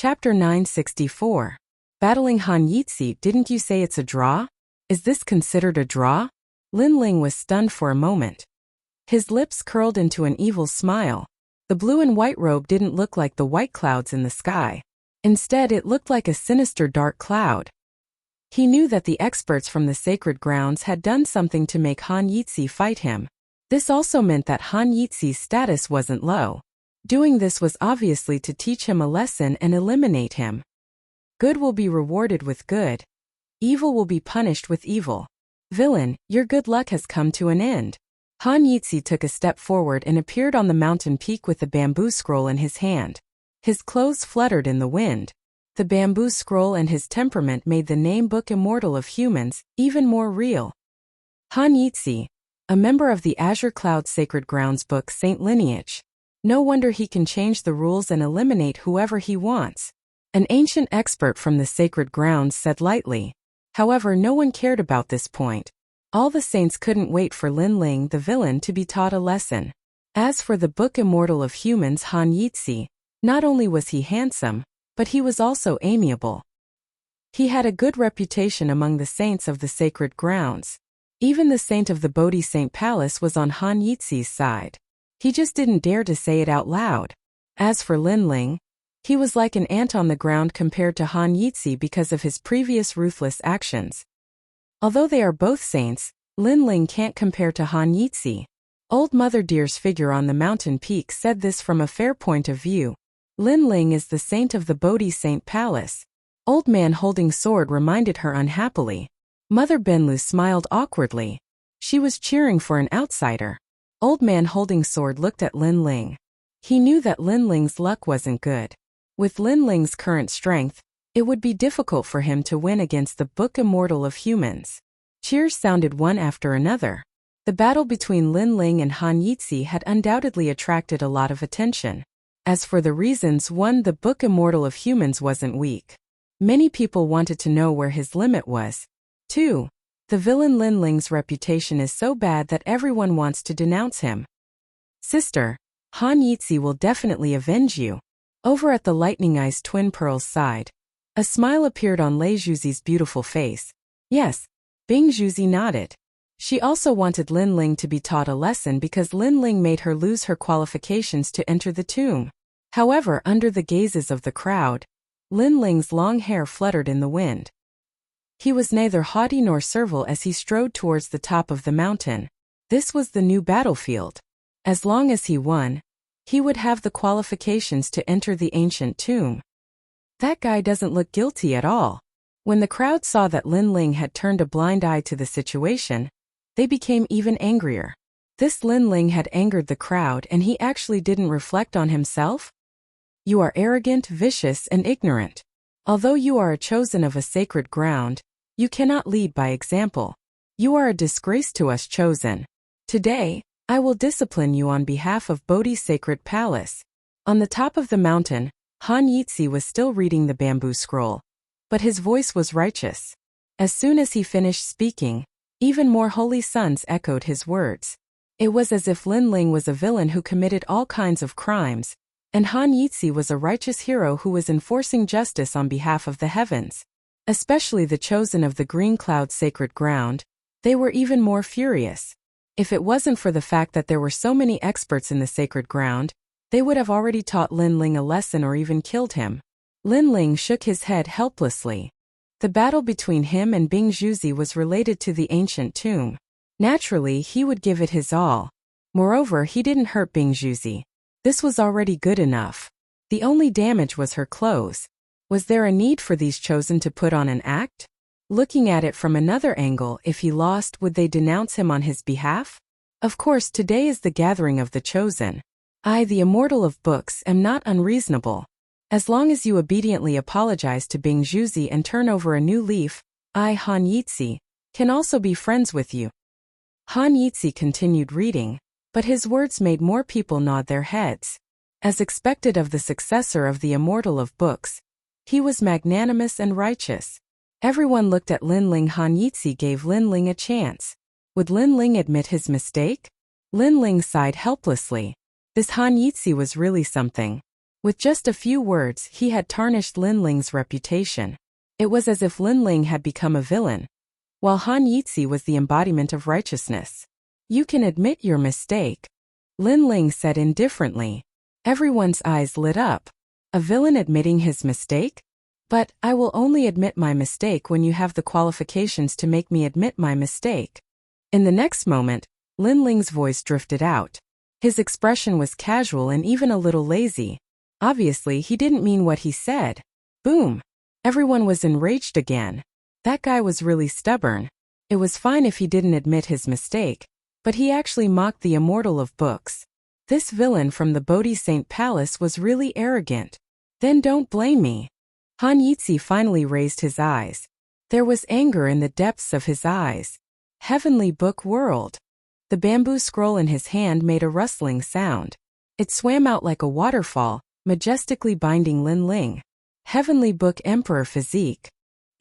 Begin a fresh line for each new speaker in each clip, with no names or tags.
Chapter 964. Battling Han Yitzi. Didn't you say it's a draw? Is this considered a draw? Lin Ling was stunned for a moment. His lips curled into an evil smile. The blue and white robe didn't look like the white clouds in the sky. Instead, it looked like a sinister dark cloud. He knew that the experts from the sacred grounds had done something to make Han Yitzi fight him. This also meant that Han Yitzi's status wasn't low. Doing this was obviously to teach him a lesson and eliminate him. Good will be rewarded with good. Evil will be punished with evil. Villain, your good luck has come to an end. Han Yitzi took a step forward and appeared on the mountain peak with the bamboo scroll in his hand. His clothes fluttered in the wind. The bamboo scroll and his temperament made the name Book Immortal of Humans even more real. Han Yitzi, a member of the Azure Cloud Sacred Grounds Book Saint lineage. No wonder he can change the rules and eliminate whoever he wants. An ancient expert from the sacred grounds said lightly. However, no one cared about this point. All the saints couldn't wait for Lin Ling the villain to be taught a lesson. As for the Book Immortal of Humans Han Yitzi, not only was he handsome, but he was also amiable. He had a good reputation among the saints of the sacred grounds. Even the saint of the Bodhi Saint Palace was on Han Yitzi's side. He just didn't dare to say it out loud. As for Lin Ling, he was like an ant on the ground compared to Han Yitzi because of his previous ruthless actions. Although they are both saints, Lin Ling can't compare to Han Yitzi. Old Mother Deer's figure on the mountain peak said this from a fair point of view. Lin Ling is the saint of the Bodhi Saint Palace. Old Man holding sword reminded her unhappily. Mother Benlu smiled awkwardly. She was cheering for an outsider. Old Man holding sword looked at Lin Ling. He knew that Lin Ling's luck wasn't good. With Lin Ling's current strength, it would be difficult for him to win against the Book Immortal of Humans. Cheers sounded one after another. The battle between Lin Ling and Han Yitzi had undoubtedly attracted a lot of attention. As for the reasons, one, the Book Immortal of Humans wasn't weak. Many people wanted to know where his limit was. 2. The villain Lin Ling's reputation is so bad that everyone wants to denounce him. Sister, Han Yitzi will definitely avenge you. Over at the Lightning Eyes Twin Pearl's side, a smile appeared on Lei Zhuzi's beautiful face. Yes, Bing Zhuzi nodded. She also wanted Lin Ling to be taught a lesson because Lin Ling made her lose her qualifications to enter the tomb. However, under the gazes of the crowd, Lin Ling's long hair fluttered in the wind. He was neither haughty nor servile as he strode towards the top of the mountain. This was the new battlefield. As long as he won, he would have the qualifications to enter the ancient tomb. That guy doesn't look guilty at all. When the crowd saw that Lin Ling had turned a blind eye to the situation, they became even angrier. This Lin Ling had angered the crowd and he actually didn't reflect on himself? You are arrogant, vicious, and ignorant. Although you are a chosen of a sacred ground, you cannot lead by example. You are a disgrace to us chosen. Today, I will discipline you on behalf of Bodhi's sacred palace. On the top of the mountain, Han Yitzi was still reading the bamboo scroll, but his voice was righteous. As soon as he finished speaking, even more holy sons echoed his words. It was as if Lin Ling was a villain who committed all kinds of crimes, and Han Yitzi was a righteous hero who was enforcing justice on behalf of the heavens. Especially the chosen of the Green Cloud Sacred Ground, they were even more furious. If it wasn't for the fact that there were so many experts in the sacred ground, they would have already taught Lin Ling a lesson or even killed him. Lin Ling shook his head helplessly. The battle between him and Bing Zhuzi was related to the ancient tomb. Naturally, he would give it his all. Moreover, he didn't hurt Bing Zhuzi. This was already good enough. The only damage was her clothes. Was there a need for these chosen to put on an act? Looking at it from another angle, if he lost, would they denounce him on his behalf? Of course, today is the gathering of the chosen. I, the immortal of books, am not unreasonable. As long as you obediently apologize to Bing Zhuzi and turn over a new leaf, I, Han Yitzi, can also be friends with you. Han Yitzi continued reading, but his words made more people nod their heads. As expected of the successor of the immortal of books, he was magnanimous and righteous. Everyone looked at Lin Ling. Han Yitzi gave Lin Ling a chance. Would Lin Ling admit his mistake? Lin Ling sighed helplessly. This Han Yitzi was really something. With just a few words, he had tarnished Lin Ling's reputation. It was as if Lin Ling had become a villain, while Han Yitzi was the embodiment of righteousness. You can admit your mistake, Lin Ling said indifferently. Everyone's eyes lit up. A villain admitting his mistake? But I will only admit my mistake when you have the qualifications to make me admit my mistake. In the next moment, Lin Ling's voice drifted out. His expression was casual and even a little lazy. Obviously, he didn't mean what he said. Boom! Everyone was enraged again. That guy was really stubborn. It was fine if he didn't admit his mistake, but he actually mocked the immortal of books. This villain from the Bodhi Saint Palace was really arrogant. Then don't blame me. Han Yitzi finally raised his eyes. There was anger in the depths of his eyes. Heavenly Book World. The bamboo scroll in his hand made a rustling sound. It swam out like a waterfall, majestically binding Lin Ling. Heavenly Book Emperor Physique.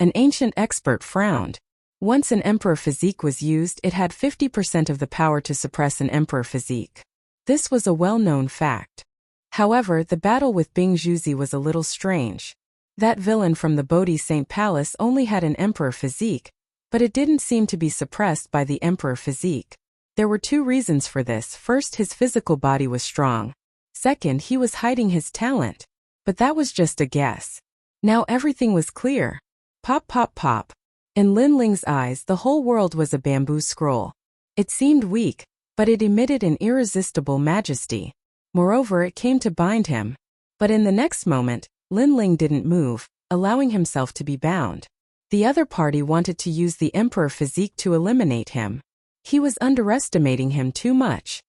An ancient expert frowned. Once an Emperor Physique was used, it had 50% of the power to suppress an Emperor Physique. This was a well-known fact. However, the battle with Bing Juzi was a little strange. That villain from the Bodhi Saint Palace only had an Emperor Physique, but it didn't seem to be suppressed by the Emperor Physique. There were two reasons for this. First, his physical body was strong. Second, he was hiding his talent. But that was just a guess. Now everything was clear. Pop, pop, pop. In Lin Ling's eyes, the whole world was a bamboo scroll. It seemed weak, but it emitted an irresistible majesty. Moreover, it came to bind him. But in the next moment, Lin Ling didn't move, allowing himself to be bound. The other party wanted to use the Emperor Physique to eliminate him. He was underestimating him too much.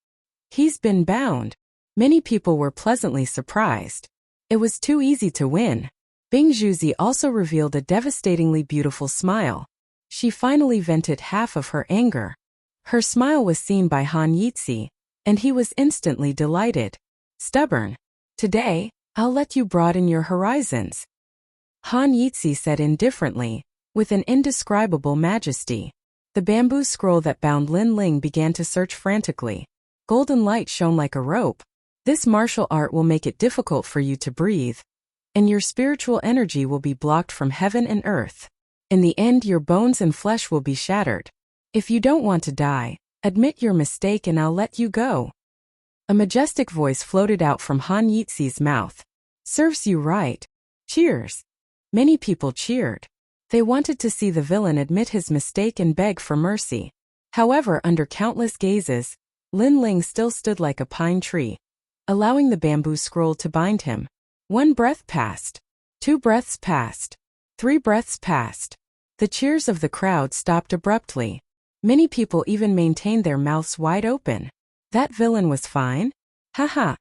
He's been bound. Many people were pleasantly surprised. It was too easy to win. Bing Juzi also revealed a devastatingly beautiful smile. She finally vented half of her anger. Her smile was seen by Han Yitzi, and he was instantly delighted. Stubborn. Today, I'll let you broaden your horizons, Han Yitzi said indifferently, with an indescribable majesty. The bamboo scroll that bound Lin Ling began to search frantically. Golden light shone like a rope. This martial art will make it difficult for you to breathe, and your spiritual energy will be blocked from heaven and earth. In the end, your bones and flesh will be shattered. If you don't want to die, admit your mistake and I'll let you go. A majestic voice floated out from Han Yitzi's mouth. Serves you right. Cheers. Many people cheered. They wanted to see the villain admit his mistake and beg for mercy. However, under countless gazes, Lin Ling still stood like a pine tree, allowing the bamboo scroll to bind him. 1 breath passed. 2 breaths passed. 3 breaths passed. The cheers of the crowd stopped abruptly. Many people even maintained their mouths wide open. That villain was fine? Ha ha.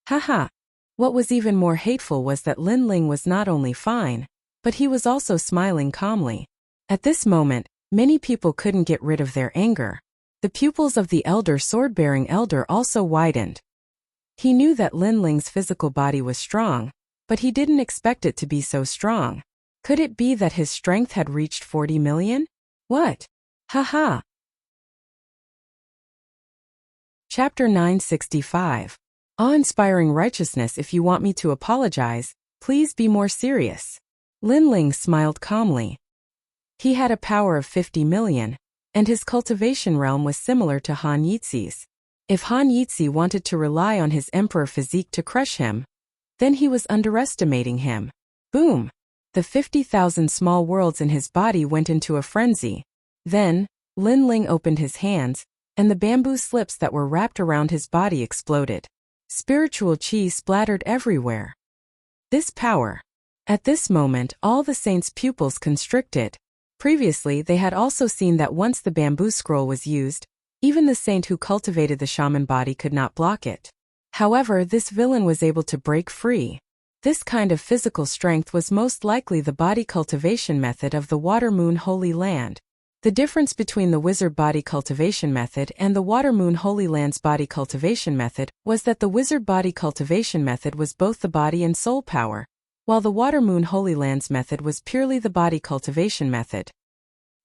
Ha ha. What was even more hateful was that Lin Ling was not only fine, but he was also smiling calmly. At this moment, many people couldn't get rid of their anger. The pupils of the elder sword-bearing elder also widened. He knew that Lin Ling's physical body was strong, but he didn't expect it to be so strong. Could it be that his strength had reached 40 million? What? Ha ha. Chapter 965. Awe-inspiring righteousness. If you want me to apologize, please be more serious. Lin Ling smiled calmly. He had a power of 50 million, and his cultivation realm was similar to Han Yitzi's. If Han Yitzi wanted to rely on his Emperor Physique to crush him, then he was underestimating him. Boom! The 50,000 small worlds in his body went into a frenzy. Then, Lin Ling opened his hands, and the bamboo slips that were wrapped around his body exploded. Spiritual chi splattered everywhere. This power. At this moment, all the saints' pupils constricted. Previously, they had also seen that once the bamboo scroll was used, even the saint who cultivated the shaman body could not block it. However, this villain was able to break free. This kind of physical strength was most likely the body cultivation method of the Water Moon Holy Land. The difference between the wizard body cultivation method and the Water Moon Holy Land's body cultivation method was that the wizard body cultivation method was both the body and soul power, while the Water Moon Holy Land's method was purely the body cultivation method.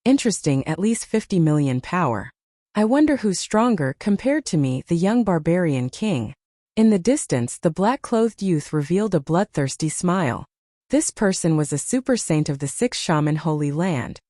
Interesting, at least 50 million power. I wonder who's stronger compared to me, the young barbarian king. In the distance, the black-clothed youth revealed a bloodthirsty smile. This person was a super saint of the 6 Shaman Holy Land.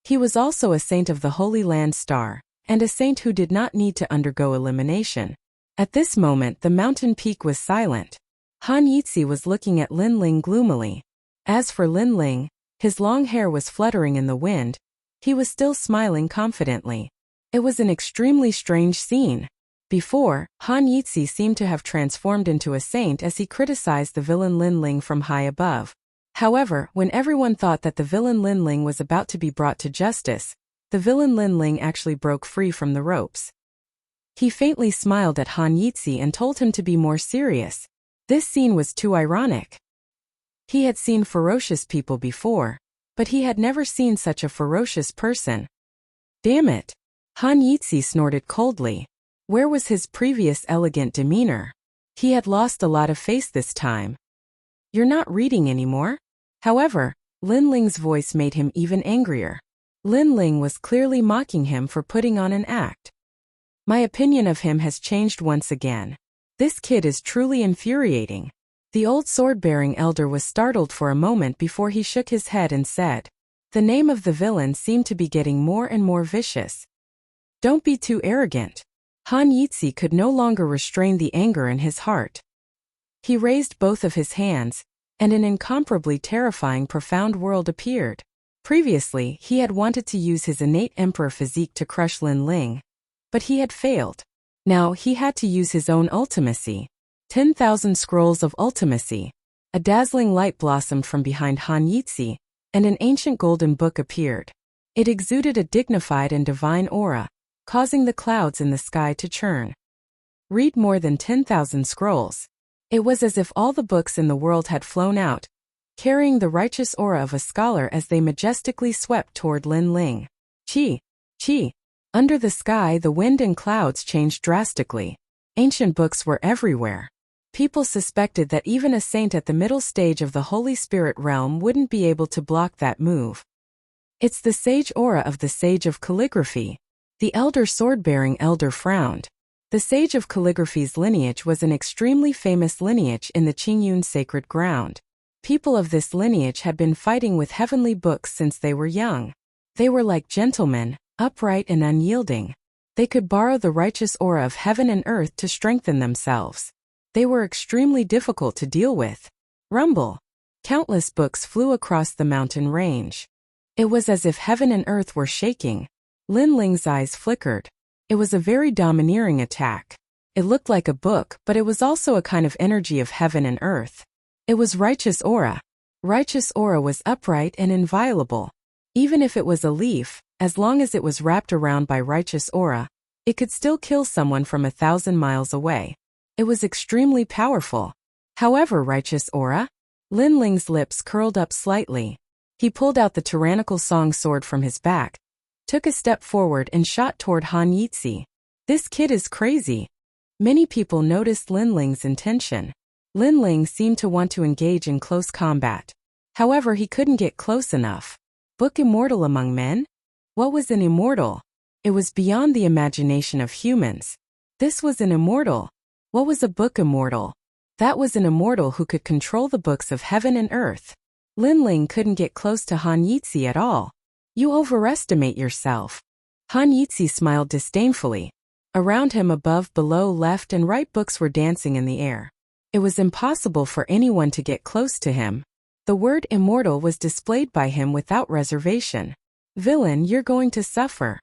He was also a saint of the Holy Land Star, and a saint who did not need to undergo elimination. At this moment, the mountain peak was silent. Han Yitzi was looking at Lin Ling gloomily. As for Lin Ling, his long hair was fluttering in the wind. He was still smiling confidently. It was an extremely strange scene. Before, Han Yitzi seemed to have transformed into a saint as he criticized the villain Lin Ling from high above. However, when everyone thought that the villain Lin Ling was about to be brought to justice, the villain Lin Ling actually broke free from the ropes. He faintly smiled at Han Yitzi and told him to be more serious. This scene was too ironic. He had seen ferocious people before, but he had never seen such a ferocious person. Damn it! Han Yitzi snorted coldly. Where was his previous elegant demeanor? He had lost a lot of face this time. You're not reading anymore? However, Lin Ling's voice made him even angrier. Lin Ling was clearly mocking him for putting on an act. My opinion of him has changed once again. This kid is truly infuriating. The old sword-bearing elder was startled for a moment before he shook his head and said. The name of the villain seemed to be getting more and more vicious. Don't be too arrogant. Han Yitzi could no longer restrain the anger in his heart. He raised both of his hands, and an incomparably terrifying profound world appeared. Previously, he had wanted to use his innate emperor physique to crush Lin Ling, but he had failed. Now he had to use his own ultimacy. 10,000 scrolls of ultimacy. A dazzling light blossomed from behind Han Yitzi, and an ancient golden book appeared. It exuded a dignified and divine aura, causing the clouds in the sky to churn. Read more than 10,000 scrolls. It was as if all the books in the world had flown out, carrying the righteous aura of a scholar as they majestically swept toward Lin Ling. Chi! Chi! Under the sky, the wind and clouds changed drastically. Ancient books were everywhere. People suspected that even a saint at the middle stage of the Holy Spirit realm wouldn't be able to block that move. It's the sage aura of the Sage of Calligraphy. The elder sword-bearing elder frowned. The Sage of Calligraphy's lineage was an extremely famous lineage in the Qingyun sacred ground. People of this lineage had been fighting with heavenly books since they were young. They were like gentlemen, upright and unyielding. They could borrow the righteous aura of heaven and earth to strengthen themselves. They were extremely difficult to deal with. Rumble. Countless books flew across the mountain range. It was as if heaven and earth were shaking. Lin Ling's eyes flickered. It was a very domineering attack. It looked like a book, but it was also a kind of energy of heaven and earth. It was righteous aura. Righteous aura was upright and inviolable. Even if it was a leaf, as long as it was wrapped around by righteous aura, it could still kill someone from 1,000 miles away. It was extremely powerful. However, righteous aura? Lin Ling's lips curled up slightly. He pulled out the tyrannical song sword from his back, took a step forward and shot toward Han Yitzi. This kid is crazy. Many people noticed Lin Ling's intention. Lin Ling seemed to want to engage in close combat. However, he couldn't get close enough. Book immortal among men? What was an immortal? It was beyond the imagination of humans. This was an immortal. What was a book immortal? That was an immortal who could control the books of heaven and earth. Lin Ling couldn't get close to Han Yitzi at all. You overestimate yourself. Han Yitzi smiled disdainfully. Around him, above, below, left and right, books were dancing in the air. It was impossible for anyone to get close to him. The word immortal was displayed by him without reservation. Villain, you're going to suffer.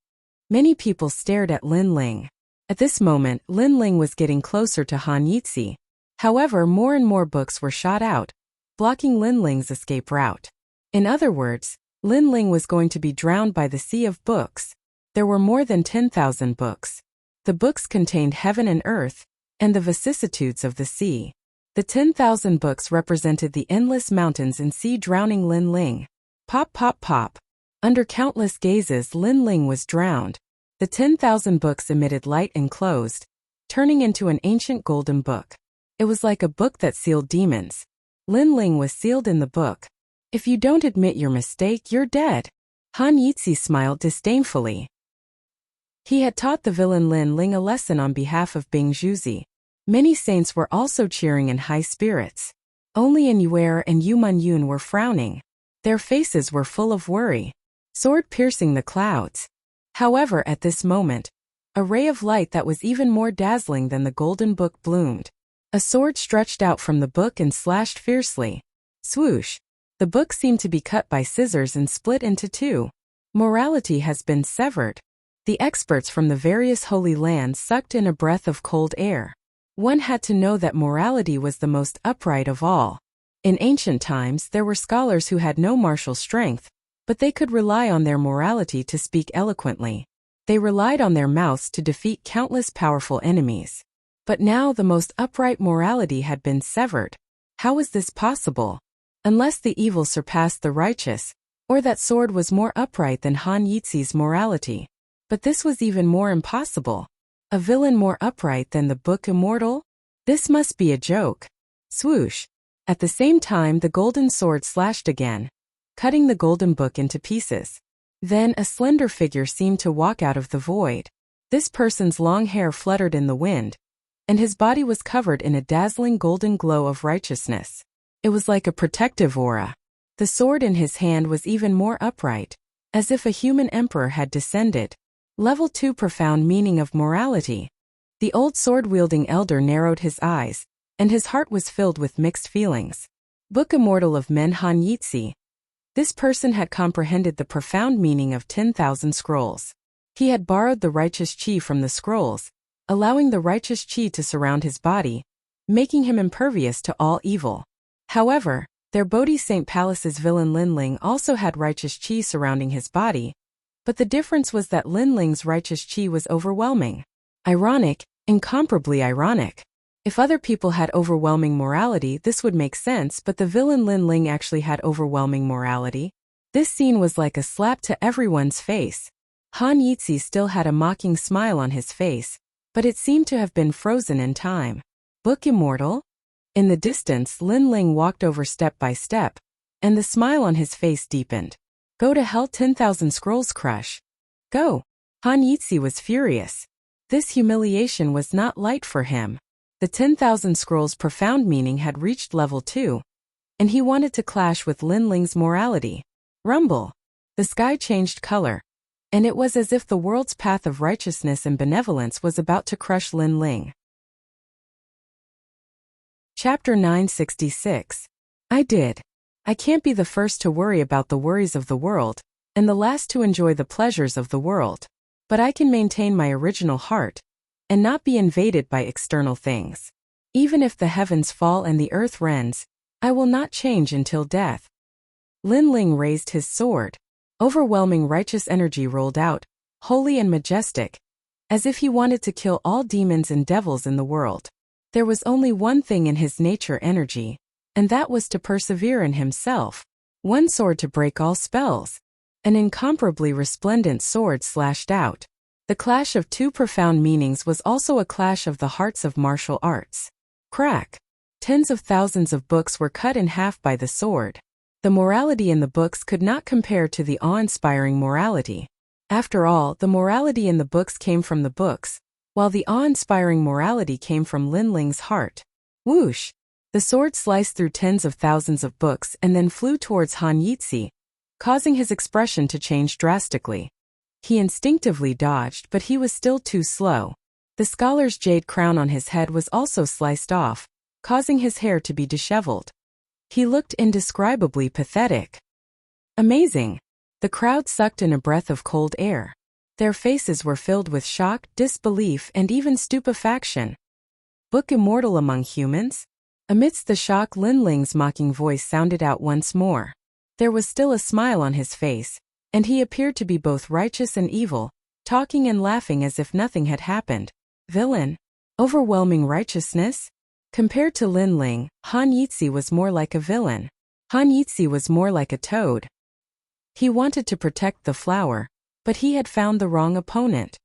Many people stared at Lin Ling. At this moment, Lin Ling was getting closer to Han Yitzi. However, more and more books were shot out, blocking Lin Ling's escape route. In other words, Lin Ling was going to be drowned by the sea of books. There were more than 10,000 books. The books contained heaven and earth, and the vicissitudes of the sea. The 10,000 books represented the endless mountains and sea drowning Lin Ling. Pop, pop, pop. Under countless gazes, Lin Ling was drowned. The 10,000 books emitted light and closed, turning into an ancient golden book. It was like a book that sealed demons. Lin Ling was sealed in the book. If you don't admit your mistake, you're dead. Han Yitzi smiled disdainfully. He had taught the villain Lin Ling a lesson on behalf of Bing Juzi. Many saints were also cheering in high spirits. Only Inuer and Yuman were frowning. Their faces were full of worry, sword piercing the clouds. However, at this moment, a ray of light that was even more dazzling than the golden book bloomed. A sword stretched out from the book and slashed fiercely. Swoosh! The book seemed to be cut by scissors and split into two. Morality has been severed. The experts from the various holy lands sucked in a breath of cold air. One had to know that morality was the most upright of all. In ancient times, there were scholars who had no martial strength, but they could rely on their morality to speak eloquently. They relied on their mouths to defeat countless powerful enemies. But now the most upright morality had been severed. How was this possible? Unless the evil surpassed the righteous, or that sword was more upright than Han Yizi's morality. But this was even more impossible. A villain more upright than the book immortal? This must be a joke. Swoosh! At the same time, the golden sword slashed again, cutting the golden book into pieces. Then a slender figure seemed to walk out of the void. This person's long hair fluttered in the wind, and his body was covered in a dazzling golden glow of righteousness. It was like a protective aura. The sword in his hand was even more upright, as if a human emperor had descended. Level 2 Profound meaning of morality. The old sword-wielding elder narrowed his eyes, and his heart was filled with mixed feelings. Book Immortal of Men Han Yizi. This person had comprehended the profound meaning of 10,000 scrolls. He had borrowed the righteous chi from the scrolls, allowing the righteous chi to surround his body, making him impervious to all evil. However, their Bodhi Saint Palace's villain Linling also had righteous chi surrounding his body, but the difference was that Linling's righteous chi was overwhelming. Ironic, incomparably ironic. If other people had overwhelming morality, this would make sense, but the villain Linling actually had overwhelming morality. This scene was like a slap to everyone's face. Han Yizi still had a mocking smile on his face, but it seemed to have been frozen in time. Book Immortal? In the distance, Linling walked over step by step, and the smile on his face deepened. Go to hell 10,000 scrolls crush. Go. Han Yizi was furious. This humiliation was not light for him. The 10,000 scrolls' profound meaning had reached level 2, and he wanted to clash with Linling's morality. Rumble. The sky changed color, and it was as if the world's path of righteousness and benevolence was about to crush Linling. Chapter 966. I can't be the first to worry about the worries of the world, and the last to enjoy the pleasures of the world. But I can maintain my original heart, and not be invaded by external things. Even if the heavens fall and the earth rends, I will not change until death. Linling raised his sword. Overwhelming righteous energy rolled out, holy and majestic, as if he wanted to kill all demons and devils in the world. There was only one thing in his nature energy, and that was to persevere in himself. One sword to break all spells. An incomparably resplendent sword slashed out. The clash of two profound meanings was also a clash of the hearts of martial arts. Crack! Tens of thousands of books were cut in half by the sword. The morality in the books could not compare to the awe-inspiring morality. After all, the morality in the books came from the books, while the awe-inspiring morality came from Linling's heart. Whoosh! The sword sliced through tens of thousands of books and then flew towards Han Yizi, causing his expression to change drastically. He instinctively dodged, but he was still too slow. The scholar's jade crown on his head was also sliced off, causing his hair to be disheveled. He looked indescribably pathetic. Amazing! The crowd sucked in a breath of cold air. Their faces were filled with shock, disbelief, and even stupefaction. Book Immortal among humans? Amidst the shock, Linling's mocking voice sounded out once more. There was still a smile on his face, and he appeared to be both righteous and evil, talking and laughing as if nothing had happened. Villain? Overwhelming righteousness? Compared to Linling, Han Yizi was more like a villain. Han Yizi was more like a toad. He wanted to protect the flower, but he had found the wrong opponent.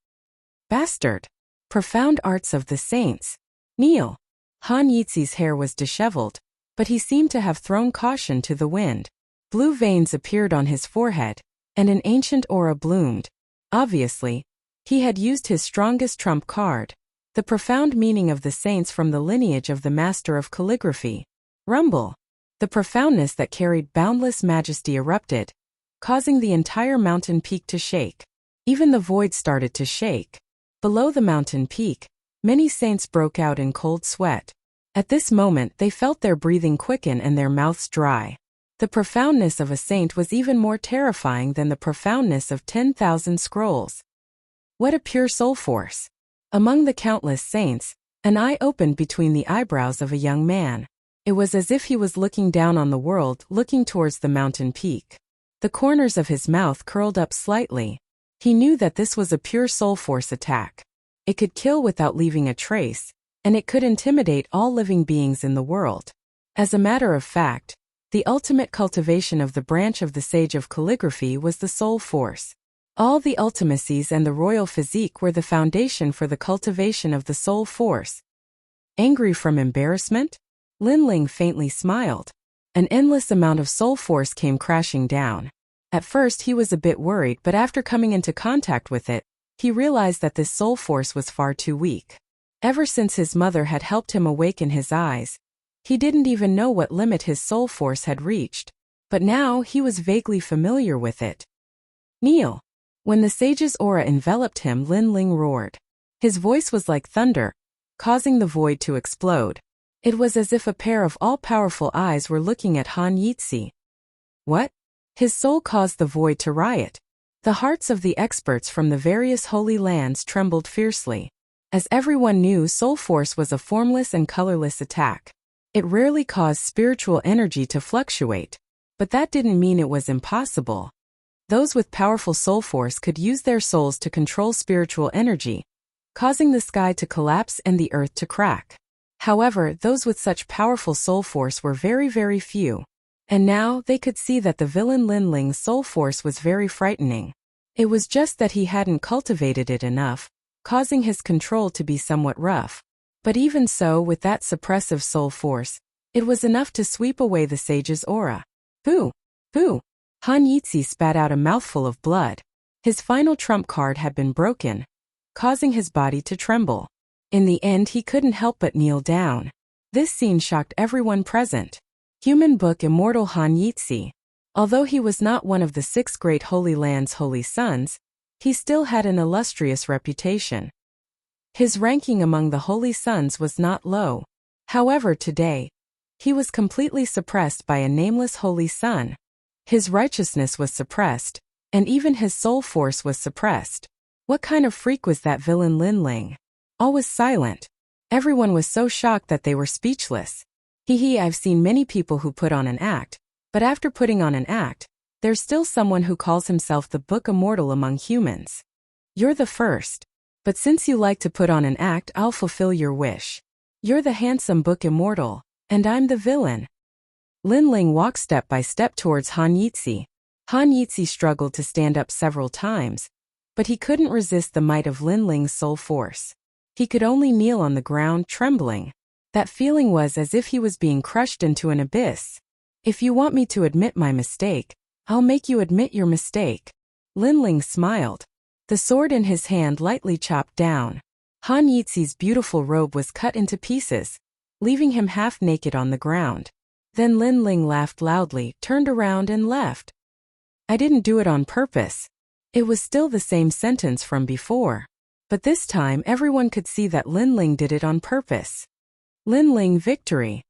Bastard! Profound arts of the saints. Kneel! Han Yizi's hair was disheveled, but he seemed to have thrown caution to the wind. Blue veins appeared on his forehead, and an ancient aura bloomed. Obviously, he had used his strongest trump card. The profound meaning of the saints from the lineage of the master of calligraphy. Rumble. The profoundness that carried boundless majesty erupted, causing the entire mountain peak to shake. Even the void started to shake. Below the mountain peak, many saints broke out in cold sweat. At this moment they felt their breathing quicken and their mouths dry. The profoundness of a saint was even more terrifying than the profoundness of 10,000 scrolls. What a pure soul force! Among the countless saints, an eye opened between the eyebrows of a young man. It was as if he was looking down on the world, looking towards the mountain peak. The corners of his mouth curled up slightly. He knew that this was a pure soul force attack. It could kill without leaving a trace, and it could intimidate all living beings in the world. As a matter of fact, the ultimate cultivation of the branch of the sage of calligraphy was the soul force. All the ultimacies and the royal physique were the foundation for the cultivation of the soul force. Angry from embarrassment? Lin Ling faintly smiled. An endless amount of soul force came crashing down. At first he was a bit worried, but after coming into contact with it, he realized that this soul force was far too weak. Ever since his mother had helped him awaken his eyes, he didn't even know what limit his soul force had reached. But now he was vaguely familiar with it. Kneel. When the sage's aura enveloped him, Lin Ling roared. His voice was like thunder, causing the void to explode. It was as if a pair of all-powerful eyes were looking at Han Yitzi. What? His soul caused the void to riot. The hearts of the experts from the various holy lands trembled fiercely. As everyone knew, soul force was a formless and colorless attack. It rarely caused spiritual energy to fluctuate, but that didn't mean it was impossible. Those with powerful soul force could use their souls to control spiritual energy, causing the sky to collapse and the earth to crack. However, those with such powerful soul force were very, very few. And now they could see that the villain Lin Ling's soul force was very frightening. It was just that he hadn't cultivated it enough, causing his control to be somewhat rough. But even so, with that suppressive soul force, it was enough to sweep away the sage's aura. Pooh! Pooh! Han Yitzi spat out a mouthful of blood. His final trump card had been broken, causing his body to tremble. In the end, he couldn't help but kneel down. This scene shocked everyone present. Human book immortal Han Yitzi. Although he was not one of the 6 great holy lands' holy sons, he still had an illustrious reputation. His ranking among the holy sons was not low. However, today, he was completely suppressed by a nameless holy son. His righteousness was suppressed, and even his soul force was suppressed. What kind of freak was that villain Lin Ling? All was silent. Everyone was so shocked that they were speechless. I've seen many people who put on an act, but after putting on an act, there's still someone who calls himself the book immortal among humans. You're the first. But since you like to put on an act, I'll fulfill your wish. You're the handsome book immortal, and I'm the villain. Lin Ling walked step by step towards Han Yitzi. Han Yitzi struggled to stand up several times, but he couldn't resist the might of Lin Ling's soul force. He could only kneel on the ground, trembling. That feeling was as if he was being crushed into an abyss. If you want me to admit my mistake, I'll make you admit your mistake. Lin Ling smiled. The sword in his hand lightly chopped down. Han Yitzi's beautiful robe was cut into pieces, leaving him half naked on the ground. Then Lin Ling laughed loudly, turned around and left. I didn't do it on purpose. It was still the same sentence from before. But this time everyone could see that Lin Ling did it on purpose. Lin Ling victory.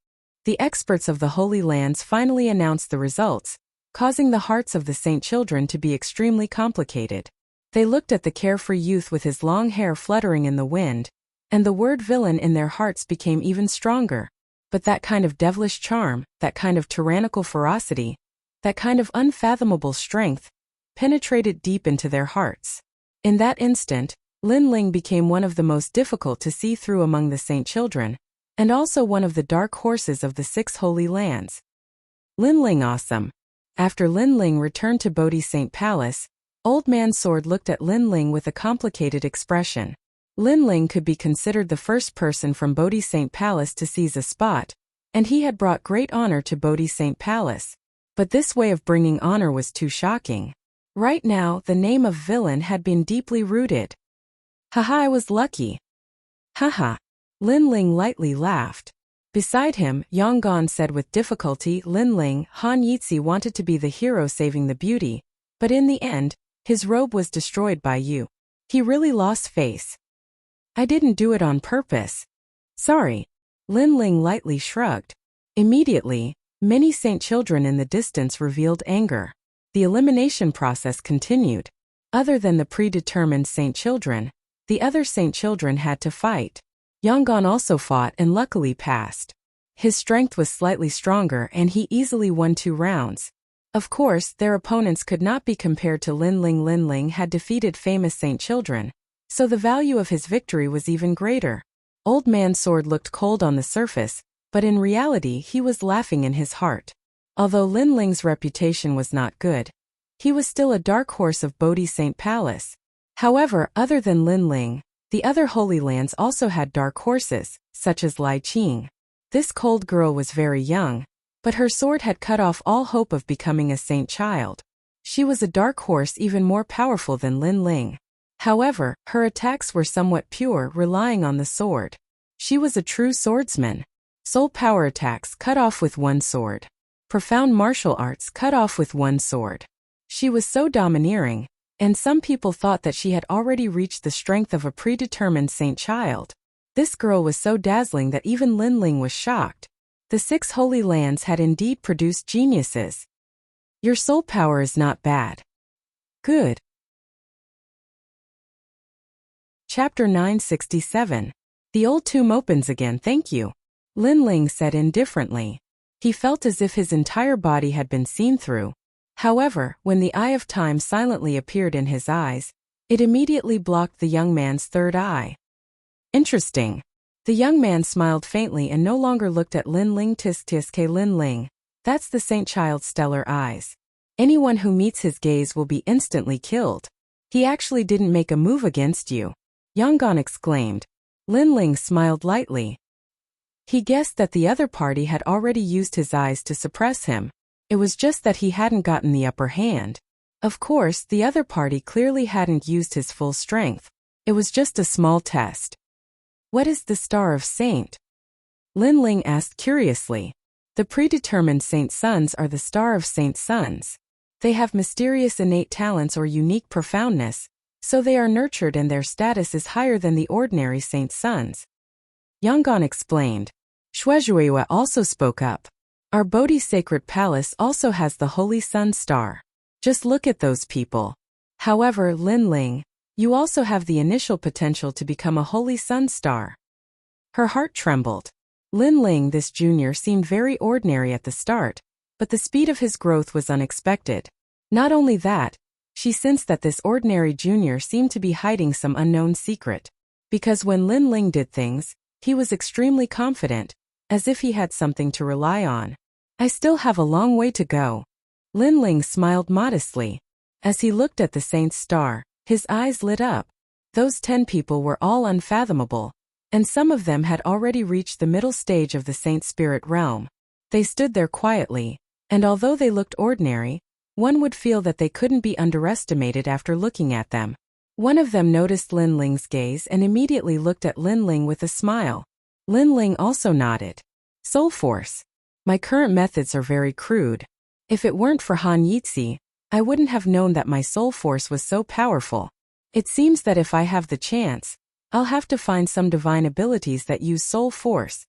The experts of the Holy Lands finally announced the results, causing the hearts of the saint children to be extremely complicated. They looked at the carefree youth with his long hair fluttering in the wind, and the word villain in their hearts became even stronger. But that kind of devilish charm, that kind of tyrannical ferocity, that kind of unfathomable strength, penetrated deep into their hearts. In that instant, Lin Ling became one of the most difficult to see through among the saint children, and also one of the dark horses of the 6 holy lands. Lin Ling awesome. After Lin Ling returned to Bodhi Saint Palace, Old Man Sword looked at Lin Ling with a complicated expression. Lin Ling could be considered the first person from Bodhi Saint Palace to seize a spot, and he had brought great honor to Bodhi Saint Palace. But this way of bringing honor was too shocking. Right now, the name of villain had been deeply rooted. Haha, I was lucky. Haha. Lin Ling lightly laughed. Beside him, Yonggan said with difficulty, Lin Ling, Han Yitzi wanted to be the hero saving the beauty, but in the end, his robe was destroyed by you. He really lost face. I didn't do it on purpose. Sorry. Lin Ling lightly shrugged. Immediately, many saint children in the distance revealed anger. The elimination process continued. Other than the predetermined saint children, the other saint children had to fight. Yonggan also fought and luckily passed. His strength was slightly stronger and he easily won 2 rounds. Of course, their opponents could not be compared to Lin Ling. Lin Ling had defeated famous saint children, so the value of his victory was even greater. Old Man's sword looked cold on the surface, but in reality he was laughing in his heart. Although Lin Ling's reputation was not good, he was still a dark horse of Bodhi Saint Palace. However, other than Lin Ling, the other Holy Lands also had dark horses, such as Lai Qing. This cold girl was very young, but her sword had cut off all hope of becoming a saint child. She was a dark horse even more powerful than Lin Ling. However, her attacks were somewhat pure, relying on the sword. She was a true swordsman. Soul power attacks cut off with one sword. Profound martial arts cut off with one sword. She was so domineering, and some people thought that she had already reached the strength of a predetermined saint child. This girl was so dazzling that even Lin Ling was shocked. The 6 Holy Lands had indeed produced geniuses. Your soul power is not bad. Good. Chapter 967. The old tomb opens again, thank you. Lin Ling said indifferently. He felt as if his entire body had been seen through. However, when the eye of time silently appeared in his eyes, it immediately blocked the young man's third eye. Interesting. The young man smiled faintly and no longer looked at Lin Ling. Tisk Lin Ling. That's the saint child's stellar eyes. Anyone who meets his gaze will be instantly killed. He actually didn't make a move against you. Yonggan exclaimed. Lin Ling smiled lightly. He guessed that the other party had already used his eyes to suppress him. It was just that he hadn't gotten the upper hand. Of course, the other party clearly hadn't used his full strength. It was just a small test. What is the Star of Saint? Lin Ling asked curiously. The predetermined saint sons are the Star of Saint sons. They have mysterious innate talents or unique profoundness, so they are nurtured and their status is higher than the ordinary saint sons. Yonggan explained. Shuejueyue also spoke up. Our Bodhi Sacred Palace also has the Holy Sun Star. Just look at those people. However, Lin Ling, you also have the initial potential to become a Holy Sun Star. Her heart trembled. Lin Ling, this junior, seemed very ordinary at the start, but the speed of his growth was unexpected. Not only that, she sensed that this ordinary junior seemed to be hiding some unknown secret. Because when Lin Ling did things, he was extremely confident, as if he had something to rely on. I still have a long way to go. Lin Ling smiled modestly. As he looked at the saint's star, his eyes lit up. Those 10 people were all unfathomable, and some of them had already reached the middle stage of the saint spirit realm. They stood there quietly, and although they looked ordinary, one would feel that they couldn't be underestimated after looking at them. One of them noticed Lin Ling's gaze and immediately looked at Lin Ling with a smile. Lin Ling also nodded. Soul Force. My current methods are very crude. If it weren't for Han Yitzi, I wouldn't have known that my soul force was so powerful. It seems that if I have the chance, I'll have to find some divine abilities that use soul force.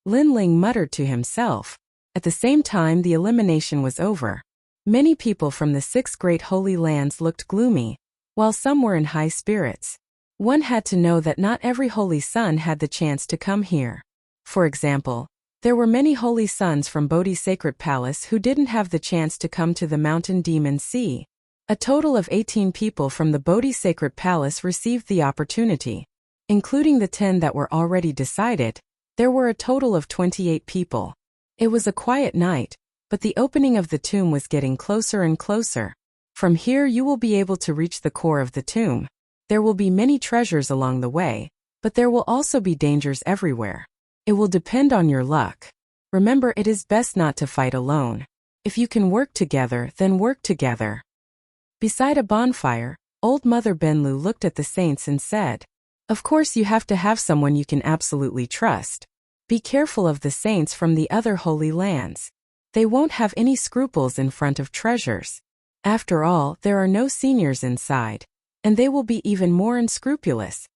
Lin Ling muttered to himself. At the same time, the elimination was over. Many people from the 6 great holy lands looked gloomy, while some were in high spirits. One had to know that not every holy son had the chance to come here. For example, there were many holy sons from Bodhi Sacred Palace who didn't have the chance to come to the Mountain Demon Sea. A total of 18 people from the Bodhi Sacred Palace received the opportunity. Including the 10 that were already decided, there were a total of 28 people. It was a quiet night, but the opening of the tomb was getting closer and closer. From here you will be able to reach the core of the tomb. There will be many treasures along the way, but there will also be dangers everywhere. It will depend on your luck. Remember, it is best not to fight alone. If you can work together, then work together. Beside a bonfire, old Mother Benlu looked at the saints and said, Of course, you have to have someone you can absolutely trust. Be careful of the saints from the other holy lands. They won't have any scruples in front of treasures. After all, there are no seniors inside, and they will be even more unscrupulous.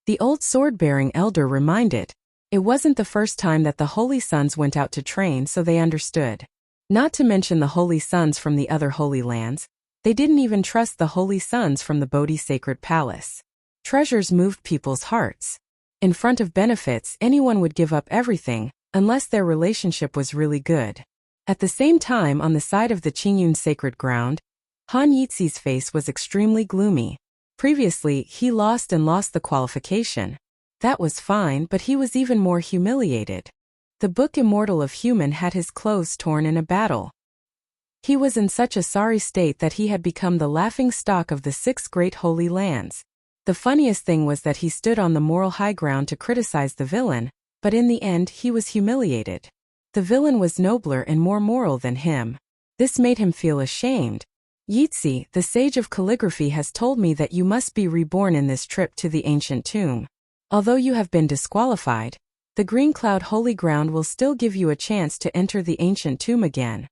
The old sword-bearing elder reminded. It wasn't the first time that the holy sons went out to train, so they understood. Not to mention the holy sons from the other holy lands, they didn't even trust the holy sons from the Bodhi sacred palace. Treasures moved people's hearts. In front of benefits, anyone would give up everything, unless their relationship was really good. At the same time, on the side of the Qingyun sacred ground, Han Yixi's face was extremely gloomy. Previously, he lost the qualification. That was fine, but he was even more humiliated. The book Immortal of Human had his clothes torn in a battle. He was in such a sorry state that he had become the laughing stock of the 6 great holy lands. The funniest thing was that he stood on the moral high ground to criticize the villain, but in the end he was humiliated. The villain was nobler and more moral than him. This made him feel ashamed. Yixi, the sage of calligraphy, has told me that you must be reborn in this trip to the ancient tomb. Although you have been disqualified, the Green Cloud Holy Ground will still give you a chance to enter the ancient tomb again.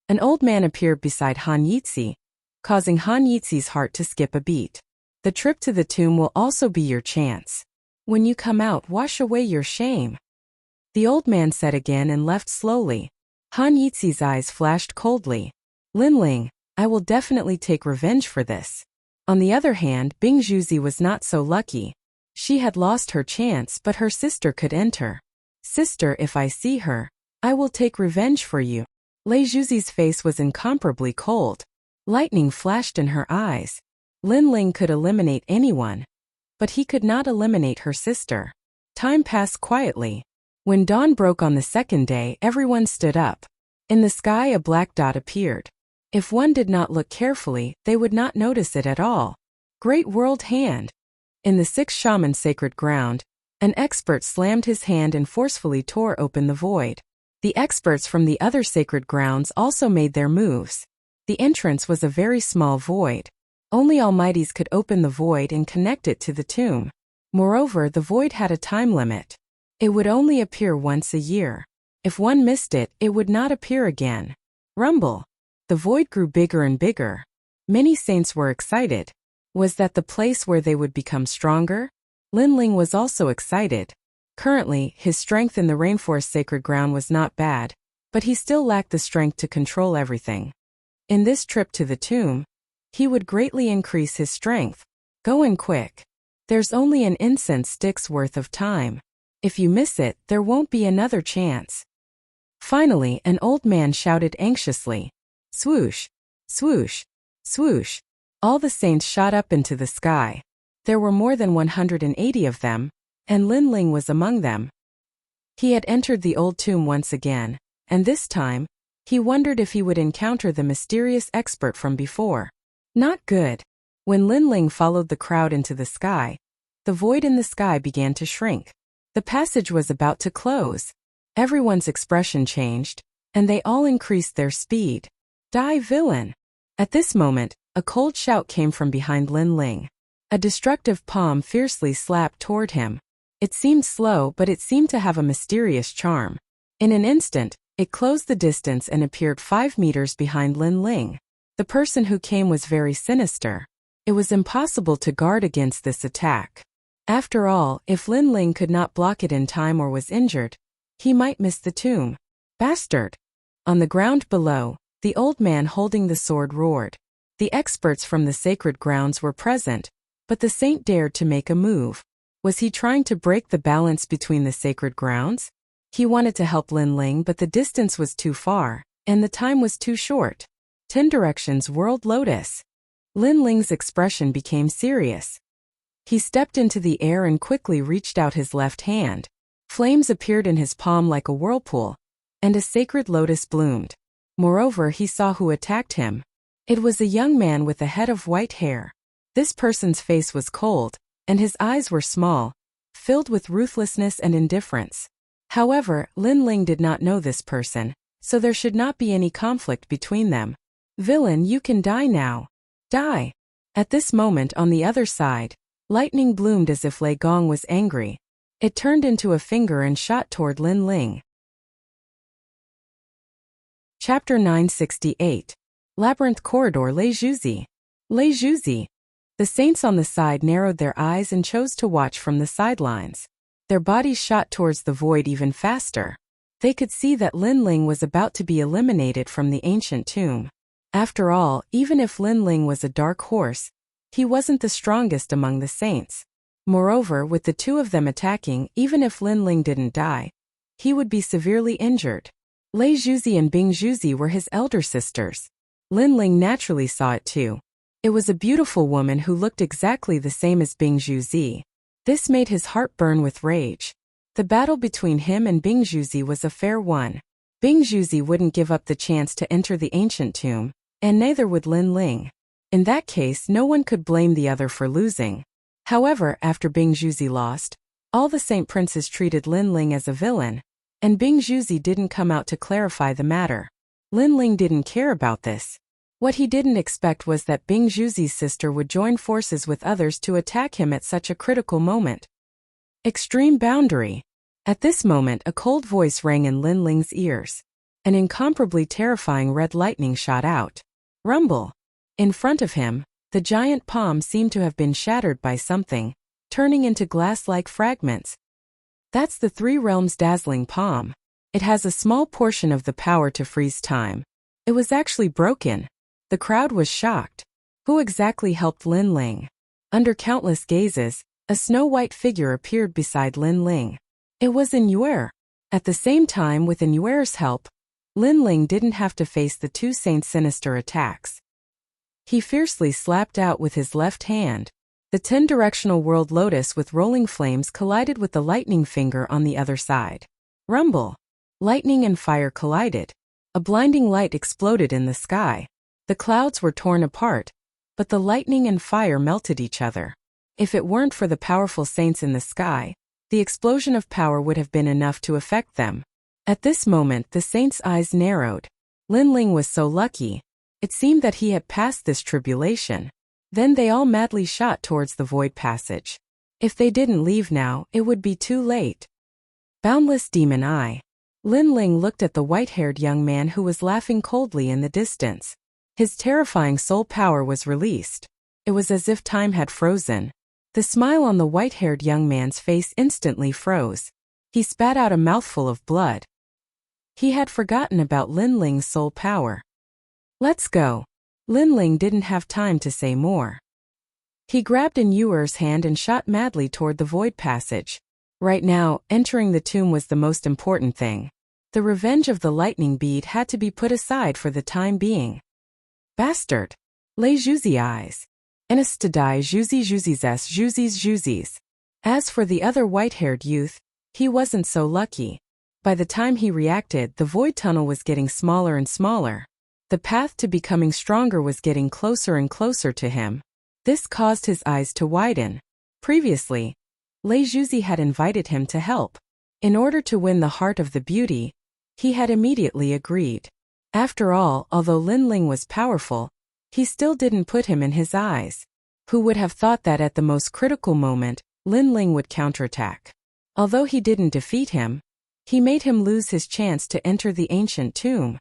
An old man appeared beside Han Yixi, causing Han Yixi's heart to skip a beat. The trip to the tomb will also be your chance. When you come out, wash away your shame. The old man said again and left slowly. Han Yixi's eyes flashed coldly. Linling, I will definitely take revenge for this. On the other hand, Bing Juzi was not so lucky. She had lost her chance, but her sister could enter. Sister, if I see her, I will take revenge for you. Lei Juzi's face was incomparably cold. Lightning flashed in her eyes. Linling could eliminate anyone, but he could not eliminate her sister. Time passed quietly. When dawn broke on the second day, everyone stood up. In the sky, a black dot appeared. If one did not look carefully, they would not notice it at all. Great World Hand. In the 6th shaman sacred ground, an expert slammed his hand and forcefully tore open the void. The experts from the other sacred grounds also made their moves. The entrance was a very small void. Only Almighties could open the void and connect it to the tomb. Moreover, the void had a time limit. It would only appear once a year. If one missed it, it would not appear again. Rumble. The void grew bigger and bigger. Many saints were excited. Was that the place where they would become stronger? Linling was also excited. Currently, his strength in the rainforest sacred ground was not bad, but he still lacked the strength to control everything. In this trip to the tomb, he would greatly increase his strength. Going quick. There's only an incense stick's worth of time. If you miss it, there won't be another chance. Finally, an old man shouted anxiously. Swoosh! Swoosh! Swoosh! All the saints shot up into the sky. There were more than 180 of them, and Linling was among them. He had entered the old tomb once again, and this time, he wondered if he would encounter the mysterious expert from before. Not good. When Linling followed the crowd into the sky, the void in the sky began to shrink. The passage was about to close. Everyone's expression changed, and they all increased their speed. Die, villain! At this moment, a cold shout came from behind Linling. A destructive palm fiercely slapped toward him. It seemed slow, but it seemed to have a mysterious charm. In an instant, it closed the distance and appeared 5 meters behind Linling. The person who came was very sinister. It was impossible to guard against this attack. After all, if Linling could not block it in time or was injured, he might miss the tomb. Bastard! On the ground below, the old man holding the sword roared. The experts from the sacred grounds were present, but the saint dared to make a move. Was he trying to break the balance between the sacred grounds? He wanted to help Linling, but the distance was too far, and the time was too short. 10 directions World Lotus. Linling's expression became serious. He stepped into the air and quickly reached out his left hand. Flames appeared in his palm like a whirlpool, and a sacred lotus bloomed. Moreover, he saw who attacked him. It was a young man with a head of white hair. This person's face was cold, and his eyes were small, filled with ruthlessness and indifference. However, Linling did not know this person, so there should not be any conflict between them. Villain, you can die now. Die. At this moment on the other side, Lightning bloomed as if Lei Gong was angry. It turned into a finger and shot toward Lin Ling. Chapter 968. Labyrinth Corridor. Lei Zhuzi. Lei Zhuzi. The saints on the side narrowed their eyes and chose to watch from the sidelines. Their bodies shot towards the void even faster. They could see that Lin Ling was about to be eliminated from the ancient tomb. After all, even if Lin Ling was a dark horse, he wasn't the strongest among the saints. Moreover, with the two of them attacking, even if Lin Ling didn't die, he would be severely injured. Lei Zhuzi and Bing Zhuzi were his elder sisters. Lin Ling naturally saw it too. It was a beautiful woman who looked exactly the same as Bing Zhuzi. This made his heart burn with rage. The battle between him and Bing Zhuzi was a fair one. Bing Zhuzi wouldn't give up the chance to enter the ancient tomb, and neither would Lin Ling. In that case, no one could blame the other for losing. However, after Bing Zhuzi lost, all the Saint Princes treated Lin Ling as a villain, and Bing Zhuzi didn't come out to clarify the matter. Lin Ling didn't care about this. What he didn't expect was that Bing Zhuzi's sister would join forces with others to attack him at such a critical moment. Extreme boundary. At this moment, a cold voice rang in Lin Ling's ears. An incomparably terrifying red lightning shot out. Rumble. In front of him, the giant palm seemed to have been shattered by something, turning into glass-like fragments. That's the Three Realms' dazzling palm. It has a small portion of the power to freeze time. It was actually broken. The crowd was shocked. Who exactly helped Lin Ling? Under countless gazes, a snow-white figure appeared beside Lin Ling. It was Yuer. At the same time, with Yuer's help, Lin Ling didn't have to face the two saints' sinister attacks. He fiercely slapped out with his left hand. The 10-directional world lotus with rolling flames collided with the lightning finger on the other side. Rumble. Lightning and fire collided. A blinding light exploded in the sky. The clouds were torn apart, but the lightning and fire melted each other. If it weren't for the powerful saints in the sky, the explosion of power would have been enough to affect them. At this moment, the saints' eyes narrowed. Lin Ling was so lucky. It seemed that he had passed this tribulation. Then they all madly shot towards the void passage. If they didn't leave now, it would be too late. Boundless demon eye. Lin Ling looked at the white-haired young man who was laughing coldly in the distance. His terrifying soul power was released. It was as if time had frozen. The smile on the white-haired young man's face instantly froze. He spat out a mouthful of blood. He had forgotten about Lin Ling's soul power. Let's go. Lin Ling didn't have time to say more. He grabbed Yuer's hand and shot madly toward the void passage. Right now, entering the tomb was the most important thing. The revenge of the lightning bead had to be put aside for the time being. Bastard. Lei Zhuzi eyes. Enes to die Zhuzi Zhuzi's s Zhuzi's Zhuzi's. As for the other white-haired youth, he wasn't so lucky. By the time he reacted, the void tunnel was getting smaller and smaller. The path to becoming stronger was getting closer and closer to him. This caused his eyes to widen. Previously, Lei Zhuzi had invited him to help. In order to win the heart of the beauty, he had immediately agreed. After all, although Lin Ling was powerful, he still didn't put him in his eyes. Who would have thought that at the most critical moment, Lin Ling would counterattack? Although he didn't defeat him, he made him lose his chance to enter the ancient tomb.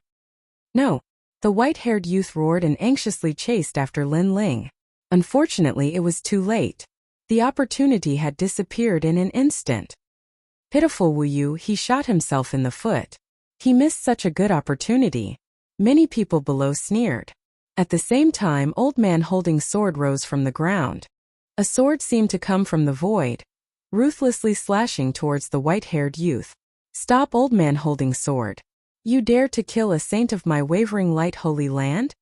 No. The white-haired youth roared and anxiously chased after Lin Ling. Unfortunately, it was too late. The opportunity had disappeared in an instant. Pitiful Wu Yu, he shot himself in the foot. He missed such a good opportunity. Many people below sneered. At the same time, old man holding sword rose from the ground. A sword seemed to come from the void, ruthlessly slashing towards the white-haired youth. Stop, old man holding sword. You dare to kill a saint of my wavering light holy land?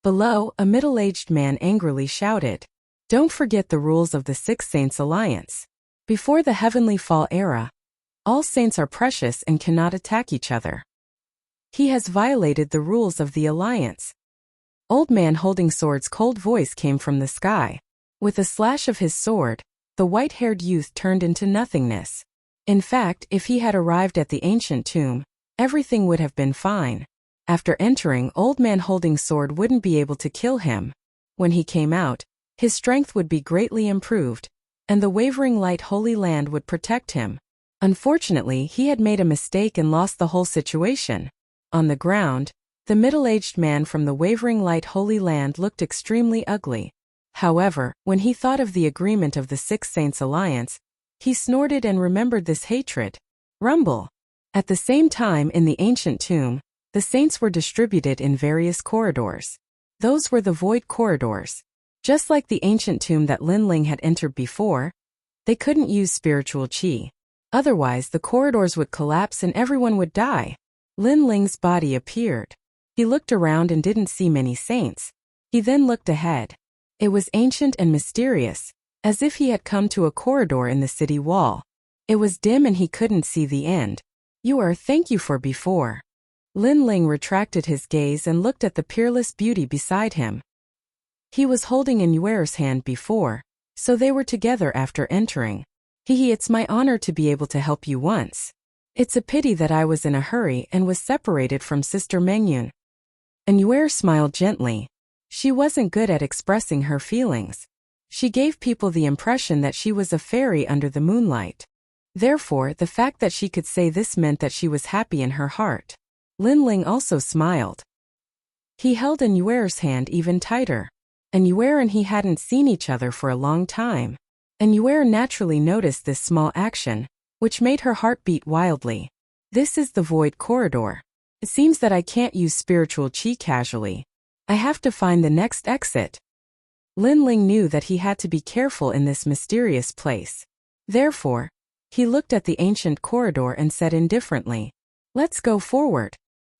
Below, a middle-aged man angrily shouted. Don't forget the rules of the Six Saints Alliance. Before the Heavenly Fall era, all saints are precious and cannot attack each other. He has violated the rules of the Alliance. Old man holding sword's cold voice came from the sky. With a slash of his sword, the white-haired youth turned into nothingness. In fact, if he had arrived at the ancient tomb, everything would have been fine. After entering, old man holding sword wouldn't be able to kill him. When he came out, His strength would be greatly improved, and the wavering light Holy Land would protect him. Unfortunately, he had made a mistake and lost the whole situation. On the ground, the middle-aged man from the wavering light Holy Land looked extremely ugly. However, when he thought of the agreement of the Six Saints Alliance, he snorted and remembered this hatred. Rumble. At the same time in the ancient tomb, the saints were distributed in various corridors. Those were the void corridors. Just like the ancient tomb that Lin Ling had entered before, they couldn't use spiritual qi. Otherwise, the corridors would collapse and everyone would die. Lin Ling's body appeared. He looked around and didn't see many saints. He then looked ahead. It was ancient and mysterious, as if he had come to a corridor in the city wall. It was dim and he couldn't see the end. Thank you for before. Lin Ling retracted his gaze and looked at the peerless beauty beside him. He was holding Yuer's hand before, so they were together after entering. It's my honor to be able to help you once. It's a pity that I was in a hurry and was separated from Sister Mengyun. Yuer smiled gently. She wasn't good at expressing her feelings. She gave people the impression that she was a fairy under the moonlight. Therefore, the fact that she could say this meant that she was happy in her heart. Lin Ling also smiled. He held Yuer's hand even tighter. Yuer and he hadn't seen each other for a long time. Yuer naturally noticed this small action, which made her heart beat wildly. This is the void corridor. It seems that I can't use spiritual qi casually. I have to find the next exit. Lin Ling knew that he had to be careful in this mysterious place. Therefore, he looked at the ancient corridor and said indifferently, "Let's go forward."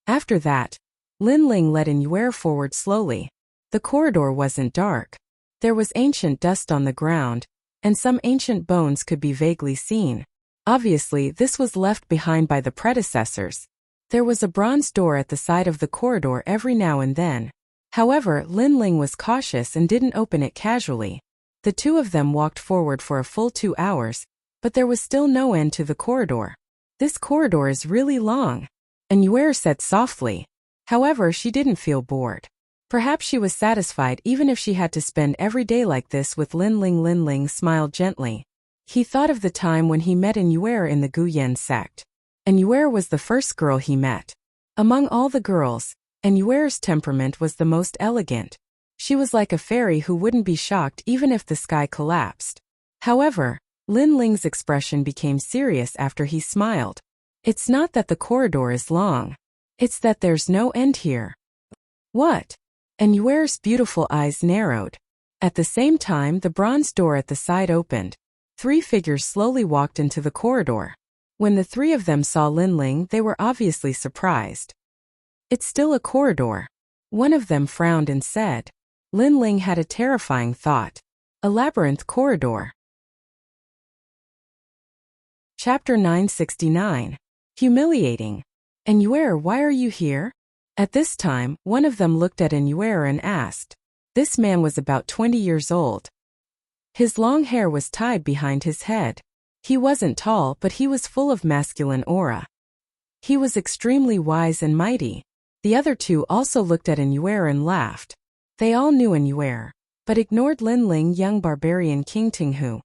After that, Lin Ling led Yuer forward slowly. The corridor wasn't dark. There was ancient dust on the ground, and some ancient bones could be vaguely seen. Obviously, this was left behind by the predecessors. There was a bronze door at the side of the corridor every now and then. However, Lin Ling was cautious and didn't open it casually. The two of them walked forward for a full 2 hours, but there was still no end to the corridor. This corridor is really long, Yuer said softly. However, she didn't feel bored. Perhaps she was satisfied even if she had to spend every day like this with Lin Ling. Lin Ling smiled gently. He thought of the time when he met Yuer in the Guyan sect. Yuer was the first girl he met. Among all the girls, Yuer's temperament was the most elegant. She was like a fairy who wouldn't be shocked even if the sky collapsed. However, Lin Ling's expression became serious after he smiled. It's not that the corridor is long. It's that there's no end here. What? Yuer's beautiful eyes narrowed. At the same time, the bronze door at the side opened. 3 figures slowly walked into the corridor. When the 3 of them saw Lin Ling, they were obviously surprised. It's still a corridor. One of them frowned and said. Lin Ling had a terrifying thought. A labyrinth corridor. Chapter 969. Humiliating. Yuer, why are you here? At this time, one of them looked at Yuer and asked. This man was about 20 years old. His long hair was tied behind his head. He wasn't tall, but he was full of masculine aura. He was extremely wise and mighty. The other 2 also looked at Yuer and laughed. They all knew Yuer, but ignored Lin Ling, young barbarian King Tinghu.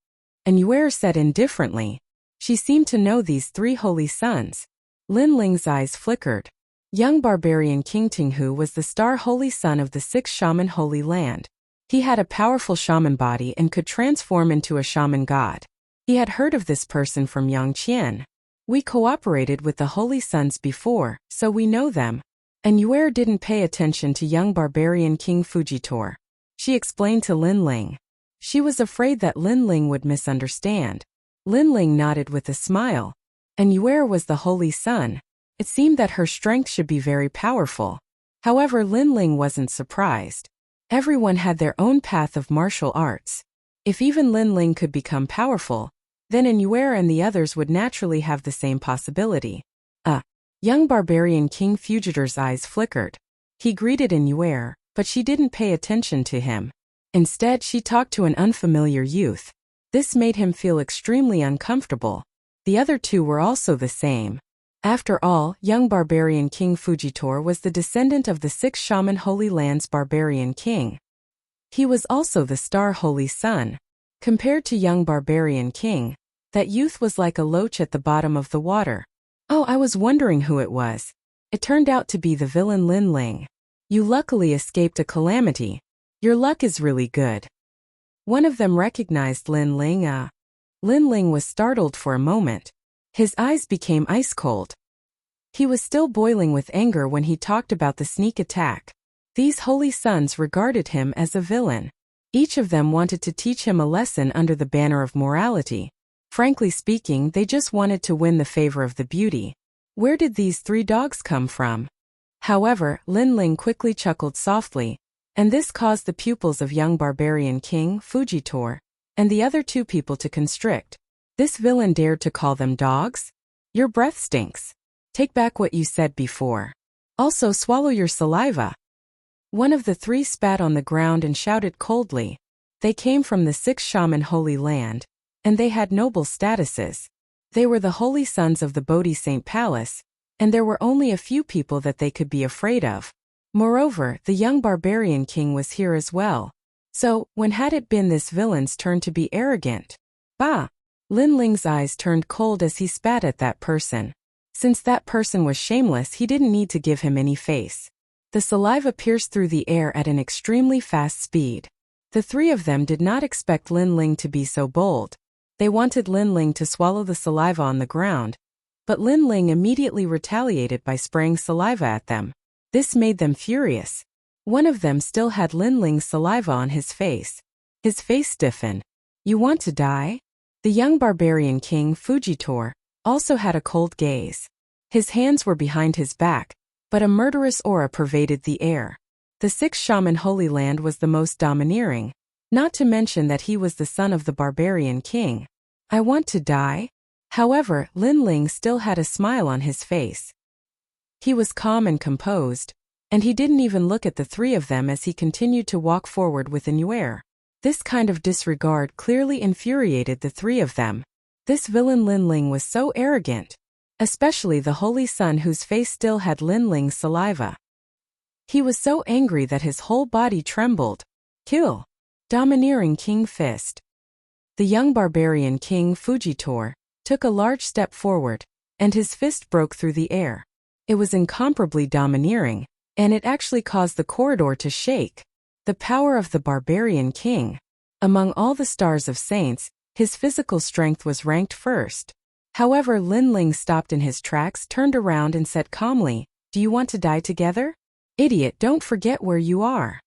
Yuer said indifferently. She seemed to know these 3 holy sons. Lin Ling's eyes flickered. Young barbarian King Tinghu was the star holy son of the 6th shaman Holy Land. He had a powerful shaman body and could transform into a shaman god. He had heard of this person from Yang Qian. We cooperated with the holy sons before, so we know them. Yuer didn't pay attention to young barbarian King Fujitor. She explained to Lin Ling. She was afraid that Lin Ling would misunderstand. Lin Ling nodded with a smile. Yuer was the holy son. It seemed that her strength should be very powerful. However, Lin Ling wasn't surprised. Everyone had their own path of martial arts. If even Lin Ling could become powerful, then Yuer and the others would naturally have the same possibility. Young barbarian King Fujitor's eyes flickered. He greeted Yuer, but she didn't pay attention to him. Instead, she talked to an unfamiliar youth. This made him feel extremely uncomfortable. The other 2 were also the same. After all, young barbarian King Fujitor was the descendant of the 6th shaman Holy Land's barbarian king. He was also the star holy sun. Compared to young barbarian king, that youth was like a loach at the bottom of the water. Oh, I was wondering who it was. It turned out to be the villain Lin Ling. You luckily escaped a calamity. Your luck is really good. One of them recognized Lin Ling. Lin Ling was startled for a moment. His eyes became ice cold. He was still boiling with anger when he talked about the sneak attack. These holy sons regarded him as a villain. Each of them wanted to teach him a lesson under the banner of morality. Frankly speaking, they just wanted to win the favor of the beauty. Where did these 3 dogs come from? However, Lin Ling quickly chuckled softly, and this caused the pupils of young barbarian king Fujitor and the other 2 people to constrict. This villain dared to call them dogs? Your breath stinks. Take back what you said before. Also swallow your saliva. One of the 3 spat on the ground and shouted coldly. They came from the 6 shaman holy land, and they had noble statuses. They were the holy sons of the Bodhi Saint Palace, and there were only a few people that they could be afraid of. Moreover, the young barbarian king was here as well. So, when had it been this villain's turn to be arrogant? Bah! Lin Ling's eyes turned cold as he spat at that person. Since that person was shameless, he didn't need to give him any face. The saliva pierced through the air at an extremely fast speed. The 3 of them did not expect Lin Ling to be so bold. They wanted Lin Ling to swallow the saliva on the ground, but Lin Ling immediately retaliated by spraying saliva at them. This made them furious. One of them still had Lin Ling's saliva on his face. His face stiffened. You want to die? The young barbarian king Fujitor also had a cold gaze. His hands were behind his back, but a murderous aura pervaded the air. The 6 shaman holy land was the most domineering, not to mention that he was the son of the barbarian king. I want to die? However, Lin Ling still had a smile on his face. He was calm and composed, and he didn't even look at the 3 of them as he continued to walk forward with an air. This kind of disregard clearly infuriated the 3 of them. This villain Lin Ling was so arrogant. Especially the holy son whose face still had Lin Ling's saliva. He was so angry that his whole body trembled. Kill! Domineering King Fist. The young barbarian king Fujitor took a large step forward, and his fist broke through the air. It was incomparably domineering, and it actually caused the corridor to shake. The power of the barbarian king. Among all the stars of saints, his physical strength was ranked first. However, Lin Ling stopped in his tracks, turned around and said calmly, "Do you want to die together? Idiot, don't forget where you are."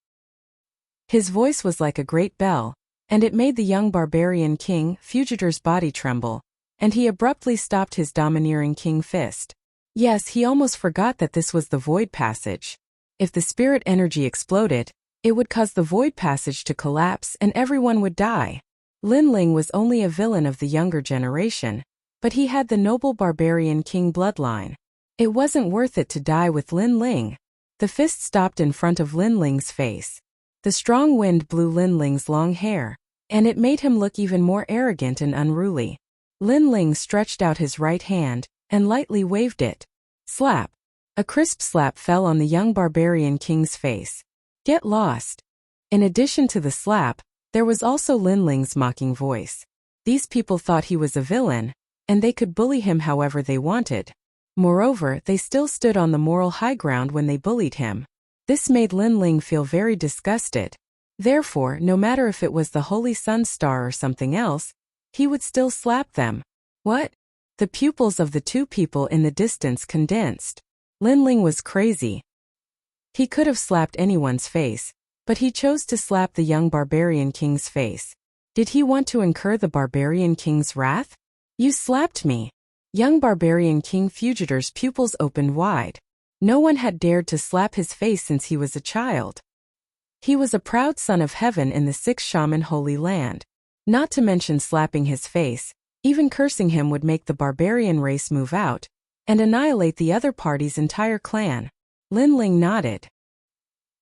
His voice was like a great bell, and it made the young barbarian king Fujitor's body tremble, and he abruptly stopped his domineering king fist. Yes, he almost forgot that this was the void passage. If the spirit energy exploded, it would cause the void passage to collapse and everyone would die. Lin Ling was only a villain of the younger generation, but he had the noble barbarian king bloodline. It wasn't worth it to die with Lin Ling. The fist stopped in front of Lin Ling's face. The strong wind blew Lin Ling's long hair, and it made him look even more arrogant and unruly. Lin Ling stretched out his right hand and lightly waved it. Slap! A crisp slap fell on the young barbarian king's face. Get lost! In addition to the slap, there was also Lin Ling's mocking voice. These people thought he was a villain, and they could bully him however they wanted. Moreover, they still stood on the moral high ground when they bullied him. This made Lin Ling feel very disgusted. Therefore, no matter if it was the Holy Sun Star or something else, he would still slap them. What? The pupils of the 2 people in the distance condensed. Lin Ling was crazy. He could have slapped anyone's face, but he chose to slap the young barbarian king's face. Did he want to incur the barbarian king's wrath? You slapped me. Young barbarian King Fujitor's pupils opened wide. No one had dared to slap his face since he was a child. He was a proud son of heaven in the 6 shaman holy land. Not to mention slapping his face, even cursing him would make the barbarian race move out and annihilate the other party's entire clan. Lin Ling nodded.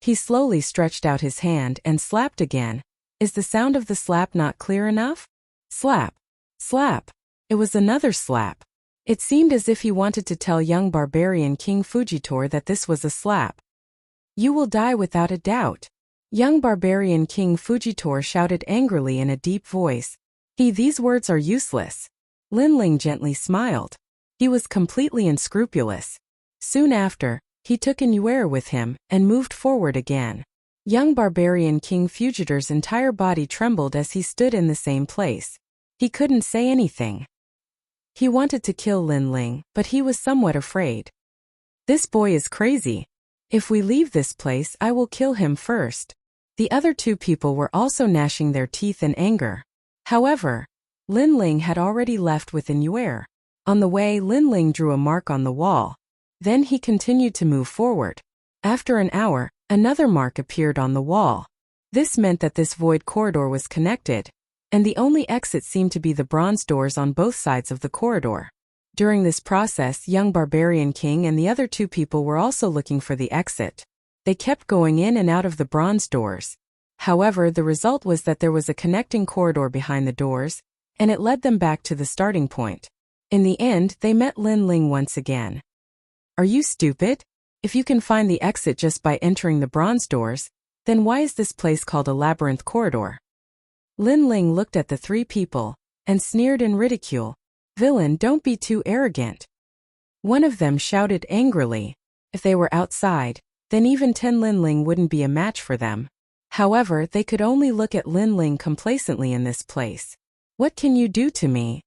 He slowly stretched out his hand and slapped again. Is the sound of the slap not clear enough? Slap! Slap! It was another slap. It seemed as if he wanted to tell young barbarian King Fujitor that this was a slap. You will die without a doubt. Young barbarian King Fujitor shouted angrily in a deep voice. These words are useless. Linling gently smiled. He was completely unscrupulous. Soon after, he took Inuer with him and moved forward again. Young barbarian King Fujitor's entire body trembled as he stood in the same place. He couldn't say anything. He wanted to kill Linling, but he was somewhat afraid. This boy is crazy. If we leave this place, I will kill him first. The other two people were also gnashing their teeth in anger. However, Linling had already left with Inuer. On the way, Linling drew a mark on the wall. Then he continued to move forward. After an hour, another mark appeared on the wall. This meant that this void corridor was connected, and the only exit seemed to be the bronze doors on both sides of the corridor. During this process, young barbarian king and the other two people were also looking for the exit. They kept going in and out of the bronze doors. However, the result was that there was a connecting corridor behind the doors, and it led them back to the starting point. In the end, they met Linling once again. Are you stupid? If you can find the exit just by entering the bronze doors, then why is this place called a labyrinth corridor? Linling looked at the three people and sneered in ridicule. Villain, don't be too arrogant. One of them shouted angrily. If they were outside, then even 10 Linling wouldn't be a match for them. However, they could only look at Linling complacently in this place. What can you do to me?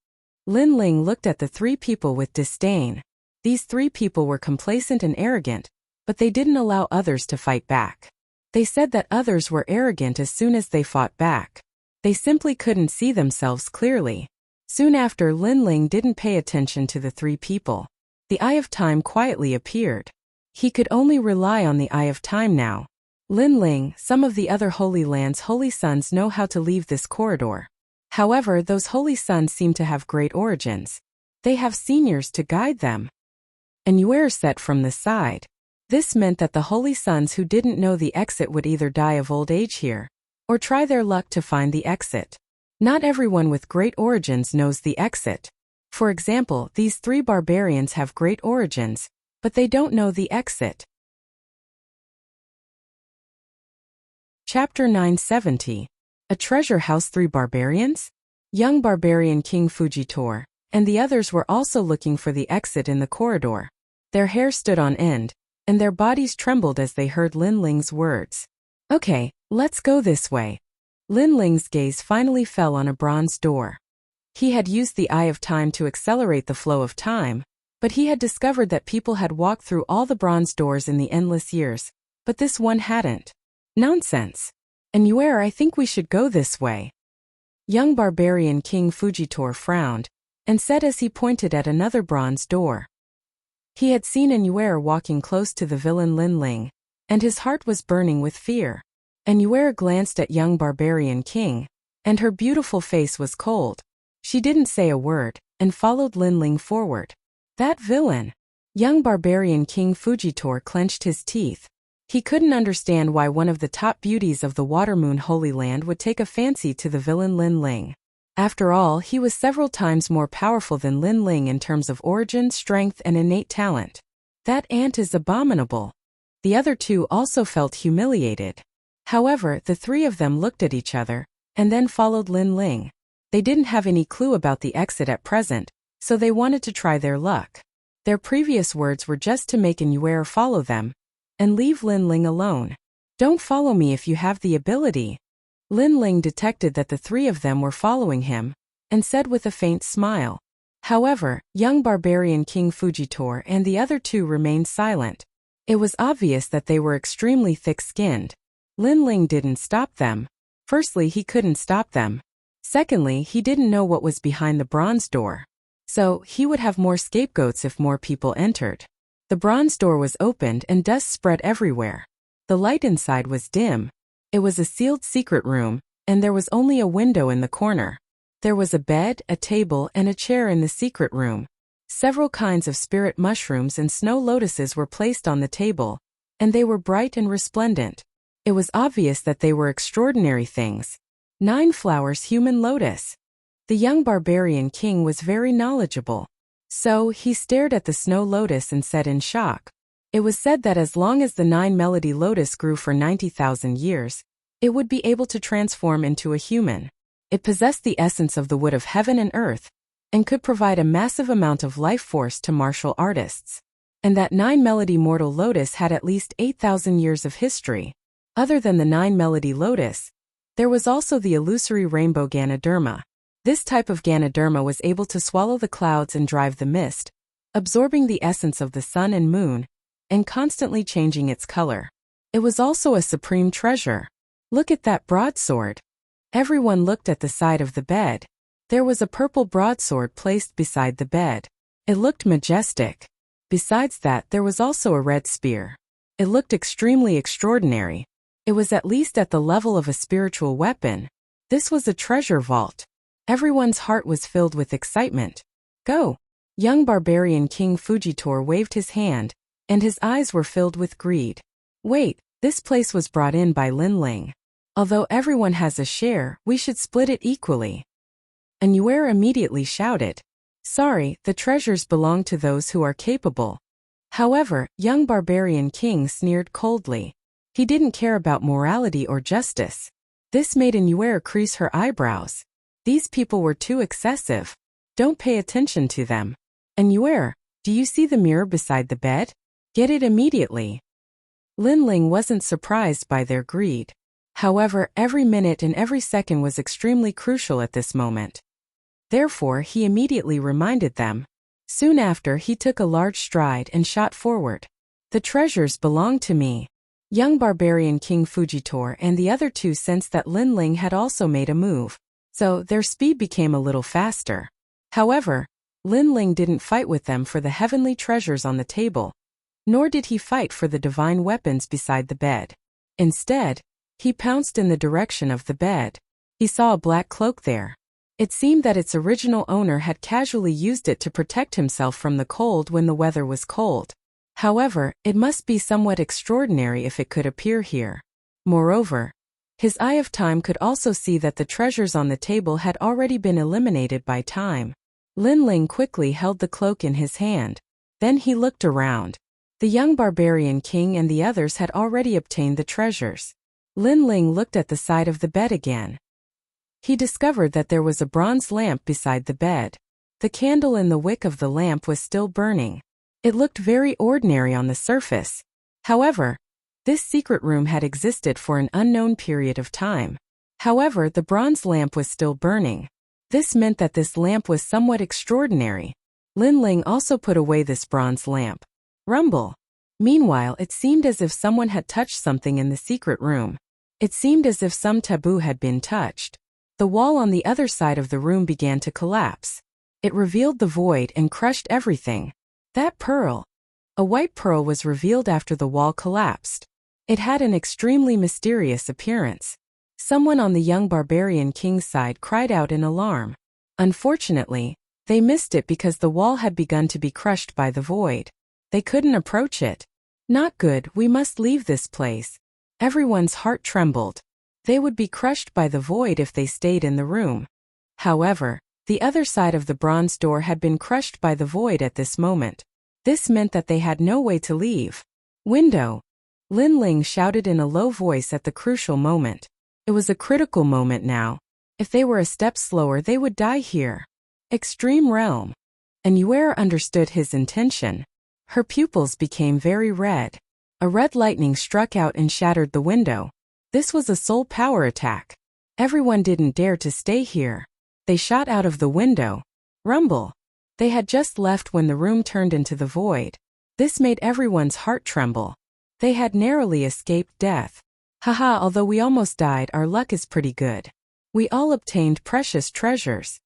Linling looked at the three people with disdain. These three people were complacent and arrogant, but they didn't allow others to fight back. They said that others were arrogant as soon as they fought back. They simply couldn't see themselves clearly. Soon after, Linling didn't pay attention to the three people. The Eye of Time quietly appeared. He could only rely on the Eye of Time now. Linling, some of the other Holy Land's Holy Sons know how to leave this corridor. However, those Holy Sons seem to have great origins. They have seniors to guide them. Inuer set from the side. This meant that the Holy Sons who didn't know the exit would either die of old age here, or try their luck to find the exit. Not everyone with great origins knows the exit. For example, these three barbarians have great origins, but they don't know the exit. Chapter 970. A Treasure House. 3 barbarians? Young barbarian King Fujitor and the others were also looking for the exit in the corridor. Their hair stood on end, and their bodies trembled as they heard Linling's words. Okay, let's go this way. Linling's gaze finally fell on a bronze door. He had used the Eye of Time to accelerate the flow of time, but he had discovered that people had walked through all the bronze doors in the endless years, but this one hadn't. Nonsense. Inuer, I think we should go this way. Young barbarian King Fujitor frowned, and said as he pointed at another bronze door. He had seen Inuer walking close to the villain Linling, and his heart was burning with fear. Inuer glanced at young barbarian King, and her beautiful face was cold. She didn't say a word, and followed Linling forward. That villain! Young barbarian King Fujitor clenched his teeth. He couldn't understand why one of the top beauties of the Watermoon Holy Land would take a fancy to the villain Linling. After all, he was several times more powerful than Linling in terms of origin, strength, and innate talent. That ant is abominable. The other two also felt humiliated. However, the three of them looked at each other, and then followed Linling. They didn't have any clue about the exit at present, so they wanted to try their luck. Their previous words were just to make Inuer follow them, and leave Linling alone. Don't follow me if you have the ability. Linling detected that the three of them were following him, and said with a faint smile. However, young barbarian King Fujitor and the other two remained silent. It was obvious that they were extremely thick-skinned. Linling didn't stop them. Firstly, he couldn't stop them. Secondly, he didn't know what was behind the bronze door. So, he would have more scapegoats if more people entered. The bronze door was opened and dust spread everywhere. The light inside was dim. It was a sealed secret room, and there was only a window in the corner. There was a bed, a table, and a chair in the secret room. Several kinds of spirit mushrooms and snow lotuses were placed on the table, and they were bright and resplendent. It was obvious that they were extraordinary things. 9 flowers human lotus. The young barbarian king was very knowledgeable. So, he stared at the snow lotus and said in shock. It was said that as long as the 9 melody lotus grew for 90,000 years, It would be able to transform into a human. It possessed the essence of the wood of heaven and earth, and could provide a massive amount of life force to martial artists. And that 9-melody mortal lotus had at least 8,000 years of history. Other than the 9-melody lotus, there was also the illusory rainbow Ganoderma. This type of Ganoderma was able to swallow the clouds and drive the mist, absorbing the essence of the sun and moon, and constantly changing its color. It was also a supreme treasure. Look at that broadsword. Everyone looked at the side of the bed. There was a purple broadsword placed beside the bed. It looked majestic. Besides that, there was also a red spear. It looked extremely extraordinary. It was at least at the level of a spiritual weapon. This was a treasure vault. Everyone's heart was filled with excitement. Go! Young barbarian King Fujitor waved his hand, and his eyes were filled with greed. Wait, this place was brought in by Linling. Although everyone has a share, we should split it equally. And Yuer immediately shouted, sorry, the treasures belong to those who are capable. However, young barbarian king sneered coldly. He didn't care about morality or justice. This made Yuer crease her eyebrows. These people were too excessive. Don't pay attention to them. And Yuer, do you see the mirror beside the bed? Get it immediately. Linling wasn't surprised by their greed. However, every minute and every second was extremely crucial at this moment. Therefore, he immediately reminded them. Soon after, he took a large stride and shot forward. The treasures belong to me. Young barbarian King Fujitor and the other two sensed that Linling had also made a move, so their speed became a little faster. However, Linling didn't fight with them for the heavenly treasures on the table, nor did he fight for the divine weapons beside the bed. Instead, he pounced in the direction of the bed. He saw a black cloak there. It seemed that its original owner had casually used it to protect himself from the cold when the weather was cold. However, it must be somewhat extraordinary if it could appear here. Moreover, his eye of time could also see that the treasures on the table had already been eliminated by time. Linling quickly held the cloak in his hand. Then he looked around. The young barbarian king and the others had already obtained the treasures. Linling looked at the side of the bed again. He discovered that there was a bronze lamp beside the bed. The candle in the wick of the lamp was still burning. It looked very ordinary on the surface. However, this secret room had existed for an unknown period of time. However, the bronze lamp was still burning. This meant that this lamp was somewhat extraordinary. Linling also put away this bronze lamp. Rumble. Meanwhile, it seemed as if someone had touched something in the secret room. It seemed as if some taboo had been touched. The wall on the other side of the room began to collapse. It revealed the void and crushed everything. That pearl. A white pearl was revealed after the wall collapsed. It had an extremely mysterious appearance. Someone on the young barbarian king's side cried out in alarm. Unfortunately, they missed it because the wall had begun to be crushed by the void. They couldn't approach it. Not good, we must leave this place. Everyone's heart trembled. They would be crushed by the void if they stayed in the room. However, the other side of the bronze door had been crushed by the void at this moment. This meant that they had no way to leave. Window. Linling shouted in a low voice at the crucial moment. It was a critical moment now. If they were a step slower, they would die here. Extreme realm. And Yuer understood his intention. Her pupils became very red. A red lightning struck out and shattered the window. This was a soul power attack. Everyone didn't dare to stay here. They shot out of the window. Rumble. They had just left when the room turned into the void. This made everyone's heart tremble. They had narrowly escaped death. Haha, although we almost died, our luck is pretty good. We all obtained precious treasures.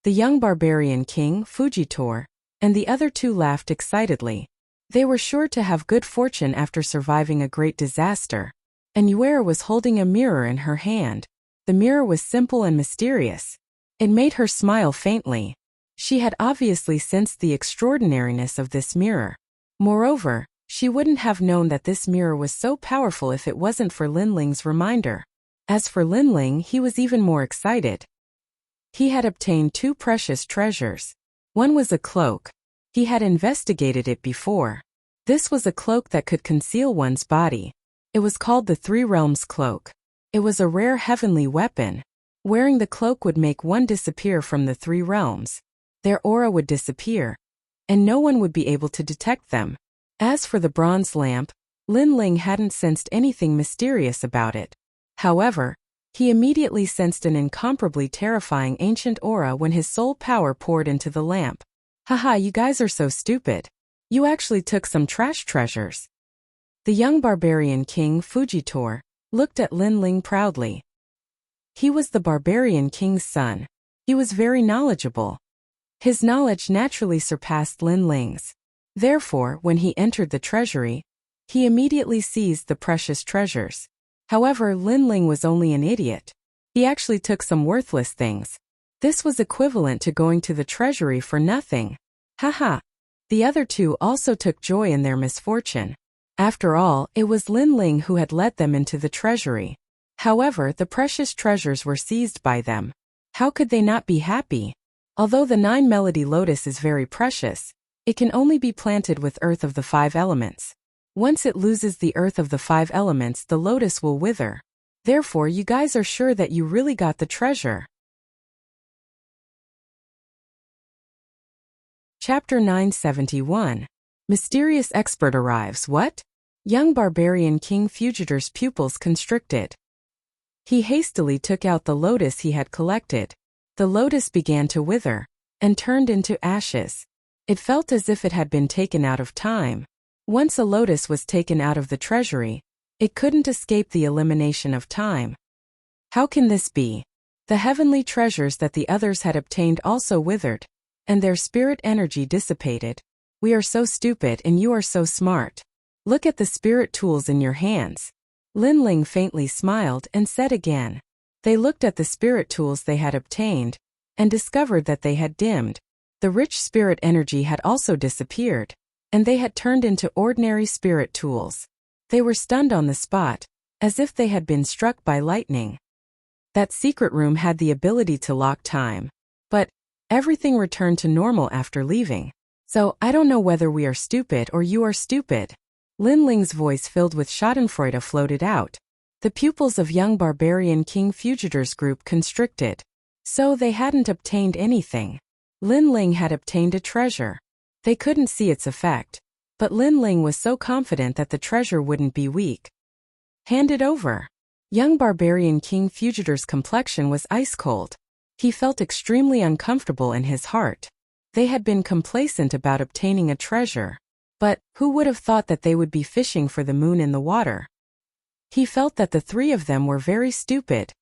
The young barbarian king, Fujitor, and the other two laughed excitedly. They were sure to have good fortune after surviving a great disaster. And Yuer was holding a mirror in her hand. The mirror was simple and mysterious. It made her smile faintly. She had obviously sensed the extraordinariness of this mirror. Moreover, she wouldn't have known that this mirror was so powerful if it wasn't for Linling's reminder. As for Linling, he was even more excited. He had obtained two precious treasures. One was a cloak. He had investigated it before. This was a cloak that could conceal one's body. It was called the Three Realms Cloak. It was a rare heavenly weapon. Wearing the cloak would make one disappear from the 3 realms. Their aura would disappear, and no one would be able to detect them. As for the bronze lamp, Lin Ling hadn't sensed anything mysterious about it. However, he immediately sensed an incomparably terrifying ancient aura when his soul power poured into the lamp. Haha, you guys are so stupid. You actually took some trash treasures. The young barbarian king Fujitor looked at Lin Ling proudly. He was the barbarian king's son. He was very knowledgeable. His knowledge naturally surpassed Lin Ling's. Therefore, when he entered the treasury, he immediately seized the precious treasures. However, Lin Ling was only an idiot. He actually took some worthless things. This was equivalent to going to the treasury for nothing. Haha. The other 2 also took joy in their misfortune. After all, it was Lin Ling who had led them into the treasury. However, the precious treasures were seized by them. How could they not be happy? Although the 9-melody lotus is very precious, it can only be planted with earth of the 5 elements. Once it loses the earth of the 5 elements, the lotus will wither. Therefore, you guys are sure that you really got the treasure. Chapter 971. Mysterious expert arrives. What? Young barbarian King Fugitor's pupils constricted. He hastily took out the lotus he had collected. The lotus began to wither and turned into ashes. It felt as if it had been taken out of time. Once a lotus was taken out of the treasury, it couldn't escape the elimination of time. How can this be? The heavenly treasures that the others had obtained also withered, and their spirit energy dissipated. We are so stupid and you are so smart. Look at the spirit tools in your hands. Lin Ling faintly smiled and said again. They looked at the spirit tools they had obtained, and discovered that they had dimmed. The rich spirit energy had also disappeared, and they had turned into ordinary spirit tools. They were stunned on the spot, as if they had been struck by lightning. That secret room had the ability to lock time. But everything returned to normal after leaving. So, I don't know whether we are stupid or you are stupid. Lin Ling's voice filled with schadenfreude floated out. The pupils of young barbarian King Fugitor's group constricted. So they hadn't obtained anything. Lin Ling had obtained a treasure. They couldn't see its effect, but Lin Ling was so confident that the treasure wouldn't be weak. Hand it over. Young barbarian King Fugitor's complexion was ice cold. He felt extremely uncomfortable in his heart. They had been complacent about obtaining a treasure. But who would have thought that they would be fishing for the moon in the water? He felt that the 3 of them were very stupid.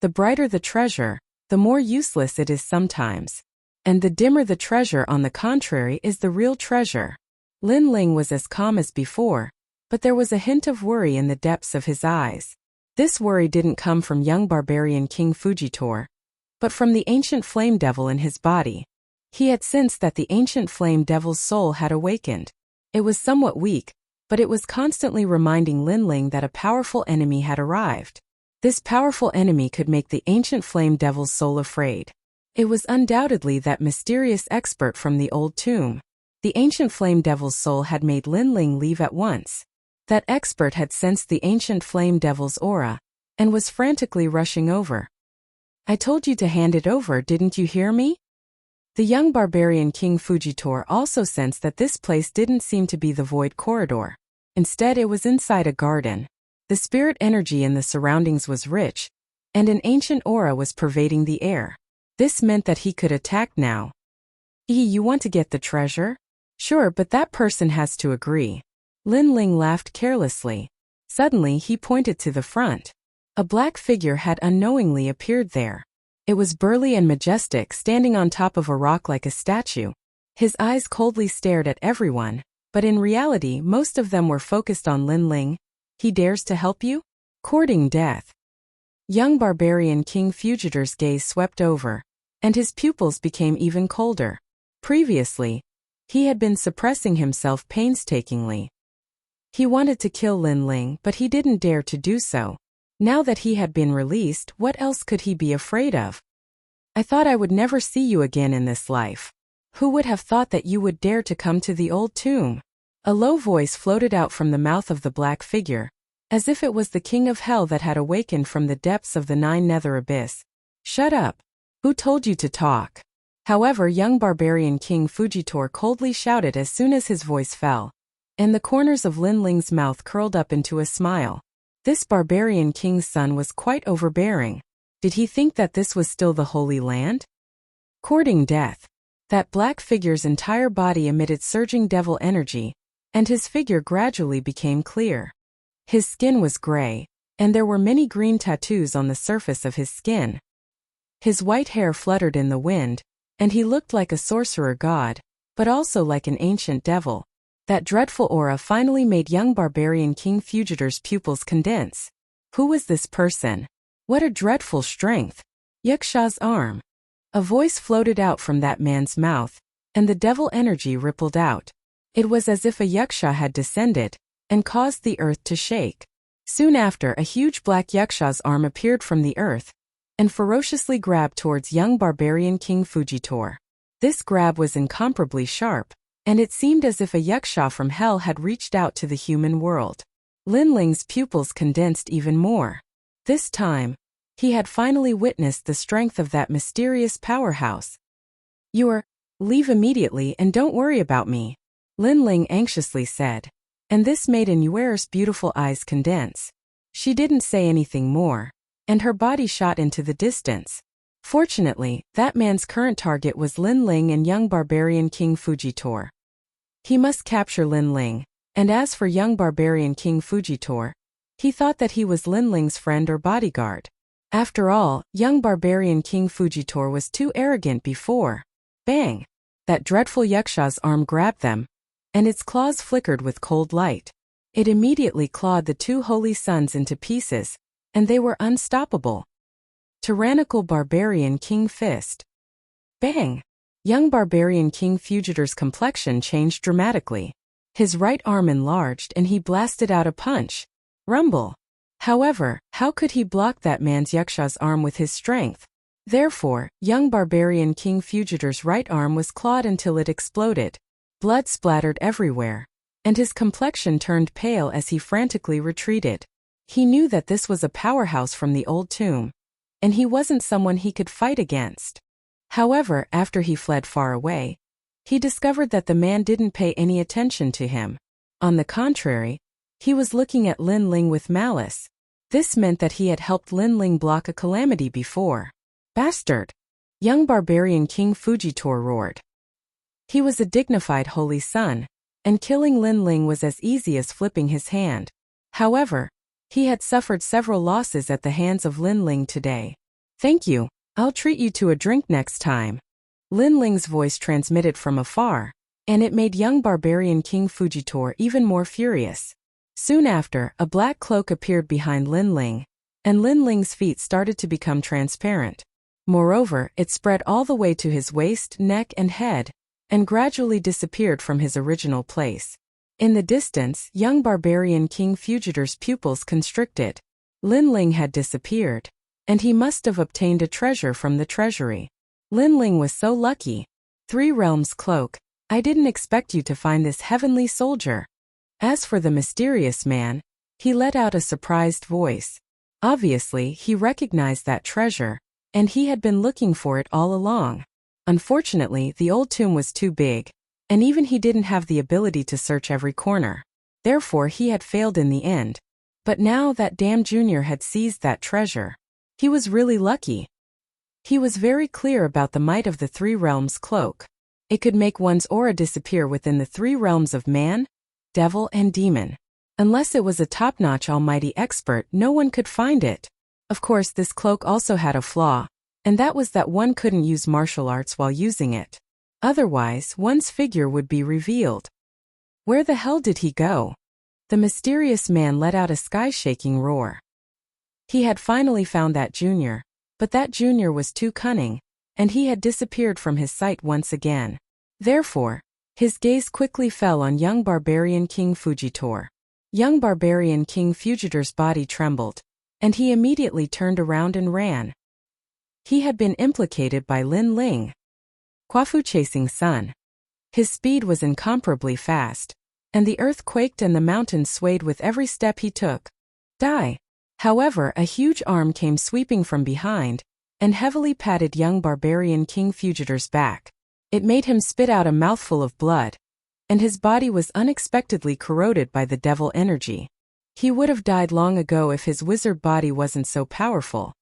The brighter the treasure, the more useless it is sometimes. And the dimmer the treasure, on the contrary, is the real treasure. Lin Ling was as calm as before, but there was a hint of worry in the depths of his eyes. This worry didn't come from young barbarian King Fujitor, but from the ancient flame devil in his body. He had sensed that the ancient flame devil's soul had awakened. It was somewhat weak, but it was constantly reminding Lin Ling that a powerful enemy had arrived. This powerful enemy could make the ancient flame devil's soul afraid. It was undoubtedly that mysterious expert from the old tomb. The ancient flame devil's soul had made Lin Ling leave at once. That expert had sensed the ancient flame devil's aura, and was frantically rushing over. I told you to hand it over, didn't you hear me? The young barbarian King Fujitor also sensed that this place didn't seem to be the void corridor. Instead, it was inside a garden. The spirit energy in the surroundings was rich, and an ancient aura was pervading the air. This meant that he could attack now. You want to get the treasure? Sure, but that person has to agree. Lin Ling laughed carelessly. Suddenly he pointed to the front. A black figure had unknowingly appeared there. It was burly and majestic, standing on top of a rock like a statue. His eyes coldly stared at everyone, but in reality most of them were focused on Lin Ling. He dares to help you? Courting death. Young barbarian King Fugitor's gaze swept over, and his pupils became even colder. Previously, he had been suppressing himself painstakingly. He wanted to kill Lin Ling, but he didn't dare to do so. Now that he had been released, what else could he be afraid of? I thought I would never see you again in this life. Who would have thought that you would dare to come to the old tomb? A low voice floated out from the mouth of the black figure. as if it was the king of hell that had awakened from the depths of the nine nether abyss. "Shut up! Who told you to talk?" However, young barbarian King Fujitor coldly shouted as soon as his voice fell, and the corners of Lin Ling's mouth curled up into a smile. This barbarian king's son was quite overbearing. Did he think that this was still the Holy Land? Courting death. That black figure's entire body emitted surging devil energy, and his figure gradually became clear. His skin was gray, and there were many green tattoos on the surface of his skin. His white hair fluttered in the wind, and he looked like a sorcerer god, but also like an ancient devil. That dreadful aura finally made young barbarian King Fujitor's pupils condense. Who was this person? What a dreadful strength! Yaksha's arm. A voice floated out from that man's mouth, and the devil energy rippled out. It was as if a yaksha had descended, and caused the earth to shake. Soon after, a huge black yaksha's arm appeared from the earth, and ferociously grabbed towards young barbarian King Fujitor. This grab was incomparably sharp, and it seemed as if a yaksha from hell had reached out to the human world. Lin Ling's pupils condensed even more. This time, he had finally witnessed the strength of that mysterious powerhouse. Leave immediately and don't worry about me," Lin Ling anxiously said, and this made Yuer's beautiful eyes condense. She didn't say anything more, and her body shot into the distance. Fortunately, that man's current target was Lin Ling and young barbarian King Fujitor. He must capture Lin Ling, and as for young barbarian King Fujitor, he thought that he was Lin Ling's friend or bodyguard. After all, young barbarian King Fujitor was too arrogant before. Bang! That dreadful yaksha's arm grabbed them, and its claws flickered with cold light. It immediately clawed the two holy sons into pieces, and they were unstoppable. Tyrannical barbarian King Fist. Bang! Young barbarian King Fujitor's complexion changed dramatically. His right arm enlarged and he blasted out a punch. Rumble! However, how could he block that man's yaksha's arm with his strength? Therefore, young barbarian King Fujitor's right arm was clawed until it exploded. Blood splattered everywhere, and his complexion turned pale as he frantically retreated. He knew that this was a powerhouse from the old tomb, and he wasn't someone he could fight against. However, after he fled far away, he discovered that the man didn't pay any attention to him. On the contrary, he was looking at Lin Ling with malice. This meant that he had helped Lin Ling block a calamity before. Bastard! Young barbarian King Fujitor roared. He was a dignified holy son, and killing Lin Ling was as easy as flipping his hand. However, he had suffered several losses at the hands of Lin Ling today. "Thank you, I'll treat you to a drink next time." Lin Ling's voice transmitted from afar, and it made young barbarian King Fujitor even more furious. Soon after, a black cloak appeared behind Lin Ling, and Lin Ling's feet started to become transparent. Moreover, it spread all the way to his waist, neck, and head, and gradually disappeared from his original place. In the distance, young barbarian King Fujitor's pupils constricted. Lin Ling had disappeared, and he must have obtained a treasure from the treasury. Lin Ling was so lucky. Three Realms Cloak, I didn't expect you to find this heavenly soldier. As for the mysterious man, he let out a surprised voice. Obviously, he recognized that treasure, and he had been looking for it all along. Unfortunately, the old tomb was too big, and even he didn't have the ability to search every corner. Therefore, he had failed in the end. But now that damn Junior had seized that treasure, he was really lucky. He was very clear about the might of the Three Realms Cloak. It could make one's aura disappear within the three realms of man, devil, and demon. Unless it was a top-notch almighty expert, no one could find it. Of course, this cloak also had a flaw, and that was that one couldn't use martial arts while using it. Otherwise, one's figure would be revealed. Where the hell did he go? The mysterious man let out a sky-shaking roar. He had finally found that Junior, but that Junior was too cunning, and he had disappeared from his sight once again. Therefore, his gaze quickly fell on young barbarian King Fujitor. Young barbarian King Fujitor's body trembled, and he immediately turned around and ran. He had been implicated by Lin Ling, Kwafu chasing son. His speed was incomparably fast, and the earth quaked and the mountains swayed with every step he took. Die. However, a huge arm came sweeping from behind and heavily patted young barbarian King Fugitor's back. It made him spit out a mouthful of blood, and his body was unexpectedly corroded by the devil energy. He would have died long ago if his wizard body wasn't so powerful.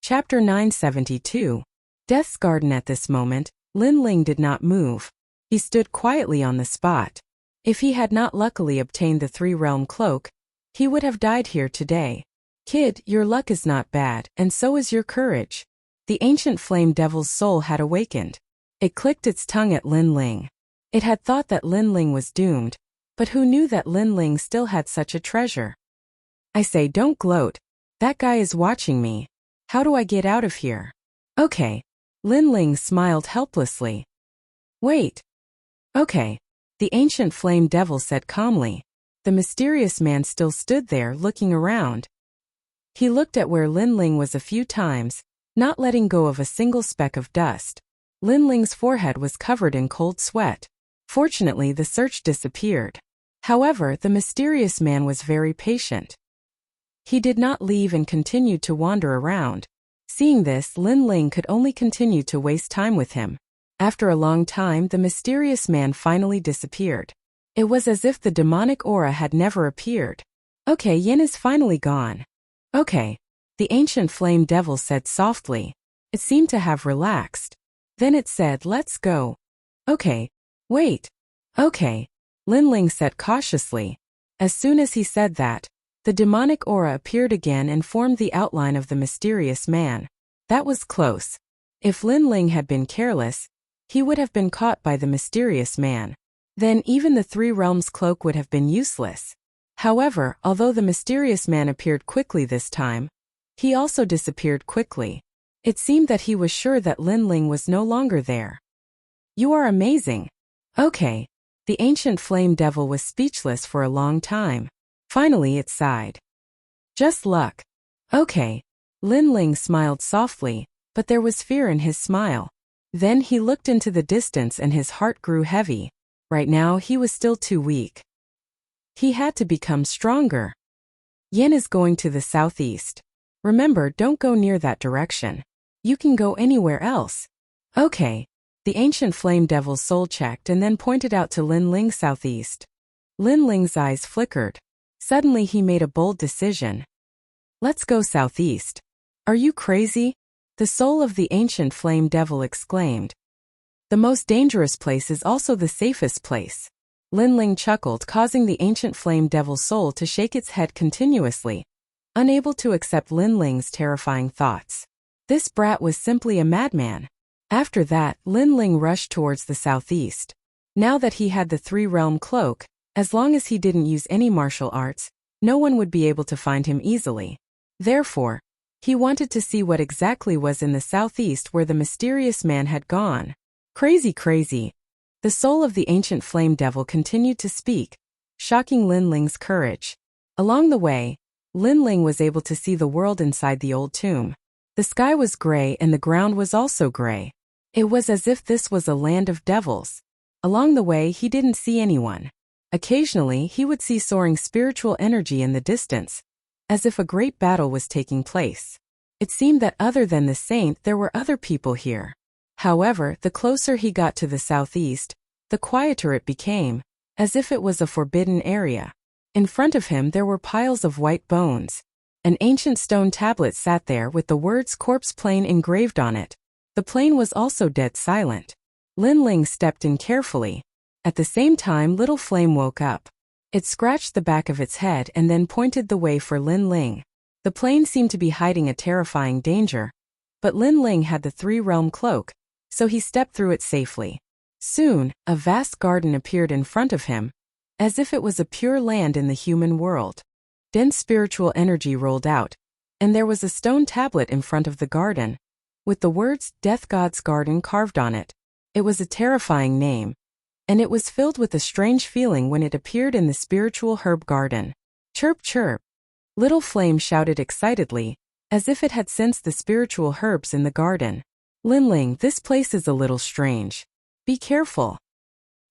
Chapter 972. Death's Garden. At this moment, Lin Ling did not move. He stood quietly on the spot. If he had not luckily obtained the three-realm cloak, he would have died here today. Kid, your luck is not bad, and so is your courage. The ancient flame devil's soul had awakened. It clicked its tongue at Lin Ling. It had thought that Lin Ling was doomed, but who knew that Lin Ling still had such a treasure? I say, don't gloat. That guy is watching me. How do I get out of here? Okay. Lin Ling smiled helplessly. Wait. Okay. The ancient flame devil said calmly. The mysterious man still stood there looking around. He looked at where Lin Ling was a few times, not letting go of a single speck of dust. Lin Ling's forehead was covered in cold sweat. Fortunately, the search disappeared. However, the mysterious man was very patient. He did not leave and continued to wander around. Seeing this, Lin Ling could only continue to waste time with him. After a long time, the mysterious man finally disappeared. It was as if the demonic aura had never appeared. Okay, Yin is finally gone. Okay. The ancient flame devil said softly. It seemed to have relaxed. Then it said, let's go. Okay. Wait. Okay. Lin Ling said cautiously. As soon as he said that, the demonic aura appeared again and formed the outline of the mysterious man. That was close. If Lin Ling had been careless, he would have been caught by the mysterious man. Then even the Three Realms cloak would have been useless. However, although the mysterious man appeared quickly this time, he also disappeared quickly. It seemed that he was sure that Lin Ling was no longer there. You are amazing. Okay. The ancient flame devil was speechless for a long time. Finally it sighed. Just luck. Okay. Lin Ling smiled softly, but there was fear in his smile. Then he looked into the distance and his heart grew heavy. Right now he was still too weak. He had to become stronger. Yin is going to the southeast. Remember, don't go near that direction. You can go anywhere else. Okay. The ancient flame devil's soul checked and then pointed out to Lin Ling southeast. Lin Ling's eyes flickered. Suddenly he made a bold decision. Let's go southeast. Are you crazy? The soul of the ancient flame devil exclaimed. The most dangerous place is also the safest place. Lin Ling chuckled, causing the ancient flame devil's soul to shake its head continuously, unable to accept Lin Ling's terrifying thoughts. This brat was simply a madman. After that, Lin Ling rushed towards the southeast. Now that he had the three-realm cloak, as long as he didn't use any martial arts, no one would be able to find him easily. Therefore, he wanted to see what exactly was in the southeast where the mysterious man had gone. Crazy, crazy. The soul of the ancient flame devil continued to speak, shocking Lin Ling's courage. Along the way, Lin Ling was able to see the world inside the old tomb. The sky was gray and the ground was also gray. It was as if this was a land of devils. Along the way, he didn't see anyone. Occasionally, he would see soaring spiritual energy in the distance, as if a great battle was taking place. It seemed that other than the saint, there were other people here. However, the closer he got to the southeast, the quieter it became, as if it was a forbidden area. In front of him there were piles of white bones. An ancient stone tablet sat there with the words Corpse Plane engraved on it. The plane was also dead silent. Lin Ling stepped in carefully. At the same time, Little Flame woke up. It scratched the back of its head and then pointed the way for Lin Ling. The plane seemed to be hiding a terrifying danger, but Lin Ling had the three-realm cloak, so he stepped through it safely. Soon, a vast garden appeared in front of him, as if it was a pure land in the human world. Dense spiritual energy rolled out, and there was a stone tablet in front of the garden, with the words Death God's Garden carved on it. It was a terrifying name, and it was filled with a strange feeling when it appeared in the spiritual herb garden. Chirp, chirp. Little Flame shouted excitedly, as if it had sensed the spiritual herbs in the garden. Lin Ling, this place is a little strange. Be careful.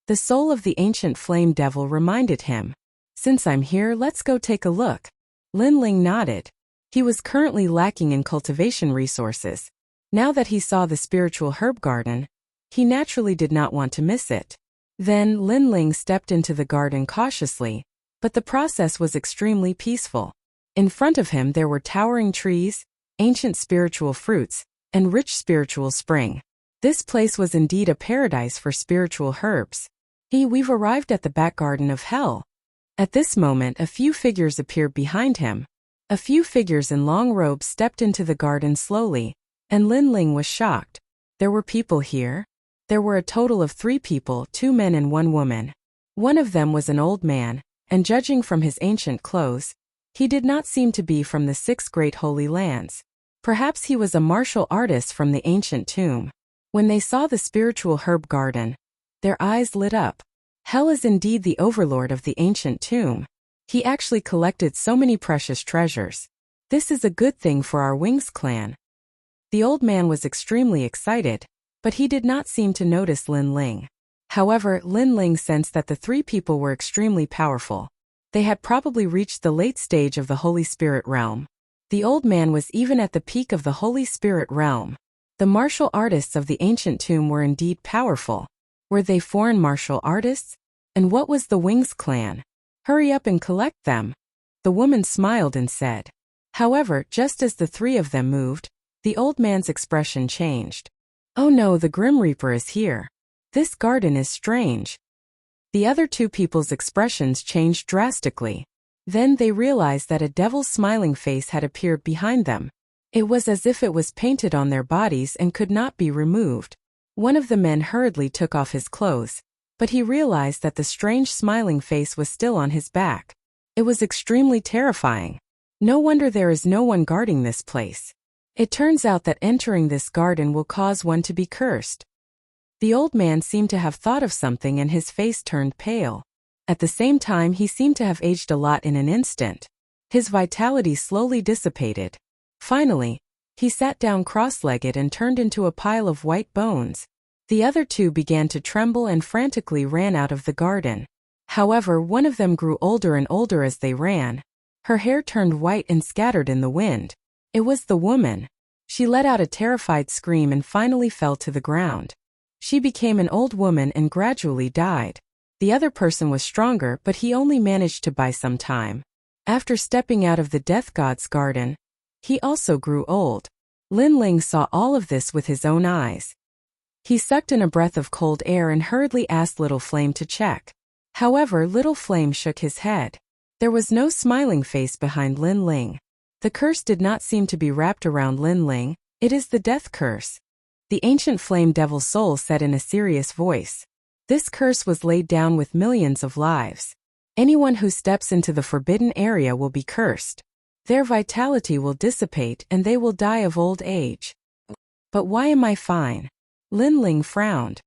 The soul of the ancient flame devil reminded him. Since I'm here, let's go take a look. Lin Ling nodded. He was currently lacking in cultivation resources. Now that he saw the spiritual herb garden, he naturally did not want to miss it. Then Lin Ling stepped into the garden cautiously, but the process was extremely peaceful. In front of him there were towering trees, ancient spiritual fruits, and rich spiritual spring. This place was indeed a paradise for spiritual herbs. We've arrived at the back garden of hell. At this moment a few figures appeared behind him. A few figures in long robes stepped into the garden slowly, and Lin Ling was shocked. There were people here. There were a total of 3 people, 2 men and 1 woman. One of them was an old man, and judging from his ancient clothes, he did not seem to be from the 6 great holy lands. Perhaps he was a martial artist from the ancient tomb. When they saw the spiritual herb garden, their eyes lit up. Hell is indeed the overlord of the ancient tomb. He actually collected so many precious treasures. This is a good thing for our Wings clan. The old man was extremely excited, but he did not seem to notice Lin Ling. However, Lin Ling sensed that the 3 people were extremely powerful. They had probably reached the late stage of the Holy Spirit realm. The old man was even at the peak of the Holy Spirit realm. The martial artists of the ancient tomb were indeed powerful. Were they foreign martial artists? And what was the Wings clan? Hurry up and collect them. The woman smiled and said. However, just as the 3 of them moved, the old man's expression changed. Oh no, the Grim Reaper is here. This garden is strange. The other 2 people's expressions changed drastically. Then they realized that a devil's smiling face had appeared behind them. It was as if it was painted on their bodies and could not be removed. One of the men hurriedly took off his clothes, but he realized that the strange smiling face was still on his back. It was extremely terrifying. No wonder there is no one guarding this place. It turns out that entering this garden will cause one to be cursed. The old man seemed to have thought of something and his face turned pale. At the same time he seemed to have aged a lot in an instant. His vitality slowly dissipated. Finally, he sat down cross-legged and turned into a pile of white bones. The other 2 began to tremble and frantically ran out of the garden. However, one of them grew older and older as they ran. Her hair turned white and scattered in the wind. It was the woman. She let out a terrified scream and finally fell to the ground. She became an old woman and gradually died. The other person was stronger, but he only managed to buy some time. After stepping out of the Death God's garden, he also grew old. Lin Ling saw all of this with his own eyes. He sucked in a breath of cold air and hurriedly asked Little Flame to check. However, Little Flame shook his head. There was no smiling face behind Lin Ling. The curse did not seem to be wrapped around Lin Ling. It is the death curse. The ancient flame devil soul said in a serious voice. This curse was laid down with millions of lives. Anyone who steps into the forbidden area will be cursed. Their vitality will dissipate and they will die of old age. But why am I fine? Lin Ling frowned.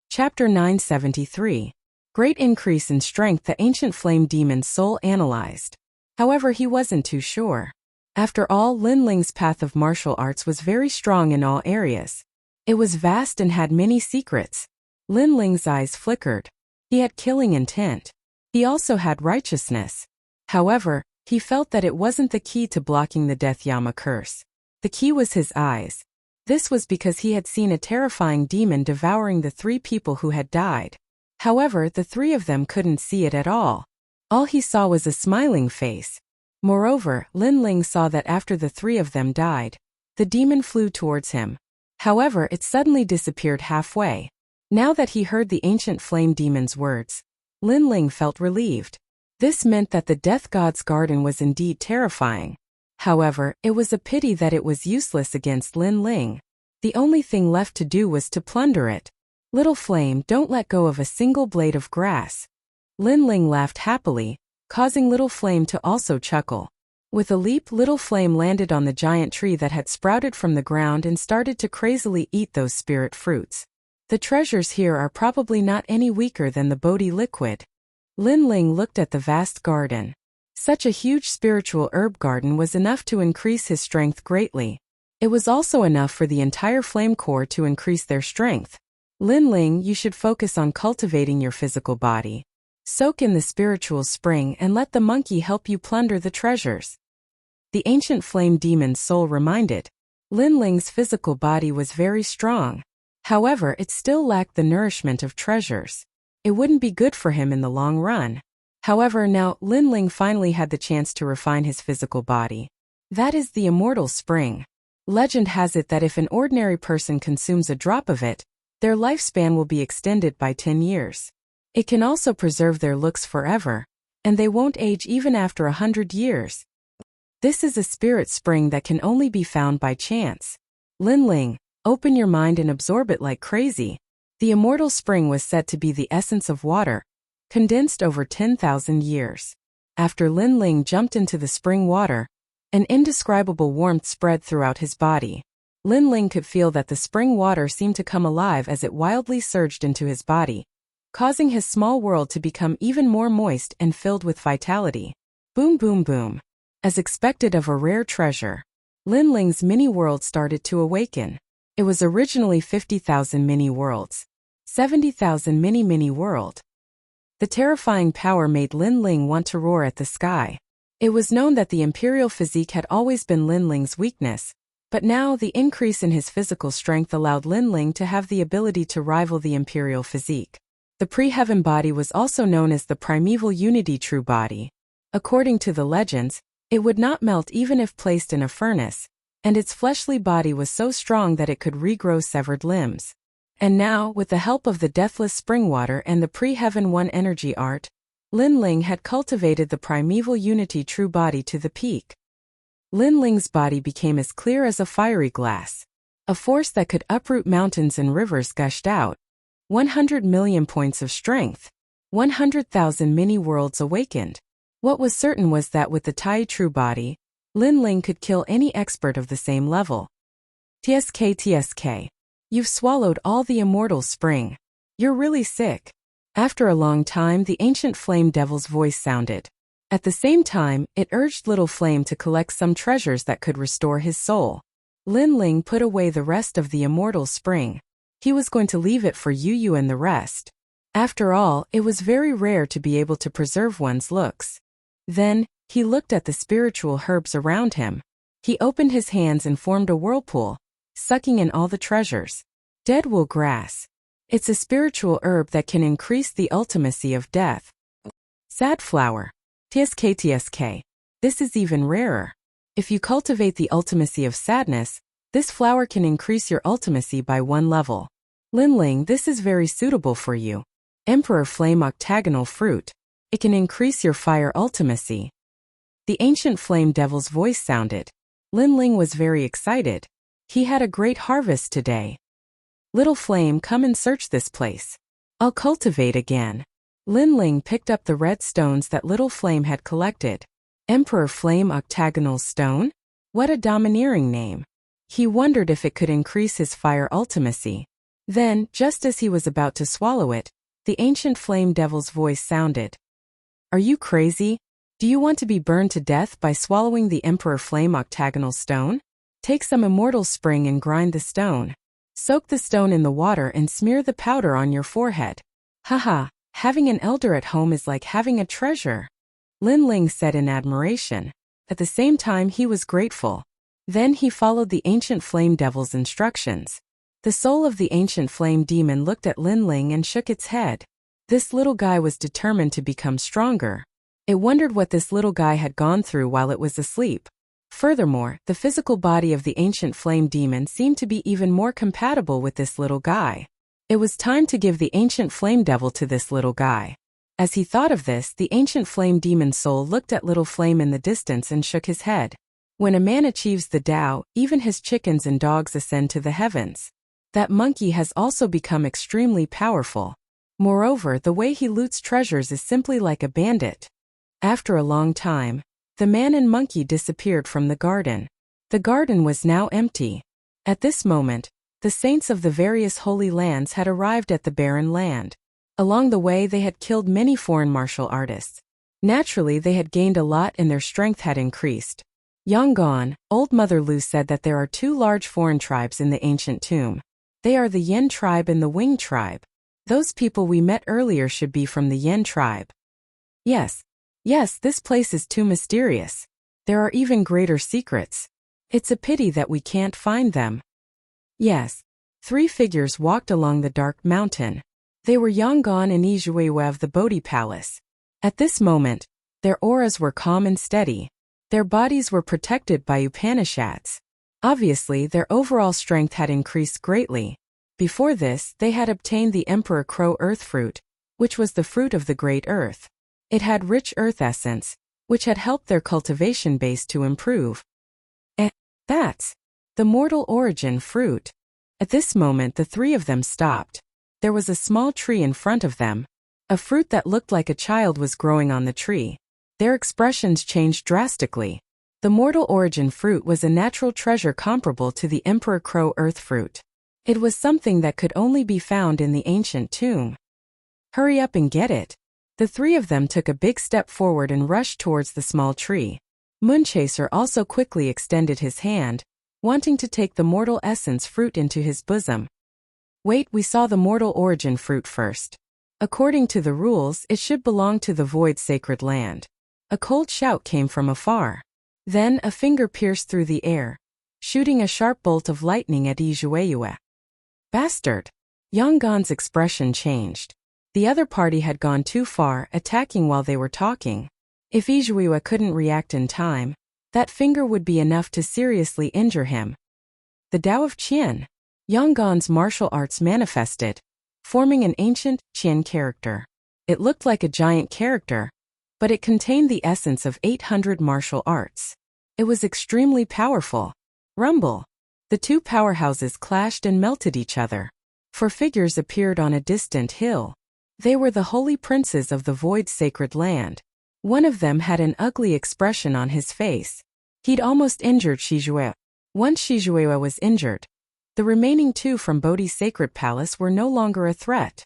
Chapter 973. Great increase in strength. The ancient flame demon's soul analyzed. However, he wasn't too sure. After all, Lin Ling's path of martial arts was very strong in all areas. It was vast and had many secrets. Lin Ling's eyes flickered. He had killing intent. He also had righteousness. However, he felt that it wasn't the key to blocking the Death Yama curse. The key was his eyes. This was because he had seen a terrifying demon devouring the 3 people who had died. However, the 3 of them couldn't see it at all. All he saw was a smiling face. Moreover, Lin Ling saw that after the 3 of them died, the demon flew towards him. However, it suddenly disappeared halfway. Now that he heard the ancient flame demon's words, Lin Ling felt relieved. This meant that the Death God's garden was indeed terrifying. However, it was a pity that it was useless against Lin Ling. The only thing left to do was to plunder it. Little Flame, don't let go of a single blade of grass. Lin Ling laughed happily, causing Little Flame to also chuckle. With a leap, Little Flame landed on the giant tree that had sprouted from the ground and started to crazily eat those spirit fruits. The treasures here are probably not any weaker than the Bodhi liquid. Lin Ling looked at the vast garden. Such a huge spiritual herb garden was enough to increase his strength greatly. It was also enough for the entire flame core to increase their strength. Lin Ling, you should focus on cultivating your physical body. Soak in the spiritual spring and let the monkey help you plunder the treasures. The ancient flame demon's soul reminded. Lin Ling's physical body was very strong. However, it still lacked the nourishment of treasures. It wouldn't be good for him in the long run. However, now Lin Ling finally had the chance to refine his physical body. That is the immortal spring. Legend has it that if an ordinary person consumes a drop of it, their lifespan will be extended by 10 years. It can also preserve their looks forever, and they won't age even after 100 years. This is a spirit spring that can only be found by chance. Lin Ling, open your mind and absorb it like crazy. The immortal spring was said to be the essence of water, condensed over 10,000 years. After Lin Ling jumped into the spring water, an indescribable warmth spread throughout his body. Lin Ling could feel that the spring water seemed to come alive as it wildly surged into his body, causing his small world to become even more moist and filled with vitality. Boom boom boom. As expected of a rare treasure, Lin Ling's mini-world started to awaken. It was originally 50,000 mini-worlds. 70,000 mini-world. The terrifying power made Lin Ling want to roar at the sky. It was known that the imperial physique had always been Lin Ling's weakness, but now the increase in his physical strength allowed Lin Ling to have the ability to rival the imperial physique. The pre-heaven body was also known as the primeval unity true body. According to the legends, it would not melt even if placed in a furnace, and its fleshly body was so strong that it could regrow severed limbs. And now, with the help of the deathless spring water and the pre-heaven one energy art, Lin Ling had cultivated the primeval unity true body to the peak. Lin Ling's body became as clear as a fiery glass. A force that could uproot mountains and rivers gushed out. 100 million points of strength. 100,000 mini-worlds awakened. What was certain was that with the Tai true body, Lin Ling could kill any expert of the same level. TSK. You've swallowed all the immortal spring. You're really sick. After a long time, the ancient flame devil's voice sounded. At the same time, it urged Little Flame to collect some treasures that could restore his soul. Lin Ling put away the rest of the immortal spring. He was going to leave it for Yu and the rest. After all, it was very rare to be able to preserve one's looks. Then, he looked at the spiritual herbs around him. He opened his hands and formed a whirlpool, sucking in all the treasures. Deadwool grass. It's a spiritual herb that can increase the ultimacy of death. Sad flower. TSK. This is even rarer. If you cultivate the ultimacy of sadness, this flower can increase your ultimacy by 1 level. Lin Ling, this is very suitable for you. Emperor Flame octagonal fruit. It can increase your fire ultimacy. The ancient flame devil's voice sounded. Lin Ling was very excited. He had a great harvest today. Little Flame, come and search this place. I'll cultivate again. Lin Ling picked up the red stones that Little Flame had collected. Emperor Flame octagonal stone? What a domineering name. He wondered if it could increase his fire ultimacy. Then, just as he was about to swallow it, the ancient flame devil's voice sounded. Are you crazy? Do you want to be burned to death by swallowing the Emperor Flame octagonal stone? Take some immortal spring and grind the stone. Soak the stone in the water and smear the powder on your forehead. Haha, having an elder at home is like having a treasure. Lin Ling said in admiration. At the same time, he was grateful. Then he followed the ancient flame devil's instructions. The soul of the ancient flame demon looked at Lin Ling and shook its head. This little guy was determined to become stronger. It wondered what this little guy had gone through while it was asleep. Furthermore, the physical body of the ancient flame demon seemed to be even more compatible with this little guy. It was time to give the ancient flame devil to this little guy. As he thought of this, the ancient flame demon's soul looked at Little Flame in the distance and shook his head. When a man achieves the Tao, even his chickens and dogs ascend to the heavens. That monkey has also become extremely powerful. Moreover, the way he loots treasures is simply like a bandit. After a long time, the man and monkey disappeared from the garden. The garden was now empty. At this moment, the saints of the various holy lands had arrived at the barren land. Along the way, they had killed many foreign martial artists. Naturally, they had gained a lot and their strength had increased. Yangon, Old Mother Lu said that there are 2 large foreign tribes in the ancient tomb. They are the Yin tribe and the Wing tribe. Those people we met earlier should be from the Yin tribe. Yes. Yes, this place is too mysterious. There are even greater secrets. It's a pity that we can't find them. Yes. 3 figures walked along the dark mountain. They were Yangon and Ijuewa of the Bodhi Palace. At this moment, their auras were calm and steady. Their bodies were protected by Upanishads. Obviously, their overall strength had increased greatly. Before this, they had obtained the Emperor Crow Earth Fruit, which was the fruit of the Great Earth. It had rich earth essence, which had helped their cultivation base to improve. That's the mortal origin fruit. At this moment, the 3 of them stopped. There was a small tree in front of them. A fruit that looked like a child was growing on the tree. Their expressions changed drastically. The mortal origin fruit was a natural treasure comparable to the Emperor Crow Earth Fruit. It was something that could only be found in the ancient tomb. Hurry up and get it. The 3 of them took a big step forward and rushed towards the small tree. Moonchaser also quickly extended his hand, wanting to take the mortal essence fruit into his bosom. Wait, we saw the mortal origin fruit first. According to the rules, it should belong to the void sacred land. A cold shout came from afar. Then a finger pierced through the air, shooting a sharp bolt of lightning at Ijuewa. Bastard! Yangon's expression changed. The other party had gone too far, attacking while they were talking. If Ijuewa couldn't react in time, that finger would be enough to seriously injure him. The Tao of Qian. Yangon's martial arts manifested, forming an ancient Qian character. It looked like a giant character, but it contained the essence of 800 martial arts. It was extremely powerful. Rumble. The 2 powerhouses clashed and melted each other. 4 figures appeared on a distant hill. They were the holy princes of the void sacred land. One of them had an ugly expression on his face. He'd almost injured Shijuewa. Once Shijuewa was injured, the remaining 2 from Bodhi's sacred palace were no longer a threat.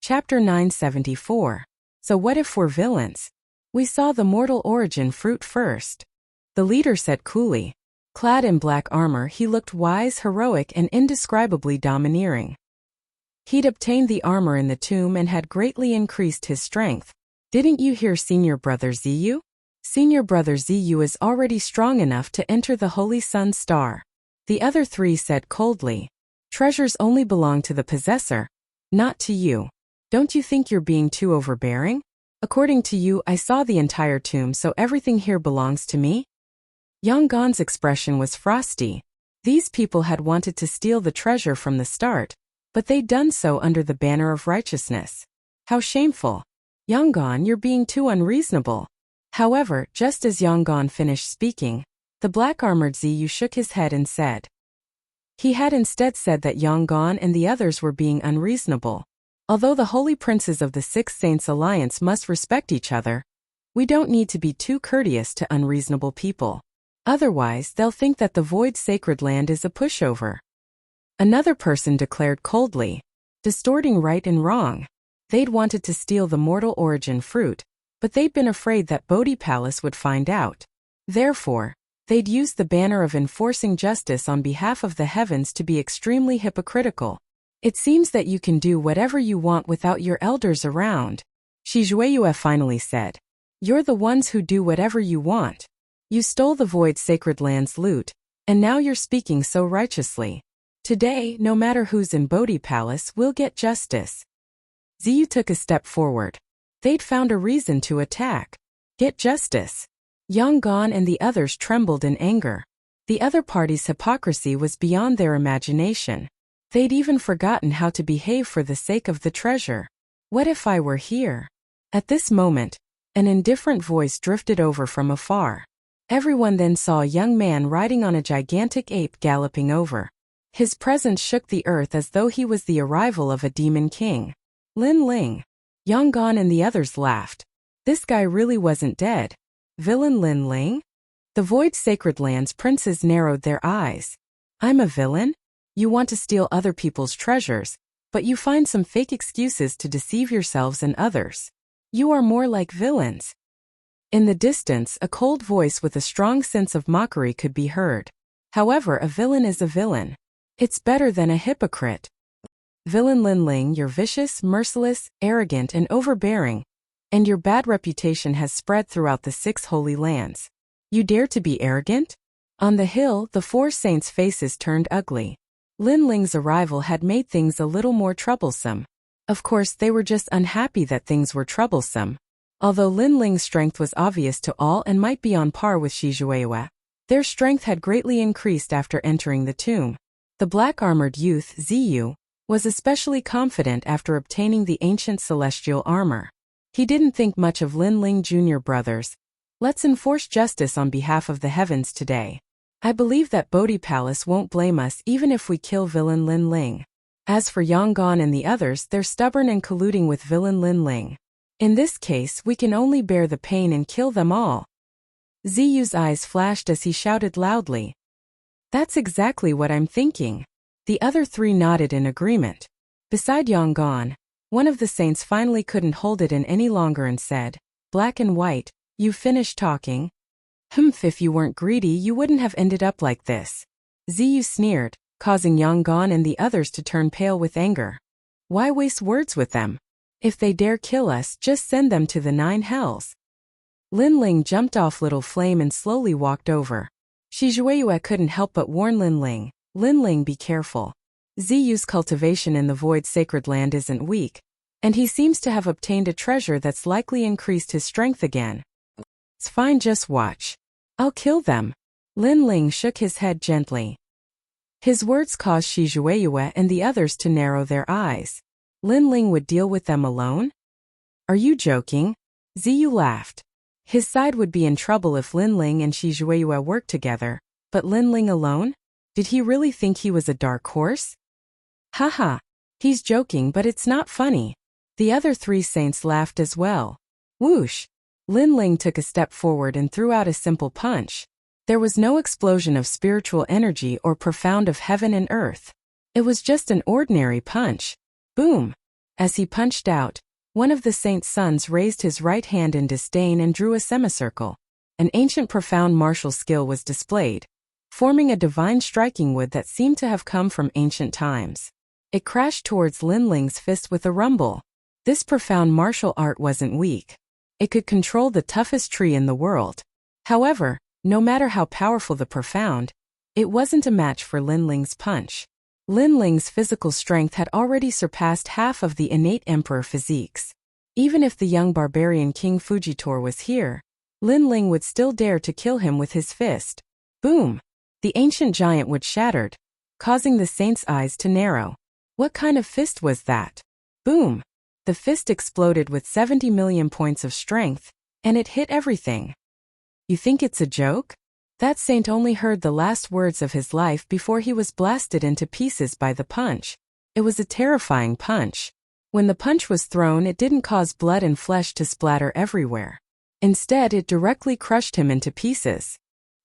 Chapter 974. So what if we're villains? We saw the mortal origin fruit first. The leader said coolly. Clad in black armor, he looked wise, heroic, and indescribably domineering. He'd obtained the armor in the tomb and had greatly increased his strength. Didn't you hear Senior Brother Ziyu? Senior Brother Ziyu is already strong enough to enter the Holy Sun Star. The other 3 said coldly. Treasures only belong to the possessor, not to you. Don't you think you're being too overbearing? According to you, I saw the entire tomb, so everything here belongs to me? Yangon's expression was frosty. These people had wanted to steal the treasure from the start, but they'd done so under the banner of righteousness. How shameful. Yangon, you're being too unreasonable. However, just as Yangon finished speaking, the black-armored Ziyu shook his head and said. He had instead said that Yangon and the others were being unreasonable. Although the holy princes of the 6 Saints Alliance must respect each other, we don't need to be too courteous to unreasonable people. Otherwise, they'll think that the void sacred land is a pushover. Another person declared coldly, distorting right and wrong. They'd wanted to steal the mortal origin fruit, but they'd been afraid that Bodhi Palace would find out. Therefore, they'd used the banner of enforcing justice on behalf of the heavens to be extremely hypocritical. It seems that you can do whatever you want without your elders around, Shijuewa finally said. You're the ones who do whatever you want. You stole the void sacred land's loot, and now you're speaking so righteously. Today, no matter who's in Bodhi Palace, we'll get justice. Ziyu took a step forward. They'd found a reason to attack. Get justice. Yangon and the others trembled in anger. The other party's hypocrisy was beyond their imagination. They'd even forgotten how to behave for the sake of the treasure. What if I were here? At this moment, an indifferent voice drifted over from afar. Everyone then saw a young man riding on a gigantic ape galloping over. His presence shook the earth as though he was the arrival of a demon king. Lin Ling. Yangon and the others laughed. This guy really wasn't dead. Villain Lin Ling? The Void Sacred Land's princes narrowed their eyes. I'm a villain? You want to steal other people's treasures, but you find some fake excuses to deceive yourselves and others. You are more like villains. In the distance, a cold voice with a strong sense of mockery could be heard. However, a villain is a villain. It's better than a hypocrite. Villain Linling, you're vicious, merciless, arrogant, and overbearing, and your bad reputation has spread throughout the 6 holy lands. You dare to be arrogant? On the hill, the 4 saints' faces turned ugly. Linling's arrival had made things a little more troublesome. Of course, they were just unhappy that things were troublesome. Although Linling's strength was obvious to all and might be on par with Shijueyue, their strength had greatly increased after entering the tomb. The black-armored youth, Ziyu, was especially confident after obtaining the ancient celestial armor. He didn't think much of Linling Jr. brothers. Let's enforce justice on behalf of the heavens today. I believe that Bodhi Palace won't blame us even if we kill villain Linling. As for Yonggan and the others, they're stubborn and colluding with villain Linling. In this case, we can only bear the pain and kill them all. Ziyu's eyes flashed as he shouted loudly. That's exactly what I'm thinking. The other 3 nodded in agreement. Beside Yonggan, one of the saints finally couldn't hold it in any longer and said, "Black and white, you finished talking? If you weren't greedy you wouldn't have ended up like this." Ziyu sneered, causing Yonggan and the others to turn pale with anger. Why waste words with them? If they dare kill us, just send them to the 9 hells. Linling jumped off Little Flame and slowly walked over. Shijueyue couldn't help but warn Linling, "Linling, be careful. Ziyu's cultivation in the Void Sacred Land isn't weak, and he seems to have obtained a treasure that's likely increased his strength again." "It's fine, just watch. I'll kill them." Linling shook his head gently. His words caused Shijueyue and the others to narrow their eyes. Linling would deal with them alone? Are you joking? Ziyu laughed. His side would be in trouble if Linling and Shijueyue worked together, but Linling alone? Did he really think he was a dark horse? Haha, he's joking, but it's not funny. The other 3 saints laughed as well. Whoosh! Linling took a step forward and threw out a simple punch. There was no explosion of spiritual energy or profound of heaven and earth. It was just an ordinary punch. Boom! As he punched out, one of the saint's sons raised his right hand in disdain and drew a semicircle. An ancient profound martial skill was displayed, forming a divine striking wood that seemed to have come from ancient times. It crashed towards Linling's fist with a rumble. This profound martial art wasn't weak. It could control the toughest tree in the world. However, no matter how powerful the profound, it wasn't a match for Linling's punch. Linling's physical strength had already surpassed half of the innate emperor physiques. Even if the young barbarian King Fujitor was here, Linling would still dare to kill him with his fist. Boom! The ancient giant wood shattered, causing the saint's eyes to narrow. What kind of fist was that? Boom! The fist exploded with 70 million points of strength, and it hit everything. You think it's a joke? That saint only heard the last words of his life before he was blasted into pieces by the punch. It was a terrifying punch. When the punch was thrown, it didn't cause blood and flesh to splatter everywhere. Instead, it directly crushed him into pieces.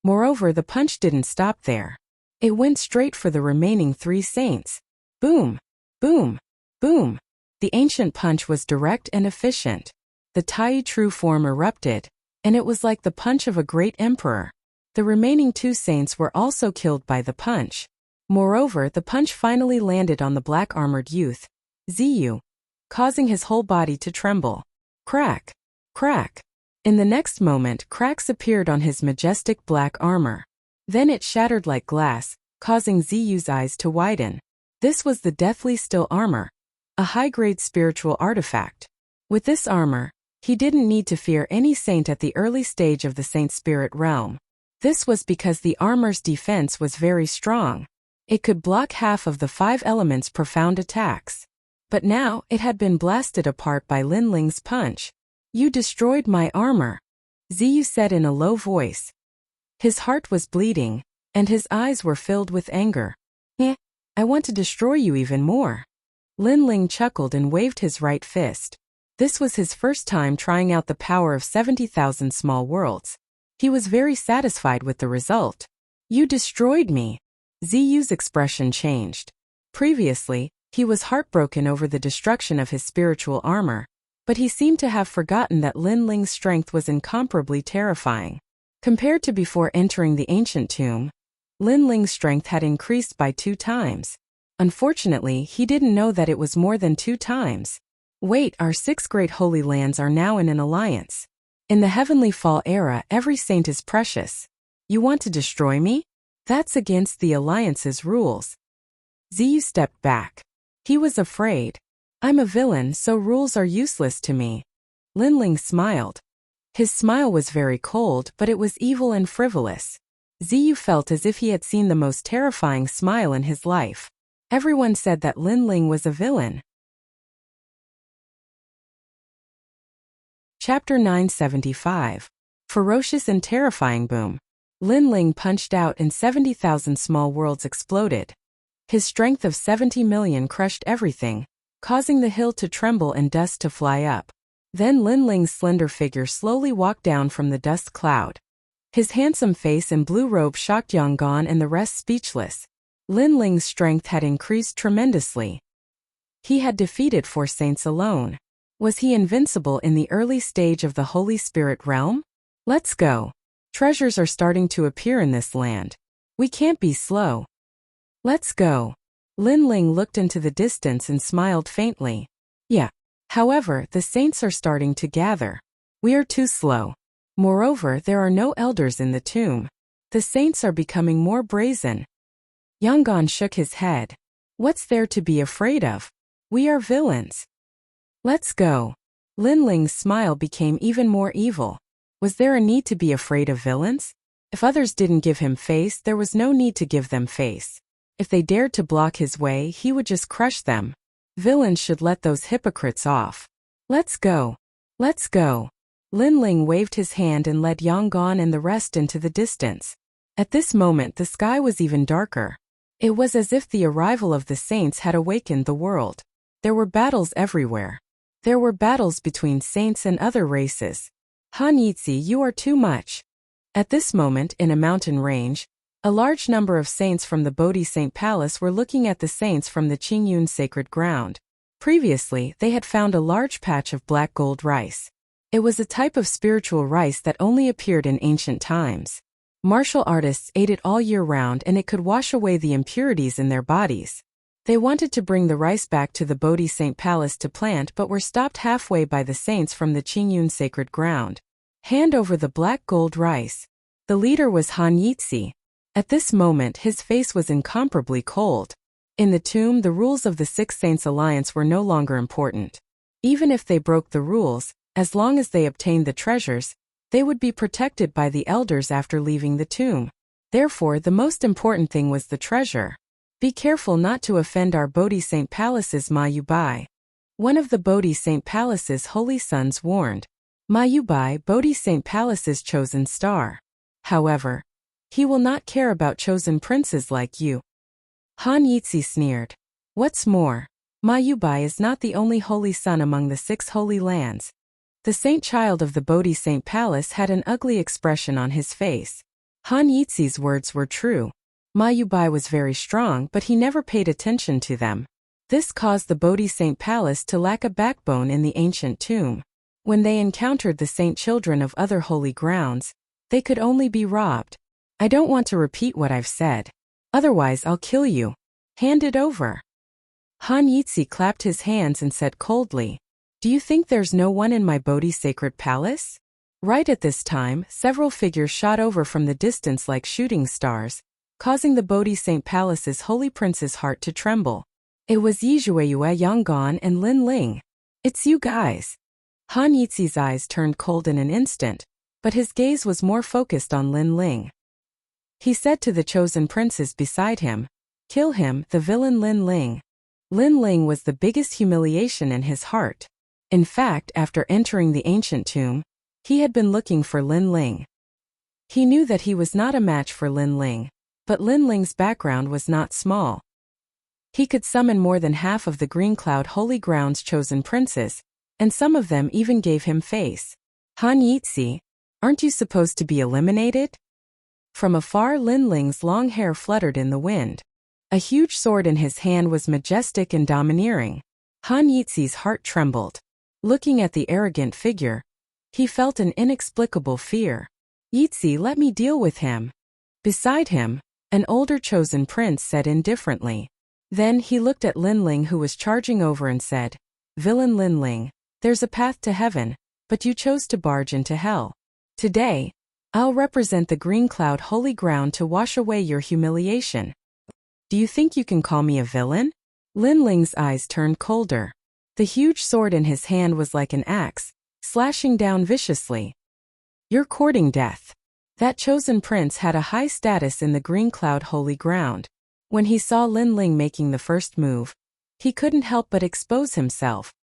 Moreover, the punch didn't stop there. It went straight for the remaining 3 saints. Boom! Boom! Boom! The ancient punch was direct and efficient. The Tai True form erupted, and it was like the punch of a great emperor. The remaining 2 saints were also killed by the punch. Moreover, the punch finally landed on the black-armored youth, Ziyu, causing his whole body to tremble. Crack! Crack! In the next moment, cracks appeared on his majestic black armor. Then it shattered like glass, causing Ziyu's eyes to widen. This was the deathly still armor, a high-grade spiritual artifact. With this armor, he didn't need to fear any saint at the early stage of the saint spirit realm. This was because the armor's defense was very strong. It could block half of the 5 elements' profound attacks. But now, it had been blasted apart by Linling's punch. You destroyed my armor, Ziyu said in a low voice. His heart was bleeding, and his eyes were filled with anger. I want to destroy you even more. Linling chuckled and waved his right fist. This was his first time trying out the power of 70,000 small worlds. He was very satisfied with the result. You destroyed me. Ziyu's expression changed. Previously, he was heartbroken over the destruction of his spiritual armor, but he seemed to have forgotten that Linling's strength was incomparably terrifying. Compared to before entering the ancient tomb, Lin Ling's strength had increased by 2 times. Unfortunately, he didn't know that it was more than 2 times. Wait, our 6 great holy lands are now in an alliance. In the Heavenly Fall era, every saint is precious. You want to destroy me? That's against the alliance's rules. Ziyu stepped back. He was afraid. I'm a villain, so rules are useless to me. Lin Ling smiled. His smile was very cold, but it was evil and frivolous. Ziyu felt as if he had seen the most terrifying smile in his life. Everyone said that Lin Ling was a villain. Chapter 975. Ferocious and Terrifying Boom. Lin Ling punched out and 70,000 small worlds exploded. His strength of 70 million crushed everything, causing the hill to tremble and dust to fly up. Then Lin Ling's slender figure slowly walked down from the dust cloud. His handsome face and blue robe shocked Yonggan and the rest speechless. Lin Ling's strength had increased tremendously. He had defeated 4 saints alone. Was he invincible in the early stage of the Holy Spirit realm? Let's go. Treasures are starting to appear in this land. We can't be slow. Let's go. Lin Ling looked into the distance and smiled faintly. Yeah. However, the saints are starting to gather. We are too slow. Moreover, there are no elders in the tomb. The saints are becoming more brazen. Yonggan shook his head. What's there to be afraid of? We are villains. Let's go. Lin Ling's smile became even more evil. Was there a need to be afraid of villains? If others didn't give him face, there was no need to give them face. If they dared to block his way, he would just crush them. Villains should let those hypocrites off. Let's go. Let's go. Lin Ling waved his hand and led Yonggan and the rest into the distance. At this moment the sky was even darker. It was as if the arrival of the saints had awakened the world. There were battles everywhere. There were battles between saints and other races. Han Yitzi, you are too much. At this moment, in a mountain range, a large number of saints from the Bodhi Saint Palace were looking at the saints from the Qingyun sacred ground. Previously, they had found a large patch of black gold rice. It was a type of spiritual rice that only appeared in ancient times. Martial artists ate it all year round and it could wash away the impurities in their bodies. They wanted to bring the rice back to the Bodhi Saint Palace to plant but were stopped halfway by the saints from the Qingyun sacred ground. Hand over the black gold rice. The leader was Han Yitzi. At this moment his face was incomparably cold. In the tomb the rules of the 6 Saints Alliance were no longer important. Even if they broke the rules, as long as they obtained the treasures, they would be protected by the elders after leaving the tomb. Therefore the most important thing was the treasure. Be careful not to offend our Bodhi Saint Palace's Ma Yubai. One of the Bodhi Saint Palace's holy sons warned. Ma Yubai, Bodhi Saint Palace's chosen star. However, he will not care about chosen princes like you. Han Yitzi sneered. What's more, Ma Yubai is not the only holy son among the 6 holy lands. The saint child of the Bodhi Saint Palace had an ugly expression on his face. Han Yitzi's words were true. Ma Yubai was very strong but he never paid attention to them. This caused the Bodhi Saint Palace to lack a backbone in the ancient tomb. When they encountered the saint children of other holy grounds, they could only be robbed. I don't want to repeat what I've said. Otherwise I'll kill you. Hand it over. Han Yitzi clapped his hands and said coldly, Do you think there's no one in my Bodhi sacred palace? Right at this time, several figures shot over from the distance like shooting stars, causing the Bodhi Saint Palace's holy prince's heart to tremble. It was Yizhueyue, Yonggan, and Lin Ling. It's you guys. Han Yitzi's eyes turned cold in an instant, but his gaze was more focused on Lin Ling. He said to the chosen princes beside him, Kill him, the villain Lin Ling. Lin Ling was the biggest humiliation in his heart. In fact, after entering the ancient tomb, he had been looking for Lin Ling. He knew that he was not a match for Lin Ling, but Lin Ling's background was not small. He could summon more than half of the Green Cloud Holy Ground's chosen princes, and some of them even gave him face. Han Yitzi, aren't you supposed to be eliminated? From afar Lin Ling's long hair fluttered in the wind. A huge sword in his hand was majestic and domineering. Han Yitzi's heart trembled. Looking at the arrogant figure, he felt an inexplicable fear. Yitzi, let me deal with him. Beside him, an older chosen prince said indifferently. Then he looked at Linling, who was charging over, and said, "Villain Linling, there's a path to heaven, but you chose to barge into hell. Today, I'll represent the green cloud holy ground to wash away your humiliation. Do you think you can call me a villain?" Linling's eyes turned colder. The huge sword in his hand was like an axe, slashing down viciously. "You're courting death." That chosen prince had a high status in the green cloud holy ground. When he saw Linling making the first move, he couldn't help but expose himself.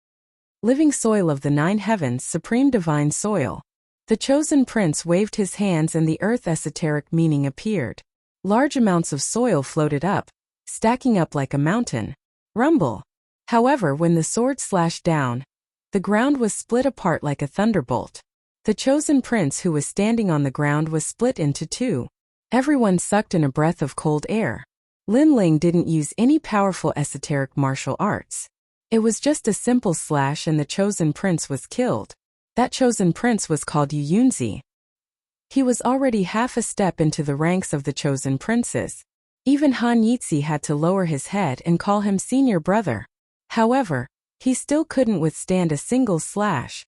Living soil of the 9 heavens, supreme divine soil. The chosen prince waved his hands and the earth esoteric meaning appeared. Large amounts of soil floated up, stacking up like a mountain. Rumble. However, when the sword slashed down, the ground was split apart like a thunderbolt. The chosen prince who was standing on the ground was split into 2. Everyone sucked in a breath of cold air. Linling didn't use any powerful esoteric martial arts. It was just a simple slash and the chosen prince was killed. That chosen prince was called Yunzi. He was already half a step into the ranks of the chosen princes. Even Han Yitzi had to lower his head and call him senior brother. However, he still couldn't withstand a single slash.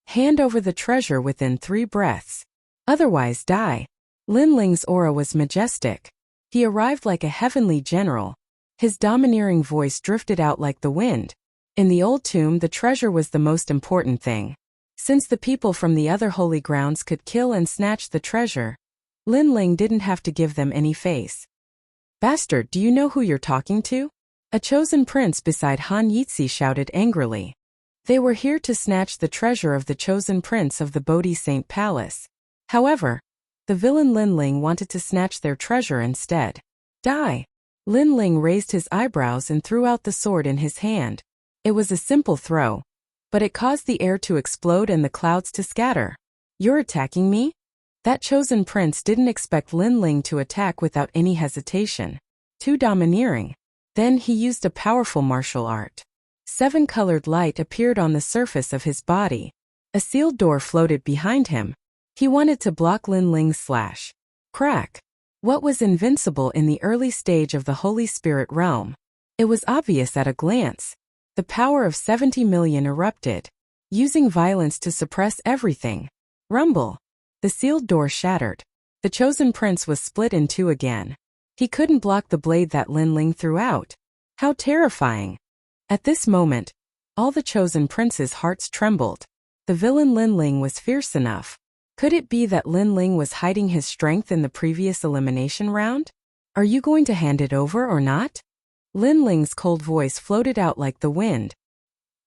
Hand over the treasure within 3 breaths. Otherwise die. Linling's aura was majestic. He arrived like a heavenly general. His domineering voice drifted out like the wind. In the old tomb, the treasure was the most important thing. Since the people from the other holy grounds could kill and snatch the treasure, Linling didn't have to give them any face. "Bastard, do you know who you're talking to?" A chosen prince beside Han Yitzi shouted angrily. They were here to snatch the treasure of the chosen prince of the Bodhi Saint Palace. However, the villain Linling wanted to snatch their treasure instead. "Die!" Linling raised his eyebrows and threw out the sword in his hand. It was a simple throw, but it caused the air to explode and the clouds to scatter. "You're attacking me?" That chosen prince didn't expect Linling to attack without any hesitation. Too domineering. Then he used a powerful martial art. 7-colored light appeared on the surface of his body. A sealed door floated behind him. He wanted to block Linling's slash. Crack. What was invincible in the early stage of the Holy Spirit realm? It was obvious at a glance. The power of 70 million erupted, using violence to suppress everything. Rumble. The sealed door shattered. The chosen prince was split in 2 again. He couldn't block the blade that Linling threw out. How terrifying. At this moment, all the chosen princes' hearts trembled. The villain Linling was fierce enough. Could it be that Linling was hiding his strength in the previous elimination round? "Are you going to hand it over or not?" Linling's cold voice floated out like the wind.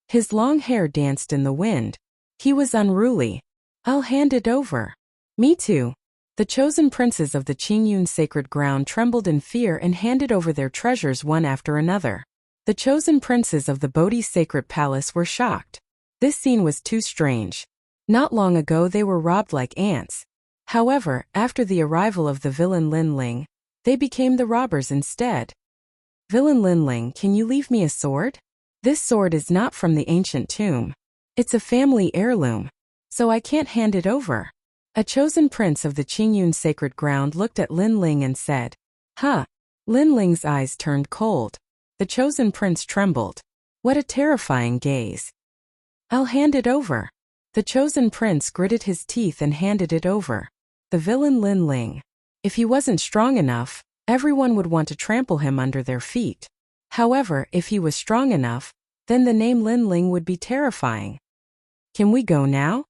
His long hair danced in the wind. He was unruly. "I'll hand it over." "Me too." The chosen princes of the Qingyun sacred ground trembled in fear and handed over their treasures one after another. The chosen princes of the Bodhi sacred palace were shocked. This scene was too strange. Not long ago they were robbed like ants. However, after the arrival of the villain Linling, they became the robbers instead. "Villain Linling, can you leave me a sword? This sword is not from the ancient tomb. It's a family heirloom, so I can't hand it over." A chosen prince of the Qingyun sacred ground looked at Linling and said, "Huh." Linling's eyes turned cold. The chosen prince trembled. What a terrifying gaze. "I'll hand it over." The chosen prince gritted his teeth and handed it over. The villain Linling. If he wasn't strong enough, everyone would want to trample him under their feet. However, if he was strong enough, then the name Linling would be terrifying. "Can we go now?"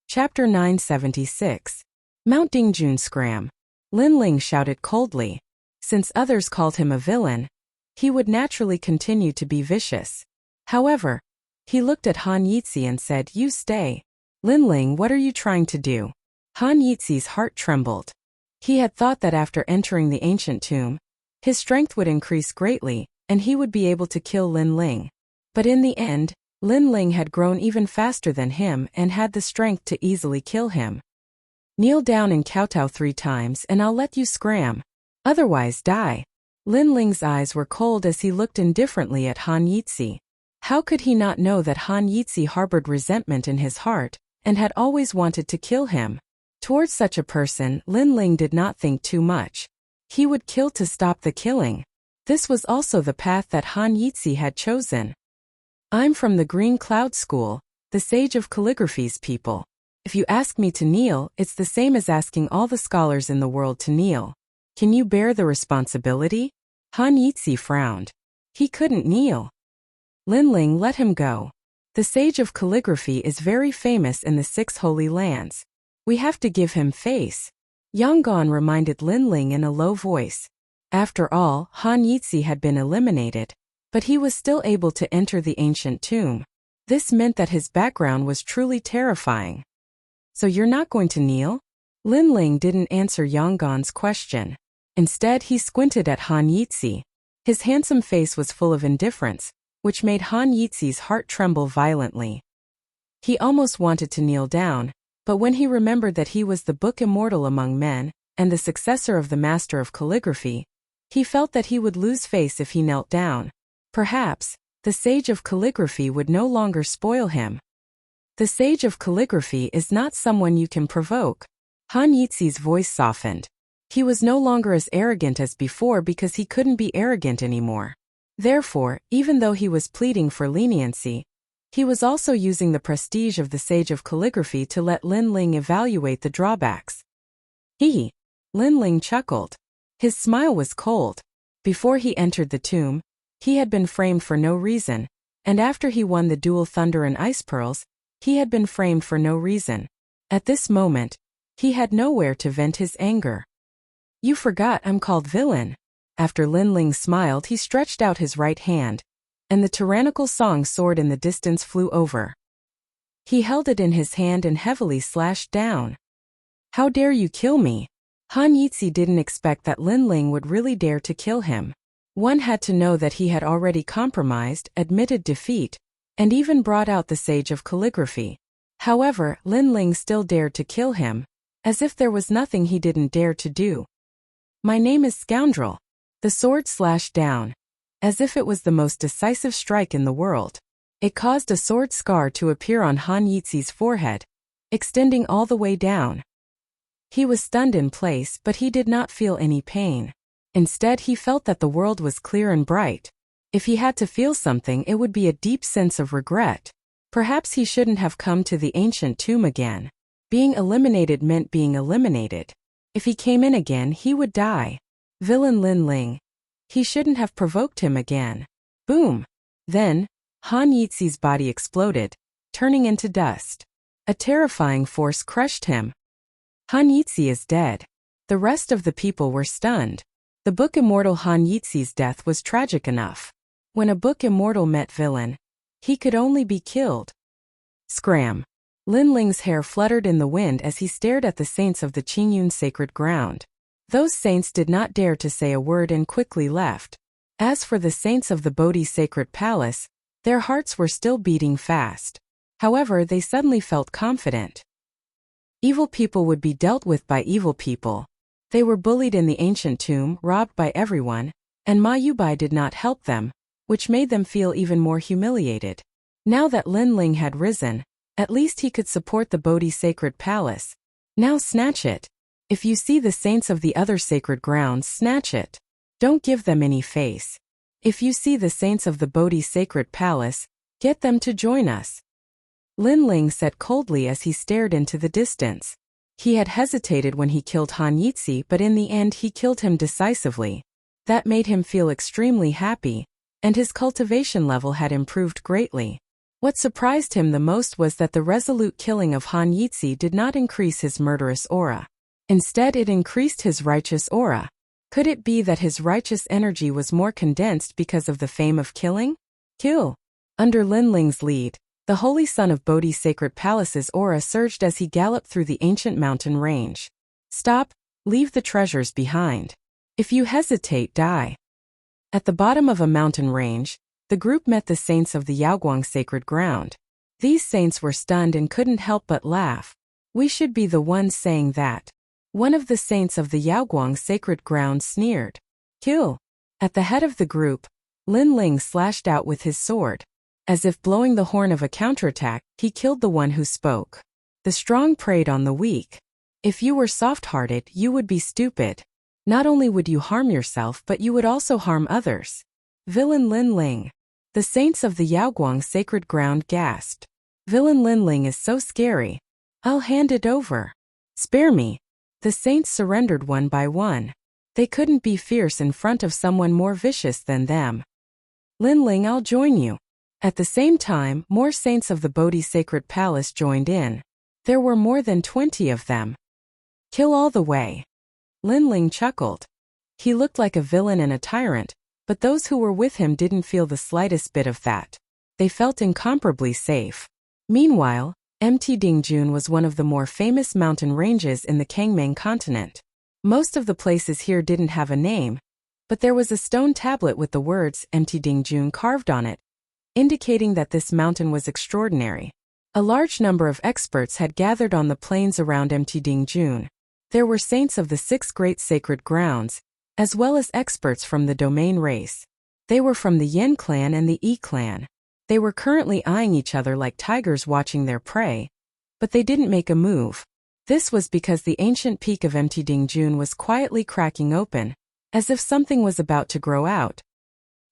Chapter 976. Mount Dingjun Scram. Linling shouted coldly. Since others called him a villain, he would naturally continue to be vicious. However, he looked at Han Yitzi and said, "You stay." "Linling, what are you trying to do?" Han Yitzi's heart trembled. He had thought that after entering the ancient tomb, his strength would increase greatly, and he would be able to kill Linling. But in the end, Linling had grown even faster than him and had the strength to easily kill him. "Kneel down and kowtow 3 times and I'll let you scram. Otherwise die." Linling's eyes were cold as he looked indifferently at Han Yitzi. How could he not know that Han Yitzi harbored resentment in his heart and had always wanted to kill him? Towards such a person, Lin Ling did not think too much. He would kill to stop the killing. This was also the path that Han Yitzi had chosen. I'm from the Green Cloud School, the sage of calligraphy's people. If you ask me to kneel, it's the same as asking all the scholars in the world to kneel. Can you bear the responsibility? Han Yitzi frowned. He couldn't kneel. Lin Ling let him go. The sage of calligraphy is very famous in the 6 Holy Lands. We have to give him face. Yangon reminded Lin Ling in a low voice. After all, Han Yitzi had been eliminated, but he was still able to enter the ancient tomb. This meant that his background was truly terrifying. So you're not going to kneel? Lin Ling didn't answer Yangon's question. Instead, he squinted at Han Yitzi. His handsome face was full of indifference, which made Han Yitzi's heart tremble violently. He almost wanted to kneel down, but when he remembered that he was the book immortal among men, and the successor of the master of calligraphy, he felt that he would lose face if he knelt down. Perhaps, the sage of calligraphy would no longer spoil him. The sage of calligraphy is not someone you can provoke. Han Yitzi's voice softened. He was no longer as arrogant as before because he couldn't be arrogant anymore. Therefore, even though he was pleading for leniency, he was also using the prestige of the sage of calligraphy to let Lin Ling evaluate the drawbacks. Lin Ling chuckled. His smile was cold. Before he entered the tomb, he had been framed for no reason, and after he won the duel Thunder and Ice Pearls, he had been framed for no reason. At this moment, he had nowhere to vent his anger. You forgot I'm called villain. After Lin Ling smiled, he stretched out his right hand, and the tyrannical song sword in the distance flew over. He held it in his hand and heavily slashed down. How dare you kill me? Han Yitzi didn't expect that Lin Ling would really dare to kill him. One had to know that he had already compromised, admitted defeat, and even brought out the sage of calligraphy. However, Lin Ling still dared to kill him, as if there was nothing he didn't dare to do. My name is Scoundrel. The sword slashed down, as if it was the most decisive strike in the world. It caused a sword scar to appear on Han Yitzi's forehead, extending all the way down. He was stunned in place, but he did not feel any pain. Instead, he felt that the world was clear and bright. If he had to feel something, it would be a deep sense of regret. Perhaps he shouldn't have come to the ancient tomb again. Being eliminated meant being eliminated. If he came in again, he would die. Villain Lin Ling. He shouldn't have provoked him again. Boom! Then, Han Yitzi's body exploded, turning into dust. A terrifying force crushed him. Han Yitzi is dead. The rest of the people were stunned. The book immortal Han Yitzi's death was tragic enough. When a book immortal met villain, he could only be killed. Scram! Lin Ling's hair fluttered in the wind as he stared at the saints of the Qingyun sacred ground. Those saints did not dare to say a word and quickly left. As for the saints of the Bodhi sacred palace, their hearts were still beating fast. However, they suddenly felt confident. Evil people would be dealt with by evil people. They were bullied in the ancient tomb, robbed by everyone, and Ma Yubai did not help them, which made them feel even more humiliated. Now that Lin Ling had risen, at least he could support the Bodhi sacred palace. Now snatch it. If you see the saints of the other sacred grounds, snatch it. Don't give them any face. If you see the saints of the Bodhi sacred palace, get them to join us. Lin Ling said coldly as he stared into the distance. He had hesitated when he killed Han Yitzi, but in the end he killed him decisively. That made him feel extremely happy, and his cultivation level had improved greatly. What surprised him the most was that the resolute killing of Han Yitzi did not increase his murderous aura. Instead, it increased his righteous aura. Could it be that his righteous energy was more condensed because of the fame of killing? Kill! Under Lin Ling's lead, the Holy Son of Bodhi Sacred Palace's aura surged as he galloped through the ancient mountain range. Stop, leave the treasures behind. If you hesitate, die. At the bottom of a mountain range, the group met the saints of the Yaoguang sacred ground. These saints were stunned and couldn't help but laugh. We should be the ones saying that. One of the saints of the Yaoguang sacred ground sneered. Kill! At the head of the group, Lin Ling slashed out with his sword. As if blowing the horn of a counterattack, he killed the one who spoke. The strong preyed on the weak. If you were soft-hearted, you would be stupid. Not only would you harm yourself, but you would also harm others. Villain Lin Ling. The saints of the Yaoguang sacred ground gasped. Villain Lin Ling is so scary. I'll hand it over. Spare me. The saints surrendered one by one. They couldn't be fierce in front of someone more vicious than them. Lin Ling, I'll join you. At the same time, more saints of the Bodhi sacred palace joined in. There were more than 20 of them. Kill all the way. Lin Ling chuckled. He looked like a villain and a tyrant, but those who were with him didn't feel the slightest bit of that. They felt incomparably safe. Meanwhile, Mt Dingjun was one of the more famous mountain ranges in the Kangming continent. Most of the places here didn't have a name, but there was a stone tablet with the words Mt Dingjun carved on it, indicating that this mountain was extraordinary. A large number of experts had gathered on the plains around Mt Dingjun. There were saints of the 6 great sacred grounds, as well as experts from the domain race. They were from the Yin clan and the Yi clan. They were currently eyeing each other like tigers watching their prey, but they didn't make a move. This was because the ancient peak of Mt Dingjun was quietly cracking open, as if something was about to grow out.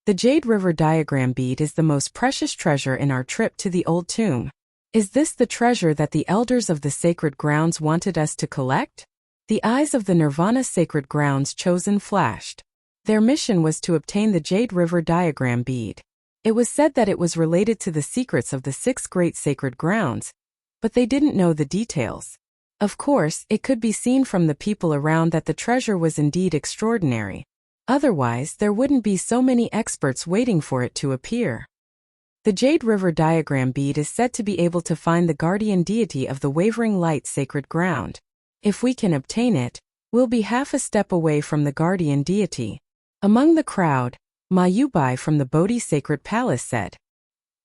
The Jade River diagram bead is the most precious treasure in our trip to the old tomb. Is this the treasure that the elders of the sacred grounds wanted us to collect? The eyes of the Nirvana sacred grounds chosen flashed. Their mission was to obtain the Jade River diagram bead. It was said that it was related to the secrets of the 6 great sacred grounds, but they didn't know the details. Of course, it could be seen from the people around that the treasure was indeed extraordinary. Otherwise, there wouldn't be so many experts waiting for it to appear. The Jade River diagram bead is said to be able to find the guardian deity of the Wavering Light sacred ground. If we can obtain it, we'll be half a step away from the guardian deity. Among the crowd, Ma Yubai from the Bodhi sacred palace said.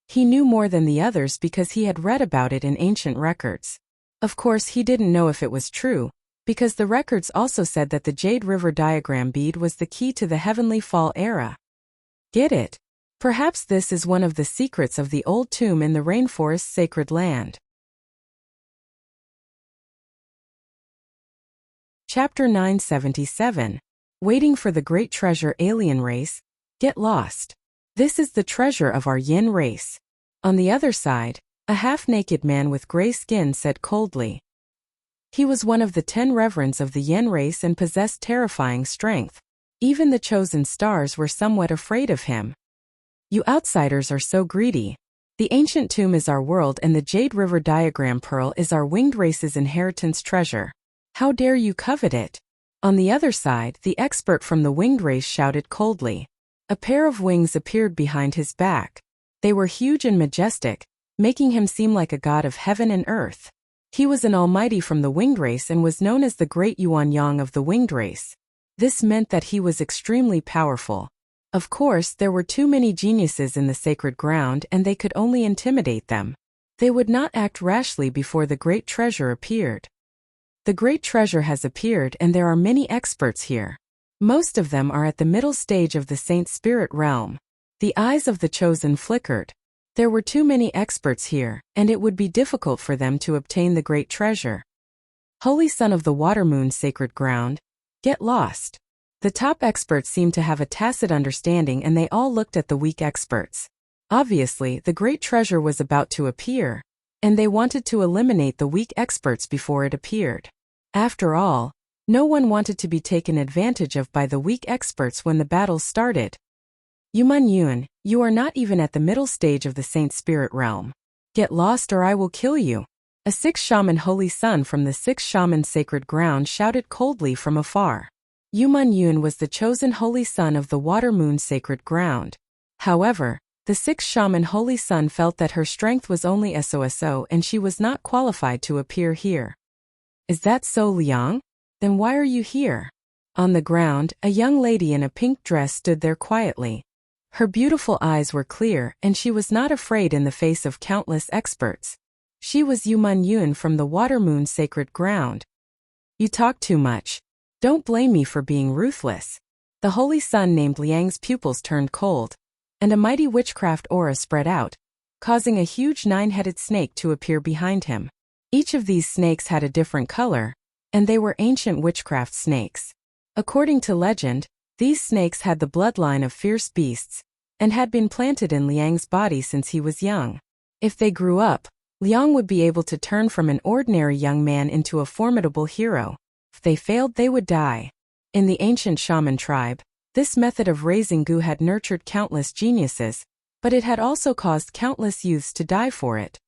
He knew more than the others because he had read about it in ancient records. Of course, he didn't know if it was true, because the records also said that the Jade River diagram bead was the key to the Heavenly Fall era. Get it? Perhaps this is one of the secrets of the old tomb in the rainforest's sacred land. Chapter 977. Waiting for the Great Treasure Alien Race. Get lost. This is the treasure of our Yin race. On the other side, a half-naked man with gray skin said coldly. He was one of the 10 reverends of the Yin race and possessed terrifying strength. Even the chosen stars were somewhat afraid of him. You outsiders are so greedy. The ancient tomb is our world and the Jade River diagram pearl is our winged race's inheritance treasure. How dare you covet it? On the other side, the expert from the winged race shouted coldly. A pair of wings appeared behind his back. They were huge and majestic, making him seem like a god of heaven and earth. He was an almighty from the winged race and was known as the Great Yuan Yang of the winged race. This meant that he was extremely powerful. Of course, there were too many geniuses in the sacred ground and they could only intimidate them. They would not act rashly before the great treasure appeared. The great treasure has appeared and there are many experts here. Most of them are at the middle stage of the Saint Spirit realm. The eyes of the chosen flickered. There were too many experts here, and it would be difficult for them to obtain the great treasure. Holy Son of the Water Moon sacred ground, get lost. The top experts seemed to have a tacit understanding and they all looked at the weak experts. Obviously, the great treasure was about to appear, and they wanted to eliminate the weak experts before it appeared. After all, no one wanted to be taken advantage of by the weak experts when the battle started. Yuman Yun, you are not even at the middle stage of the Saint Spirit realm. Get lost or I will kill you. A 6th shaman Holy Son from the 6th shaman sacred ground shouted coldly from afar. Yuman Yun was the chosen Holy Son of the Water Moon sacred ground. However, the 6th shaman Holy Son felt that her strength was only so and she was not qualified to appear here. Is that so, Liang? Then why are you here? On the ground, a young lady in a pink dress stood there quietly. Her beautiful eyes were clear and she was not afraid in the face of countless experts. She was Yuman Yun from the Water Moon sacred ground. You talk too much. Don't blame me for being ruthless. The Holy Son named Liang's pupils turned cold, and a mighty witchcraft aura spread out, causing a huge 9-headed snake to appear behind him. Each of these snakes had a different color, and they were ancient witchcraft snakes. According to legend, these snakes had the bloodline of fierce beasts, and had been planted in Liang's body since he was young. If they grew up, Liang would be able to turn from an ordinary young man into a formidable hero. If they failed, they would die. In the ancient shaman tribe, this method of raising gu had nurtured countless geniuses, but it had also caused countless youths to die for it.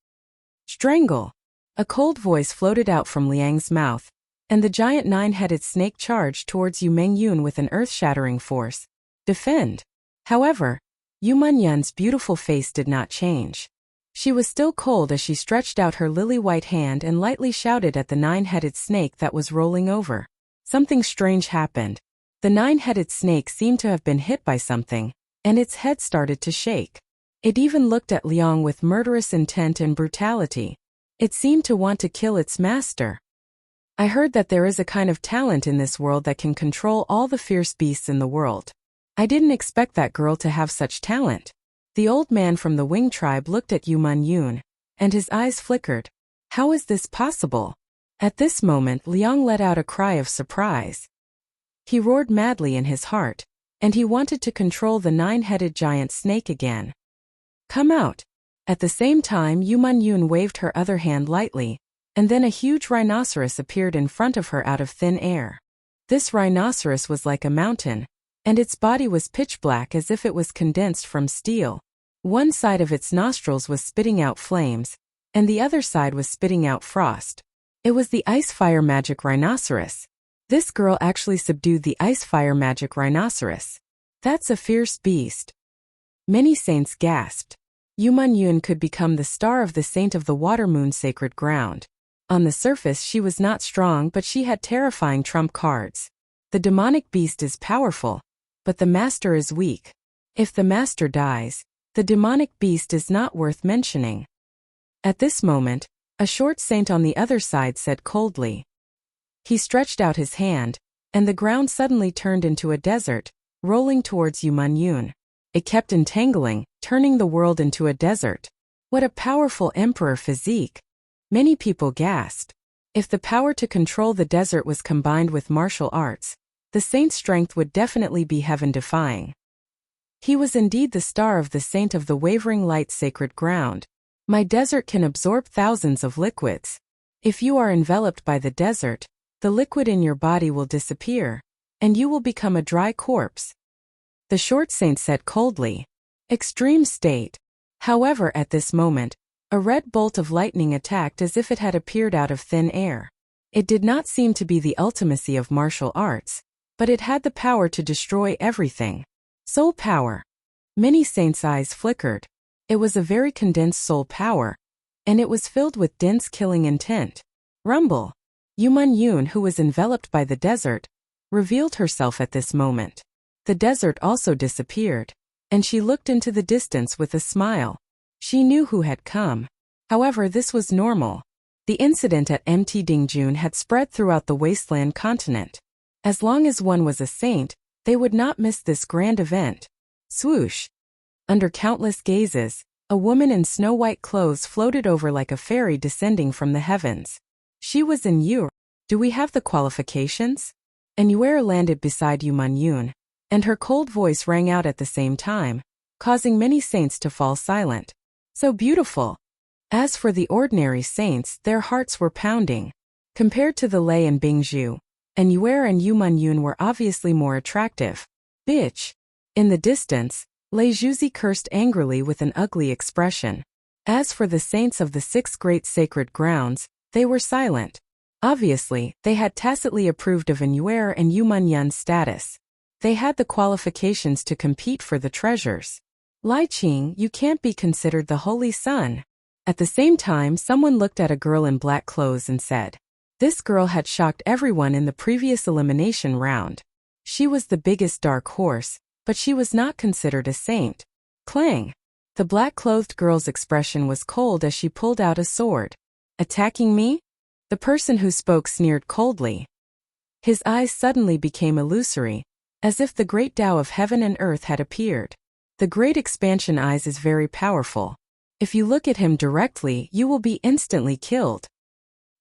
Strangle! A cold voice floated out from Liang's mouth, and the giant nine-headed snake charged towards Yu Mengyun with an earth-shattering force. Defend! However, Yu Menyun's beautiful face did not change. She was still cold as she stretched out her lily-white hand and lightly shouted at the nine-headed snake that was rolling over. Something strange happened. The nine-headed snake seemed to have been hit by something, and its head started to shake. It even looked at Liang with murderous intent and brutality. It seemed to want to kill its master. I heard that there is a kind of talent in this world that can control all the fierce beasts in the world. I didn't expect that girl to have such talent. The old man from the Wing tribe looked at Yu Menyun, and his eyes flickered. How is this possible? At this moment, Liang let out a cry of surprise. He roared madly in his heart, and he wanted to control the nine-headed giant snake again. Come out! At the same time, Yu Menyun waved her other hand lightly, and then a huge rhinoceros appeared in front of her out of thin air. This rhinoceros was like a mountain, and its body was pitch black as if it was condensed from steel. One side of its nostrils was spitting out flames, and the other side was spitting out frost. It was the Ice Fire Magic Rhinoceros. This girl actually subdued the Ice Fire Magic Rhinoceros. That's a fierce beast. Many saints gasped. Yu Menyun could become the star of the Saint of the Water Moon Sacred Ground. On the surface she was not strong, but she had terrifying trump cards. The demonic beast is powerful, but the master is weak. If the master dies, the demonic beast is not worth mentioning. At this moment, a short saint on the other side said coldly. He stretched out his hand, and the ground suddenly turned into a desert, rolling towards Yu Menyun. It kept entangling, turning the world into a desert. What a powerful emperor physique! Many people gasped. If the power to control the desert was combined with martial arts, the saint's strength would definitely be heaven-defying. He was indeed the star of the Saint of the Wavering Light Sacred Ground. My desert can absorb thousands of liquids. If you are enveloped by the desert, the liquid in your body will disappear, and you will become a dry corpse. The short saint said coldly. Extreme state. However, at this moment, a red bolt of lightning attacked as if it had appeared out of thin air. It did not seem to be the ultimacy of martial arts, but it had the power to destroy everything. Soul power. Many saints' eyes flickered. It was a very condensed soul power, and it was filled with dense killing intent. Rumble. Yu Menyun, who was enveloped by the desert, revealed herself at this moment. The desert also disappeared, and she looked into the distance with a smile. She knew who had come. However, this was normal. The incident at Mt. Dingjun had spread throughout the wasteland continent. As long as one was a saint, they would not miss this grand event. Swoosh! Under countless gazes, a woman in snow-white clothes floated over like a fairy descending from the heavens. She was in Yu. Do we have the qualifications? And Yuer landed beside Yu Menyun, and her cold voice rang out at the same time, causing many saints to fall silent. So beautiful! As for the ordinary saints, their hearts were pounding. Compared to the Lei and Bingzhu, and Yuer and Yu Menyun were obviously more attractive. Bitch! In the distance, Lei Zhuzi cursed angrily with an ugly expression. As for the saints of the 6 great sacred grounds, they were silent. Obviously, they had tacitly approved of Yuer and Yu Menyun's status. They had the qualifications to compete for the treasures. Lai Qing, you can't be considered the Holy Sun. At the same time, someone looked at a girl in black clothes and said, this girl had shocked everyone in the previous elimination round. She was the biggest dark horse, but she was not considered a saint. Clang! The black-clothed girl's expression was cold as she pulled out a sword. Attacking me? The person who spoke sneered coldly. His eyes suddenly became illusory, as if the great Tao of heaven and earth had appeared. The great expansion eyes is very powerful. If you look at him directly, you will be instantly killed.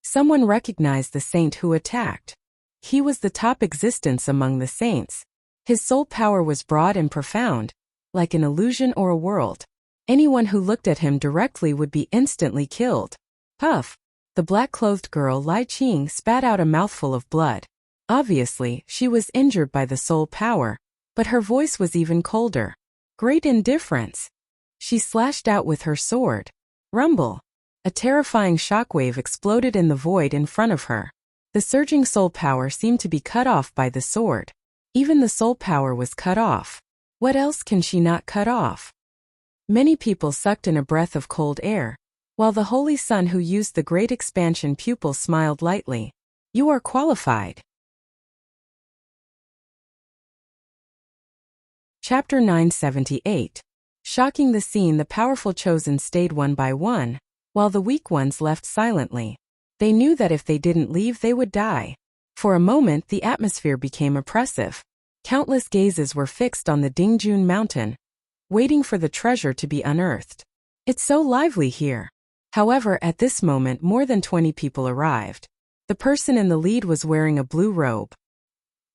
Someone recognized the saint who attacked. He was the top existence among the saints. His soul power was broad and profound, like an illusion or a world. Anyone who looked at him directly would be instantly killed. Puff! The black-clothed girl Lai Qing spat out a mouthful of blood. Obviously, she was injured by the soul power, but her voice was even colder. Great indifference. She slashed out with her sword. Rumble! A terrifying shockwave exploded in the void in front of her. The surging soul power seemed to be cut off by the sword. Even the soul power was cut off. What else can she not cut off? Many people sucked in a breath of cold air, while the Holy Sun who used the Great Expansion pupil smiled lightly. You are qualified. Chapter 978. Shocking the scene, the powerful chosen stayed one by one, while the weak ones left silently. They knew that if they didn't leave they would die. For a moment the atmosphere became oppressive. Countless gazes were fixed on the Dingjun mountain, waiting for the treasure to be unearthed. It's so lively here. However, at this moment more than 20 people arrived. The person in the lead was wearing a blue robe.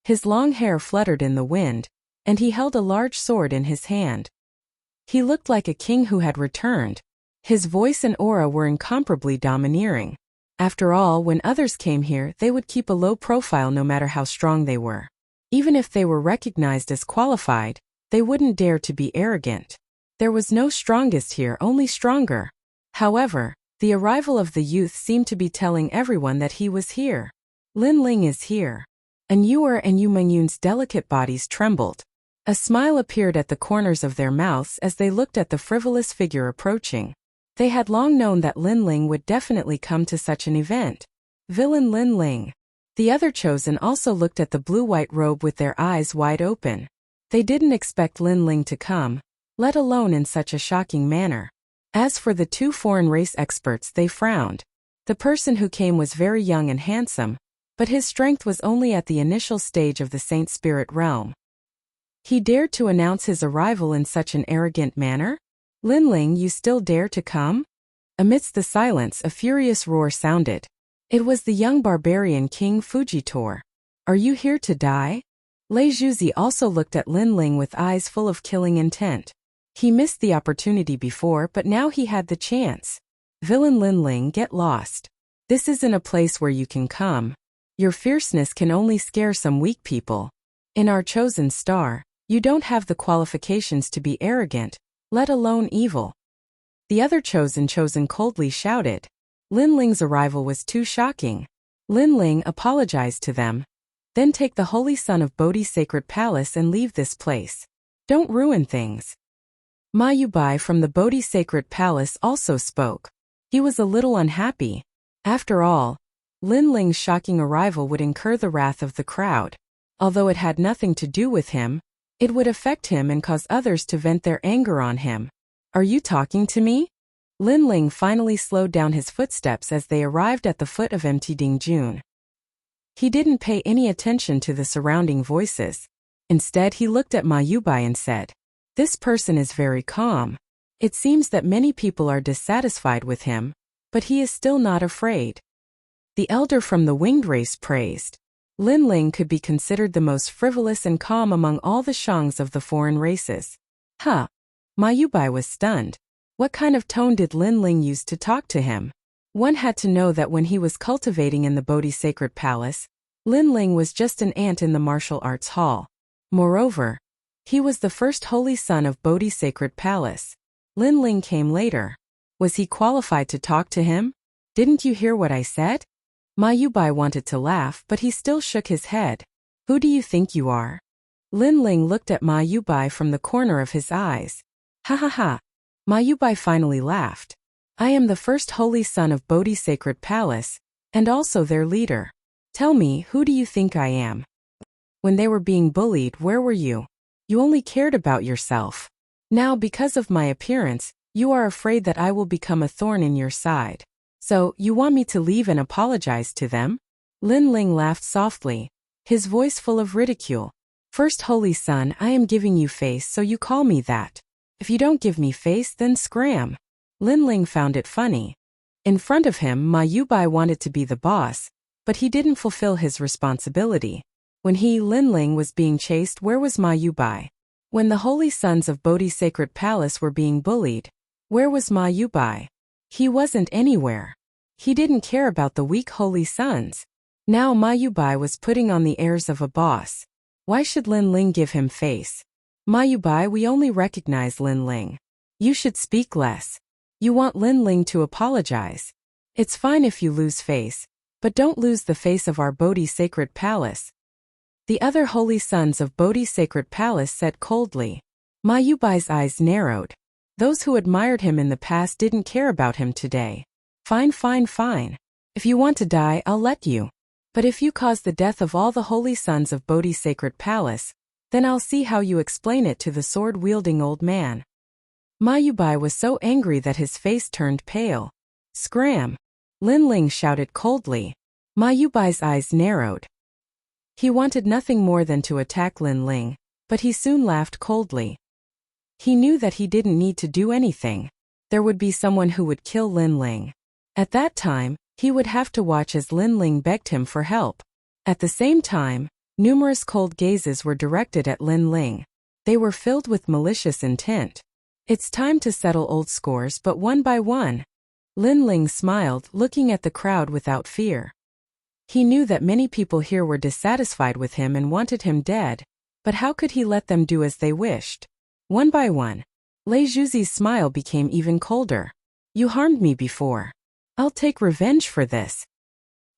His long hair fluttered in the wind, and he held a large sword in his hand. He looked like a king who had returned. His voice and aura were incomparably domineering. After all, when others came here, they would keep a low profile no matter how strong they were. Even if they were recognized as qualified, they wouldn't dare to be arrogant. There was no strongest here, only stronger. However, the arrival of the youth seemed to be telling everyone that he was here. Lin Ling is here. And Yuer and Yu Mengyun's delicate bodies trembled. A smile appeared at the corners of their mouths as they looked at the frivolous figure approaching. They had long known that Lin Ling would definitely come to such an event. Villain Lin Ling. The other chosen also looked at the blue-white robe with their eyes wide open. They didn't expect Lin Ling to come, let alone in such a shocking manner. As for the two foreign race experts, they frowned. The person who came was very young and handsome, but his strength was only at the initial stage of the Saint Spirit realm. He dared to announce his arrival in such an arrogant manner? Lin Ling, you still dare to come? Amidst the silence, a furious roar sounded. It was the young barbarian King Fujitor. Are you here to die? Lei Zhuzi also looked at Lin Ling with eyes full of killing intent. He missed the opportunity before, but now he had the chance. Villain Lin Ling, get lost. This isn't a place where you can come. Your fierceness can only scare some weak people. In our chosen star, you don't have the qualifications to be arrogant, let alone evil. The other chosen coldly shouted. Lin Ling's arrival was too shocking. Lin Ling apologized to them. Then take the Holy Son of Bodhi Sacred Palace and leave this place. Don't ruin things. Ma Yubai from the Bodhi Sacred Palace also spoke. He was a little unhappy. After all, Lin Ling's shocking arrival would incur the wrath of the crowd. Although it had nothing to do with him, it would affect him and cause others to vent their anger on him. Are you talking to me? Lin Ling finally slowed down his footsteps as they arrived at the foot of Mt. Dingjun. He didn't pay any attention to the surrounding voices. Instead, he looked at Ma Yubai and said, "This person is very calm. It seems that many people are dissatisfied with him, but he is still not afraid." The elder from the winged race praised. Lin Ling could be considered the most frivolous and calm among all the Shangs of the foreign races. Huh. Ma Yubai was stunned. What kind of tone did Lin Ling use to talk to him? One had to know that when he was cultivating in the Bodhi Sacred Palace, Lin Ling was just an ant in the martial arts hall. Moreover, he was the first holy son of Bodhi Sacred Palace. Lin Ling came later. Was he qualified to talk to him? Didn't you hear what I said? Ma Yubai wanted to laugh, but he still shook his head. Who do you think you are? Lin Ling looked at Ma Yubai from the corner of his eyes. Ha ha ha. Ma Yubai finally laughed. I am the first holy son of Bodhi Sacred Palace, and also their leader. Tell me, who do you think I am? When they were being bullied, where were you? You only cared about yourself. Now, because of my appearance, you are afraid that I will become a thorn in your side. So, you want me to leave and apologize to them? Lin Ling laughed softly, his voice full of ridicule. First holy son, I am giving you face, so you call me that. If you don't give me face, then scram. Lin Ling found it funny. In front of him, Ma Yubai wanted to be the boss, but he didn't fulfill his responsibility. When Linling was being chased, where was Ma Yubai? When the holy sons of Bodhi Sacred Palace were being bullied, where was Ma Yubai? He wasn't anywhere. He didn't care about the weak holy sons. Now Ma Yubai was putting on the airs of a boss. Why should Linling give him face? Ma Yubai, we only recognize Linling. You should speak less. You want Linling to apologize. It's fine if you lose face, but don't lose the face of our Bodhi Sacred Palace. The other holy sons of Bodhi Sacred Palace said coldly. Ma Yubai's eyes narrowed. Those who admired him in the past didn't care about him today. Fine, fine, fine. If you want to die, I'll let you. But if you cause the death of all the holy sons of Bodhi Sacred Palace, then I'll see how you explain it to the sword-wielding old man. Ma Yubai was so angry that his face turned pale. Scram! Linling shouted coldly. Ma Yubai's eyes narrowed. He wanted nothing more than to attack Linling, but he soon laughed coldly. He knew that he didn't need to do anything. There would be someone who would kill Linling. At that time, he would have to watch as Linling begged him for help. At the same time, numerous cold gazes were directed at Linling. They were filled with malicious intent. It's time to settle old scores, but one by one. Linling smiled, looking at the crowd without fear. He knew that many people here were dissatisfied with him and wanted him dead, but how could he let them do as they wished? One by one. Lei Zhuzi's smile became even colder. You harmed me before. I'll take revenge for this.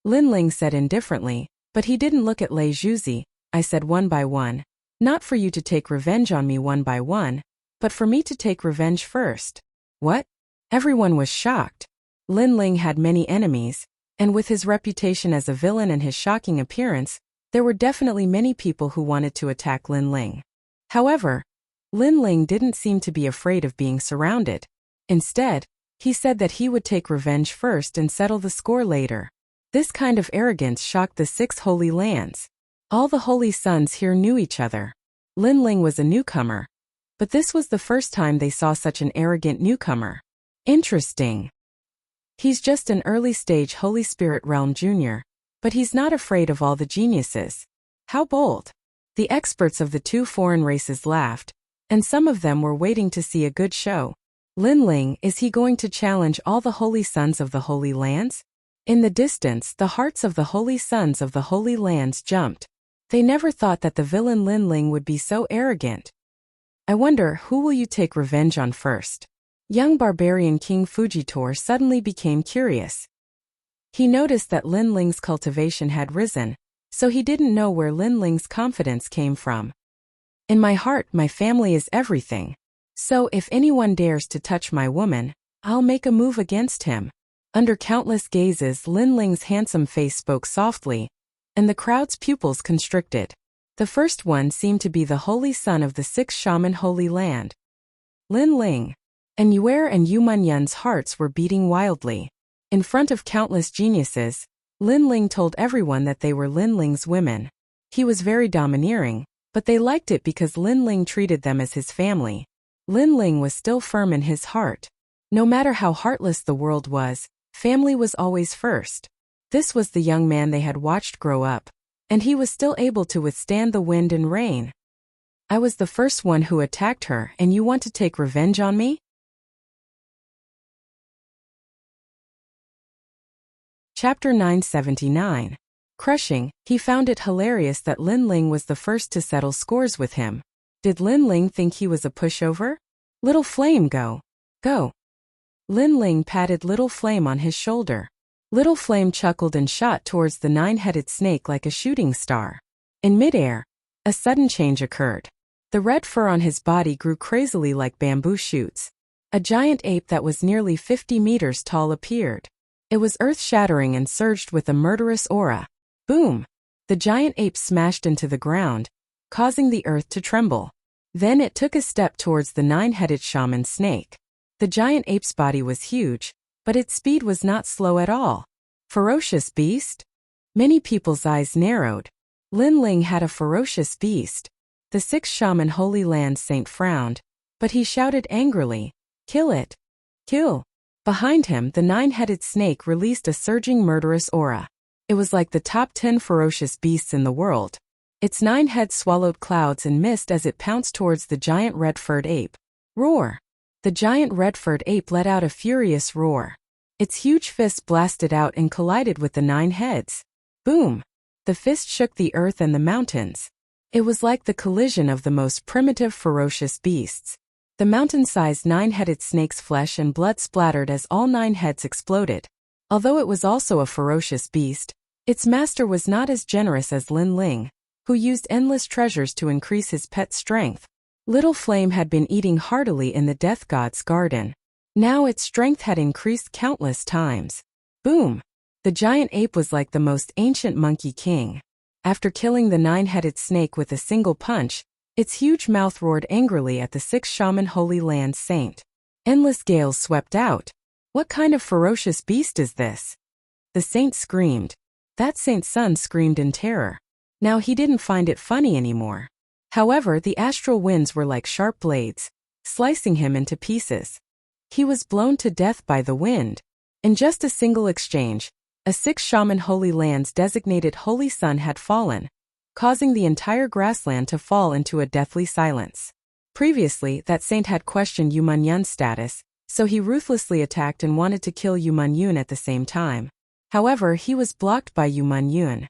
Linling said indifferently, but he didn't look at Lei Zhuzi. I said one by one. Not for you to take revenge on me one by one, but for me to take revenge first. What? Everyone was shocked. Linling had many enemies, and with his reputation as a villain and his shocking appearance, there were definitely many people who wanted to attack Linling. However, Linling didn't seem to be afraid of being surrounded. Instead, he said that he would take revenge first and settle the score later. This kind of arrogance shocked the 6 holy lands. All the holy sons here knew each other. Linling was a newcomer, but this was the first time they saw such an arrogant newcomer. Interesting. He's just an early-stage Holy Spirit Realm Junior, but he's not afraid of all the geniuses. How bold. The experts of the 2 foreign races laughed, and some of them were waiting to see a good show. Linling, is he going to challenge all the holy sons of the Holy Lands? In the distance, the hearts of the holy sons of the Holy Lands jumped. They never thought that the villain Linling would be so arrogant. I wonder, who will you take revenge on first? Young barbarian King Fujitor suddenly became curious. He noticed that Linling's cultivation had risen, so he didn't know where Linling's confidence came from. In my heart, my family is everything. So if anyone dares to touch my woman, I'll make a move against him. Under countless gazes, Linling's handsome face spoke softly, and the crowd's pupils constricted. The first one seemed to be the holy son of the 6 shaman holy land. Linling. And Yuer and Yumanyan's hearts were beating wildly. In front of countless geniuses, Linling told everyone that they were Linling's women. He was very domineering, but they liked it because Linling treated them as his family. Linling was still firm in his heart. No matter how heartless the world was, family was always first. This was the young man they had watched grow up, and he was still able to withstand the wind and rain. I was the first one who attacked her, and you want to take revenge on me? Chapter 979. Crushing. He found it hilarious that Linling was the first to settle scores with him. Did Linling think he was a pushover? Little Flame, go. Go. Linling patted Little Flame on his shoulder. Little Flame chuckled and shot towards the 9-headed snake like a shooting star. In midair, a sudden change occurred. The red fur on his body grew crazily like bamboo shoots. A giant ape that was nearly 50 meters tall appeared. It was earth-shattering and surged with a murderous aura. Boom! The giant ape smashed into the ground, causing the earth to tremble. Then it took a step towards the 9-headed shaman snake. The giant ape's body was huge, but its speed was not slow at all. Ferocious beast? Many people's eyes narrowed. Linling had a ferocious beast. The 6 shaman Holy Land saint frowned, but he shouted angrily, "Kill it! Kill!" Behind him, the nine-headed snake released a surging murderous aura. It was like the top 10 ferocious beasts in the world. Its 9 heads swallowed clouds and mist as it pounced towards the giant red-furred ape. Roar! The giant red-furred ape let out a furious roar. Its huge fist blasted out and collided with the 9 heads. Boom! The fist shook the earth and the mountains. It was like the collision of the most primitive ferocious beasts. The mountain-sized 9-headed snake's flesh and blood splattered as all 9 heads exploded. Although it was also a ferocious beast, its master was not as generous as Lin Ling, who used endless treasures to increase his pet's strength. Little Flame had been eating heartily in the death god's garden. Now its strength had increased countless times. Boom! The giant ape was like the most ancient monkey king. After killing the 9-headed snake with a single punch, its huge mouth roared angrily at the 6 shaman Holy Land saint. Endless gales swept out. What kind of ferocious beast is this? The saint screamed. That saint's son screamed in terror. Now he didn't find it funny anymore. However, the astral winds were like sharp blades, slicing him into pieces. He was blown to death by the wind. In just a single exchange, a 6 shaman Holy Land's designated holy son had fallen, causing the entire grassland to fall into a deathly silence. Previously, that saint had questioned Yu Manyun's status, so he ruthlessly attacked and wanted to kill Yu Manyun at the same time. However, he was blocked by Yu Manyun.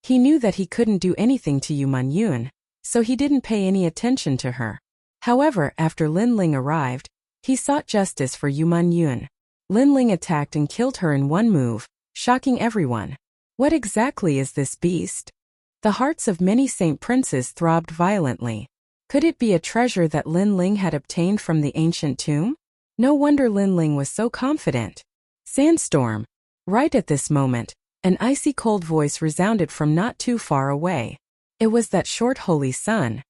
He knew that he couldn't do anything to Yu Manyun, so he didn't pay any attention to her. However, after Lin Ling arrived, he sought justice for Yu Manyun. Lin Ling attacked and killed her in one move, shocking everyone. What exactly is this beast? The hearts of many saint princes throbbed violently. Could it be a treasure that Lin Ling had obtained from the ancient tomb? No wonder Lin Ling was so confident. Sandstorm. Right at this moment, an icy cold voice resounded from not too far away. It was that short holy son.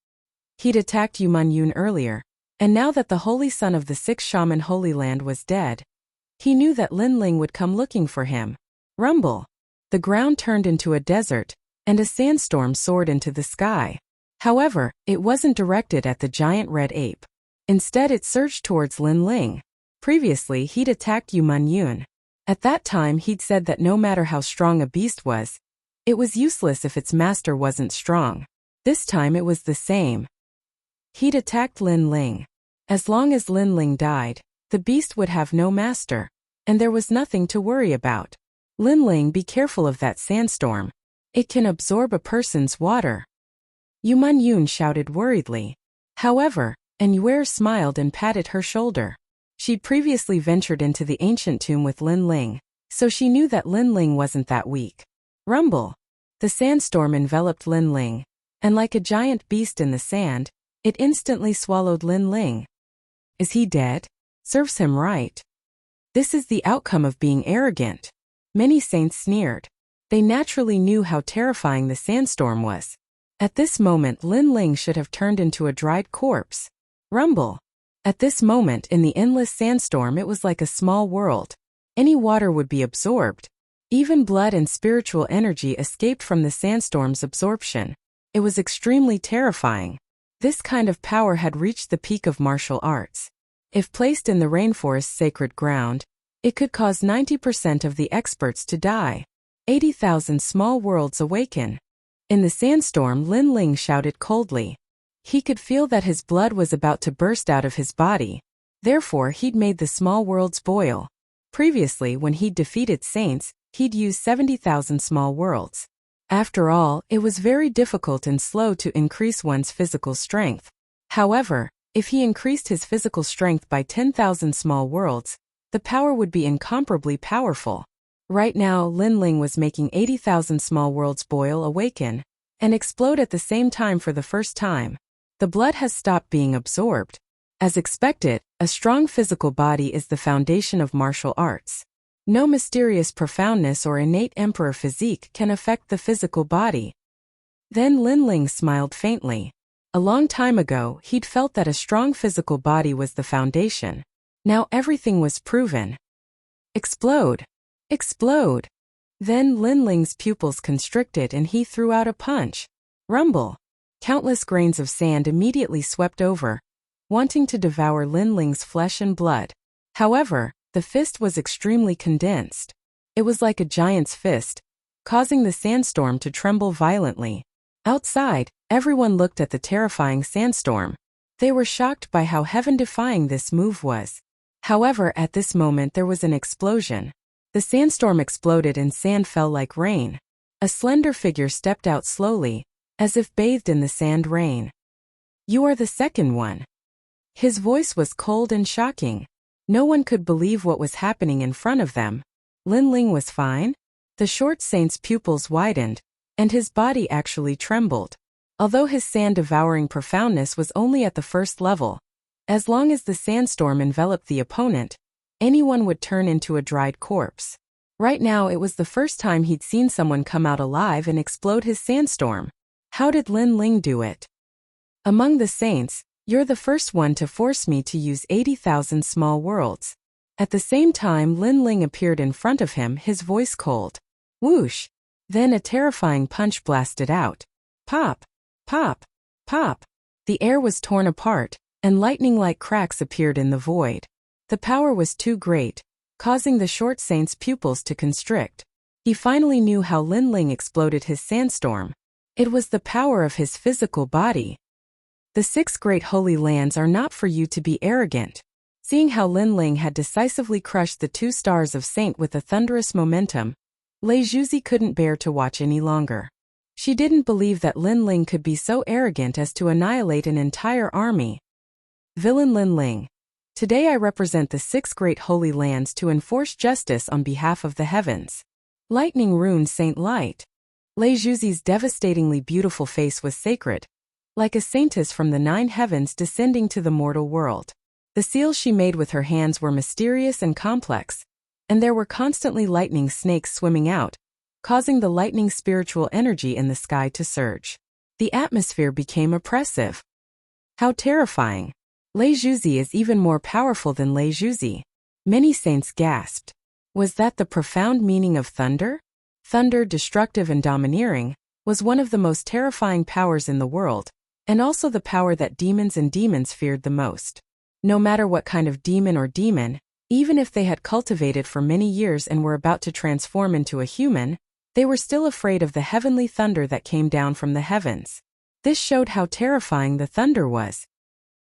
He'd attacked Yu Manyun earlier, and now that the holy son of the 6 shaman Holy Land was dead, he knew that Lin Ling would come looking for him. Rumble. The ground turned into a desert, and a sandstorm soared into the sky. However, it wasn't directed at the giant red ape. Instead, it surged towards Lin Ling. Previously, he'd attacked Yu Manyun. At that time, he'd said that no matter how strong a beast was, it was useless if its master wasn't strong. This time it was the same. He'd attacked Lin Ling. As long as Lin Ling died, the beast would have no master, and there was nothing to worry about. Lin Ling, be careful of that sandstorm. It can absorb a person's water. Yu Manyun shouted worriedly. However, Anwer smiled and patted her shoulder. She'd previously ventured into the ancient tomb with Lin Ling, so she knew that Lin Ling wasn't that weak. Rumble. The sandstorm enveloped Lin Ling, and like a giant beast in the sand, it instantly swallowed Lin Ling. Is he dead? Serves him right. This is the outcome of being arrogant. Many saints sneered. They naturally knew how terrifying the sandstorm was. At this moment, Lin Ling should have turned into a dried corpse. Rumble. At this moment in the endless sandstorm, it was like a small world. Any water would be absorbed. Even blood and spiritual energy escaped from the sandstorm's absorption. It was extremely terrifying. This kind of power had reached the peak of martial arts. If placed in the rainforest's sacred ground, it could cause 90% of the experts to die. 80,000 small worlds awaken. In the sandstorm, Lin Ling shouted coldly. He could feel that his blood was about to burst out of his body. Therefore, he'd made the small worlds boil. Previously, when he'd defeated saints, he'd used 70,000 small worlds. After all, it was very difficult and slow to increase one's physical strength. However, if he increased his physical strength by 10,000 small worlds, the power would be incomparably powerful. Right now, Lin Ling was making 80,000 small worlds boil, awaken, and explode at the same time for the first time. The blood has stopped being absorbed. As expected, a strong physical body is the foundation of martial arts. No mysterious profoundness or innate emperor physique can affect the physical body. Then Lin Ling smiled faintly. A long time ago, he'd felt that a strong physical body was the foundation. Now everything was proven. Explode! Explode! Then Lin Ling's pupils constricted and he threw out a punch. Rumble! Countless grains of sand immediately swept over, wanting to devour Lin Ling's flesh and blood. However, The fist was extremely condensed. It was like a giant's fist, causing the sandstorm to tremble violently. Outside, everyone looked at the terrifying sandstorm. They were shocked by how heaven-defying this move was. However, at this moment there was an explosion. The sandstorm exploded and sand fell like rain. A slender figure stepped out slowly, as if bathed in the sand rain. "You are the second one." His voice was cold and shocking. No one could believe what was happening in front of them. Lin Ling was fine? The short saint's pupils widened, and his body actually trembled. Although his sand-devouring profoundness was only at the first level, as long as the sandstorm enveloped the opponent, anyone would turn into a dried corpse. Right now it was the first time he'd seen someone come out alive and explode his sandstorm. How did Lin Ling do it? "Among the saints, you're the first one to force me to use 80,000 small worlds." At the same time Lin Ling appeared in front of him, his voice cold. Whoosh! Then a terrifying punch blasted out. Pop! Pop! Pop! The air was torn apart, and lightning-like cracks appeared in the void. The power was too great, causing the short saint's pupils to constrict. He finally knew how Lin Ling exploded his sandstorm. It was the power of his physical body. The 6 great holy lands are not for you to be arrogant. Seeing how Lin Ling had decisively crushed the 2 stars of Saint with a thunderous momentum, Lei Zhuzi couldn't bear to watch any longer. She didn't believe that Lin Ling could be so arrogant as to annihilate an entire army. Villain Lin Ling. Today I represent the 6 great holy lands to enforce justice on behalf of the heavens. Lightning Rune Saint Light. Lei Zhuzi's devastatingly beautiful face was sacred, like a saintess from the 9 heavens descending to the mortal world. The seals she made with her hands were mysterious and complex, and there were constantly lightning snakes swimming out, causing the lightning spiritual energy in the sky to surge. The atmosphere became oppressive. How terrifying! Lei Zhuzi is even more powerful than Lei Zhuzi. Many saints gasped. Was that the profound meaning of thunder? Thunder, destructive and domineering, was one of the most terrifying powers in the world, and also the power that demons feared the most. No matter what kind of demon or demon, even if they had cultivated for many years and were about to transform into a human, they were still afraid of the heavenly thunder that came down from the heavens. This showed how terrifying the thunder was.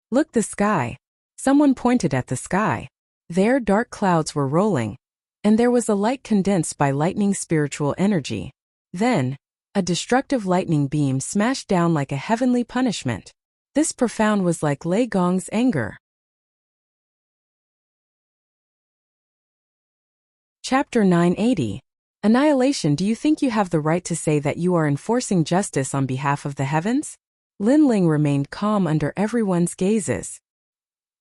Look, the sky. Someone pointed at the sky. There, dark clouds were rolling, and there was a light condensed by lightning spiritual energy. Then, a destructive lightning beam smashed down like a heavenly punishment. This profound was like Lei Gong's anger. Chapter 980. Annihilation. Do you think you have the right to say that you are enforcing justice on behalf of the heavens? Lin Ling remained calm under everyone's gazes.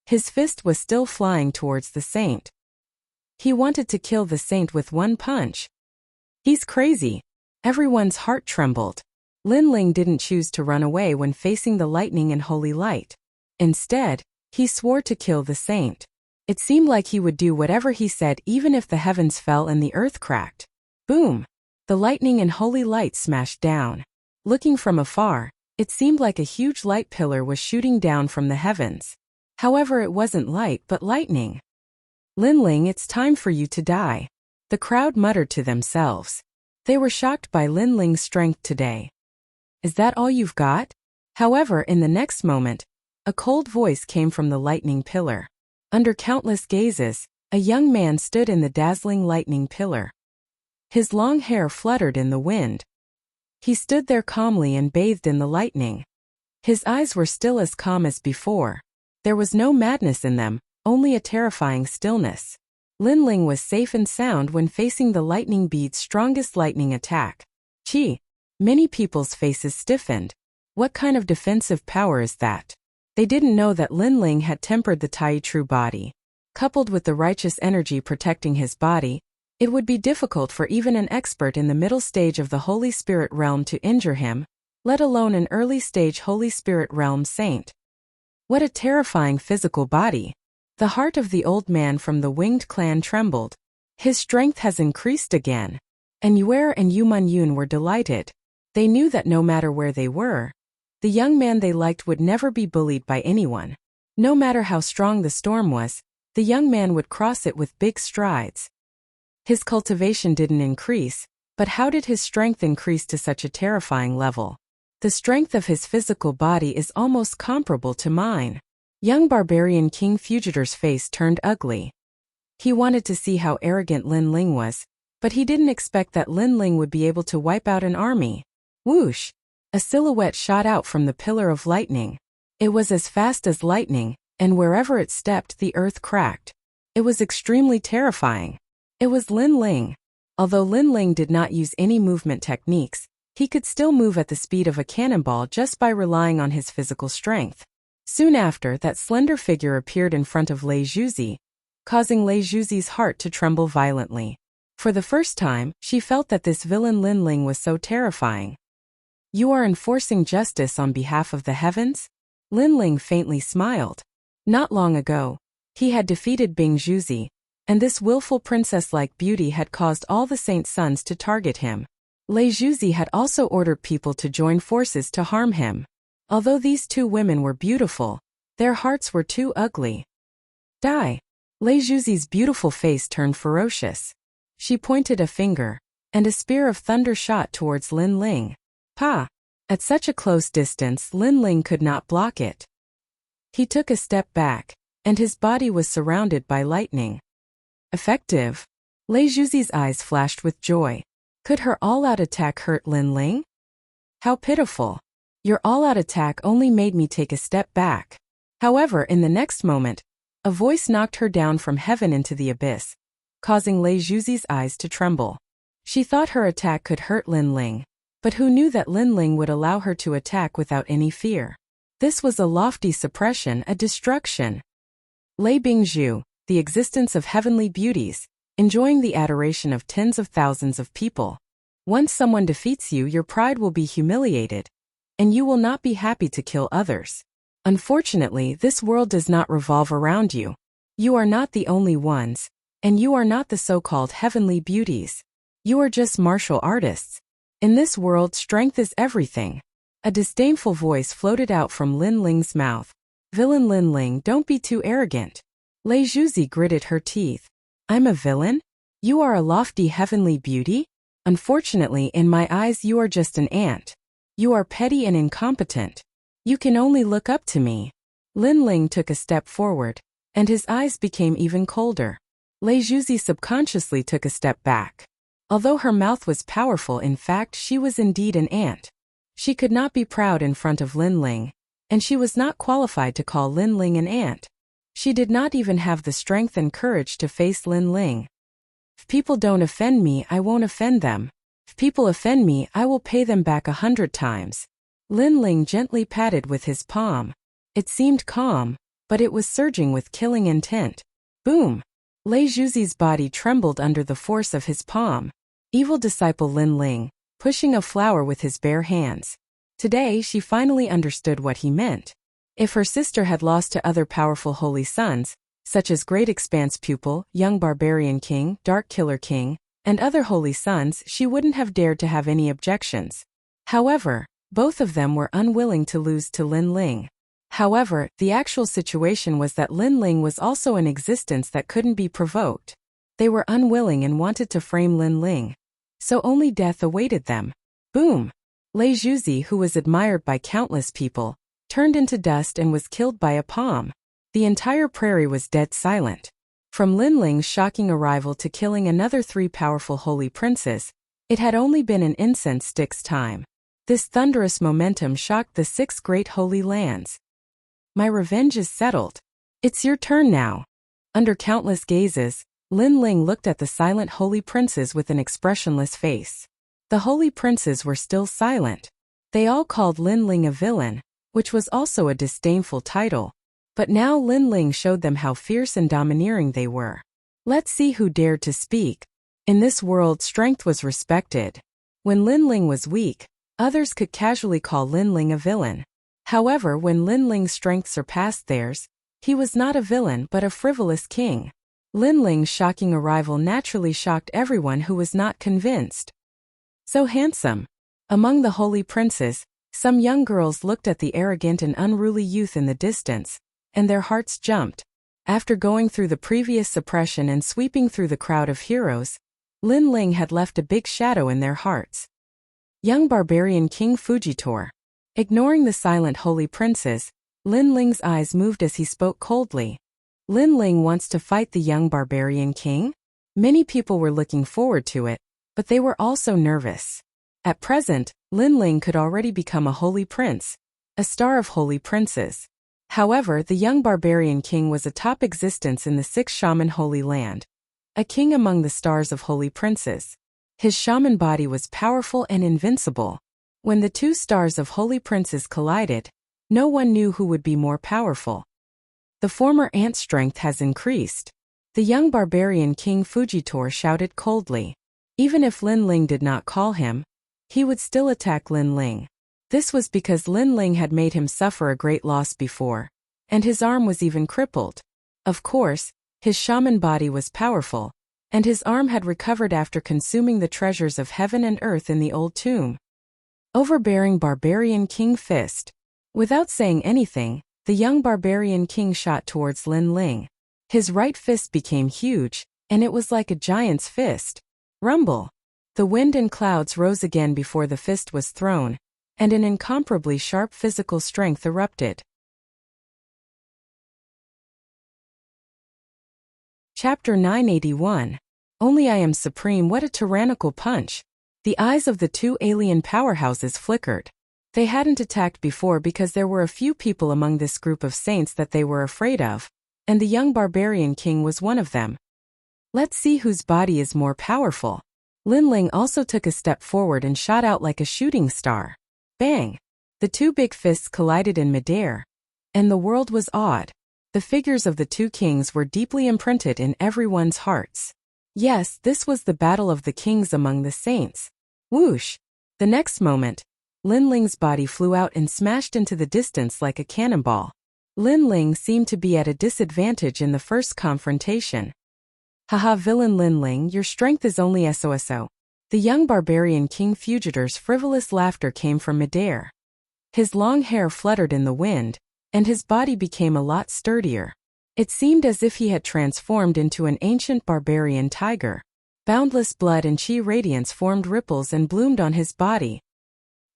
His fist was still flying towards the saint. He wanted to kill the saint with one punch. He's crazy. Everyone's heart trembled. Lin Ling didn't choose to run away when facing the lightning and holy light. Instead, he swore to kill the saint. It seemed like he would do whatever he said even if the heavens fell and the earth cracked. Boom! The lightning and holy light smashed down. Looking from afar, it seemed like a huge light pillar was shooting down from the heavens. However, it wasn't light but lightning. Lin Ling, it's time for you to die. The crowd muttered to themselves. They were shocked by Lin Ling's strength today. Is that all you've got? However, in the next moment, a cold voice came from the lightning pillar. Under countless gazes, a young man stood in the dazzling lightning pillar. His long hair fluttered in the wind. He stood there calmly and bathed in the lightning. His eyes were still as calm as before. There was no madness in them, only a terrifying stillness. Lin Ling was safe and sound when facing the lightning bead's strongest lightning attack. Chi! Many people's faces stiffened. What kind of defensive power is that? They didn't know that Lin Ling had tempered the Tai True body. Coupled with the righteous energy protecting his body, it would be difficult for even an expert in the middle stage of the Holy Spirit realm to injure him, let alone an early stage Holy Spirit realm saint. What a terrifying physical body! The heart of the old man from the winged clan trembled. His strength has increased again. And Yuer and Yu Yun were delighted. They knew that no matter where they were, the young man they liked would never be bullied by anyone. No matter how strong the storm was, the young man would cross it with big strides. His cultivation didn't increase, but how did his strength increase to such a terrifying level? The strength of his physical body is almost comparable to mine. Young barbarian King Fugitor's face turned ugly. He wanted to see how arrogant Lin Ling was, but he didn't expect that Lin Ling would be able to wipe out an army. Whoosh! A silhouette shot out from the pillar of lightning. It was as fast as lightning, and wherever it stepped the earth cracked. It was extremely terrifying. It was Lin Ling. Although Lin Ling did not use any movement techniques, he could still move at the speed of a cannonball just by relying on his physical strength. Soon after, that slender figure appeared in front of Lei Zhuzi, causing Lei Zhuzi's heart to tremble violently. For the first time, she felt that this villain Lin Ling was so terrifying. You are enforcing justice on behalf of the heavens? Lin Ling faintly smiled. Not long ago, he had defeated Bing Zhuzi, and this willful princess-like beauty had caused all the saints' sons to target him. Lei Zhuzi had also ordered people to join forces to harm him. Although these two women were beautiful, their hearts were too ugly. Die! Lei Zhuzi's beautiful face turned ferocious. She pointed a finger, and a spear of thunder shot towards Lin Ling. Pa! At such a close distance, Lin Ling could not block it. He took a step back, and his body was surrounded by lightning. Effective! Lei Zhuzi's eyes flashed with joy. Could her all-out attack hurt Lin Ling? How pitiful! Your all-out attack only made me take a step back. However, in the next moment, a voice knocked her down from heaven into the abyss, causing Lei Zhuzi's eyes to tremble. She thought her attack could hurt Lin Ling, but who knew that Lin Ling would allow her to attack without any fear? This was a lofty suppression, a destruction. Lei Bingzhu, the existence of heavenly beauties, enjoying the adoration of tens of thousands of people. Once someone defeats you, your pride will be humiliated, and you will not be happy to kill others. Unfortunately, this world does not revolve around you. You are not the only ones, and you are not the so-called heavenly beauties. You are just martial artists. In this world, strength is everything. A disdainful voice floated out from Lin Ling's mouth. Villain Lin Ling, don't be too arrogant. Lei Zhuzi gritted her teeth. I'm a villain? You are a lofty heavenly beauty? Unfortunately, in my eyes you are just an ant. You are petty and incompetent. You can only look up to me. Lin Ling took a step forward, and his eyes became even colder. Lei Zhuzi subconsciously took a step back. Although her mouth was powerful, in fact she was indeed an ant. She could not be proud in front of Lin Ling, and she was not qualified to call Lin Ling an ant. She did not even have the strength and courage to face Lin Ling. If people don't offend me, I won't offend them. If people offend me, I will pay them back 100 times. Lin Ling gently patted with his palm. It seemed calm, but it was surging with killing intent. Boom! Lei Zhuzi's body trembled under the force of his palm. Evil disciple Lin Ling, pushing a flower with his bare hands. Today she finally understood what he meant. If her sister had lost to other powerful holy sons, such as Great Expanse Pupil, Young Barbarian King, Dark Killer King, and other holy sons, she wouldn't have dared to have any objections. However, both of them were unwilling to lose to Lin Ling. However, the actual situation was that Lin Ling was also an existence that couldn't be provoked. They were unwilling and wanted to frame Lin Ling. So only death awaited them. Boom! Lei Zhuzi, who was admired by countless people, turned into dust and was killed by a palm. The entire prairie was dead silent. From Lin Ling's shocking arrival to killing another 3 powerful holy princes, it had only been an incense stick's time. This thunderous momentum shocked the 6 great holy lands. My revenge is settled. It's your turn now. Under countless gazes, Lin Ling looked at the silent holy princes with an expressionless face. The holy princes were still silent. They all called Lin Ling a villain, which was also a disdainful title. But now Lin Ling showed them how fierce and domineering they were. Let's see who dared to speak. In this world, strength was respected. When Lin Ling was weak, others could casually call Lin Ling a villain. However, when Lin Ling's strength surpassed theirs, he was not a villain but a frivolous king. Lin Ling's shocking arrival naturally shocked everyone who was not convinced. So handsome. Among the holy princes, some young girls looked at the arrogant and unruly youth in the distance, and their hearts jumped. After going through the previous suppression and sweeping through the crowd of heroes, Lin Ling had left a big shadow in their hearts. Young barbarian King Fujitor. Ignoring the silent holy princes, Lin Ling's eyes moved as he spoke coldly. Lin Ling wants to fight the young barbarian king? Many people were looking forward to it, but they were also nervous. At present, Lin Ling could already become a holy prince, a star of holy princes. However, the young barbarian king was a top existence in the 6 shaman holy land. A king among the stars of holy princes. His shaman body was powerful and invincible. When the 2 stars of holy princes collided, no one knew who would be more powerful. The former ant's strength has increased. The young barbarian King Fujitor shouted coldly. Even if Lin Ling did not call him, he would still attack Lin Ling. This was because Lin Ling had made him suffer a great loss before, and his arm was even crippled. Of course, his shaman body was powerful, and his arm had recovered after consuming the treasures of heaven and earth in the old tomb. Overbearing barbarian King Fist. Without saying anything, the young barbarian king shot towards Lin Ling. His right fist became huge, and it was like a giant's fist. Rumble. The wind and clouds rose again before the fist was thrown, and an incomparably sharp physical strength erupted. Chapter 981. Only I am supreme. What a tyrannical punch. The eyes of the 2 alien powerhouses flickered. They hadn't attacked before because there were a few people among this group of saints that they were afraid of, and the young barbarian king was one of them. Let's see whose body is more powerful. Lin Ling also took a step forward and shot out like a shooting star. Bang! The 2 big fists collided in midair, and the world was awed. The figures of the 2 kings were deeply imprinted in everyone's hearts. Yes, this was the battle of the kings among the saints. Whoosh! The next moment, Lin Ling's body flew out and smashed into the distance like a cannonball. Lin Ling seemed to be at a disadvantage in the first confrontation. Haha, villain Lin Ling, your strength is only SOSO. The young barbarian King Fujitor's frivolous laughter came from midair. His long hair fluttered in the wind, and his body became a lot sturdier. It seemed as if he had transformed into an ancient barbarian tiger. Boundless blood and chi radiance formed ripples and bloomed on his body.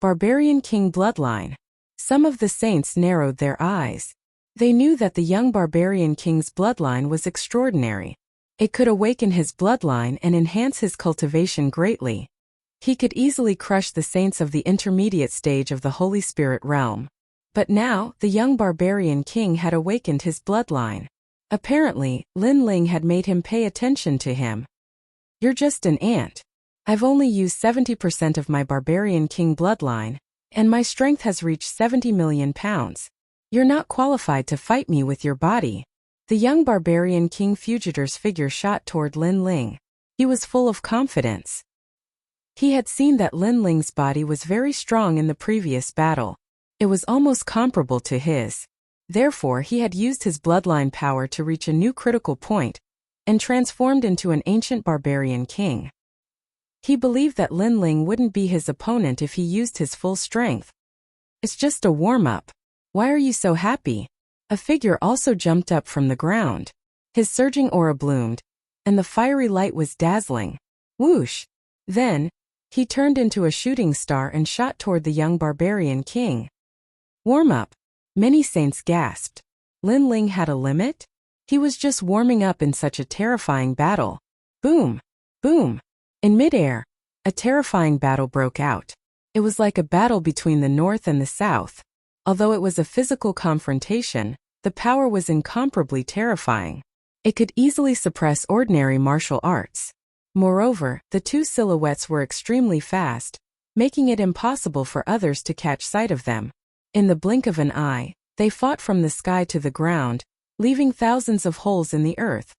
Barbarian King Bloodline. Some of the saints narrowed their eyes. They knew that the young barbarian king's bloodline was extraordinary. It could awaken his bloodline and enhance his cultivation greatly. He could easily crush the saints of the intermediate stage of the Holy Spirit realm. But now, the young barbarian king had awakened his bloodline. Apparently, Lin Ling had made him pay attention to him. You're just an ant. I've only used 70% of my barbarian king bloodline, and my strength has reached 70 million pounds. You're not qualified to fight me with your body. The young barbarian King Fujitor's figure shot toward Lin Ling. He was full of confidence. He had seen that Lin Ling's body was very strong in the previous battle. It was almost comparable to his. Therefore, he had used his bloodline power to reach a new critical point, and transformed into an ancient barbarian king. He believed that Lin Ling wouldn't be his opponent if he used his full strength. It's just a warm-up. Why are you so happy? A figure also jumped up from the ground. His surging aura bloomed, and the fiery light was dazzling. Whoosh! Then, he turned into a shooting star and shot toward the young barbarian king. Warm up. Many saints gasped. Lin Ling had a limit? He was just warming up in such a terrifying battle. Boom! Boom! In midair, a terrifying battle broke out. It was like a battle between the north and the south. Although it was a physical confrontation, the power was incomparably terrifying. It could easily suppress ordinary martial arts. Moreover, the 2 silhouettes were extremely fast, making it impossible for others to catch sight of them. In the blink of an eye, they fought from the sky to the ground, leaving thousands of holes in the earth.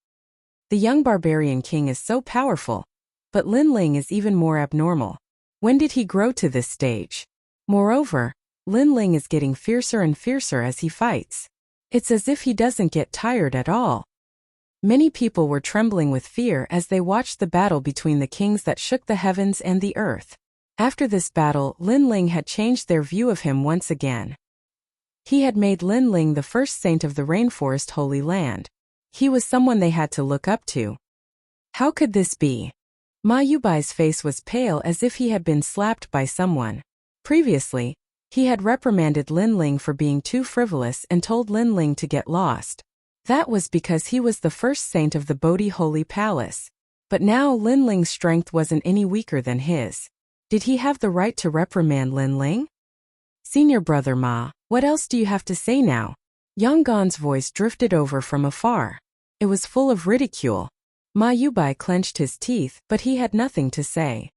The young barbarian king is so powerful, but Lin Ling is even more abnormal. When did he grow to this stage? Moreover, Lin Ling is getting fiercer and fiercer as he fights. It's as if he doesn't get tired at all. Many people were trembling with fear as they watched the battle between the kings that shook the heavens and the earth. After this battle, Lin Ling had changed their view of him once again. He had made Lin Ling the first saint of the Rainforest Holy Land. He was someone they had to look up to. How could this be? Ma Yubai's face was pale as if he had been slapped by someone. Previously, he had reprimanded Lin Ling for being too frivolous and told Lin Ling to get lost. That was because he was the first saint of the Bodhi Holy Palace. But now Lin Ling's strength wasn't any weaker than his. Did he have the right to reprimand Lin Ling? Senior brother Ma, what else do you have to say now? Yang Gan's voice drifted over from afar. It was full of ridicule. Ma Yubai clenched his teeth, but he had nothing to say.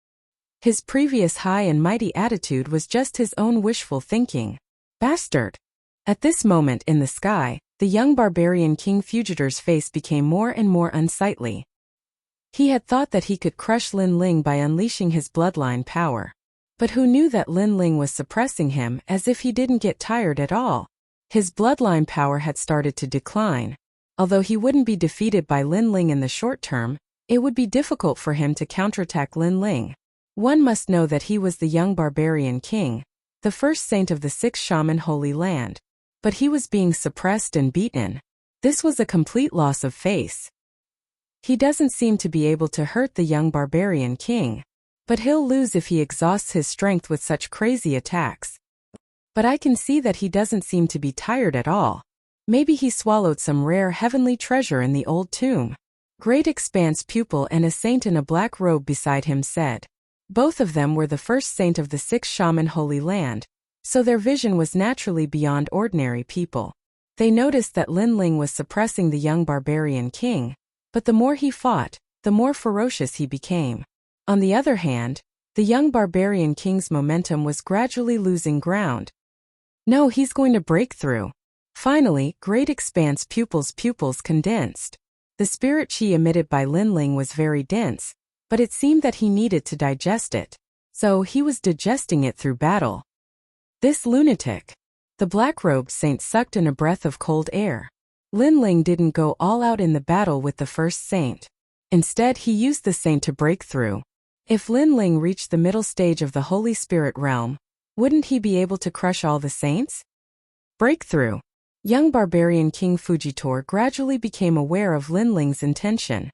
His previous high and mighty attitude was just his own wishful thinking. Bastard! At this moment in the sky, the young barbarian King Fugitor's face became more and more unsightly. He had thought that he could crush Lin Ling by unleashing his bloodline power. But who knew that Lin Ling was suppressing him as if he didn't get tired at all? His bloodline power had started to decline. Although he wouldn't be defeated by Lin Ling in the short term, it would be difficult for him to counterattack Lin Ling. One must know that he was the young barbarian king, the first saint of the 6 Shaman Holy Land. But he was being suppressed and beaten. This was a complete loss of face. He doesn't seem to be able to hurt the young barbarian king. But he'll lose if he exhausts his strength with such crazy attacks. But I can see that he doesn't seem to be tired at all. Maybe he swallowed some rare heavenly treasure in the old tomb. Great Expanse pupil and a saint in a black robe beside him said. Both of them were the first saint of the 6 Shaman Holy Land, so their vision was naturally beyond ordinary people. They noticed that Lin Ling was suppressing the young barbarian king, but the more he fought, the more ferocious he became. On the other hand, the young barbarian king's momentum was gradually losing ground. No, he's going to break through. Finally, Great Expanse pupils condensed. The spirit chi emitted by Lin Ling was very dense, but it seemed that he needed to digest it. So he was digesting it through battle. This lunatic. The black-robed saint sucked in a breath of cold air. Lin Ling didn't go all out in the battle with the first saint. Instead, he used the saint to break through. If Lin Ling reached the middle stage of the Holy Spirit realm, wouldn't he be able to crush all the saints? Breakthrough. Young barbarian King Fujitor gradually became aware of Lin Ling's intention.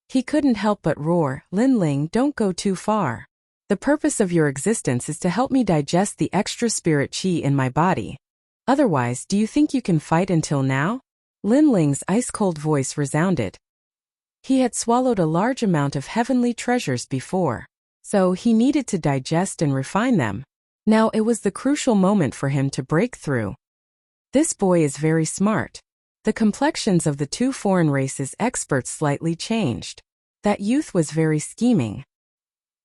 He couldn't help but roar, "Lin Ling, don't go too far. The purpose of your existence is to help me digest the extra spirit chi in my body. Otherwise, do you think you can fight until now?" Lin Ling's ice-cold voice resounded. He had swallowed a large amount of heavenly treasures before, so he needed to digest and refine them. Now it was the crucial moment for him to break through. This boy is very smart. The complexions of the two foreign races experts slightly changed. That youth was very scheming.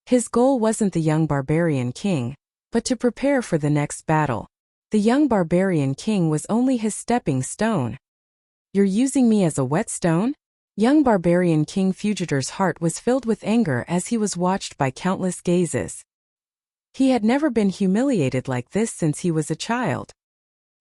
His goal wasn't the young barbarian king, but to prepare for the next battle. The young barbarian king was only his stepping stone. "You're using me as a whetstone?" Young barbarian King Fugitor's heart was filled with anger as he was watched by countless gazes. He had never been humiliated like this since he was a child.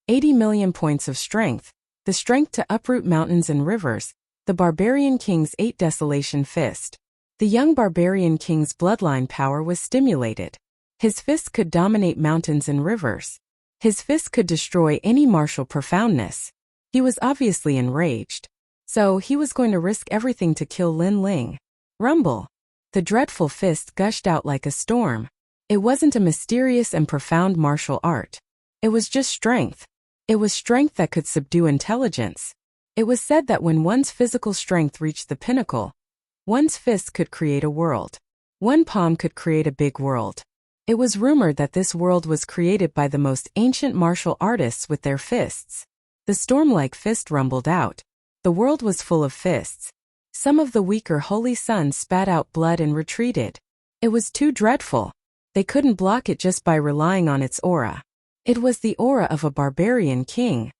80 million points of strength, the strength to uproot mountains and rivers, the barbarian king's 8 desolation fist. The young barbarian king's bloodline power was stimulated. His fist could dominate mountains and rivers. His fist could destroy any martial profoundness. He was obviously enraged. So he was going to risk everything to kill Lin Ling. Rumble. The dreadful fist gushed out like a storm. It wasn't a mysterious and profound martial art. It was just strength. It was strength that could subdue intelligence. It was said that when one's physical strength reached the pinnacle, one's fist could create a world. One palm could create a big world. It was rumored that this world was created by the most ancient martial artists with their fists. The storm-like fist rumbled out. The world was full of fists. Some of the weaker holy sons spat out blood and retreated. It was too dreadful. They couldn't block it just by relying on its aura. It was the aura of a barbarian king.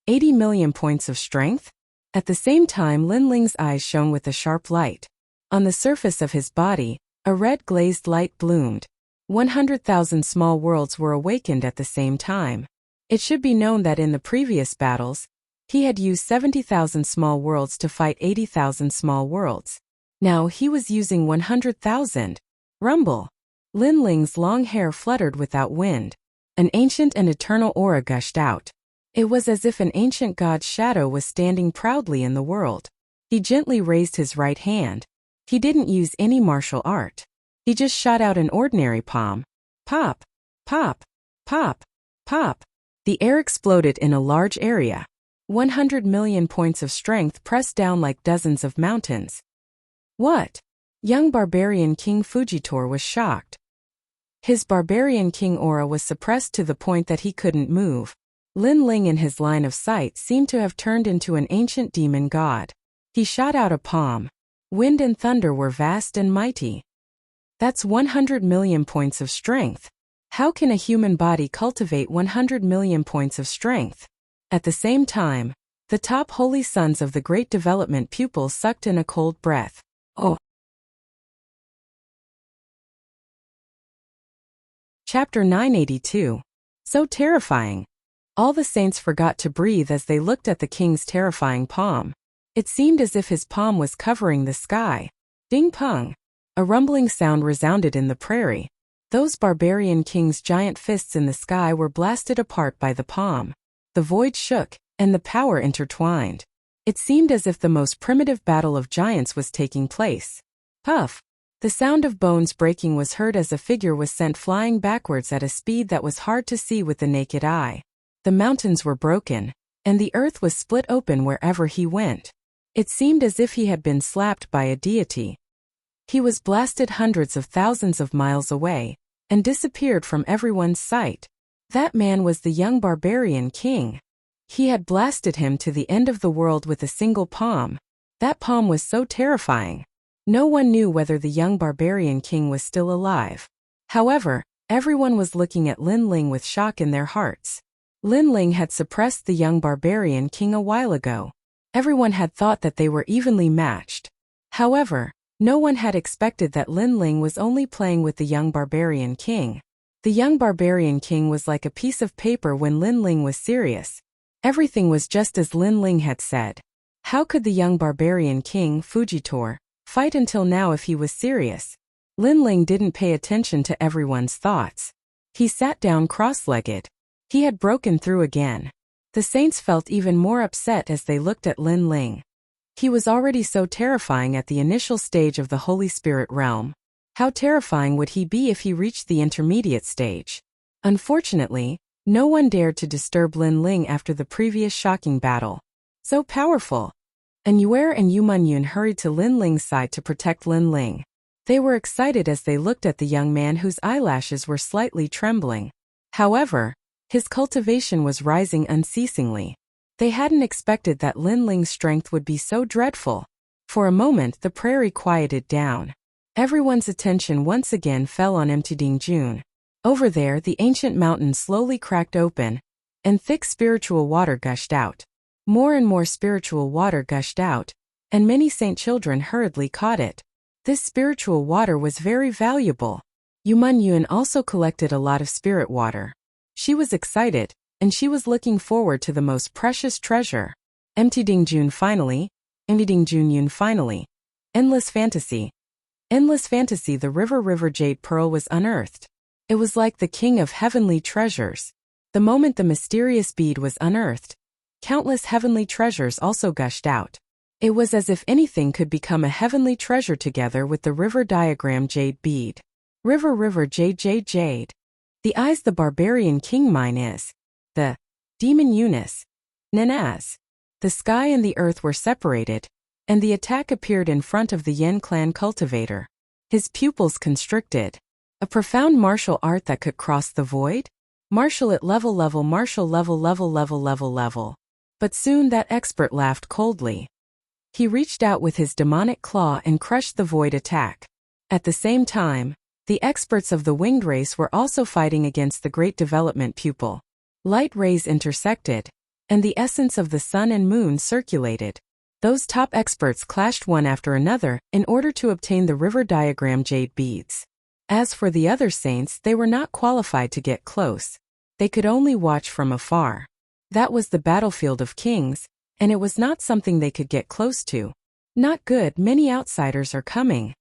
80 million points of strength? At the same time, Lin Ling's eyes shone with a sharp light. On the surface of his body, a red glazed light bloomed. 100,000 small worlds were awakened at the same time. It should be known that in the previous battles, he had used 70,000 small worlds to fight 80,000 small worlds. Now he was using 100,000. Rumble. Lin Ling's long hair fluttered without wind. An ancient and eternal aura gushed out. It was as if an ancient god's shadow was standing proudly in the world. He gently raised his right hand. He didn't use any martial art. He just shot out an ordinary palm. Pop, pop, pop, pop. The air exploded in a large area. 100 million points of strength pressed down like dozens of mountains. What? Young barbarian King Fujitor was shocked. His barbarian king aura was suppressed to the point that he couldn't move. Lin Ling in his line of sight seemed to have turned into an ancient demon god. He shot out a palm. Wind and thunder were vast and mighty. That's 100 million points of strength. How can a human body cultivate 100 million points of strength? At the same time, the top holy sons of the great development pupils sucked in a cold breath. Oh! Chapter 982. So terrifying. All the saints forgot to breathe as they looked at the king's terrifying palm. It seemed as if his palm was covering the sky. Ding-pong! A rumbling sound resounded in the prairie. Those barbarian king's giant fists in the sky were blasted apart by the palm. The void shook, and the power intertwined. It seemed as if the most primitive battle of giants was taking place. Puff! The sound of bones breaking was heard as a figure was sent flying backwards at a speed that was hard to see with the naked eye. The mountains were broken, and the earth was split open wherever he went. It seemed as if he had been slapped by a deity. He was blasted hundreds of thousands of miles away, and disappeared from everyone's sight. That man was the young barbarian king. He had blasted him to the end of the world with a single palm. That palm was so terrifying. No one knew whether the young barbarian king was still alive. However, everyone was looking at Lin Ling with shock in their hearts. Lin Ling had suppressed the young barbarian king a while ago. Everyone had thought that they were evenly matched. However, no one had expected that Lin Ling was only playing with the young barbarian king. The young barbarian king was like a piece of paper when Lin Ling was serious. Everything was just as Lin Ling had said. How could the young barbarian king, Fujitor, fight until now if he was serious? Lin Ling didn't pay attention to everyone's thoughts. He sat down cross-legged. He had broken through again. The saints felt even more upset as they looked at Lin Ling. He was already so terrifying at the initial stage of the Holy Spirit realm. How terrifying would he be if he reached the intermediate stage? Unfortunately, no one dared to disturb Lin Ling after the previous shocking battle. So powerful. Anwer and Yuman-yun hurried to Lin Ling's side to protect Lin Ling. They were excited as they looked at the young man whose eyelashes were slightly trembling. However, his cultivation was rising unceasingly. They hadn't expected that Lin Ling's strength would be so dreadful. For a moment the prairie quieted down. Everyone's attention once again fell on Emtiding-jun. Over there the ancient mountain slowly cracked open, and thick spiritual water gushed out. More and more spiritual water gushed out, and many saint children hurriedly caught it. This spiritual water was very valuable. Yuman-yun also collected a lot of spirit water. She was excited, and she was looking forward to the most precious treasure. Emtiding-jun finally. Endless fantasy. Endless fantasy. The river jade pearl was unearthed. It was like the king of heavenly treasures. The moment the mysterious bead was unearthed, countless heavenly treasures also gushed out. It was as if anything could become a heavenly treasure together with the river diagram jade bead. River jade. The eyes the barbarian king mine is. The demon Eunice. Nenaz. The sky and the earth were separated, and the attack appeared in front of the Yen clan cultivator. His pupils constricted. A profound martial art that could cross the void? Martial at level, martial level. But soon that expert laughed coldly. He reached out with his demonic claw and crushed the void attack. At the same time, the experts of the winged race were also fighting against the great development pupil. Light rays intersected, and the essence of the sun and moon circulated. Those top experts clashed one after another in order to obtain the river diagram jade beads. As for the other saints, they were not qualified to get close. They could only watch from afar. That was the battlefield of kings, and it was not something they could get close to. Not good, many outsiders are coming.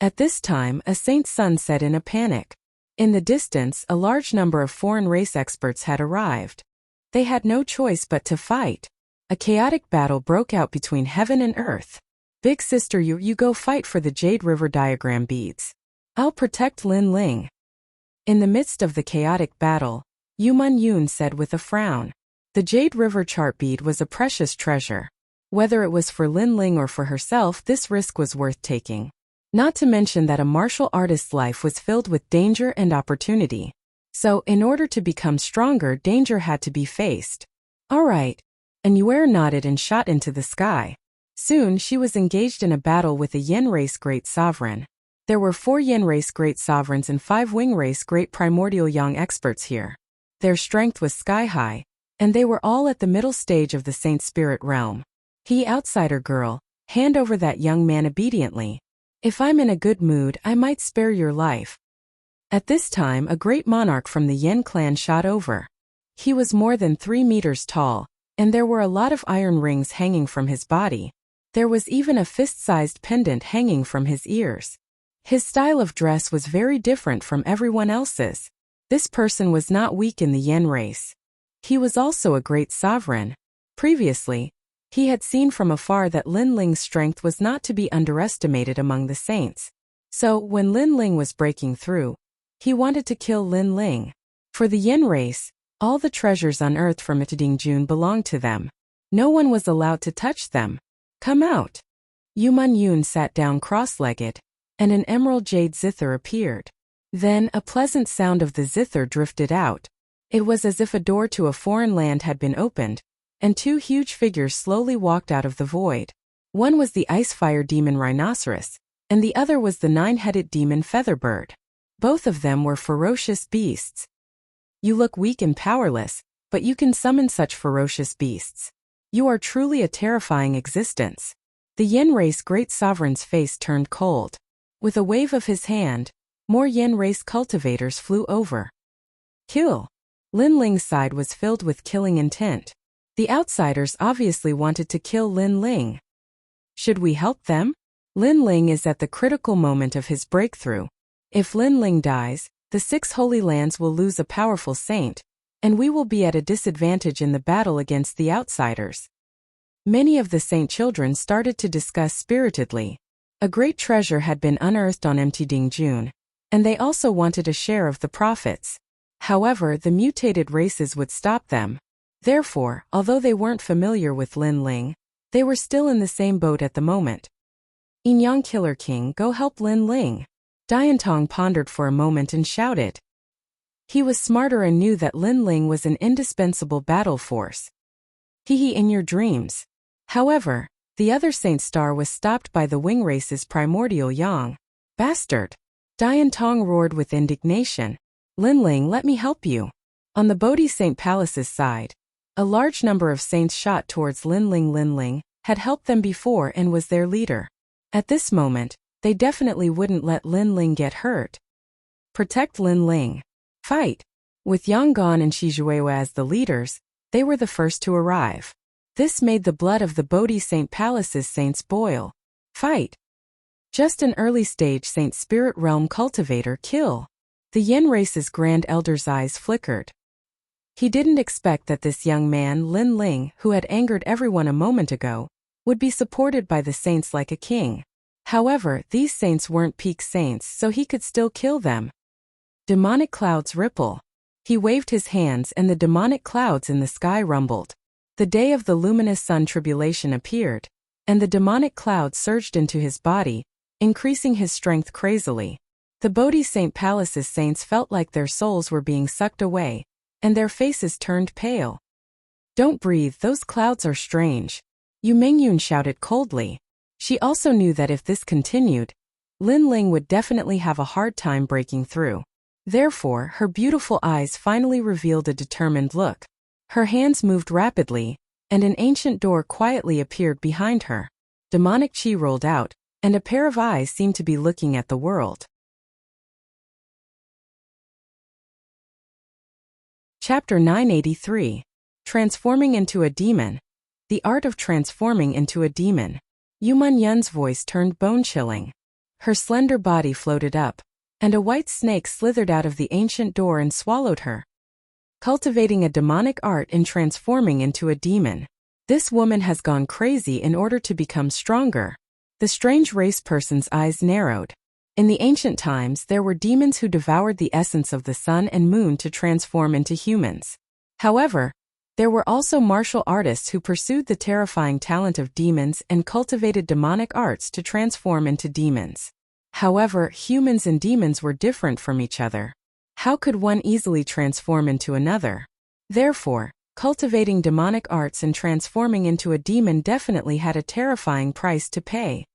At this time, a saint's son said in a panic. In the distance, a large number of foreign race experts had arrived. They had no choice but to fight. A chaotic battle broke out between heaven and earth. Big sister, you go fight for the Jade River diagram beads. I'll protect Lin Ling. In the midst of the chaotic battle, Yu Man Yun said with a frown. The Jade River chart bead was a precious treasure. Whether it was for Lin Ling or for herself, this risk was worth taking. Not to mention that a martial artist's life was filled with danger and opportunity. So, in order to become stronger, danger had to be faced. All right. And Yuer nodded and shot into the sky. Soon she was engaged in a battle with a Yen race great sovereign. There were 4 Yen race great sovereigns and 5 Wing race great primordial yang experts here. Their strength was sky high, and they were all at the middle stage of the Saint Spirit realm. He, outsider girl, hand over that young man obediently. If I'm in a good mood, I might spare your life. At this time, a great monarch from the Yen clan shot over. He was more than 3 meters tall, and there were a lot of iron rings hanging from his body. There was even a fist-sized pendant hanging from his ears. His style of dress was very different from everyone else's. This person was not weak in the Yen race. He was also a great sovereign. Previously, he had seen from afar that Lin Ling's strength was not to be underestimated among the saints. So, when Lin Ling was breaking through, he wanted to kill Lin Ling. For the Yen race, all the treasures unearthed from Itadingjun belonged to them. No one was allowed to touch them. Come out. Yu Man Yun sat down cross-legged, and an emerald jade zither appeared. Then a pleasant sound of the zither drifted out. It was as if a door to a foreign land had been opened, and 2 huge figures slowly walked out of the void. One was the ice-fire demon rhinoceros, and the other was the 9-headed demon featherbird. Both of them were ferocious beasts. You look weak and powerless, but you can summon such ferocious beasts. You are truly a terrifying existence. The Yen race great sovereign's face turned cold. With a wave of his hand, more Yen race cultivators flew over. Kill. Lin Ling's side was filled with killing intent. The outsiders obviously wanted to kill Lin Ling. Should we help them? Lin Ling is at the critical moment of his breakthrough. If Lin Ling dies, the 6 Holy Lands will lose a powerful saint, and we will be at a disadvantage in the battle against the outsiders. Many of the saint children started to discuss spiritedly. A great treasure had been unearthed on Mtdingjun, and they also wanted a share of the profits. However, the mutated races would stop them. Therefore, although they weren't familiar with Lin Ling, they were still in the same boat at the moment. Inyang Killer King, go help Lin Ling. Diantong pondered for a moment and shouted. He was smarter and knew that Lin Ling was an indispensable battle force. Hee in your dreams. However, the other Saint Star was stopped by the Wing race's primordial yang. Bastard! Diantong roared with indignation. Lin Ling, let me help you. On the Bodhi Saint Palace's side, a large number of saints shot towards Lin Ling. Lin Ling had helped them before and was their leader. At this moment, they definitely wouldn't let Lin Ling get hurt. Protect Lin Ling. Fight. With Yang Gon and Shijuewa as the leaders, they were the first to arrive. This made the blood of the Bodhi Saint Palace's saints boil. Fight. Just an early stage Saint Spirit Realm cultivator kill. The Yen race's Grand Elder's eyes flickered. He didn't expect that this young man, Lin Ling, who had angered everyone a moment ago, would be supported by the saints like a king. However, these saints weren't peak saints, so he could still kill them. Demonic clouds ripple. He waved his hands and the demonic clouds in the sky rumbled. The day of the luminous sun tribulation appeared, and the demonic clouds surged into his body, increasing his strength crazily. The Bodhi Saint Palace's saints felt like their souls were being sucked away, and their faces turned pale. Don't breathe, those clouds are strange. Yu Mingyun shouted coldly. She also knew that if this continued, Lin Ling would definitely have a hard time breaking through. Therefore, her beautiful eyes finally revealed a determined look. Her hands moved rapidly, and an ancient door quietly appeared behind her. Demonic chi rolled out, and a pair of eyes seemed to be looking at the world. Chapter 983. Transforming into a Demon. The Art of Transforming into a Demon. Yu Man Yun's voice turned bone-chilling. Her slender body floated up, and a white snake slithered out of the ancient door and swallowed her. cultivating a demonic art in transforming into a demon. This woman has gone crazy in order to become stronger. The strange race person's eyes narrowed. In the ancient times, there were demons who devoured the essence of the sun and moon to transform into humans. However, there were also martial artists who pursued the terrifying talent of demons and cultivated demonic arts to transform into demons. However, humans and demons were different from each other. How could one easily transform into another? Therefore, cultivating demonic arts and transforming into a demon definitely had a terrifying price to pay.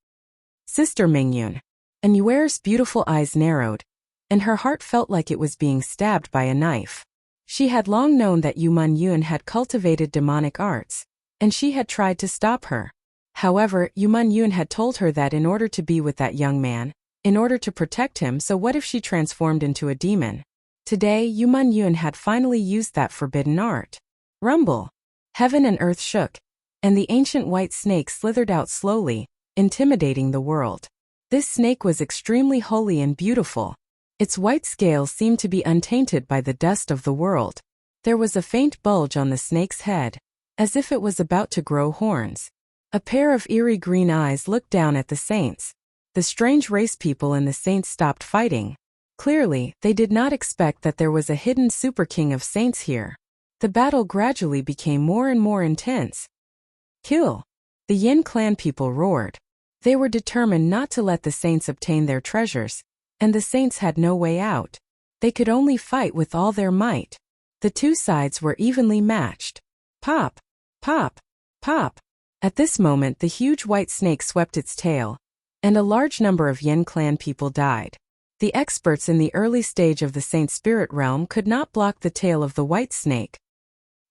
Sister Mingyun. Anuer's beautiful eyes narrowed, and her heart felt like it was being stabbed by a knife. She had long known that Yu Yun had cultivated demonic arts, and she had tried to stop her. However, Yu Yun had told her that in order to be with that young man, in order to protect him, so what if she transformed into a demon? Today, Yu Yun had finally used that forbidden art. Rumble! Heaven and earth shook, and the ancient white snake slithered out slowly, intimidating the world. This snake was extremely holy and beautiful. Its white scales seemed to be untainted by the dust of the world. There was a faint bulge on the snake's head, as if it was about to grow horns. A pair of eerie green eyes looked down at the saints. The strange race people and the saints stopped fighting. Clearly, they did not expect that there was a hidden super king of saints here. The battle gradually became more and more intense. Kill! The Yin clan people roared. They were determined not to let the saints obtain their treasures, and the saints had no way out. They could only fight with all their might. The two sides were evenly matched. Pop! Pop! Pop! At this moment the huge white snake swept its tail, and a large number of Yin clan people died. The experts in the early stage of the saint spirit realm could not block the tail of the white snake.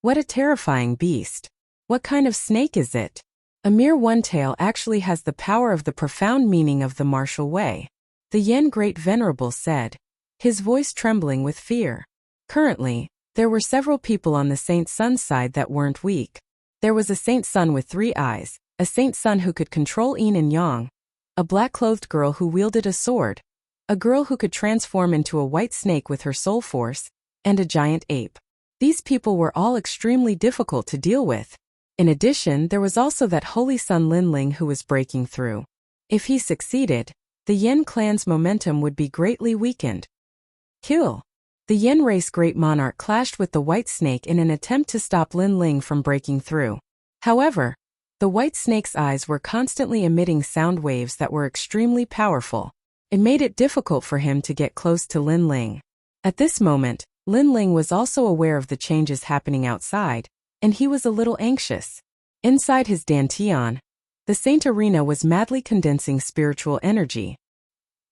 What a terrifying beast! What kind of snake is it? A mere one tail actually has the power of the profound meaning of the martial way. The Yin Great Venerable said, his voice trembling with fear. Currently, there were several people on the Saint Sun's side that weren't weak. There was a Saint Sun with 3 eyes, a Saint Sun who could control yin and yang, a black-clothed girl who wielded a sword, a girl who could transform into a white snake with her soul force, and a giant ape. These people were all extremely difficult to deal with. In addition, there was also that holy son Linling who was breaking through. If he succeeded, the Yin clan's momentum would be greatly weakened. Kill! The Yin race great monarch clashed with the white snake in an attempt to stop Linling from breaking through. However, the white snake's eyes were constantly emitting sound waves that were extremely powerful. It made it difficult for him to get close to Linling. At this moment, Linling was also aware of the changes happening outside, and he was a little anxious. Inside his dantian, the Saint Arena was madly condensing spiritual energy.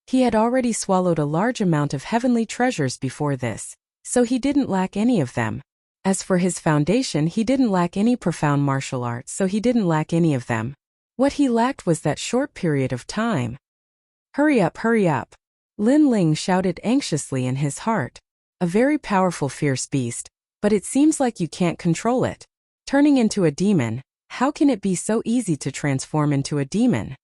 He had already swallowed a large amount of heavenly treasures before this, so he didn't lack any of them. As for his foundation, he didn't lack any profound martial arts, so he didn't lack any of them. What he lacked was that short period of time. Hurry up, hurry up! Linling shouted anxiously in his heart. A very powerful fierce beast, but it seems like you can't control it. Turning into a demon, how can it be so easy to transform into a demon?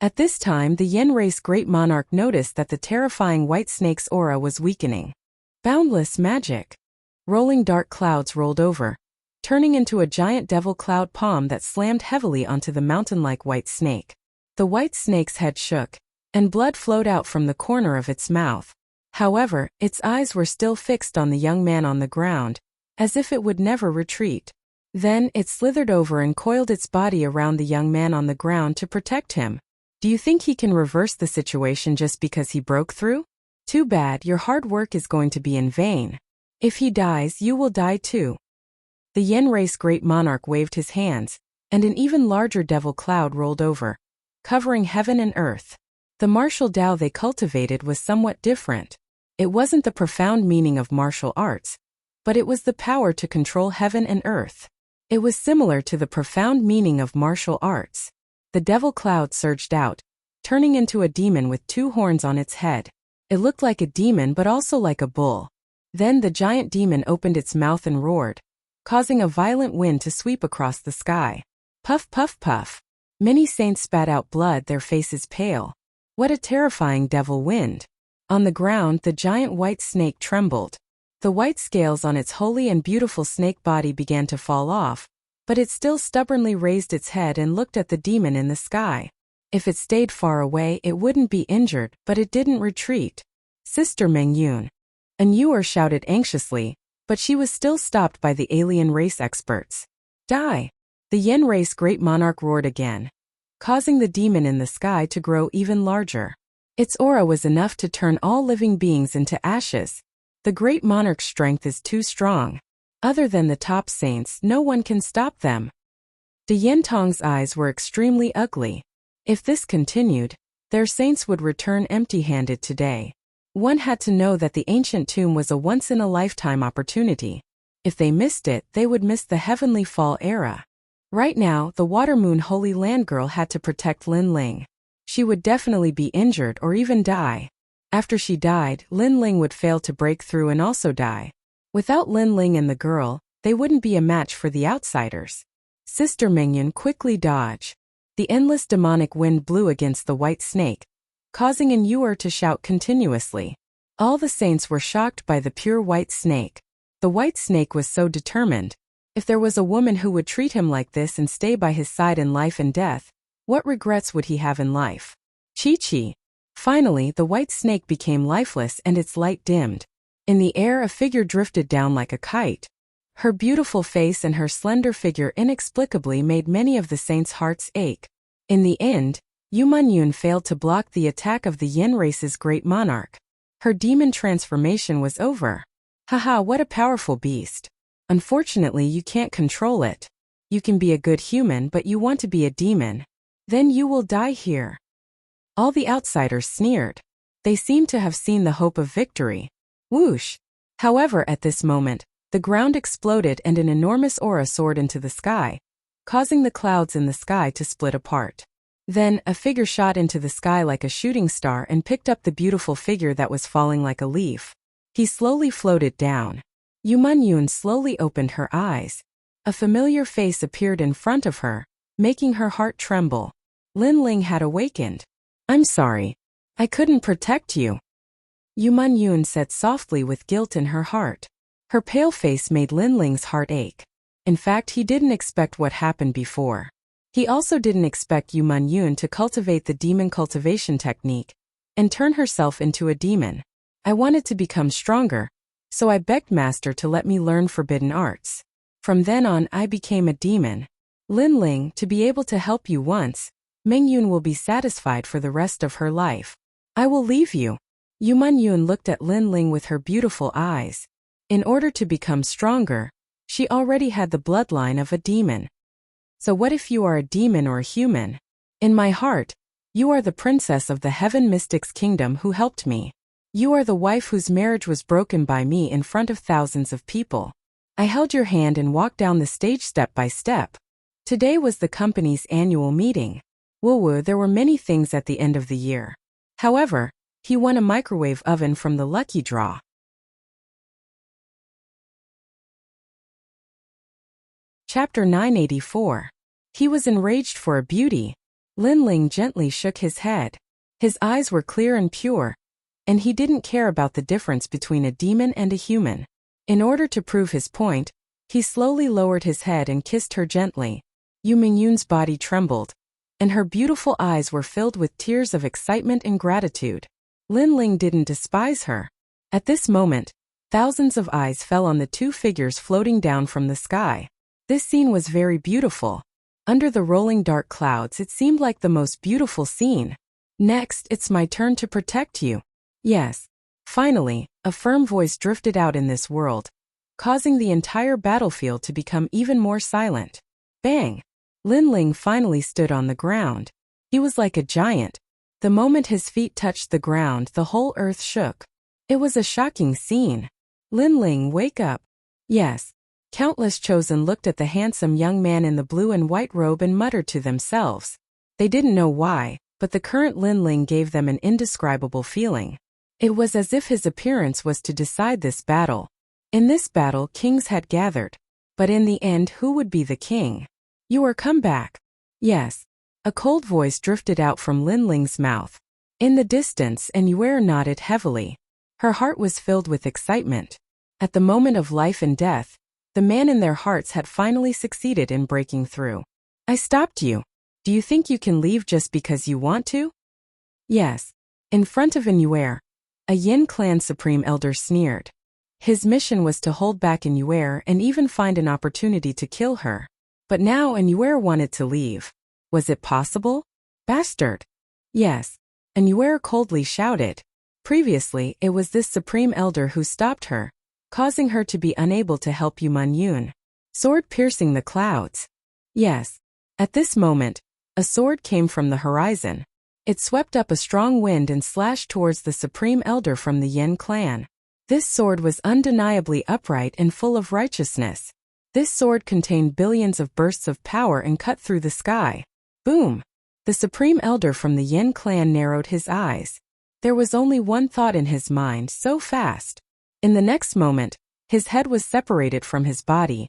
At this time the Yin race great monarch noticed that the terrifying white snake's aura was weakening. Boundless magic! Rolling dark clouds rolled over, turning into a giant devil cloud palm that slammed heavily onto the mountain-like white snake. The white snake's head shook, and blood flowed out from the corner of its mouth. However, its eyes were still fixed on the young man on the ground, as if it would never retreat. Then, it slithered over and coiled its body around the young man on the ground to protect him. Do you think he can reverse the situation just because he broke through? Too bad, your hard work is going to be in vain. If he dies, you will die too. The Yin race great monarch waved his hands, and an even larger devil cloud rolled over, covering heaven and earth. The martial Tao they cultivated was somewhat different. It wasn't the profound meaning of martial arts, but it was the power to control heaven and earth. It was similar to the profound meaning of martial arts. The devil cloud surged out, turning into a demon with 2 horns on its head. It looked like a demon but also like a bull. Then the giant demon opened its mouth and roared, causing a violent wind to sweep across the sky. Puff, puff, puff. Many saints spat out blood, their faces pale. What a terrifying devil wind! On the ground, the giant white snake trembled. The white scales on its holy and beautiful snake body began to fall off, but it still stubbornly raised its head and looked at the demon in the sky. If it stayed far away, it wouldn't be injured, but it didn't retreat. Sister Mengyun. A newer shouted anxiously, but she was still stopped by the alien race experts. Die! The Yen race great monarch roared again, causing the demon in the sky to grow even larger. Its aura was enough to turn all living beings into ashes. The great monarch's strength is too strong. Other than the top saints, no one can stop them. The Yentong's eyes were extremely ugly. If this continued, their saints would return empty-handed today. One had to know that the ancient tomb was a once-in-a-lifetime opportunity. If they missed it, they would miss the heavenly fall era. Right now, the Water Moon Holy Land Girl had to protect Lin Ling. She would definitely be injured or even die. After she died, Lin Ling would fail to break through and also die. Without Lin Ling and the girl, they wouldn't be a match for the outsiders. Sister Mengyun quickly dodged. The endless demonic wind blew against the white snake, causing an Yuer to shout continuously. All the saints were shocked by the pure white snake. The white snake was so determined. If there was a woman who would treat him like this and stay by his side in life and death, what regrets would he have in life? Chi-Chi. Finally, the white snake became lifeless and its light dimmed. In the air, a figure drifted down like a kite. Her beautiful face and her slender figure inexplicably made many of the saints' hearts ache. In the end, Yu Munyun failed to block the attack of the Yin race's great monarch. Her demon transformation was over. Haha, what a powerful beast. Unfortunately, you can't control it. You can be a good human, but you want to be a demon. Then you will die here. All the outsiders sneered. They seemed to have seen the hope of victory. Whoosh! However, at this moment, the ground exploded and an enormous aura soared into the sky, causing the clouds in the sky to split apart. Then, a figure shot into the sky like a shooting star and picked up the beautiful figure that was falling like a leaf. He slowly floated down. Yu Munyun slowly opened her eyes. A familiar face appeared in front of her, making her heart tremble. Lin Ling had awakened. I'm sorry. I couldn't protect you. Yu Munyun said softly with guilt in her heart. Her pale face made Lin Ling's heart ache. In fact, he didn't expect what happened before. He also didn't expect Yu Munyun to cultivate the demon cultivation technique and turn herself into a demon. I wanted to become stronger, so I begged Master to let me learn forbidden arts. From then on, I became a demon. Lin Ling, to be able to help you once, Mengyun will be satisfied for the rest of her life. I will leave you. Yu Munyun looked at Lin Ling with her beautiful eyes. In order to become stronger, she already had the bloodline of a demon. So what if you are a demon or a human? In my heart, you are the princess of the Heaven Mystics Kingdom who helped me. You are the wife whose marriage was broken by me in front of thousands of people. I held your hand and walked down the stage step by step. Today was the company's annual meeting. Woo, there were many things at the end of the year. However, he won a microwave oven from the lucky draw. Chapter 984. He was enraged for a beauty. Lin Ling gently shook his head. His eyes were clear and pure, and he didn't care about the difference between a demon and a human. In order to prove his point, he slowly lowered his head and kissed her gently. Yu Mingyun's body trembled, and her beautiful eyes were filled with tears of excitement and gratitude. Lin Ling didn't despise her. At this moment, thousands of eyes fell on the two figures floating down from the sky. This scene was very beautiful. Under the rolling dark clouds, it seemed like the most beautiful scene. Next, it's my turn to protect you. Yes. Finally, a firm voice drifted out in this world, causing the entire battlefield to become even more silent. Bang! Lin Ling finally stood on the ground. He was like a giant. The moment his feet touched the ground, the whole earth shook. It was a shocking scene. Lin Ling, wake up. Yes. Countless chosen looked at the handsome young man in the blue and white robe and muttered to themselves. They didn't know why, but the current Lin Ling gave them an indescribable feeling. It was as if his appearance was to decide this battle. In this battle, kings had gathered. But in the end, who would be the king? You are come back. Yes. A cold voice drifted out from Lin Ling's mouth. In the distance, Yuer nodded heavily. Her heart was filled with excitement. At the moment of life and death, the man in their hearts had finally succeeded in breaking through. I stopped you. Do you think you can leave just because you want to? Yes. In front of Inuer, a Yin clan supreme elder sneered. His mission was to hold back Inuer and even find an opportunity to kill her. But now Inuer wanted to leave. Was it possible? Bastard. Yes. Inuer coldly shouted. Previously, it was this supreme elder who stopped her, causing her to be unable to help Yun, sword piercing the clouds. Yes. At this moment, a sword came from the horizon. It swept up a strong wind and slashed towards the supreme elder from the Yin clan. This sword was undeniably upright and full of righteousness. This sword contained billions of bursts of power and cut through the sky. Boom! The supreme elder from the Yin clan narrowed his eyes. There was only one thought in his mind, so fast. In the next moment, his head was separated from his body,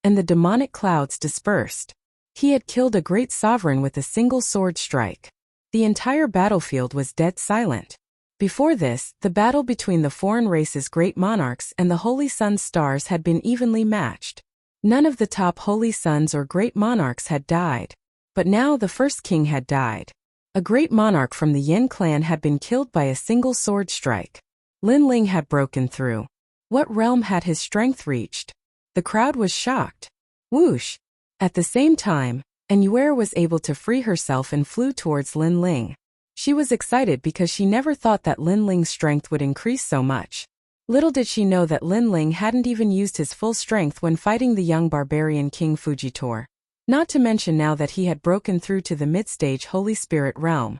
and the demonic clouds dispersed. He had killed a great sovereign with a single sword strike. The entire battlefield was dead silent. Before this, the battle between the foreign race's great monarchs and the Holy Sun's stars had been evenly matched. None of the top Holy Suns or great monarchs had died. But now the first king had died. A great monarch from the Yin clan had been killed by a single sword strike. Lin Ling had broken through. What realm had his strength reached? The crowd was shocked. Whoosh! At the same time, Inuer was able to free herself and flew towards Lin Ling. She was excited because she never thought that Lin Ling's strength would increase so much. Little did she know that Lin Ling hadn't even used his full strength when fighting the young barbarian King Fujitor. Not to mention now that he had broken through to the mid-stage Holy Spirit realm.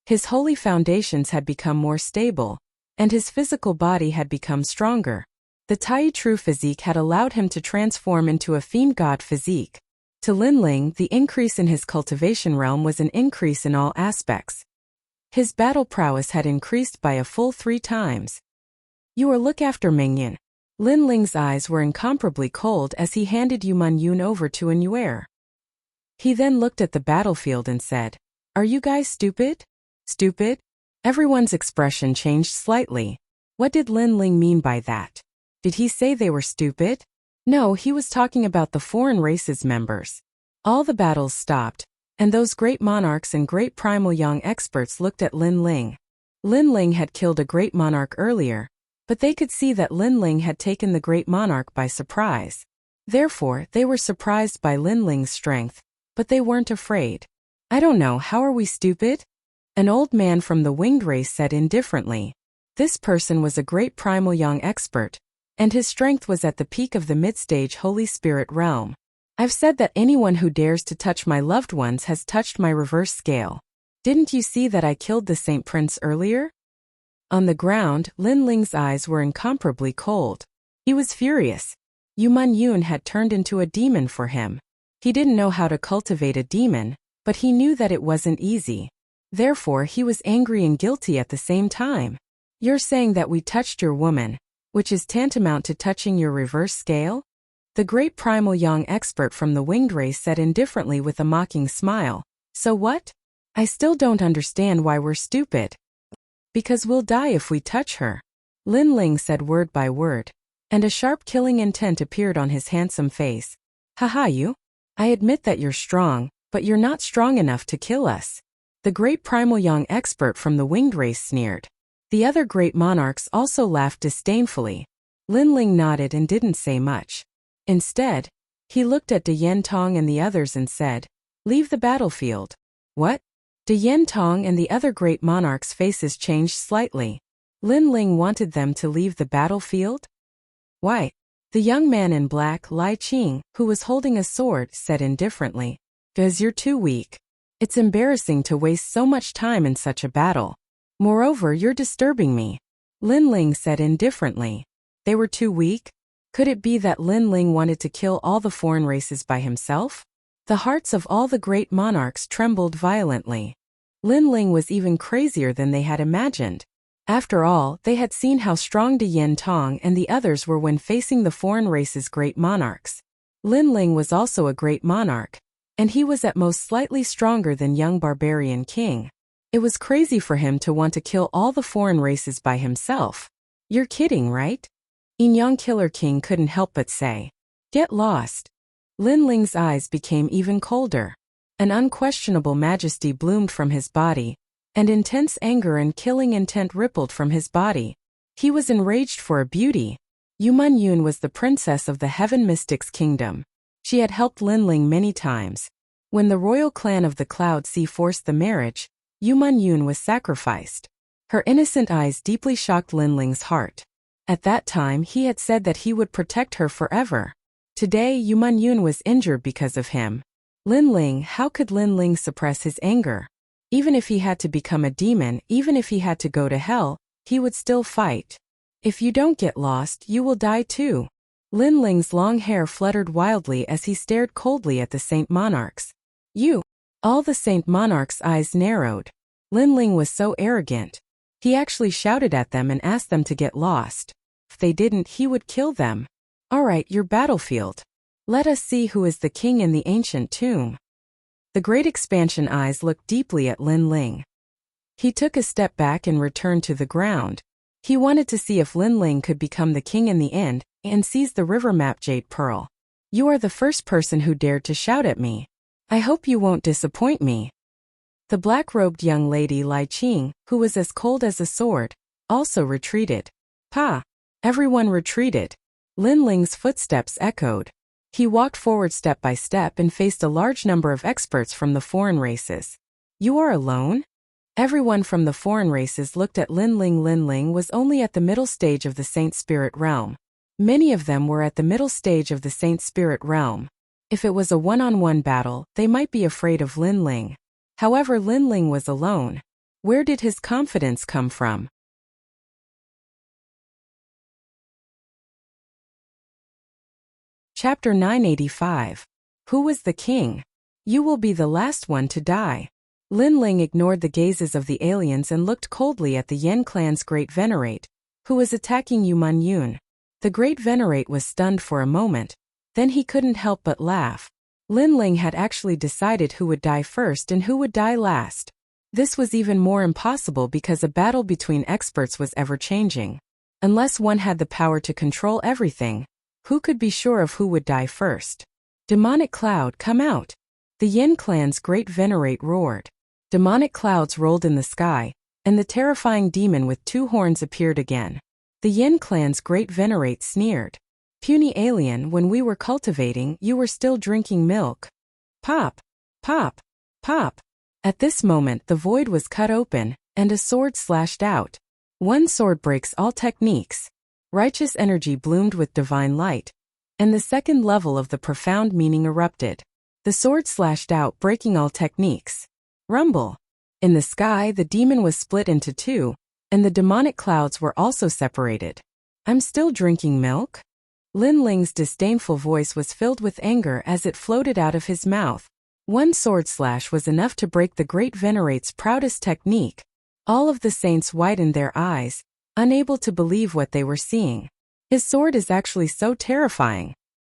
His holy foundations had become more stable, and his physical body had become stronger. The Tai True physique had allowed him to transform into a fiend god physique. To Lin Ling, the increase in his cultivation realm was an increase in all aspects. His battle prowess had increased by a full 3 times. You are look after Mingyan. Lin Ling's eyes were incomparably cold as he handed Yun over to Inuer. He then looked at the battlefield and said, "Are you guys stupid? Stupid?" Everyone's expression changed slightly. What did Lin Ling mean by that? Did he say they were stupid? No, he was talking about the foreign race's members. All the battles stopped, and those great monarchs and great primal young experts looked at Lin Ling. Lin Ling had killed a great monarch earlier, but they could see that Lin Ling had taken the great monarch by surprise. Therefore, they were surprised by Lin Ling's strength, but they weren't afraid. I don't know, how are we stupid? An old man from the winged race said indifferently. This person was a great primal young expert, and his strength was at the peak of the mid-stage Holy Spirit realm. I've said that anyone who dares to touch my loved ones has touched my reverse scale. Didn't you see that I killed the Saint Prince earlier? On the ground, Lin Ling's eyes were incomparably cold. He was furious. Yun had turned into a demon for him. He didn't know how to cultivate a demon, but he knew that it wasn't easy. Therefore, he was angry and guilty at the same time. You're saying that we touched your woman, which is tantamount to touching your reverse scale? The great primal young expert from the winged race said indifferently with a mocking smile. So what? I still don't understand why we're stupid. Because we'll die if we touch her. Lin Ling said word by word, and a sharp killing intent appeared on his handsome face. Haha, you? I admit that you're strong, but you're not strong enough to kill us. The great primal young expert from the winged race sneered. The other great monarchs also laughed disdainfully. Lin Ling nodded and didn't say much. Instead, he looked at De Yen Tong and the others and said, "Leave the battlefield." What? De Yen Tong and the other great monarchs' faces changed slightly. Lin Ling wanted them to leave the battlefield? Why? The young man in black, Lai Qing, who was holding a sword, said indifferently. Because you're too weak. It's embarrassing to waste so much time in such a battle. Moreover, you're disturbing me. Lin Ling said indifferently. They were too weak? Could it be that Lin Ling wanted to kill all the foreign races by himself? The hearts of all the great monarchs trembled violently. Lin Ling was even crazier than they had imagined. After all, they had seen how strong De Yen Tong and the others were when facing the foreign race's great monarchs. Lin Ling was also a great monarch, and he was at most slightly stronger than young barbarian king. It was crazy for him to want to kill all the foreign races by himself. You're kidding, right? Young Killer King couldn't help but say. Get lost. Lin Ling's eyes became even colder. An unquestionable majesty bloomed from his body, and intense anger and killing intent rippled from his body. He was enraged for a beauty. Yu Yun was the princess of the Heaven Mystics Kingdom. She had helped Lin Ling many times. When the royal clan of the Cloud Sea forced the marriage, Yu Yun was sacrificed. Her innocent eyes deeply shocked Lin Ling's heart. At that time he had said that he would protect her forever. Today Yu Yun was injured because of him. Lin Ling, how could Lin Ling suppress his anger? Even if he had to become a demon, even if he had to go to hell, he would still fight. If you don't get lost, you will die too. Lin Ling's long hair fluttered wildly as he stared coldly at the Saint Monarchs. You! All the Saint Monarchs' eyes narrowed. Lin Ling was so arrogant. He actually shouted at them and asked them to get lost. If they didn't, he would kill them. Alright, your battlefield. Let us see who is the king in the ancient tomb. The Great Expansion eyes looked deeply at Lin Ling. He took a step back and returned to the ground. He wanted to see if Lin Ling could become the king in the end and seize the river map Jade Pearl. You are the first person who dared to shout at me. I hope you won't disappoint me. The black-robed young lady Lai Qing, who was as cold as a sword, also retreated. Pa! Everyone retreated. Lin Ling's footsteps echoed. He walked forward step by step and faced a large number of experts from the foreign races. You are alone? Everyone from the foreign races looked at Lin Ling. Lin Ling was only at the middle stage of the Saint Spirit realm. Many of them were at the middle stage of the Saint Spirit realm. If it was a one-on-one battle, they might be afraid of Lin Ling. However, Lin Ling was alone. Where did his confidence come from? Chapter 985. Who was the king? You will be the last one to die. Lin Ling ignored the gazes of the aliens and looked coldly at the Yen clan's Great Venerate, who was attacking Yu Yun. The Great Venerate was stunned for a moment. Then he couldn't help but laugh. Lin Ling had actually decided who would die first and who would die last. This was even more impossible because a battle between experts was ever-changing. Unless one had the power to control everything, who could be sure of who would die first? Demonic cloud, come out! The Yin clan's Great Venerate roared. Demonic clouds rolled in the sky, and the terrifying demon with two horns appeared again. The Yin clan's Great Venerate sneered. Puny alien, when we were cultivating, you were still drinking milk. Pop! Pop! Pop! At this moment the void was cut open, and a sword slashed out. One sword breaks all techniques. Righteous energy bloomed with divine light, and the second level of the profound meaning erupted. The sword slashed out, breaking all techniques. Rumble! In the sky, the demon was split into two, and the demonic clouds were also separated. I'm still drinking milk? Lin Ling's disdainful voice was filled with anger as it floated out of his mouth. One sword slash was enough to break the Great Venerate's proudest technique. All of the saints widened their eyes, unable to believe what they were seeing. His sword is actually so terrifying.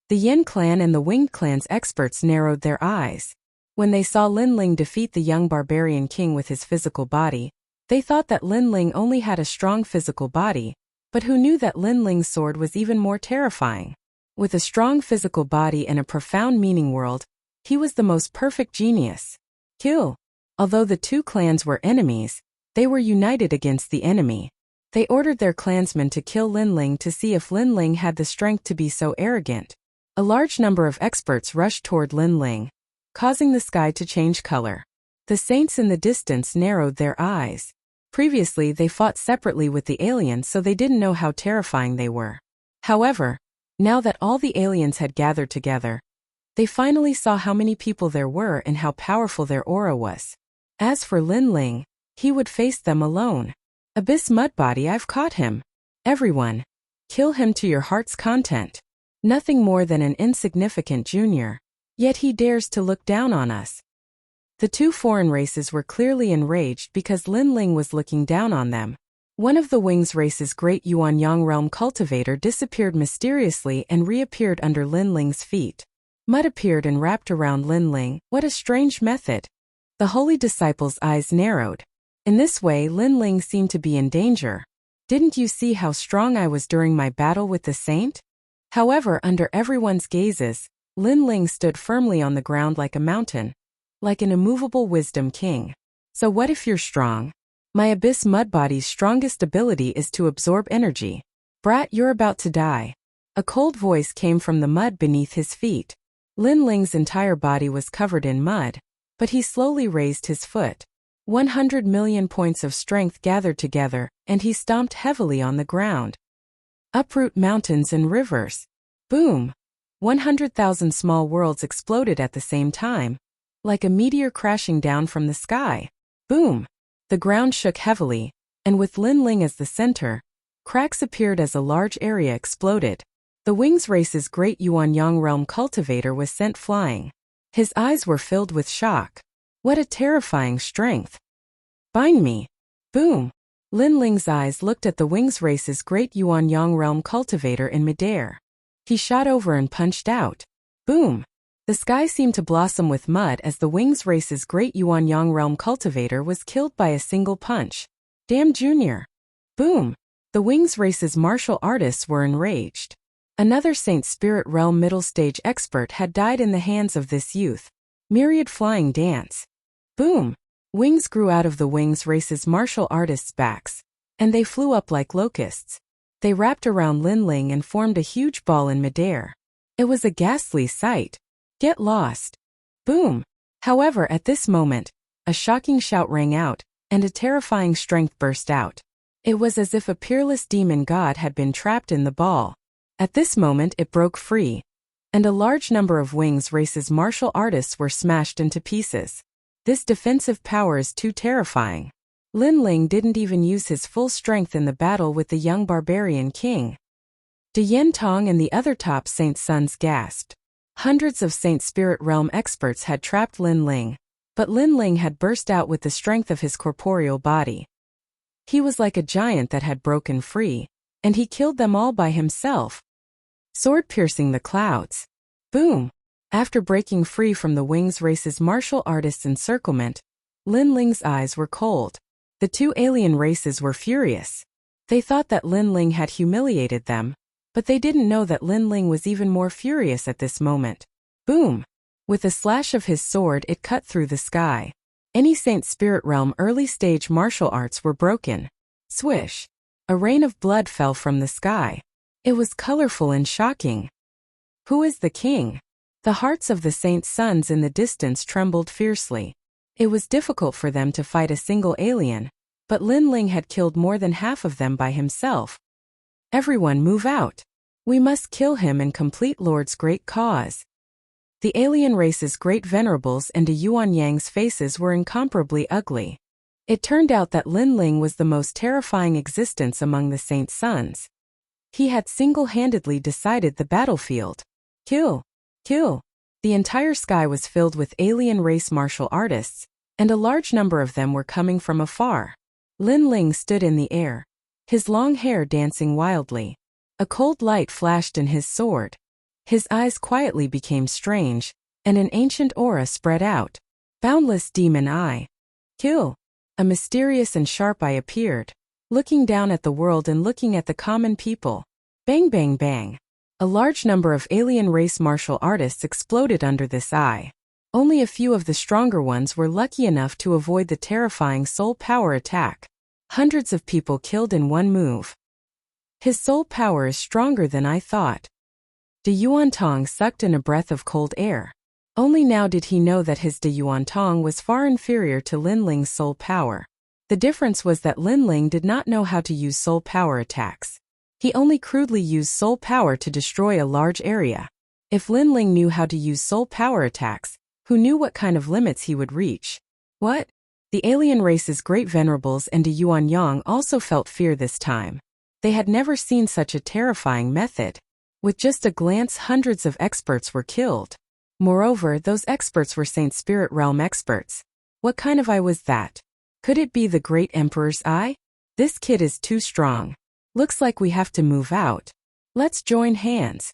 The Yin clan and the Winged clan's experts narrowed their eyes. When they saw Lin Ling defeat the young barbarian king with his physical body, they thought that Lin Ling only had a strong physical body, but who knew that Lin Ling's sword was even more terrifying? With a strong physical body and a profound meaning world, he was the most perfect genius. Kill! Although the two clans were enemies, they were united against the enemy. They ordered their clansmen to kill Lin Ling to see if Lin Ling had the strength to be so arrogant. A large number of experts rushed toward Lin Ling, causing the sky to change color. The saints in the distance narrowed their eyes. Previously they fought separately with the aliens, so they didn't know how terrifying they were. However, now that all the aliens had gathered together, they finally saw how many people there were and how powerful their aura was. As for Lin Ling, he would face them alone. Abyss Mudbody, I've caught him. Everyone, kill him to your heart's content. Nothing more than an insignificant junior. Yet he dares to look down on us. The two foreign races were clearly enraged because Lin Ling was looking down on them. One of the Wings race's great Yuanyang realm cultivator disappeared mysteriously and reappeared under Lin Ling's feet. Mud appeared and wrapped around Lin Ling. What a strange method. The holy disciple's eyes narrowed. In this way, Lin Ling seemed to be in danger. Didn't you see how strong I was during my battle with the saint? However, under everyone's gazes, Lin Ling stood firmly on the ground like a mountain, like an immovable wisdom king. So what if you're strong? My abyss mudbody's strongest ability is to absorb energy. Brat, you're about to die. A cold voice came from the mud beneath his feet. Lin Ling's entire body was covered in mud, but he slowly raised his foot. 100 million points of strength gathered together, and he stomped heavily on the ground. Uproot mountains and rivers. Boom! 100,000 small worlds exploded at the same time, like a meteor crashing down from the sky. Boom! The ground shook heavily, and with Lin Ling as the center, cracks appeared as a large area exploded. The Wings race's great Yuanyang realm cultivator was sent flying. His eyes were filled with shock. What a terrifying strength! Bind me! Boom! Lin Ling's eyes looked at the Wings race's great Yuanyang realm cultivator in midair. He shot over and punched out. Boom! The sky seemed to blossom with mud as the Wings race's great Yuanyang realm cultivator was killed by a single punch. Damn, Junior! Boom! The Wings race's martial artists were enraged. Another Saint Spirit Realm middle stage expert had died in the hands of this youth. Myriad flying dance. Boom! Wings grew out of the Wings race's martial artists' backs, and they flew up like locusts. They wrapped around Lin Ling and formed a huge ball in midair. It was a ghastly sight. Get lost. Boom! However, at this moment, a shocking shout rang out, and a terrifying strength burst out. It was as if a peerless demon god had been trapped in the ball. At this moment it broke free, and a large number of Wings race's martial artists were smashed into pieces. This defensive power is too terrifying. Lin Ling didn't even use his full strength in the battle with the young barbarian king. De Yen Tong and the other top Saint sons gasped. Hundreds of Saint Spirit Realm experts had trapped Lin Ling, but Lin Ling had burst out with the strength of his corporeal body. He was like a giant that had broken free, and he killed them all by himself. Sword piercing the clouds. Boom! After breaking free from the Wings race's martial artists' encirclement, Lin Ling's eyes were cold. The two alien races were furious. They thought that Lin Ling had humiliated them, but they didn't know that Lin Ling was even more furious at this moment. Boom! With a slash of his sword it cut through the sky. Any Saint Spirit Realm early-stage martial arts were broken. Swish! A rain of blood fell from the sky. It was colorful and shocking. Who is the king? The hearts of the Saint's sons in the distance trembled fiercely. It was difficult for them to fight a single alien, but Lin Ling had killed more than half of them by himself. Everyone move out. We must kill him and complete Lord's great cause. The alien race's great venerables and the Yuanyang's faces were incomparably ugly. It turned out that Lin Ling was the most terrifying existence among the Saint's sons. He had single-handedly decided the battlefield. Kill! Kill! The entire sky was filled with alien race martial artists, and a large number of them were coming from afar. Lin Ling stood in the air, his long hair dancing wildly. A cold light flashed in his sword. His eyes quietly became strange, and an ancient aura spread out. Boundless demon eye. Kill! A mysterious and sharp eye appeared, looking down at the world and looking at the common people. Bang bang bang. A large number of alien race martial artists exploded under this eye. Only a few of the stronger ones were lucky enough to avoid the terrifying soul power attack. Hundreds of people killed in one move. His soul power is stronger than I thought. De Yuantong sucked in a breath of cold air. Only now did he know that his De Yuantong was far inferior to Lin Ling's soul power. The difference was that Lin Ling did not know how to use soul power attacks. He only crudely used soul power to destroy a large area. If Lin Ling knew how to use soul power attacks, who knew what kind of limits he would reach? What? The alien race's great venerables and De Yuanyang also felt fear this time. They had never seen such a terrifying method. With just a glance, hundreds of experts were killed. Moreover, those experts were Saint Spirit Realm experts. What kind of eye was that? Could it be the Great Emperor's eye? This kid is too strong. Looks like we have to move out. Let's join hands.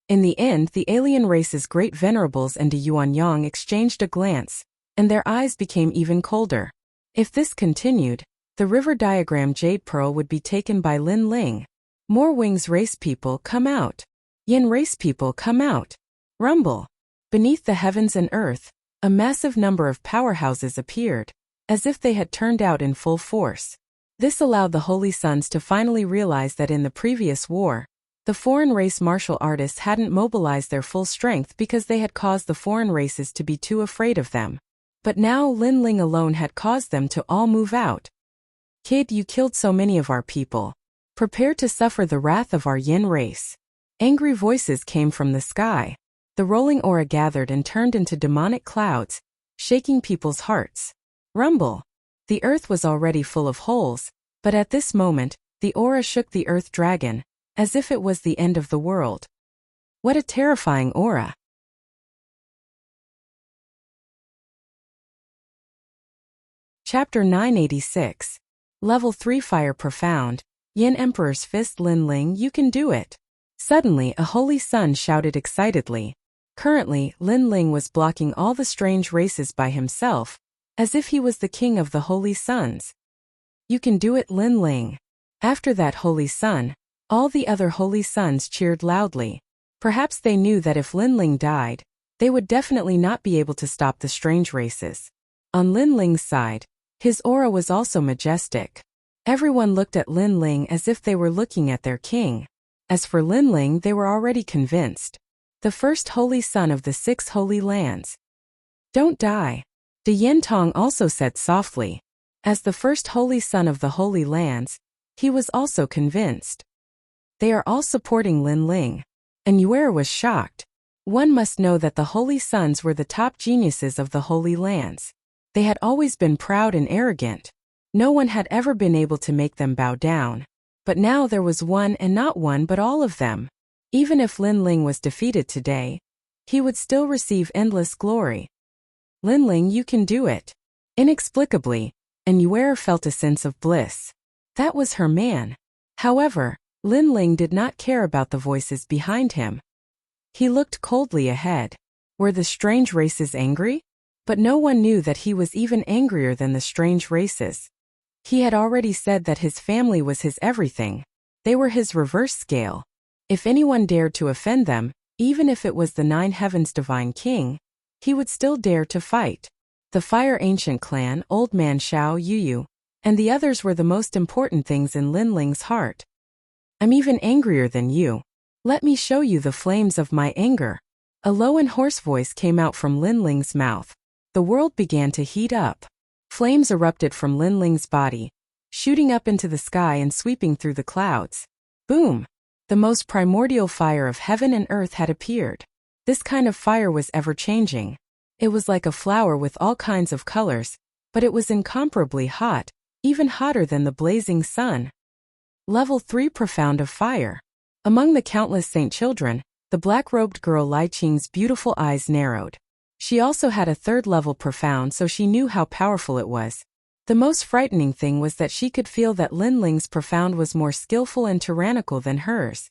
In the end, the alien race's great venerables and De Yuanyang exchanged a glance, and their eyes became even colder. If this continued, The river diagram Jade Pearl would be taken by Lin Ling. More wings race people come out. Yin race people come out. Rumble. Beneath the heavens and earth, a massive number of powerhouses appeared, as if they had turned out in full force. This allowed the Holy Sons to finally realize that in the previous war, the foreign race martial artists hadn't mobilized their full strength because they had caused the foreign races to be too afraid of them. But now Lin Ling alone had caused them to all move out. Kid, you killed so many of our people. Prepare to suffer the wrath of our Yin race. Angry voices came from the sky. The rolling aura gathered and turned into demonic clouds, shaking people's hearts. Rumble. The earth was already full of holes, but at this moment, the aura shook the earth dragon, as if it was the end of the world. What a terrifying aura. Chapter 986. Level 3 Fire Profound. Yin Emperor's Fist. Lin Ling, you can do it. Suddenly, a holy sun shouted excitedly. Currently, Lin Ling was blocking all the strange races by himself, as if he was the king of the holy suns. You can do it, Lin Ling. After that holy sun, all the other holy suns cheered loudly. Perhaps they knew that if Lin Ling died, they would definitely not be able to stop the strange races. On Lin Ling's side, his aura was also majestic. Everyone looked at Lin Ling as if they were looking at their king. As for Lin Ling, they were already convinced. The first holy son of the 6 holy lands. Don't die. De Yentong also said softly. As the first holy son of the holy lands, he was also convinced. They are all supporting Lin Ling. And Yuer was shocked. One must know that the holy sons were the top geniuses of the holy lands. They had always been proud and arrogant. No one had ever been able to make them bow down. But now there was one, and not one but all of them. Even if Lin Ling was defeated today, he would still receive endless glory. Lin Ling, you can do it. Inexplicably, and Yuer felt a sense of bliss. That was her man. However, Lin Ling did not care about the voices behind him. He looked coldly ahead. Were the strange races angry? But no one knew that he was even angrier than the strange races. He had already said that his family was his everything. They were his reverse scale. If anyone dared to offend them, even if it was the 9 heavens divine king, he would still dare to fight. The Fire Ancient clan, Old Man Xiao Yuyu, and the others were the most important things in Lin Ling's heart. I'm even angrier than you. Let me show you the flames of my anger. A low and hoarse voice came out from Lin Ling's mouth. The world began to heat up. Flames erupted from Lin Ling's body, shooting up into the sky and sweeping through the clouds. Boom! The most primordial fire of heaven and earth had appeared. This kind of fire was ever-changing. It was like a flower with all kinds of colors, but it was incomparably hot, even hotter than the blazing sun. Level 3 Profound of Fire. Among the countless saint children, the black-robed girl Lai Qing's beautiful eyes narrowed. She also had a 3rd level profound, so she knew how powerful it was. The most frightening thing was that she could feel that Lin Ling's profound was more skillful and tyrannical than hers.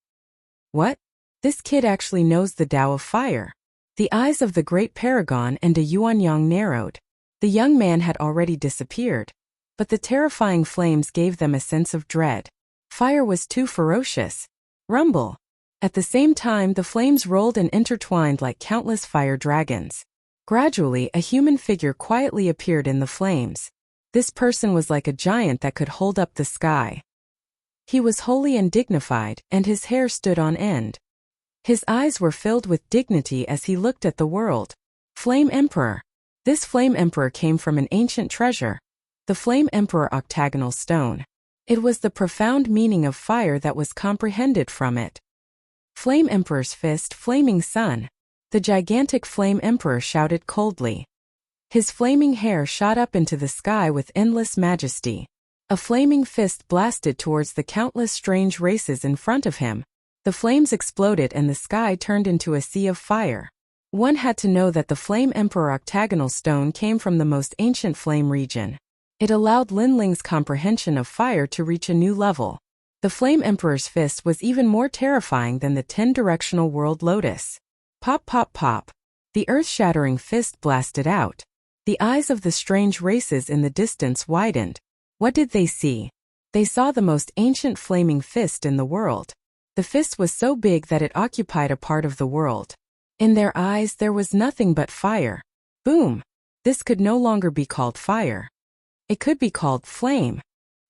What? This kid actually knows the Tao of Fire. The eyes of the great paragon and a Yuanyang narrowed. The young man had already disappeared, but the terrifying flames gave them a sense of dread. Fire was too ferocious. Rumble. At the same time, the flames rolled and intertwined like countless fire dragons. Gradually, a human figure quietly appeared in the flames. This person was like a giant that could hold up the sky. He was holy and dignified, and his hair stood on end. His eyes were filled with dignity as he looked at the world. Flame Emperor. This Flame Emperor came from an ancient treasure, the Flame Emperor octagonal stone. It was the profound meaning of fire that was comprehended from it. Flame Emperor's Fist. Flaming Sun. The gigantic Flame Emperor shouted coldly. His flaming hair shot up into the sky with endless majesty. A flaming fist blasted towards the countless strange races in front of him. The flames exploded and the sky turned into a sea of fire. One had to know that the Flame Emperor octagonal stone came from the most ancient flame region. It allowed Lin Ling's comprehension of fire to reach a new level. The Flame Emperor's fist was even more terrifying than the 10-directional world lotus. Pop pop pop. The earth-shattering fist blasted out. The eyes of the strange races in the distance widened. What did they see? They saw the most ancient flaming fist in the world. The fist was so big that it occupied a part of the world. In their eyes there was nothing but fire. Boom! This could no longer be called fire. It could be called flame.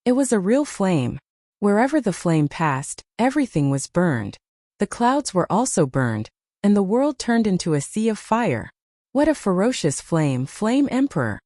It was a real flame. Wherever the flame passed, everything was burned. The clouds were also burned, and the world turned into a sea of fire. What a ferocious flame emperor!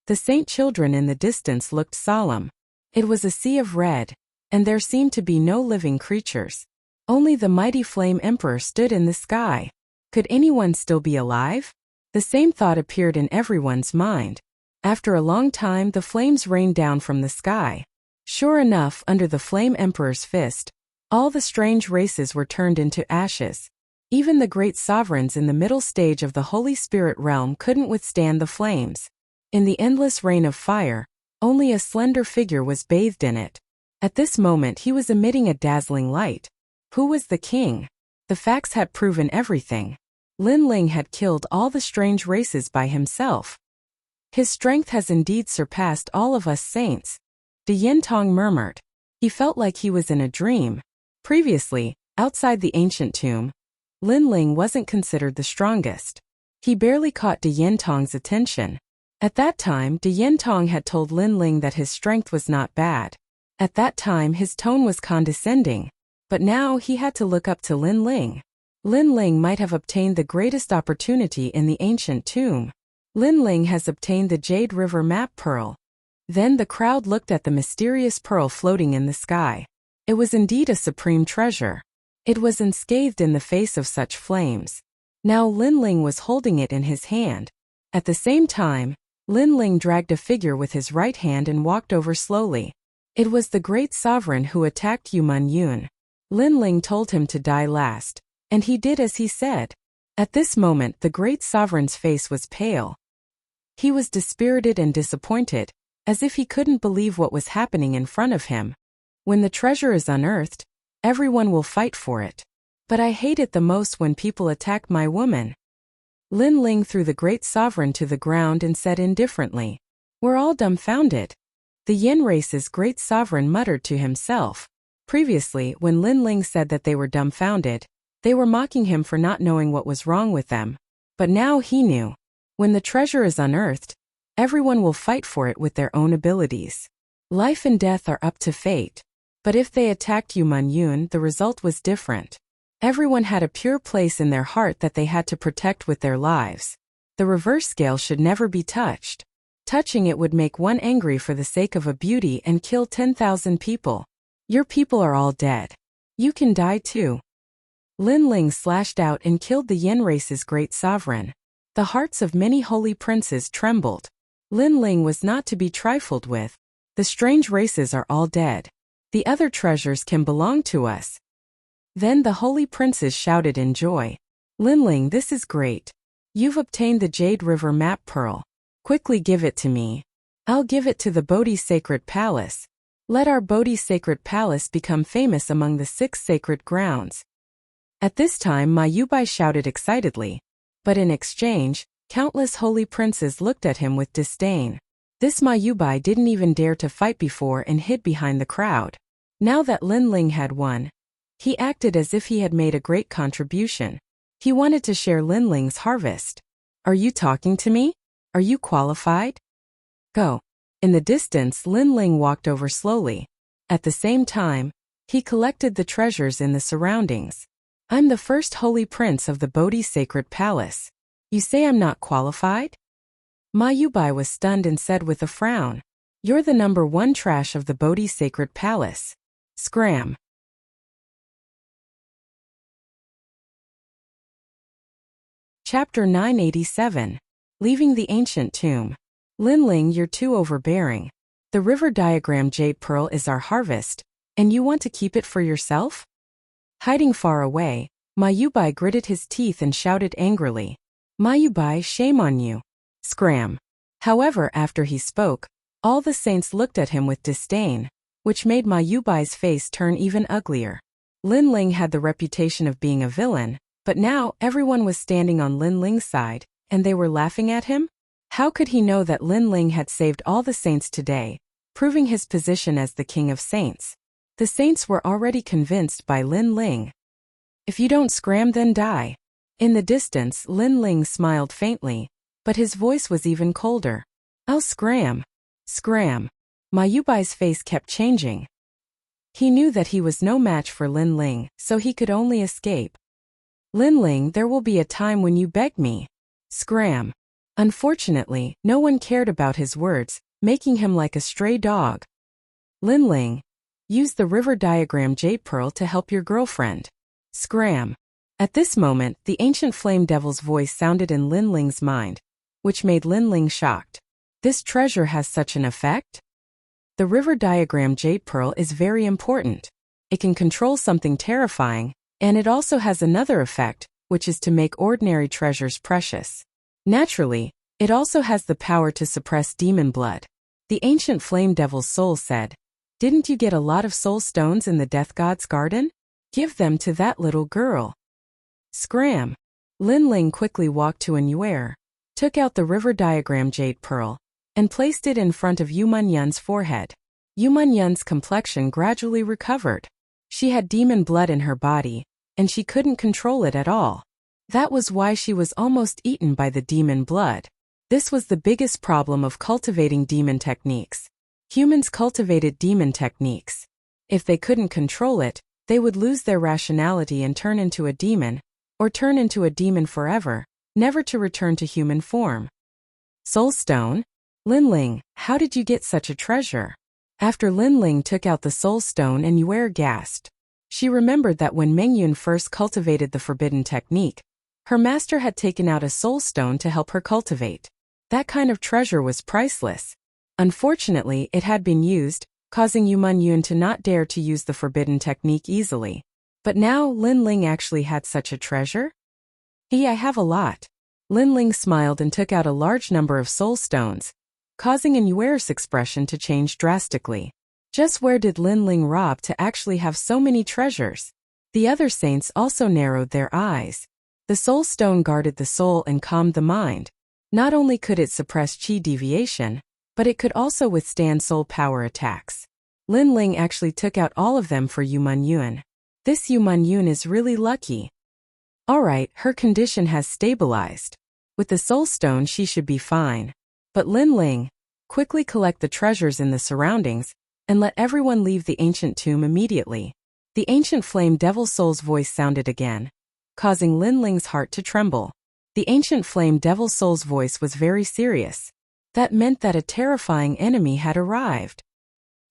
The saint children in the distance looked solemn. It was a sea of red, and there seemed to be no living creatures. Only the mighty flame emperor stood in the sky. Could anyone still be alive? The same thought appeared in everyone's mind. After a long time the flames rained down from the sky. Sure enough, under the flame emperor's fist, all the strange races were turned into ashes. Even the great sovereigns in the middle stage of the Holy Spirit realm couldn't withstand the flames. In the endless rain of fire, only a slender figure was bathed in it. At this moment he was emitting a dazzling light. Who was the king? The facts had proven everything. Lin Ling had killed all the strange races by himself. His strength has indeed surpassed all of us saints. De Yintong murmured. He felt like he was in a dream. Previously, outside the ancient tomb, Lin Ling wasn't considered the strongest. He barely caught De Yintong's attention. At that time, De Yintong had told Lin Ling that his strength was not bad. At that time his tone was condescending. But now he had to look up to Lin Ling. Lin Ling might have obtained the greatest opportunity in the ancient tomb. Lin Ling has obtained the Jade River map pearl. Then the crowd looked at the mysterious pearl floating in the sky. It was indeed a supreme treasure. It was unscathed in the face of such flames. Now Lin Ling was holding it in his hand. At the same time, Lin Ling dragged a figure with his right hand and walked over slowly. It was the great sovereign who attacked Yuman Yun. Lin Ling told him to die last, and he did as he said. At this moment the great sovereign's face was pale. He was dispirited and disappointed, as if he couldn't believe what was happening in front of him. When the treasure is unearthed, everyone will fight for it. But I hate it the most when people attack my woman. Lin Ling threw the great sovereign to the ground and said indifferently. We're all dumbfounded. The Yin race's great sovereign muttered to himself. Previously, when Lin Ling said that they were dumbfounded, they were mocking him for not knowing what was wrong with them. But now he knew. When the treasure is unearthed, everyone will fight for it with their own abilities. Life and death are up to fate. But if they attacked Yuman Yun, the result was different. Everyone had a pure place in their heart that they had to protect with their lives. The reverse scale should never be touched. Touching it would make one angry for the sake of a beauty and kill 10,000 people. Your people are all dead. You can die too. Lin Ling slashed out and killed the Yin race's great sovereign. The hearts of many holy princes trembled. Lin Ling was not to be trifled with. The strange races are all dead. The other treasures can belong to us. Then the holy princes shouted in joy. Lin Ling, this is great. You've obtained the Jade River map pearl. Quickly give it to me. I'll give it to the Bodhi Sacred Palace. Let our Bodhi Sacred Palace become famous among the 6 sacred grounds. At this time Ma Yubai shouted excitedly. But in exchange, countless holy princes looked at him with disdain. This Ma Yubai didn't even dare to fight before and hid behind the crowd. Now that Lin Ling had won, he acted as if he had made a great contribution. He wanted to share Lin Ling's harvest. Are you talking to me? Are you qualified? Go. In the distance Lin Ling walked over slowly. At the same time, he collected the treasures in the surroundings. I'm the first holy prince of the Bodhi Sacred Palace. You say I'm not qualified? Ma Yubai was stunned and said with a frown. You're the number 1 trash of the Bodhi Sacred Palace. Scram. Chapter 987. Leaving the Ancient Tomb. Lin Ling, you're too overbearing. The river diagram jade pearl is our harvest, and you want to keep it for yourself? Hiding far away, Ma Yubai gritted his teeth and shouted angrily. Ma Yubai, shame on you. Scram. However, after he spoke, all the saints looked at him with disdain, which made Ma Yubai's face turn even uglier. Lin Ling had the reputation of being a villain, but now everyone was standing on Lin Ling's side, and they were laughing at him? How could he know that Lin Ling had saved all the saints today, proving his position as the king of saints. The saints were already convinced by Lin Ling. If you don't scram, then die. In the distance, Lin Ling smiled faintly, but his voice was even colder. I'll scram. Scram. Ma Yubai's face kept changing. He knew that he was no match for Lin Ling, so he could only escape. Lin Ling, there will be a time when you beg me. Scram. Unfortunately, no one cared about his words, making him like a stray dog. Lin Ling, use the river diagram jade pearl to help your girlfriend. Scram. At this moment, the ancient flame devil's voice sounded in Lin Ling's mind, which made Lin Ling shocked. This treasure has such an effect? The river diagram jade pearl is very important. It can control something terrifying, and it also has another effect, which is to make ordinary treasures precious. Naturally, it also has the power to suppress demon blood. The ancient flame devil's soul said, "Didn't you get a lot of soul stones in the death god's garden? Give them to that little girl." Scram. Lin Ling quickly walked to Anywhere, took out the river diagram jade pearl, and placed it in front of Yu Yun's forehead. Yu Yun's complexion gradually recovered. She had demon blood in her body, and she couldn't control it at all. That was why she was almost eaten by the demon blood. This was the biggest problem of cultivating demon techniques. Humans cultivated demon techniques. If they couldn't control it, they would lose their rationality and turn into a demon, or turn into a demon forever, never to return to human form. Soul Stone? Lin Ling, how did you get such a treasure? After Lin Ling took out the Soul Stone, Anywhere gasped. She remembered that when Mengyun first cultivated the forbidden technique, her master had taken out a soul stone to help her cultivate. That kind of treasure was priceless. Unfortunately, it had been used, causing Yu Yun to not dare to use the forbidden technique easily. But now Lin Ling actually had such a treasure? I have a lot. Lin Ling smiled and took out a large number of soul stones, causing Anywhere's expression to change drastically. Just where did Lin Ling rob to actually have so many treasures? The other saints also narrowed their eyes. The soul stone guarded the soul and calmed the mind. Not only could it suppress chi deviation, but it could also withstand soul power attacks. Lin Ling actually took out all of them for Yu Yun. This Yu Yun is really lucky. Alright, her condition has stabilized. With the soul stone she should be fine. But Lin Ling, quickly collect the treasures in the surroundings, and let everyone leave the ancient tomb immediately. The ancient flame devil soul's voice sounded again, causing Lin Ling's heart to tremble. The ancient flame devil soul's voice was very serious. That meant that a terrifying enemy had arrived.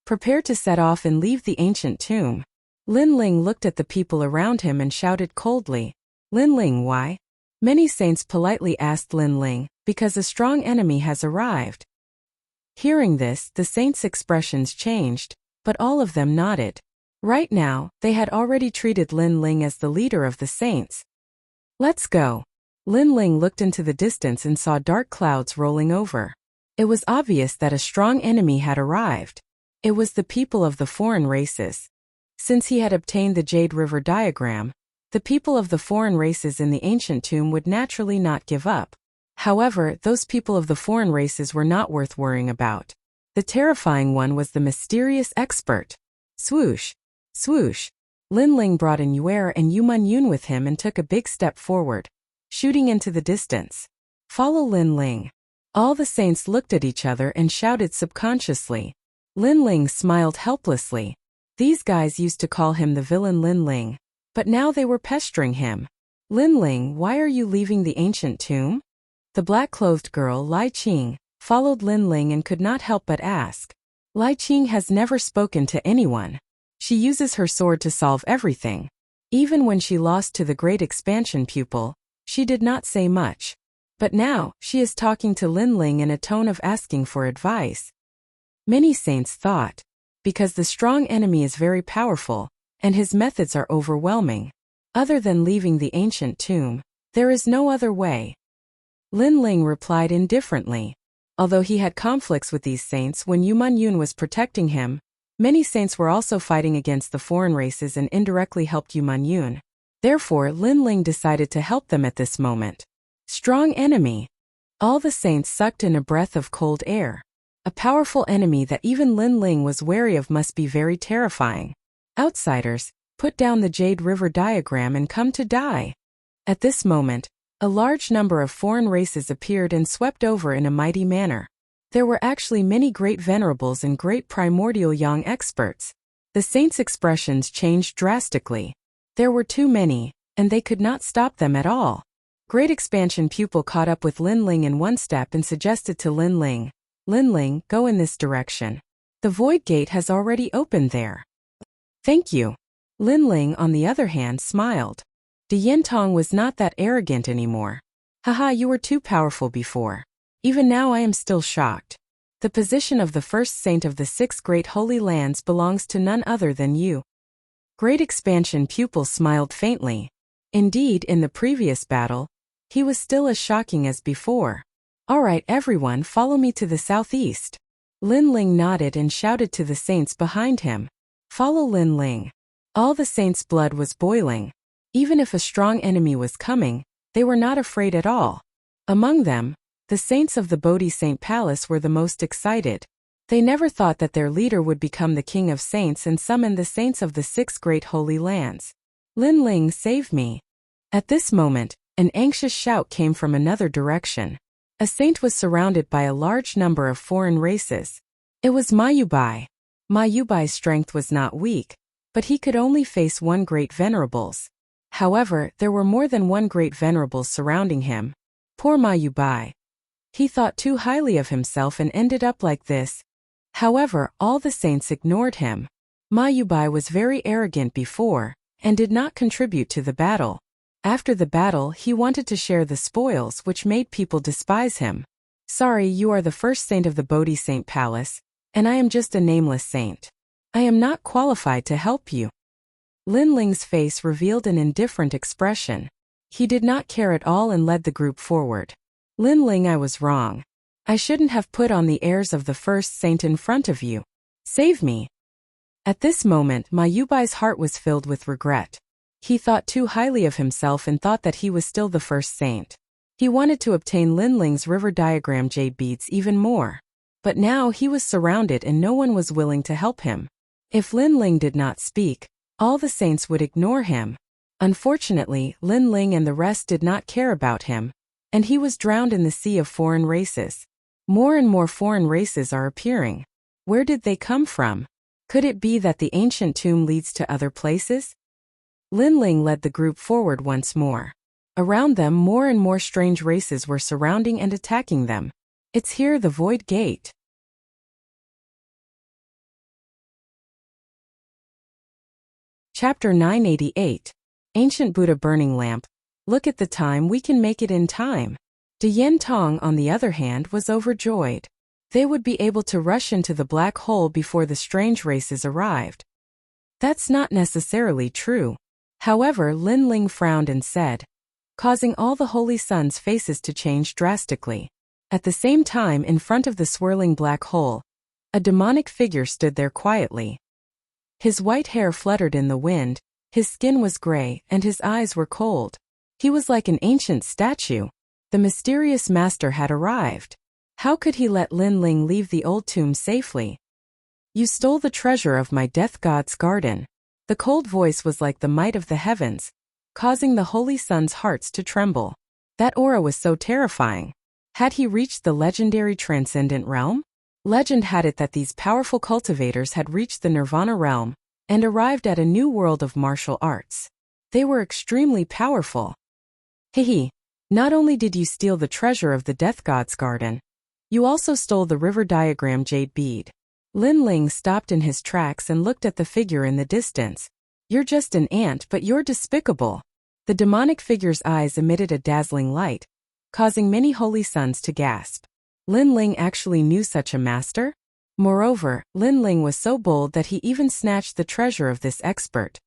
Prepare to set off and leave the ancient tomb. Lin Ling looked at the people around him and shouted coldly, Lin Ling, why? Many saints politely asked Lin Ling, because a strong enemy has arrived. Hearing this, the saints' expressions changed, but all of them nodded. Right now, they had already treated Lin Ling as the leader of the saints. Let's go. Lin Ling looked into the distance and saw dark clouds rolling over. It was obvious that a strong enemy had arrived. It was the people of the foreign races. Since he had obtained the Jade River diagram, the people of the foreign races in the ancient tomb would naturally not give up. However, those people of the foreign races were not worth worrying about. The terrifying one was the mysterious expert. Swoosh! Swoosh! Lin Ling brought Anywhere and Yu Yun with him and took a big step forward, shooting into the distance. Follow Lin Ling. All the saints looked at each other and shouted subconsciously. Lin Ling smiled helplessly. These guys used to call him the villain Lin Ling, but now they were pestering him. Lin Ling, why are you leaving the ancient tomb? The black-clothed girl, Lai Qing, followed Lin Ling and could not help but ask. Lai Qing has never spoken to anyone. She uses her sword to solve everything. Even when she lost to the Great Expansion pupil, she did not say much. But now, she is talking to Lin Ling in a tone of asking for advice. Many saints thought, because the strong enemy is very powerful, and his methods are overwhelming. Other than leaving the ancient tomb, there is no other way. Lin Ling replied indifferently. Although he had conflicts with these saints when Yu Yun was protecting him, many saints were also fighting against the foreign races and indirectly helped Yu Yun. Therefore, Lin Ling decided to help them at this moment. Strong enemy. All the saints sucked in a breath of cold air. A powerful enemy that even Lin Ling was wary of must be very terrifying. Outsiders, put down the Jade River diagram and come to die. At this moment, a large number of foreign races appeared and swept over in a mighty manner. There were actually many great venerables and great primordial young experts. The saints' expressions changed drastically. There were too many, and they could not stop them at all. Great Expansion Pupil caught up with Lin Ling in one step and suggested to Lin Ling, go in this direction. The void gate has already opened there. Thank you. Lin Ling, on the other hand, smiled. De Yintong was not that arrogant anymore. Haha, you were too powerful before. Even now I am still shocked. The position of the first saint of the 6 great holy lands belongs to none other than you. Great Expansion Pupil smiled faintly. Indeed, in the previous battle, he was still as shocking as before. Alright everyone, follow me to the southeast. Lin Ling nodded and shouted to the saints behind him. Follow Lin Ling. All the saints' blood was boiling. Even if a strong enemy was coming, they were not afraid at all. Among them, the saints of the Bodhi Saint Palace were the most excited. They never thought that their leader would become the king of saints and summon the saints of the 6 great holy lands. Lin Ling, save me. At this moment, an anxious shout came from another direction. A saint was surrounded by a large number of foreign races. It was Ma Yubai. Ma Yubai's strength was not weak, but he could only face one great venerables. However, there were more than one great venerables surrounding him. Poor Ma Yubai. He thought too highly of himself and ended up like this. However, all the saints ignored him. Ma Yubai was very arrogant before, and did not contribute to the battle. After the battle, he wanted to share the spoils, which made people despise him. Sorry, you are the first saint of the Bodhi Saint Palace, and I am just a nameless saint. I am not qualified to help you. Lin Ling's face revealed an indifferent expression. He did not care at all and led the group forward. Lin Ling, I was wrong. I shouldn't have put on the airs of the first saint in front of you. Save me. At this moment, Ma Yubai's heart was filled with regret. He thought too highly of himself and thought that he was still the first saint. He wanted to obtain Lin Ling's river diagram jade beads even more. But now he was surrounded and no one was willing to help him. If Lin Ling did not speak, all the saints would ignore him. Unfortunately, Lin Ling and the rest did not care about him, and he was drowned in the sea of foreign races. More and more foreign races are appearing. Where did they come from? Could it be that the ancient tomb leads to other places? Lin Ling led the group forward once more. Around them, more and more strange races were surrounding and attacking them. It's here, the Void Gate. Chapter 988. Ancient Buddha Burning Lamp. Look at the time, we can make it in time. De Yintong, on the other hand, was overjoyed. They would be able to rush into the black hole before the strange races arrived. That's not necessarily true. However, Lin Ling frowned and said, causing all the Holy Sons' faces to change drastically. At the same time, in front of the swirling black hole, a demonic figure stood there quietly. His white hair fluttered in the wind, his skin was gray, and his eyes were cold. He was like an ancient statue. The mysterious master had arrived. How could he let Lin Ling leave the old tomb safely? You stole the treasure of my death god's garden. The cold voice was like the might of the heavens, causing the Holy Sons' hearts to tremble. That aura was so terrifying. Had he reached the legendary transcendent realm? Legend had it that these powerful cultivators had reached the Nirvana realm and arrived at a new world of martial arts. They were extremely powerful. Hehe. Not only did you steal the treasure of the Death God's garden, you also stole the river diagram jade bead. Lin Ling stopped in his tracks and looked at the figure in the distance. You're just an ant, but you're despicable. The demonic figure's eyes emitted a dazzling light, causing many Holy Sons to gasp. Lin Ling actually knew such a master? Moreover, Lin Ling was so bold that he even snatched the treasure of this expert.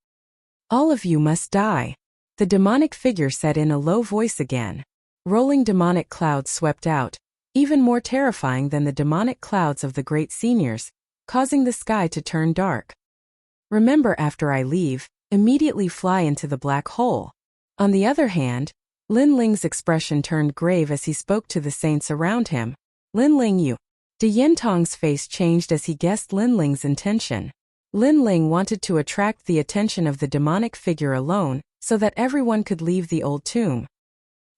All of you must die. The demonic figure said in a low voice again. Rolling demonic clouds swept out, even more terrifying than the demonic clouds of the great seniors, causing the sky to turn dark. Remember, after I leave, immediately fly into the black hole. On the other hand, Lin Ling's expression turned grave as he spoke to the saints around him. Lin Ling, you De Yintong's face changed as he guessed Lin Ling's intention. Lin Ling wanted to attract the attention of the demonic figure alone, so that everyone could leave the old tomb.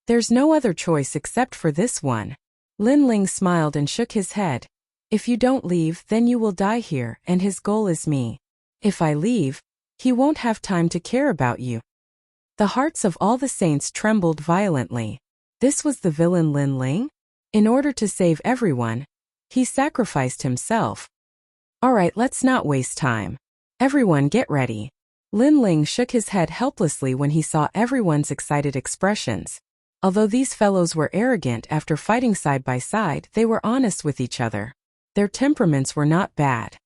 There's no other choice except for this one. Lin Ling smiled and shook his head. If you don't leave, then you will die here, and his goal is me. If I leave, he won't have time to care about you. The hearts of all the saints trembled violently. This was the villain Lin Ling? In order to save everyone, he sacrificed himself. Alright, let's not waste time. Everyone get ready. Lin Ling shook his head helplessly when he saw everyone's excited expressions. Although these fellows were arrogant after fighting side by side, they were honest with each other. Their temperaments were not bad.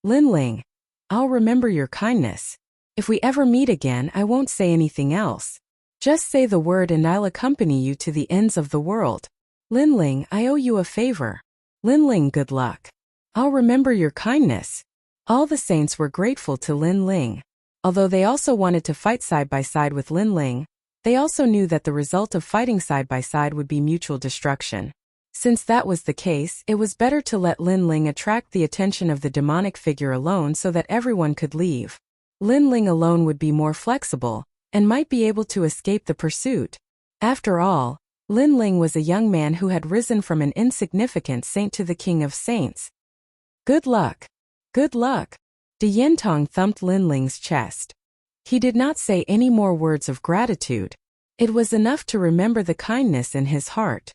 Lin Ling, I'll remember your kindness. If we ever meet again, I won't say anything else. Just say the word and I'll accompany you to the ends of the world. Lin Ling, I owe you a favor. Lin Ling, good luck. I'll remember your kindness. All the saints were grateful to Lin Ling. Although they also wanted to fight side by side with Lin Ling, they also knew that the result of fighting side by side would be mutual destruction. Since that was the case, it was better to let Lin Ling attract the attention of the demonic figure alone so that everyone could leave. Lin Ling alone would be more flexible, and might be able to escape the pursuit. After all, Lin Ling was a young man who had risen from an insignificant saint to the king of saints. Good luck. Good luck. De Yintong thumped Lin Ling's chest. He did not say any more words of gratitude. It was enough to remember the kindness in his heart.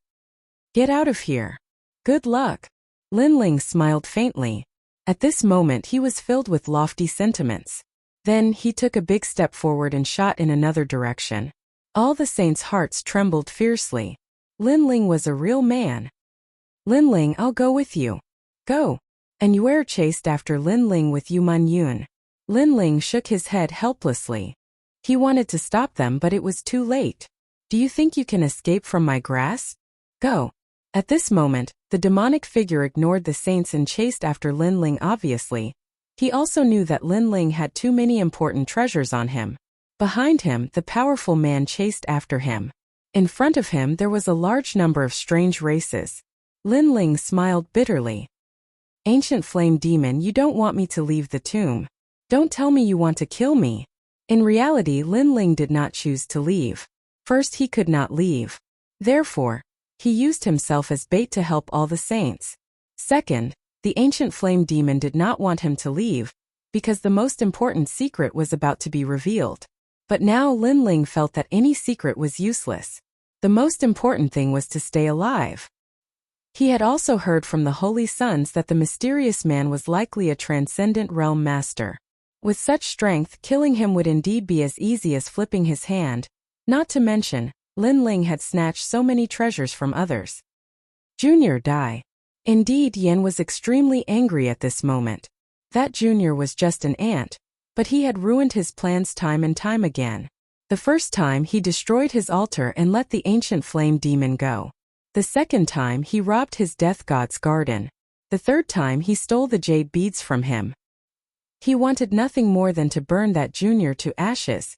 Get out of here. Good luck. Lin Ling smiled faintly. At this moment he was filled with lofty sentiments. Then he took a big step forward and shot in another direction. All the saints' hearts trembled fiercely. Lin Ling was a real man. Lin Ling, I'll go with you. Go. And Yue chased after Lin Ling with Yu Man Yun. Lin Ling shook his head helplessly. He wanted to stop them, but it was too late. Do you think you can escape from my grasp? Go. At this moment, the demonic figure ignored the saints and chased after Lin Ling obviously. He also knew that Lin Ling had too many important treasures on him. Behind him, the powerful man chased after him. In front of him, there was a large number of strange races. Lin Ling smiled bitterly. Ancient flame demon, you don't want me to leave the tomb. Don't tell me you want to kill me. In reality, Lin Ling did not choose to leave. First, he could not leave. Therefore, he used himself as bait to help all the saints. Second, the ancient flame demon did not want him to leave, because the most important secret was about to be revealed. But now Lin Ling felt that any secret was useless. The most important thing was to stay alive. He had also heard from the Holy Sons that the mysterious man was likely a transcendent realm master. With such strength, killing him would indeed be as easy as flipping his hand. Not to mention, Lin Ling had snatched so many treasures from others. Junior die. Indeed, Yen was extremely angry at this moment. That Junior was just an ant, but he had ruined his plans time and time again. The first time he destroyed his altar and let the ancient flame demon go. The second time he robbed his death god's garden. The third time he stole the jade beads from him. He wanted nothing more than to burn that Junior to ashes.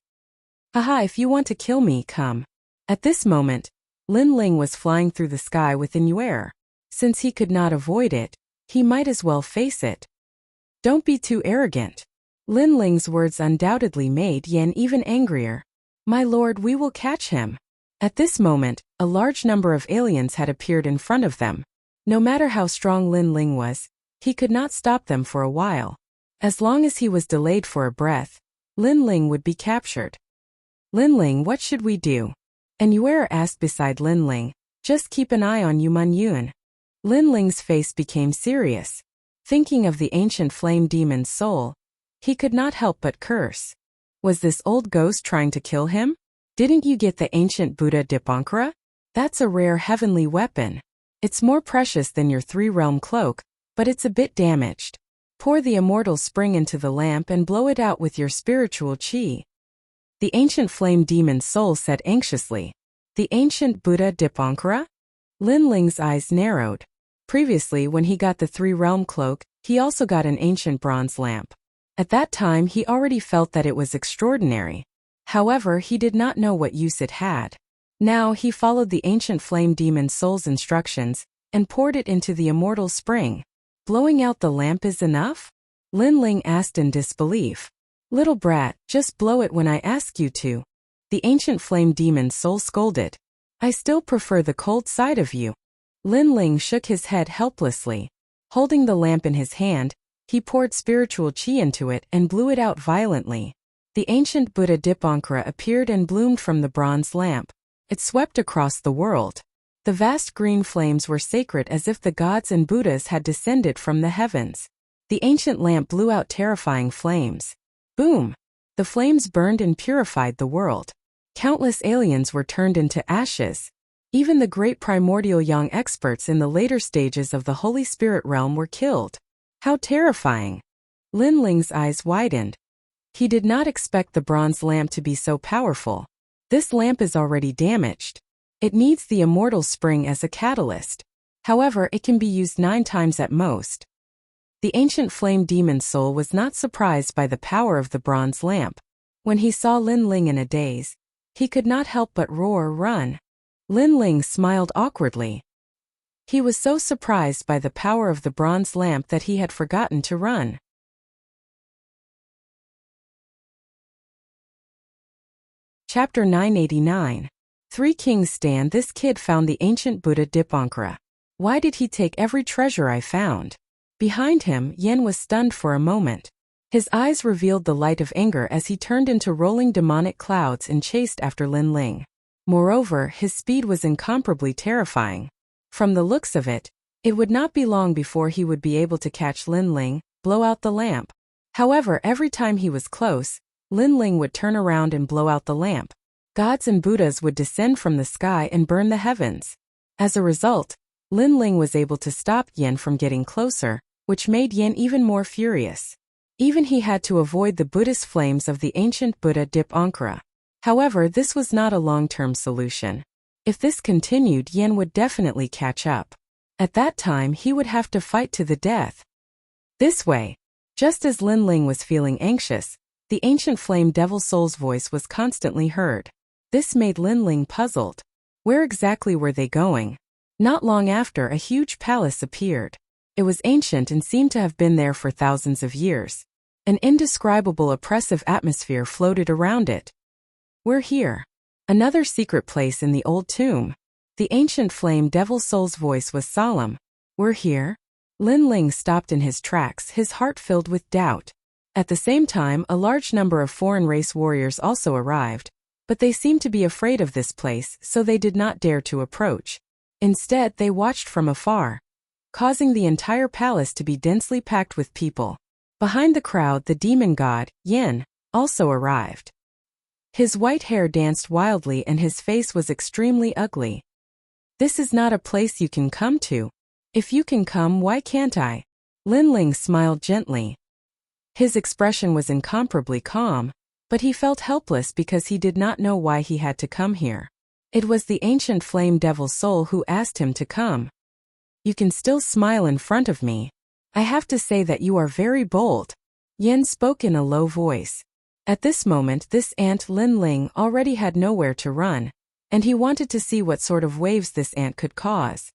Haha, if you want to kill me, come. At this moment, Lin Ling was flying through the sky within Yue. Since he could not avoid it, he might as well face it. Don't be too arrogant. Lin Ling's words undoubtedly made Yen even angrier. My lord, we will catch him. At this moment, a large number of aliens had appeared in front of them. No matter how strong Lin Ling was, he could not stop them for a while. As long as he was delayed for a breath, Lin Ling would be captured. Lin Ling, what should we do? And Yue asked beside Lin Ling. Just keep an eye on Yu Man Yun. Lin Ling's face became serious. Thinking of the ancient flame demon's soul, he could not help but curse. Was this old ghost trying to kill him? Didn't you get the ancient Buddha Dipankara? That's a rare heavenly weapon. It's more precious than your three-realm cloak, but it's a bit damaged. Pour the immortal spring into the lamp and blow it out with your spiritual chi. The ancient flame demon's soul said anxiously. The ancient Buddha Dipankara? Lin Ling's eyes narrowed. Previously, when he got the three-realm cloak, he also got an ancient bronze lamp. At that time, he already felt that it was extraordinary. However, he did not know what use it had. Now, he followed the ancient flame demon's soul's instructions, and poured it into the immortal spring. Blowing out the lamp is enough? Lin Ling asked in disbelief. Little brat, just blow it when I ask you to. The ancient flame demon's soul scolded. I still prefer the cold side of you. Lin Ling shook his head helplessly. Holding the lamp in his hand, he poured spiritual qi into it and blew it out violently. The ancient Buddha Dipankara appeared and bloomed from the bronze lamp. It swept across the world. The vast green flames were sacred as if the gods and Buddhas had descended from the heavens. The ancient lamp blew out terrifying flames. Boom! The flames burned and purified the world. Countless aliens were turned into ashes. Even the great primordial young experts in the later stages of the Holy Spirit realm were killed. How terrifying! Lin Ling's eyes widened. He did not expect the bronze lamp to be so powerful. This lamp is already damaged. It needs the immortal spring as a catalyst. However, it can be used 9 times at most. The ancient flame demon's soul was not surprised by the power of the bronze lamp. When he saw Lin Ling in a daze, he could not help but roar, "Run!" Lin Ling smiled awkwardly. He was so surprised by the power of the bronze lamp that he had forgotten to run. Chapter 989. 3 Kings stand. This kid found the ancient Buddha Dipankara. Why did he take every treasure I found? Behind him, Yen was stunned for a moment. His eyes revealed the light of anger as he turned into rolling demonic clouds and chased after Lin Ling. Moreover, his speed was incomparably terrifying. From the looks of it, it would not be long before he would be able to catch Lin Ling, blow out the lamp. However, every time he was close, Lin Ling would turn around and blow out the lamp. Gods and Buddhas would descend from the sky and burn the heavens. As a result, Lin Ling was able to stop Yen from getting closer, which made Yen even more furious. Even he had to avoid the Buddhist flames of the ancient Buddha Dipankara. However, this was not a long-term solution. If this continued, Yen would definitely catch up. At that time, he would have to fight to the death. This way, just as Lin Ling was feeling anxious, the ancient flame devil soul's voice was constantly heard. This made Lin Ling puzzled. Where exactly were they going? Not long after, a huge palace appeared. It was ancient and seemed to have been there for thousands of years. An indescribable oppressive atmosphere floated around it. We're here. Another secret place in the old tomb. The ancient flame devil soul's voice was solemn. We're here? Lin Ling stopped in his tracks, his heart filled with doubt. At the same time, a large number of foreign race warriors also arrived, but they seemed to be afraid of this place, so they did not dare to approach. Instead, they watched from afar, causing the entire palace to be densely packed with people. Behind the crowd, the demon god, Yen, also arrived. His white hair danced wildly and his face was extremely ugly. This is not a place you can come to. If you can come, why can't I? Lin Ling smiled gently. His expression was incomparably calm, but he felt helpless because he did not know why he had to come here. It was the ancient flame devil soul who asked him to come. You can still smile in front of me. I have to say that you are very bold. Yen spoke in a low voice. At this moment, this ant Lin Ling already had nowhere to run, and he wanted to see what sort of waves this ant could cause.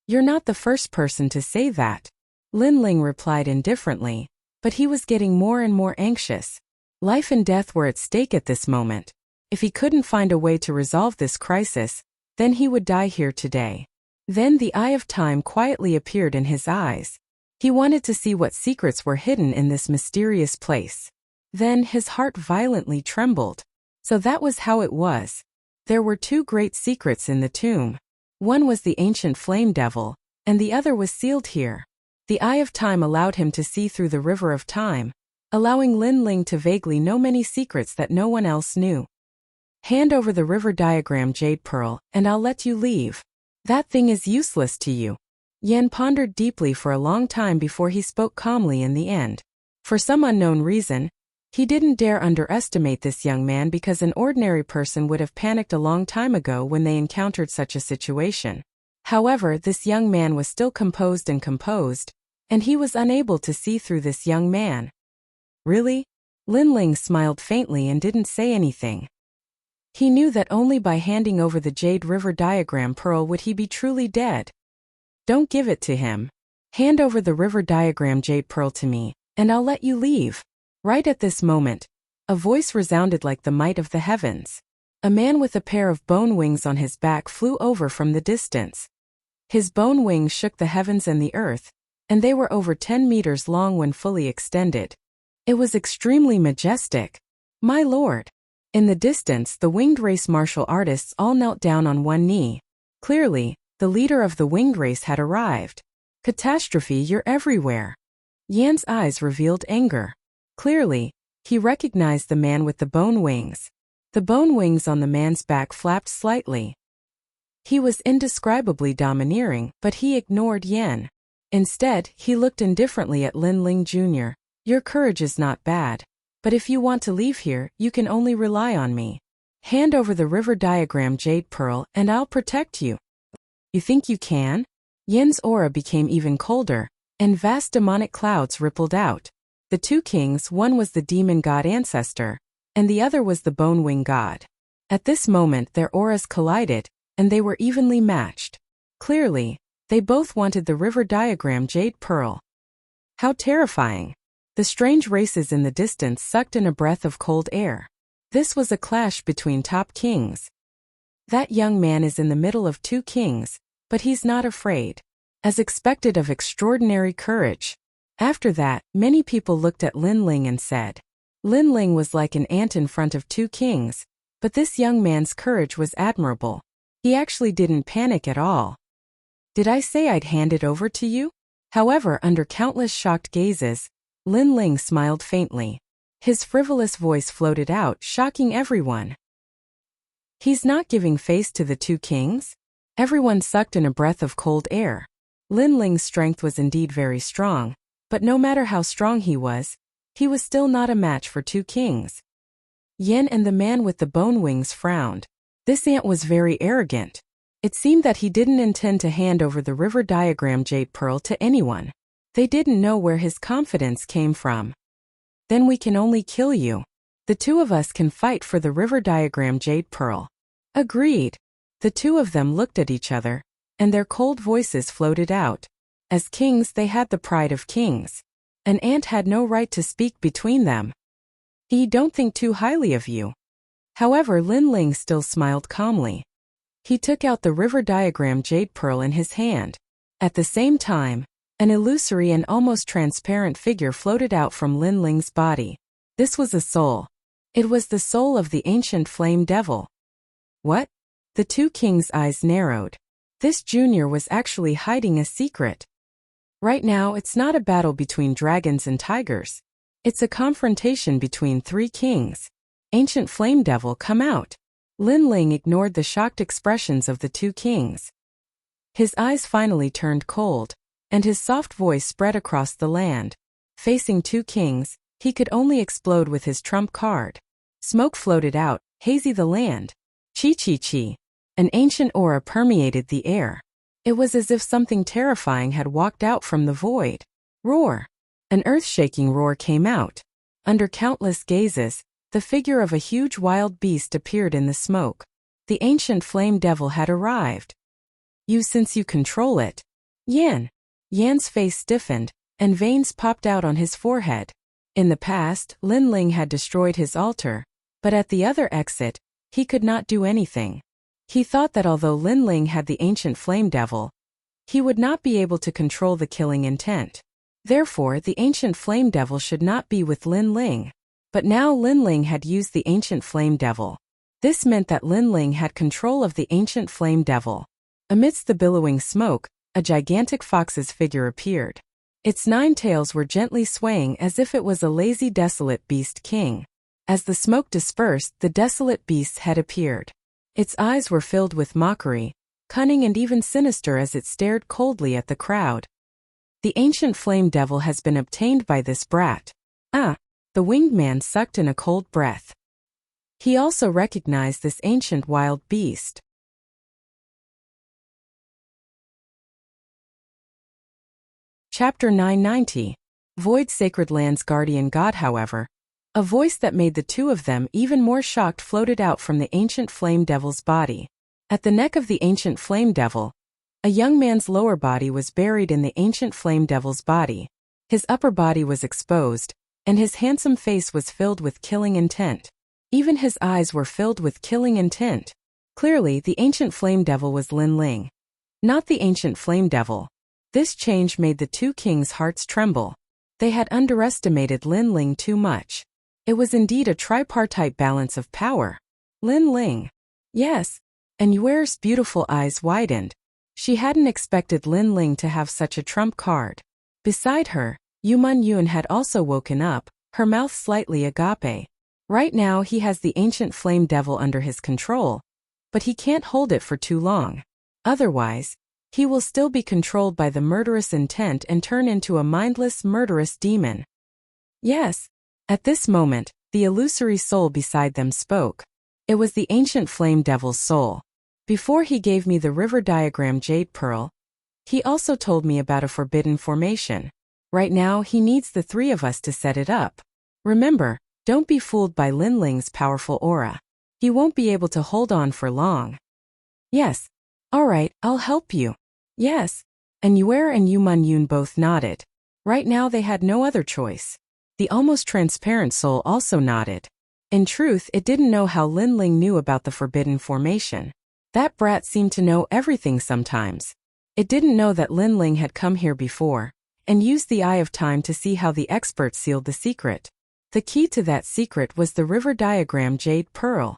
You're not the first person to say that. Lin Ling replied indifferently, but he was getting more and more anxious. Life and death were at stake at this moment. If he couldn't find a way to resolve this crisis, then he would die here today. Then the eye of time quietly appeared in his eyes. He wanted to see what secrets were hidden in this mysterious place. Then his heart violently trembled. So that was how it was. There were 2 great secrets in the tomb. One was the ancient flame devil, and the other was sealed here. The eye of time allowed him to see through the river of time, allowing Lin Ling to vaguely know many secrets that no one else knew. Hand over the river diagram jade pearl, and I'll let you leave. That thing is useless to you. Yen pondered deeply for a long time before he spoke calmly in the end. For some unknown reason, he didn't dare underestimate this young man because an ordinary person would have panicked a long time ago when they encountered such a situation. However, this young man was still composed, and he was unable to see through this young man. Really? Lin Ling smiled faintly and didn't say anything. He knew that only by handing over the Jade River diagram pearl would he be truly dead. Don't give it to him. Hand over the river diagram jade pearl to me, and I'll let you leave. Right at this moment, a voice resounded like the might of the heavens. A man with a pair of bone wings on his back flew over from the distance. His bone wings shook the heavens and the earth, and they were over 10 meters long when fully extended. It was extremely majestic. My lord! In the distance, the winged race martial artists all knelt down on one knee. Clearly, the leader of the winged race had arrived. Catastrophe, you're everywhere. Yan's eyes revealed anger. Clearly, he recognized the man with the bone wings. The bone wings on the man's back flapped slightly. He was indescribably domineering, but he ignored Yan. Instead, he looked indifferently at Lin Ling Jr. Your courage is not bad, but if you want to leave here, you can only rely on me. Hand over the river diagram jade pearl and I'll protect you. You think you can? Yan's aura became even colder, and vast demonic clouds rippled out. The two kings, one was the demon god ancestor, and the other was the bone wing god. At this moment their auras collided, and they were evenly matched. Clearly, they both wanted the river diagram jade pearl. How terrifying! The strange races in the distance sucked in a breath of cold air. This was a clash between top kings. That young man is in the middle of two kings, but he's not afraid. As expected, of extraordinary courage. After that, many people looked at Lin Ling and said, Lin Ling was like an ant in front of two kings, but this young man's courage was admirable. He actually didn't panic at all. Did I say I'd hand it over to you? However, under countless shocked gazes, Lin Ling smiled faintly. His frivolous voice floated out, shocking everyone. He's not giving face to the two kings? Everyone sucked in a breath of cold air. Lin Ling's strength was indeed very strong, but no matter how strong he was still not a match for two kings. Yan and the man with the bone wings frowned. This ant was very arrogant. It seemed that he didn't intend to hand over the river diagram jade pearl to anyone. They didn't know where his confidence came from. Then we can only kill you. The two of us can fight for the river diagram jade pearl. Agreed. The two of them looked at each other, and their cold voices floated out. As kings, they had the pride of kings. An ant had no right to speak between them. He don't think too highly of you. However, Lin Ling still smiled calmly. He took out the river diagram jade pearl in his hand. At the same time, an illusory and almost transparent figure floated out from Lin Ling's body. This was a soul. It was the soul of the ancient flame devil. What? The two kings' eyes narrowed. This junior was actually hiding a secret. Right now, it's not a battle between dragons and tigers. It's a confrontation between three kings. Ancient flame devil, come out. Lin Ling ignored the shocked expressions of the two kings. His eyes finally turned cold, and his soft voice spread across the land. Facing two kings, he could only explode with his trump card. Smoke floated out, hazy the land. Chi. An ancient aura permeated the air. It was as if something terrifying had walked out from the void. Roar! An earth-shaking roar came out. Under countless gazes, the figure of a huge wild beast appeared in the smoke. The ancient flame devil had arrived. You, since you control it. Yan. Yan's face stiffened, and veins popped out on his forehead. In the past, Lin Ling had destroyed his altar, but at the other exit, he could not do anything. He thought that although Lin Ling had the ancient flame devil, he would not be able to control the killing intent. Therefore, the ancient flame devil should not be with Lin Ling. But now Lin Ling had used the ancient flame devil. This meant that Lin Ling had control of the ancient flame devil. Amidst the billowing smoke, a gigantic fox's figure appeared. Its 9 tails were gently swaying as if it was a lazy, desolate beast king. As the smoke dispersed, the desolate beast's head appeared. Its eyes were filled with mockery, cunning and even sinister as it stared coldly at the crowd. The ancient flame devil has been obtained by this brat. Ah! The winged man sucked in a cold breath. He also recognized this ancient wild beast. Chapter 990. Void Sacred Land's guardian god. However, a voice that made the two of them even more shocked floated out from the ancient flame devil's body. At the neck of the ancient flame devil, A young man's lower body was buried in the ancient flame devil's body. His upper body was exposed, and his handsome face was filled with killing intent. Even his eyes were filled with killing intent. Clearly, the ancient flame devil was Lin Ling, not the ancient flame devil. This change made the two kings' hearts tremble. They had underestimated Lin Ling too much. It was indeed a tripartite balance of power. Lin Ling. Yes. And Yuer's beautiful eyes widened. She hadn't expected Lin Ling to have such a trump card. Beside her, Yu Man-yun had also woken up, her mouth slightly agape. Right now he has the ancient flame devil under his control, but he can't hold it for too long. Otherwise, he will still be controlled by the murderous intent and turn into a mindless, murderous demon. Yes. At this moment, the illusory soul beside them spoke. It was the ancient flame devil's soul. Before he gave me the river diagram jade pearl, he also told me about a forbidden formation. Right now he needs the three of us to set it up. Remember, don't be fooled by Lin Ling's powerful aura. He won't be able to hold on for long. Yes. Alright, I'll help you. Yes. And Yuer and Yu Man-yun both nodded. Right now they had no other choice. The almost transparent soul also nodded. In truth, it didn't know how Lin Ling knew about the forbidden formation. That brat seemed to know everything sometimes. It didn't know that Lin Ling had come here before, and used the eye of time to see how the expert sealed the secret. The key to that secret was the river diagram jade pearl.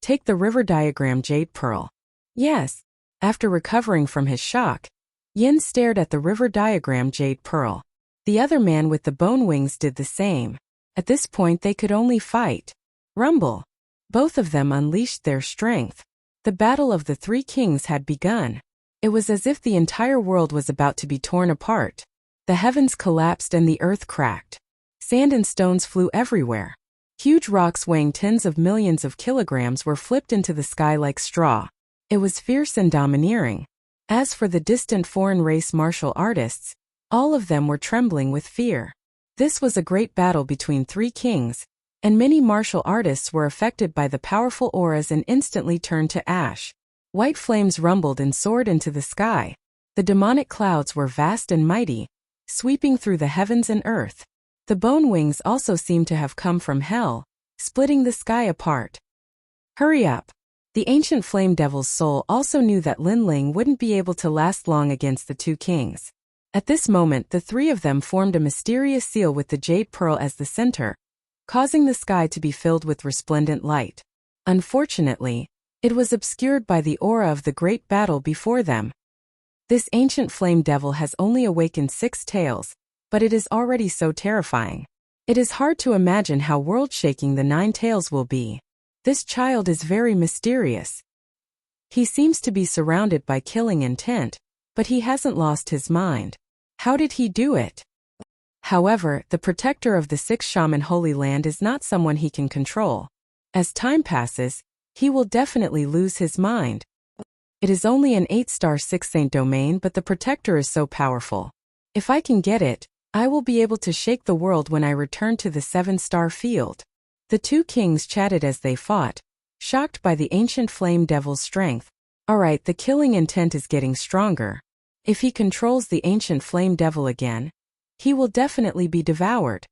Take the river diagram jade pearl. Yes. After recovering from his shock, Yin stared at the river diagram jade pearl. The other man with the bone wings did the same. At this point they could only fight. Rumble. Both of them unleashed their strength. The battle of the three kings had begun. It was as if the entire world was about to be torn apart. The heavens collapsed and the earth cracked. Sand and stones flew everywhere. Huge rocks weighing tens of millions of kilograms were flipped into the sky like straw. It was fierce and domineering. As for the distant foreign race martial artists, all of them were trembling with fear. This was a great battle between three kings, and many martial artists were affected by the powerful auras and instantly turned to ash. White flames rumbled and soared into the sky. The demonic clouds were vast and mighty, sweeping through the heavens and earth. The bone wings also seemed to have come from hell, splitting the sky apart. Hurry up! The ancient flame devil's soul also knew that Lin Ling wouldn't be able to last long against the two kings. At this moment the three of them formed a mysterious seal with the jade pearl as the center, causing the sky to be filled with resplendent light. Unfortunately, it was obscured by the aura of the great battle before them. This ancient flame devil has only awakened 6 tails, but it is already so terrifying. It is hard to imagine how world-shaking the 9 tails will be. This child is very mysterious. He seems to be surrounded by killing intent, but he hasn't lost his mind. How did he do it? However, the protector of the 6 shaman holy land is not someone he can control. As time passes, he will definitely lose his mind. It is only an 8-star 6 saint domain, but the protector is so powerful. If I can get it, I will be able to shake the world when I return to the 7-star field. The two kings chatted as they fought, shocked by the ancient flame devil's strength. Alright, the killing intent is getting stronger. If he controls the ancient flame devil again, he will definitely be devoured.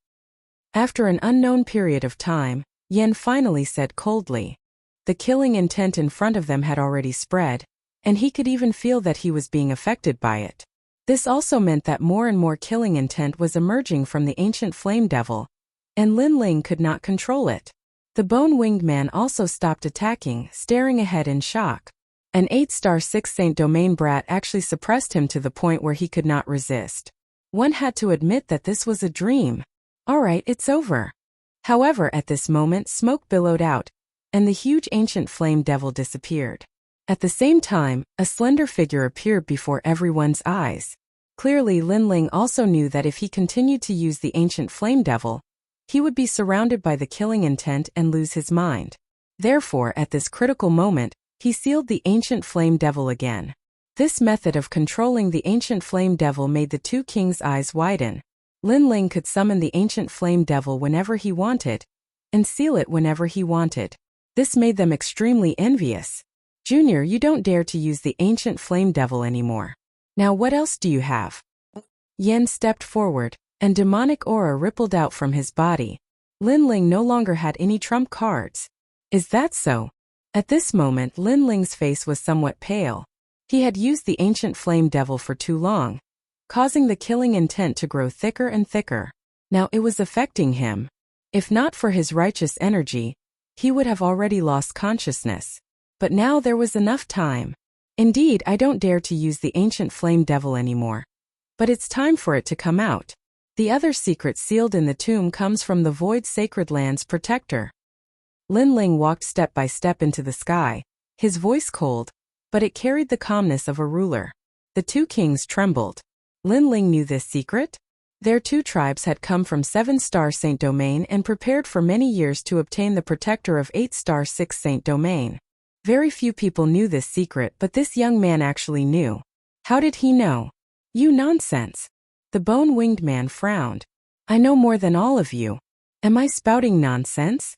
After an unknown period of time, Yen finally said coldly. The killing intent in front of them had already spread, and he could even feel that he was being affected by it. This also meant that more and more killing intent was emerging from the ancient flame devil, and Lin Ling could not control it. The bone-winged man also stopped attacking, staring ahead in shock. An 8-star 6 saint domain brat actually suppressed him to the point where he could not resist. One had to admit that this was a dream. Alright, it's over. However, at this moment smoke billowed out, and the huge ancient flame devil disappeared. At the same time, a slender figure appeared before everyone's eyes. Clearly Lin Ling also knew that if he continued to use the ancient flame devil, he would be surrounded by the killing intent and lose his mind. Therefore, at this critical moment, he sealed the ancient flame devil again. This method of controlling the ancient flame devil made the two kings' eyes widen. Lin Ling could summon the ancient flame devil whenever he wanted, and seal it whenever he wanted. This made them extremely envious. Junior, you don't dare to use the ancient flame devil anymore. Now what else do you have? Yen stepped forward, and demonic aura rippled out from his body. Lin Ling no longer had any trump cards. Is that so? At this moment Lin Ling's face was somewhat pale. He had used the ancient flame devil for too long, causing the killing intent to grow thicker and thicker. Now it was affecting him. If not for his righteous energy, he would have already lost consciousness. But now there was enough time. Indeed, I don't dare to use the ancient flame devil anymore. But it's time for it to come out. The other secret sealed in the tomb comes from the void sacred land's protector. Lin Ling walked step by step into the sky, his voice cold, but it carried the calmness of a ruler. The two kings trembled. Lin Ling knew this secret. Their two tribes had come from 7-star Saint Domain and prepared for many years to obtain the protector of 8-star 6 Saint Domain. Very few people knew this secret, but this young man actually knew. How did he know? You nonsense. The bone-winged man frowned. I know more than all of you. Am I spouting nonsense?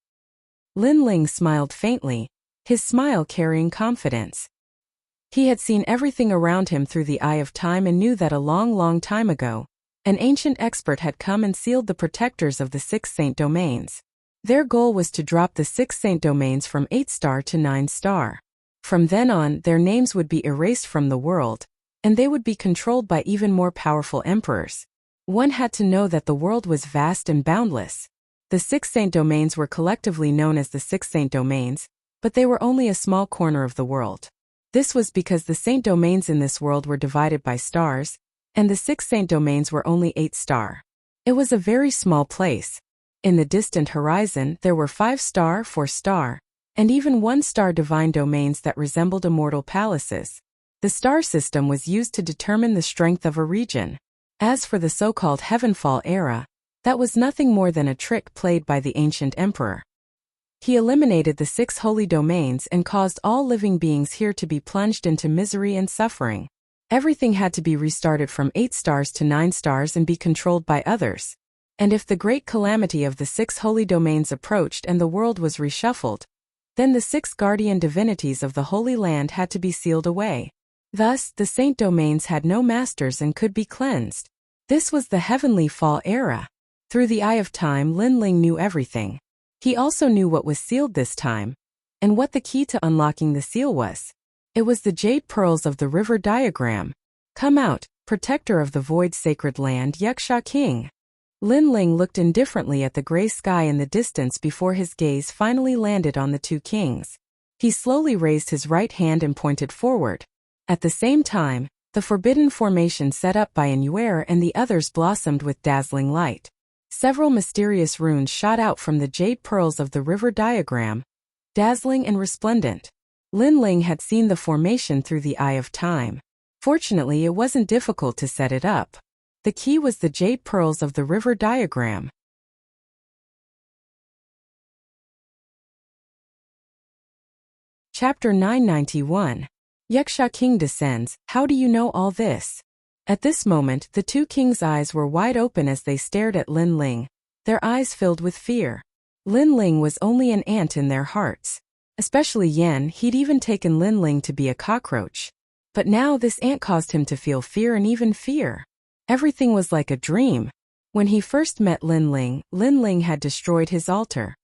Lin Ling smiled faintly, his smile carrying confidence. He had seen everything around him through the eye of time and knew that a long, long time ago, an ancient expert had come and sealed the protectors of the 6 Saint Domains. Their goal was to drop the 6 Saint Domains from 8-star to 9-star. From then on, their names would be erased from the world, and they would be controlled by even more powerful emperors. One had to know that the world was vast and boundless. The 6 Saint Domains were collectively known as the 6 Saint Domains, but they were only a small corner of the world. This was because the Saint Domains in this world were divided by stars, and the 6 Saint Domains were only 8-star. It was a very small place. In the distant horizon, there were 5-star, 4-star, and even 1-star divine domains that resembled immortal palaces. The star system was used to determine the strength of a region. As for the so-called Heavenfall era, that was nothing more than a trick played by the ancient emperor. He eliminated the 6 holy domains and caused all living beings here to be plunged into misery and suffering. Everything had to be restarted from 8 stars to 9 stars and be controlled by others. And if the great calamity of the 6 holy domains approached and the world was reshuffled, then the 6 guardian divinities of the Holy Land had to be sealed away. Thus, the Saint Domains had no masters and could be cleansed. This was the Heavenly Fall era. Through the eye of time, Lin Ling knew everything. He also knew what was sealed this time, and what the key to unlocking the seal was. It was the jade pearls of the river diagram. Come out, protector of the void sacred land, Yaksha King. Lin Ling looked indifferently at the gray sky in the distance before his gaze finally landed on the two kings. He slowly raised his right hand and pointed forward. At the same time, the forbidden formation set up by Anuer and the others blossomed with dazzling light. Several mysterious runes shot out from the jade pearls of the river diagram, dazzling and resplendent. Lin Ling had seen the formation through the eye of time. Fortunately, it wasn't difficult to set it up. The key was the jade pearls of the river diagram. Chapter 991. Yaksha King descends. How do you know all this? At this moment, the two kings' eyes were wide open as they stared at Lin Ling, their eyes filled with fear. Lin Ling was only an ant in their hearts. Especially Yen, he'd even taken Lin Ling to be a cockroach. But now this ant caused him to feel fear and even fear. Everything was like a dream. When he first met Lin Ling had destroyed his altar.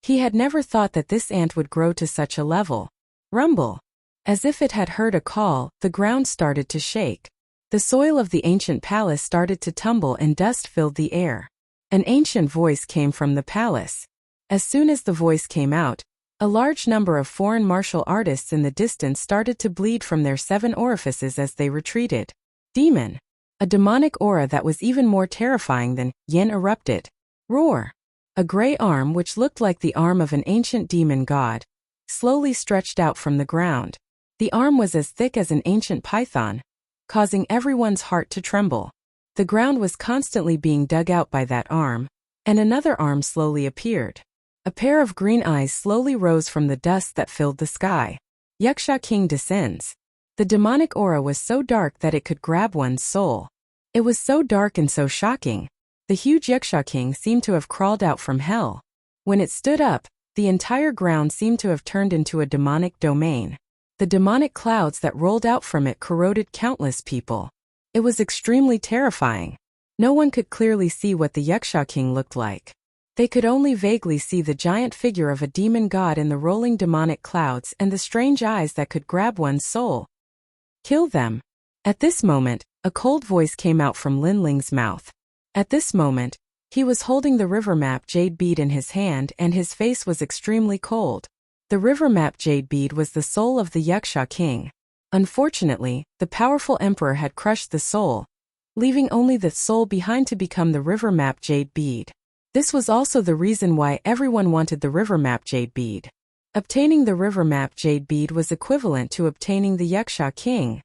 He had never thought that this ant would grow to such a level. Rumble. As if it had heard a call, the ground started to shake. The soil of the ancient palace started to tumble and dust filled the air. An ancient voice came from the palace. As soon as the voice came out, a large number of foreign martial artists in the distance started to bleed from their 7 orifices as they retreated. Demon. A demonic aura that was even more terrifying than Yen erupted. Roar. A gray arm which looked like the arm of an ancient demon god slowly stretched out from the ground. The arm was as thick as an ancient python, causing everyone's heart to tremble. The ground was constantly being dug out by that arm, and another arm slowly appeared. A pair of green eyes slowly rose from the dust that filled the sky. Yaksha King descends. The demonic aura was so dark that it could grab one's soul. It was so dark and so shocking. The huge Yaksha King seemed to have crawled out from hell. When it stood up, the entire ground seemed to have turned into a demonic domain. The demonic clouds that rolled out from it corroded countless people. It was extremely terrifying. No one could clearly see what the Yaksha king looked like. They could only vaguely see the giant figure of a demon god in the rolling demonic clouds and the strange eyes that could grab one's soul. Kill them. At this moment, a cold voice came out from Lin Ling's mouth. At this moment, he was holding the river map jade bead in his hand and his face was extremely cold. The river map jade bead was the soul of the Yaksha king. Unfortunately, the powerful emperor had crushed the soul, leaving only the soul behind to become the river map jade bead. This was also the reason why everyone wanted the river map jade bead. Obtaining the river map jade bead was equivalent to obtaining the Yaksha king.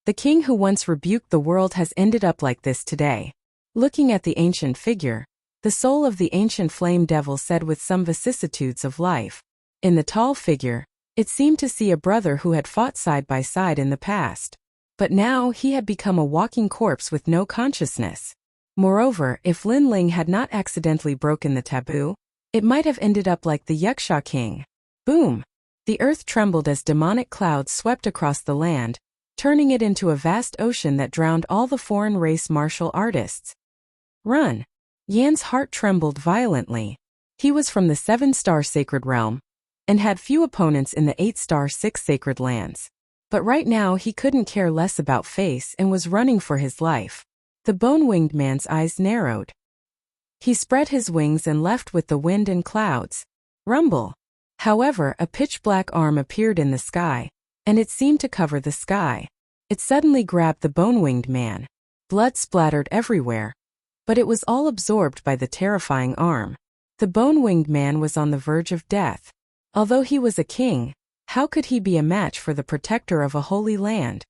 The king who once rebuked the world has ended up like this today. Looking at the ancient figure, the soul of the ancient flame devil said with some vicissitudes of life. In the tall figure, it seemed to see a brother who had fought side by side in the past. But now he had become a walking corpse with no consciousness. Moreover, if Lin Ling had not accidentally broken the taboo, it might have ended up like the Yaksha king. Boom! The earth trembled as demonic clouds swept across the land, turning it into a vast ocean that drowned all the foreign race martial artists. Run! Yan's heart trembled violently. He was from the 7-star sacred realm, and had few opponents in the 8-star 6 sacred lands. But right now he couldn't care less about face and was running for his life. The bone-winged man's eyes narrowed. He spread his wings and left with the wind and clouds. Rumble! However, a pitch-black arm appeared in the sky, and it seemed to cover the sky. It suddenly grabbed the bone-winged man. Blood splattered everywhere, but it was all absorbed by the terrifying arm. The bone-winged man was on the verge of death. Although he was a king, how could he be a match for the protector of a holy land?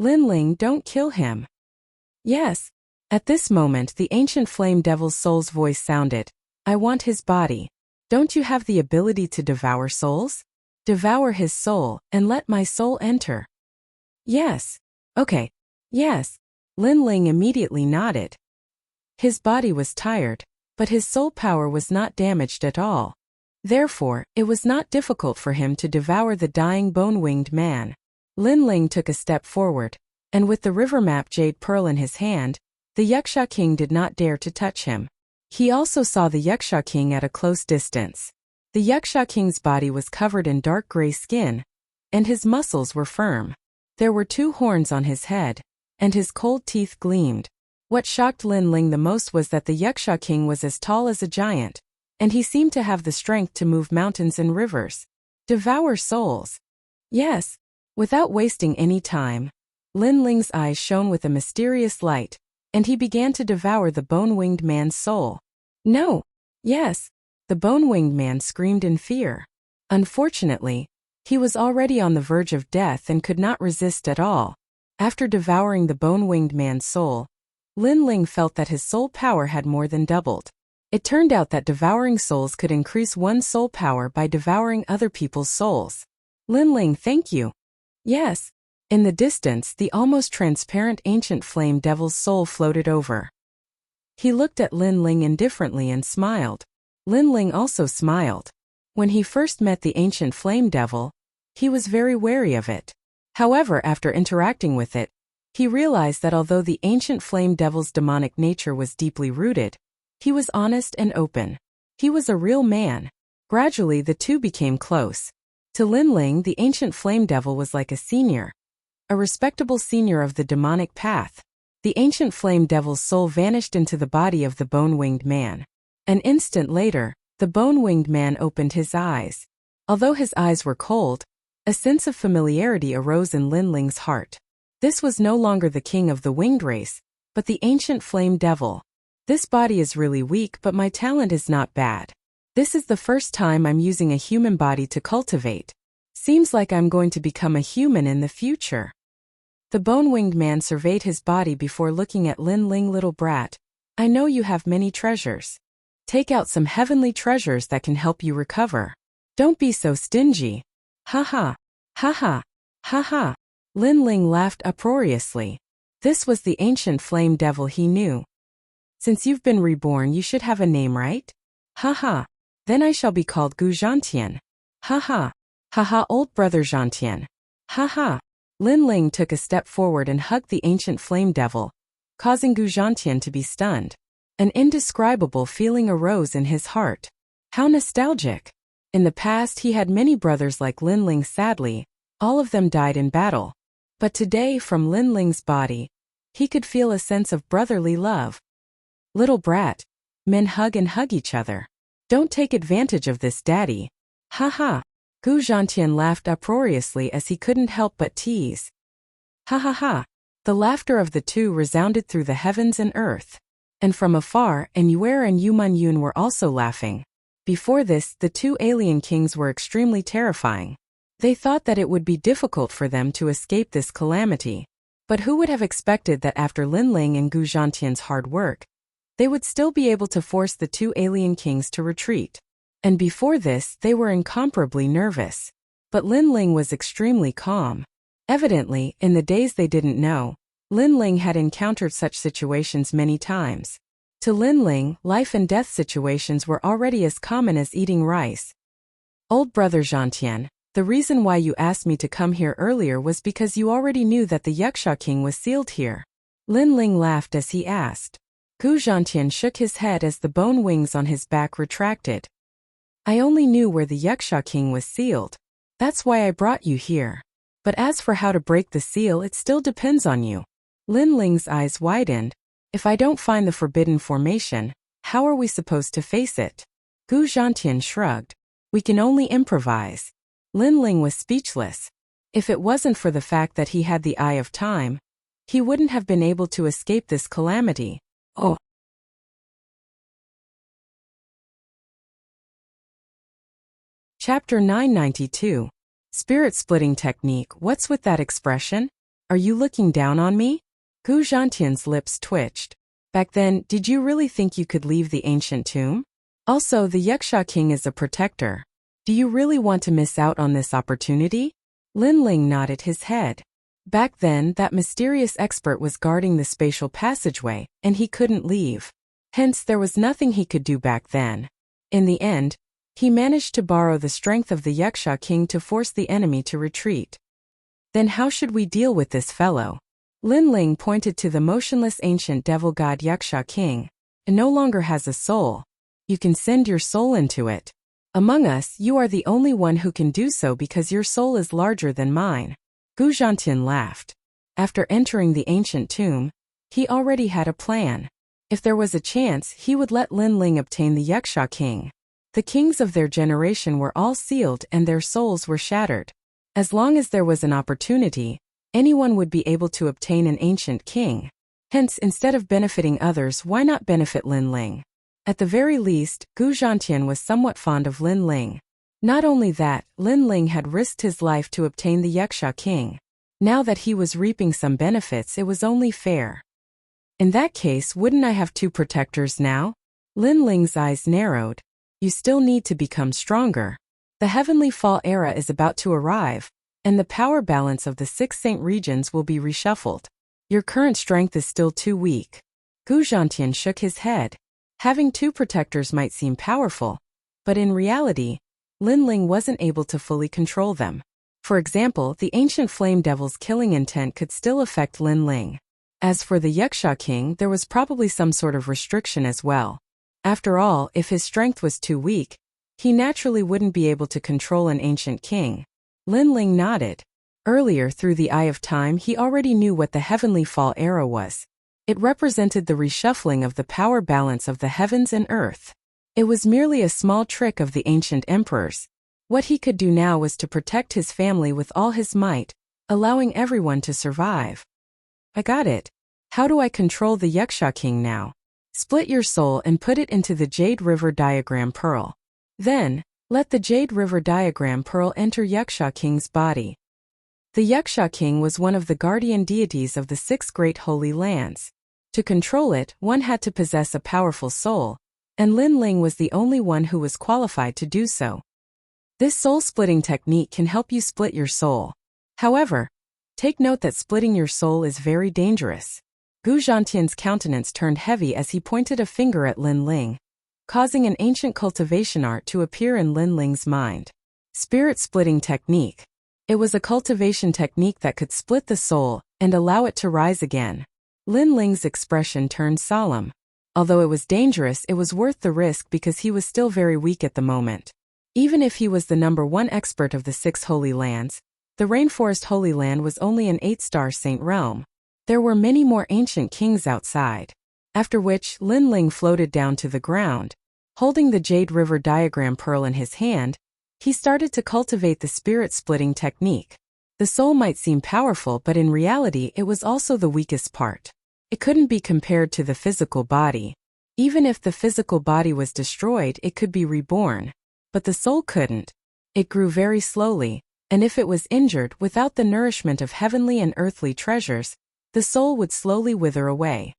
Lin Ling, don't kill him. Yes. At this moment the ancient flame devil's soul's voice sounded. I want his body. Don't you have the ability to devour souls? Devour his soul, and let my soul enter. Yes. Okay. Yes. Lin Ling immediately nodded. His body was tired, but his soul power was not damaged at all. Therefore, it was not difficult for him to devour the dying bone-winged man. Lin Ling took a step forward, and with the river map jade pearl in his hand, the Yaksha king did not dare to touch him. He also saw the Yaksha king at a close distance. The Yaksha king's body was covered in dark gray skin, and his muscles were firm. There were 2 horns on his head, and his cold teeth gleamed. What shocked Lin Ling the most was that the Yaksha king was as tall as a giant, and he seemed to have the strength to move mountains and rivers. Devour souls. Yes. Without wasting any time, Lin Ling's eyes shone with a mysterious light, and he began to devour the bone-winged man's soul. No. Yes. The bone-winged man screamed in fear. Unfortunately, he was already on the verge of death and could not resist at all. After devouring the bone-winged man's soul, Lin Ling felt that his soul power had more than doubled. It turned out that devouring souls could increase one's soul power by devouring other people's souls. Lin Ling, thank you. Yes. In the distance, the almost transparent ancient flame devil's soul floated over. He looked at Lin Ling indifferently and smiled. Lin Ling also smiled. When he first met the ancient flame devil, he was very wary of it. However, after interacting with it, he realized that although the ancient flame devil's demonic nature was deeply rooted, he was honest and open. He was a real man. Gradually the two became close. To Lin Ling, the ancient flame devil was like a senior. A respectable senior of the demonic path. The ancient flame devil's soul vanished into the body of the bone-winged man. An instant later, the bone-winged man opened his eyes. Although his eyes were cold, a sense of familiarity arose in Lin Ling's heart. This was no longer the king of the winged race, but the ancient flame devil. This body is really weak, but my talent is not bad. This is the first time I'm using a human body to cultivate. Seems like I'm going to become a human in the future. The bone-winged man surveyed his body before looking at Lin Ling. Little brat, I know you have many treasures. Take out some heavenly treasures that can help you recover. Don't be so stingy. Ha ha. Ha ha. Ha ha. Lin Ling laughed uproariously. This was the ancient flame devil he knew. Since you've been reborn, you should have a name, right? Ha ha. Then I shall be called Gu Zhantian. Ha ha. Ha ha, old brother Zhantian. Ha ha. Lin Ling took a step forward and hugged the ancient flame devil, causing Gu Zhantian to be stunned. An indescribable feeling arose in his heart. How nostalgic. In the past he had many brothers like Lin Ling. Sadly, all of them died in battle. But today, from Lin Ling's body, he could feel a sense of brotherly love. Little brat. Men hug and hug each other. Don't take advantage of this, daddy. Ha ha. Gu Zhantian laughed uproariously as he couldn't help but tease. Ha ha ha. The laughter of the two resounded through the heavens and earth. And from afar, An'Yuer and Yuman Yun were also laughing. Before this, the two alien kings were extremely terrifying. They thought that it would be difficult for them to escape this calamity. But who would have expected that after Lin Ling and Gu Zhantian's hard work, they would still be able to force the two alien kings to retreat. And before this, they were incomparably nervous. But Lin Ling was extremely calm. Evidently, in the days they didn't know, Lin Ling had encountered such situations many times. To Lin Ling, life and death situations were already as common as eating rice. Old brother Zhantian, the reason why you asked me to come here earlier was because you already knew that the Yaksha king was sealed here. Lin Ling laughed as he asked. Gu Zhantian shook his head as the bone wings on his back retracted. I only knew where the Yaksha king was sealed. That's why I brought you here. But as for how to break the seal, it still depends on you. Lin Ling's eyes widened. If I don't find the forbidden formation, how are we supposed to face it? Gu Zhantian shrugged. We can only improvise. Lin Ling was speechless. If it wasn't for the fact that he had the Eye of Time, he wouldn't have been able to escape this calamity. Oh. Chapter 992. Spirit-splitting technique. What's with that expression? Are you looking down on me? Gu Zhantian's lips twitched. Back then, did you really think you could leave the ancient tomb? Also, the Yaksha king is a protector. Do you really want to miss out on this opportunity? Lin Ling nodded his head. Back then, that mysterious expert was guarding the spatial passageway, and he couldn't leave. Hence, there was nothing he could do back then. In the end, he managed to borrow the strength of the Yaksha king to force the enemy to retreat. Then how should we deal with this fellow? Lin Ling pointed to the motionless ancient devil god Yaksha king. It no longer has a soul. You can send your soul into it. Among us, you are the only one who can do so because your soul is larger than mine. Gu Zhantian laughed. After entering the ancient tomb, he already had a plan. If there was a chance, he would let Lin Ling obtain the Yaksha king. The kings of their generation were all sealed and their souls were shattered. As long as there was an opportunity, anyone would be able to obtain an ancient king. Hence, instead of benefiting others, why not benefit Lin Ling? At the very least, Gu Zhantian was somewhat fond of Lin Ling. Not only that, Lin Ling had risked his life to obtain the Yaksha king. Now that he was reaping some benefits, it was only fair. In that case, wouldn't I have two protectors now? Lin Ling's eyes narrowed. You still need to become stronger. The Heavenly Fall era is about to arrive, and the power balance of the 6 saint regions will be reshuffled. Your current strength is still too weak. Gu Zhantian shook his head. Having two protectors might seem powerful, but in reality, Lin Ling wasn't able to fully control them. For example, the ancient flame devil's killing intent could still affect Lin Ling. As for the Yaksha king, there was probably some sort of restriction as well. After all, if his strength was too weak, he naturally wouldn't be able to control an ancient king. Lin Ling nodded. Earlier, through the Eye of Time, he already knew what the Heavenly Fall era was. It represented the reshuffling of the power balance of the heavens and earth. It was merely a small trick of the ancient emperors. What he could do now was to protect his family with all his might, allowing everyone to survive. I got it. How do I control the Yaksha king now? Split your soul and put it into the Jade River Diagram Pearl. Then, let the Jade River Diagram Pearl enter Yaksha king's body. The Yaksha king was one of the guardian deities of the 6 great holy lands. To control it, one had to possess a powerful soul, and Lin Ling was the only one who was qualified to do so. This soul-splitting technique can help you split your soul. However, take note that splitting your soul is very dangerous. Gu Zhantian's countenance turned heavy as he pointed a finger at Lin Ling, causing an ancient cultivation art to appear in Lin Ling's mind. Spirit-splitting technique. It was a cultivation technique that could split the soul and allow it to rise again. Lin Ling's expression turned solemn. Although it was dangerous, it was worth the risk because he was still very weak at the moment. Even if he was the #1 expert of the 6 Holy Lands, the Rainforest Holy Land was only an 8-star saint realm. There were many more ancient kings outside. After which, Lin Ling floated down to the ground. Holding the Jade River diagram pearl in his hand, he started to cultivate the spirit-splitting technique. The soul might seem powerful, but in reality it was also the weakest part. It couldn't be compared to the physical body. Even if the physical body was destroyed, it could be reborn. But the soul couldn't. It grew very slowly, and if it was injured without the nourishment of heavenly and earthly treasures, the soul would slowly wither away.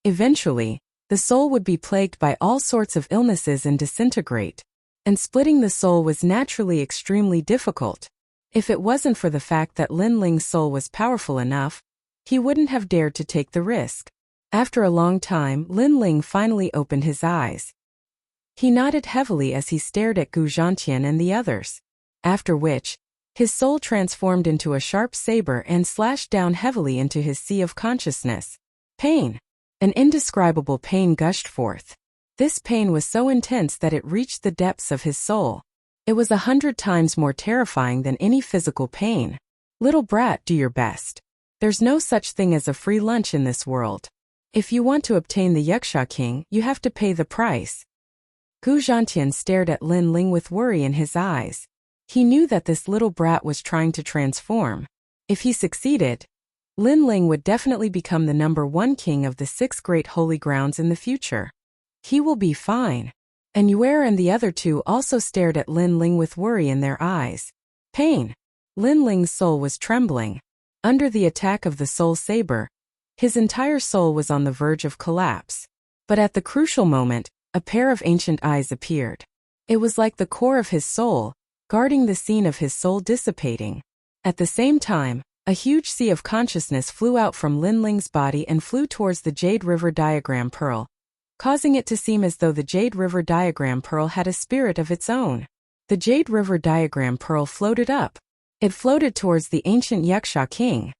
Eventually, the soul would be plagued by all sorts of illnesses and disintegrate. And splitting the soul was naturally extremely difficult. If it wasn't for the fact that Lin Ling's soul was powerful enough, he wouldn't have dared to take the risk. After a long time, Lin Ling finally opened his eyes. He nodded heavily as he stared at Gu Zhantian and the others. After which, his soul transformed into a sharp saber and slashed down heavily into his sea of consciousness. Pain. An indescribable pain gushed forth. This pain was so intense that it reached the depths of his soul. It was 100 times more terrifying than any physical pain. Little brat, do your best. There's no such thing as a free lunch in this world. If you want to obtain the Yaksha King, you have to pay the price. Gu Zhantian stared at Lin Ling with worry in his eyes. He knew that this little brat was trying to transform. If he succeeded, Lin Ling would definitely become the #1 king of the 6 great holy grounds in the future. He will be fine. And Yuer and the other 2 also stared at Lin Ling with worry in their eyes. Pain. Lin Ling's soul was trembling. Under the attack of the soul saber, his entire soul was on the verge of collapse. But at the crucial moment, a pair of ancient eyes appeared. It was like the core of his soul, guarding the scene of his soul dissipating. At the same time, a huge sea of consciousness flew out from Lin Ling's body and flew towards the Jade River diagram pearl, causing it to seem as though the Jade River diagram pearl had a spirit of its own. The Jade River diagram pearl floated up. It floated towards the ancient Yaksha king.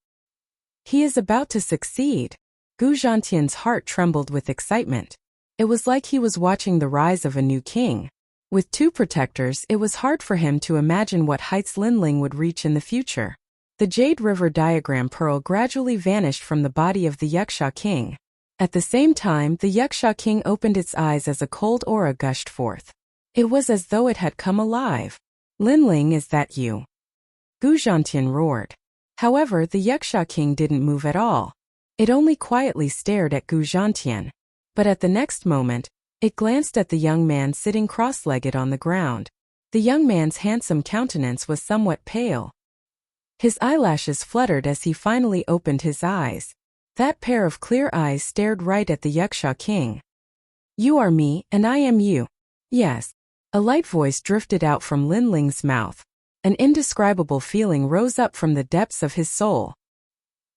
He is about to succeed. Gu Zhantian's heart trembled with excitement. It was like he was watching the rise of a new king. With 2 protectors, it was hard for him to imagine what heights Lin Ling would reach in the future. The Jade River diagram pearl gradually vanished from the body of the Yaksha king. At the same time, the Yaksha king opened its eyes as a cold aura gushed forth. It was as though it had come alive. Lin Ling, is that you? Gu Zhantian roared. However, the Yaksha king didn't move at all. It only quietly stared at Gu Zhantian. But at the next moment, it glanced at the young man sitting cross-legged on the ground. The young man's handsome countenance was somewhat pale. His eyelashes fluttered as he finally opened his eyes. That pair of clear eyes stared right at the Yaksha king. You are me, and I am you. Yes. A light voice drifted out from Lin Ling's mouth. An indescribable feeling rose up from the depths of his soul.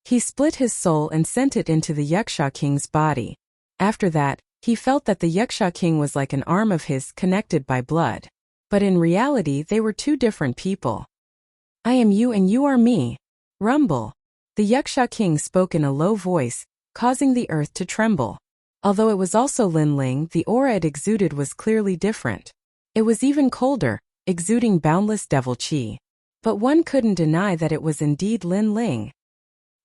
He split his soul and sent it into the Yaksha king's body. After that, he felt that the Yaksha king was like an arm of his, connected by blood. But in reality, they were 2 different people. I am you and you are me. Rumble. The Yaksha king spoke in a low voice, causing the earth to tremble. Although it was also Lin Ling, the aura it exuded was clearly different. It was even colder, exuding boundless devil chi. But one couldn't deny that it was indeed Lin Ling.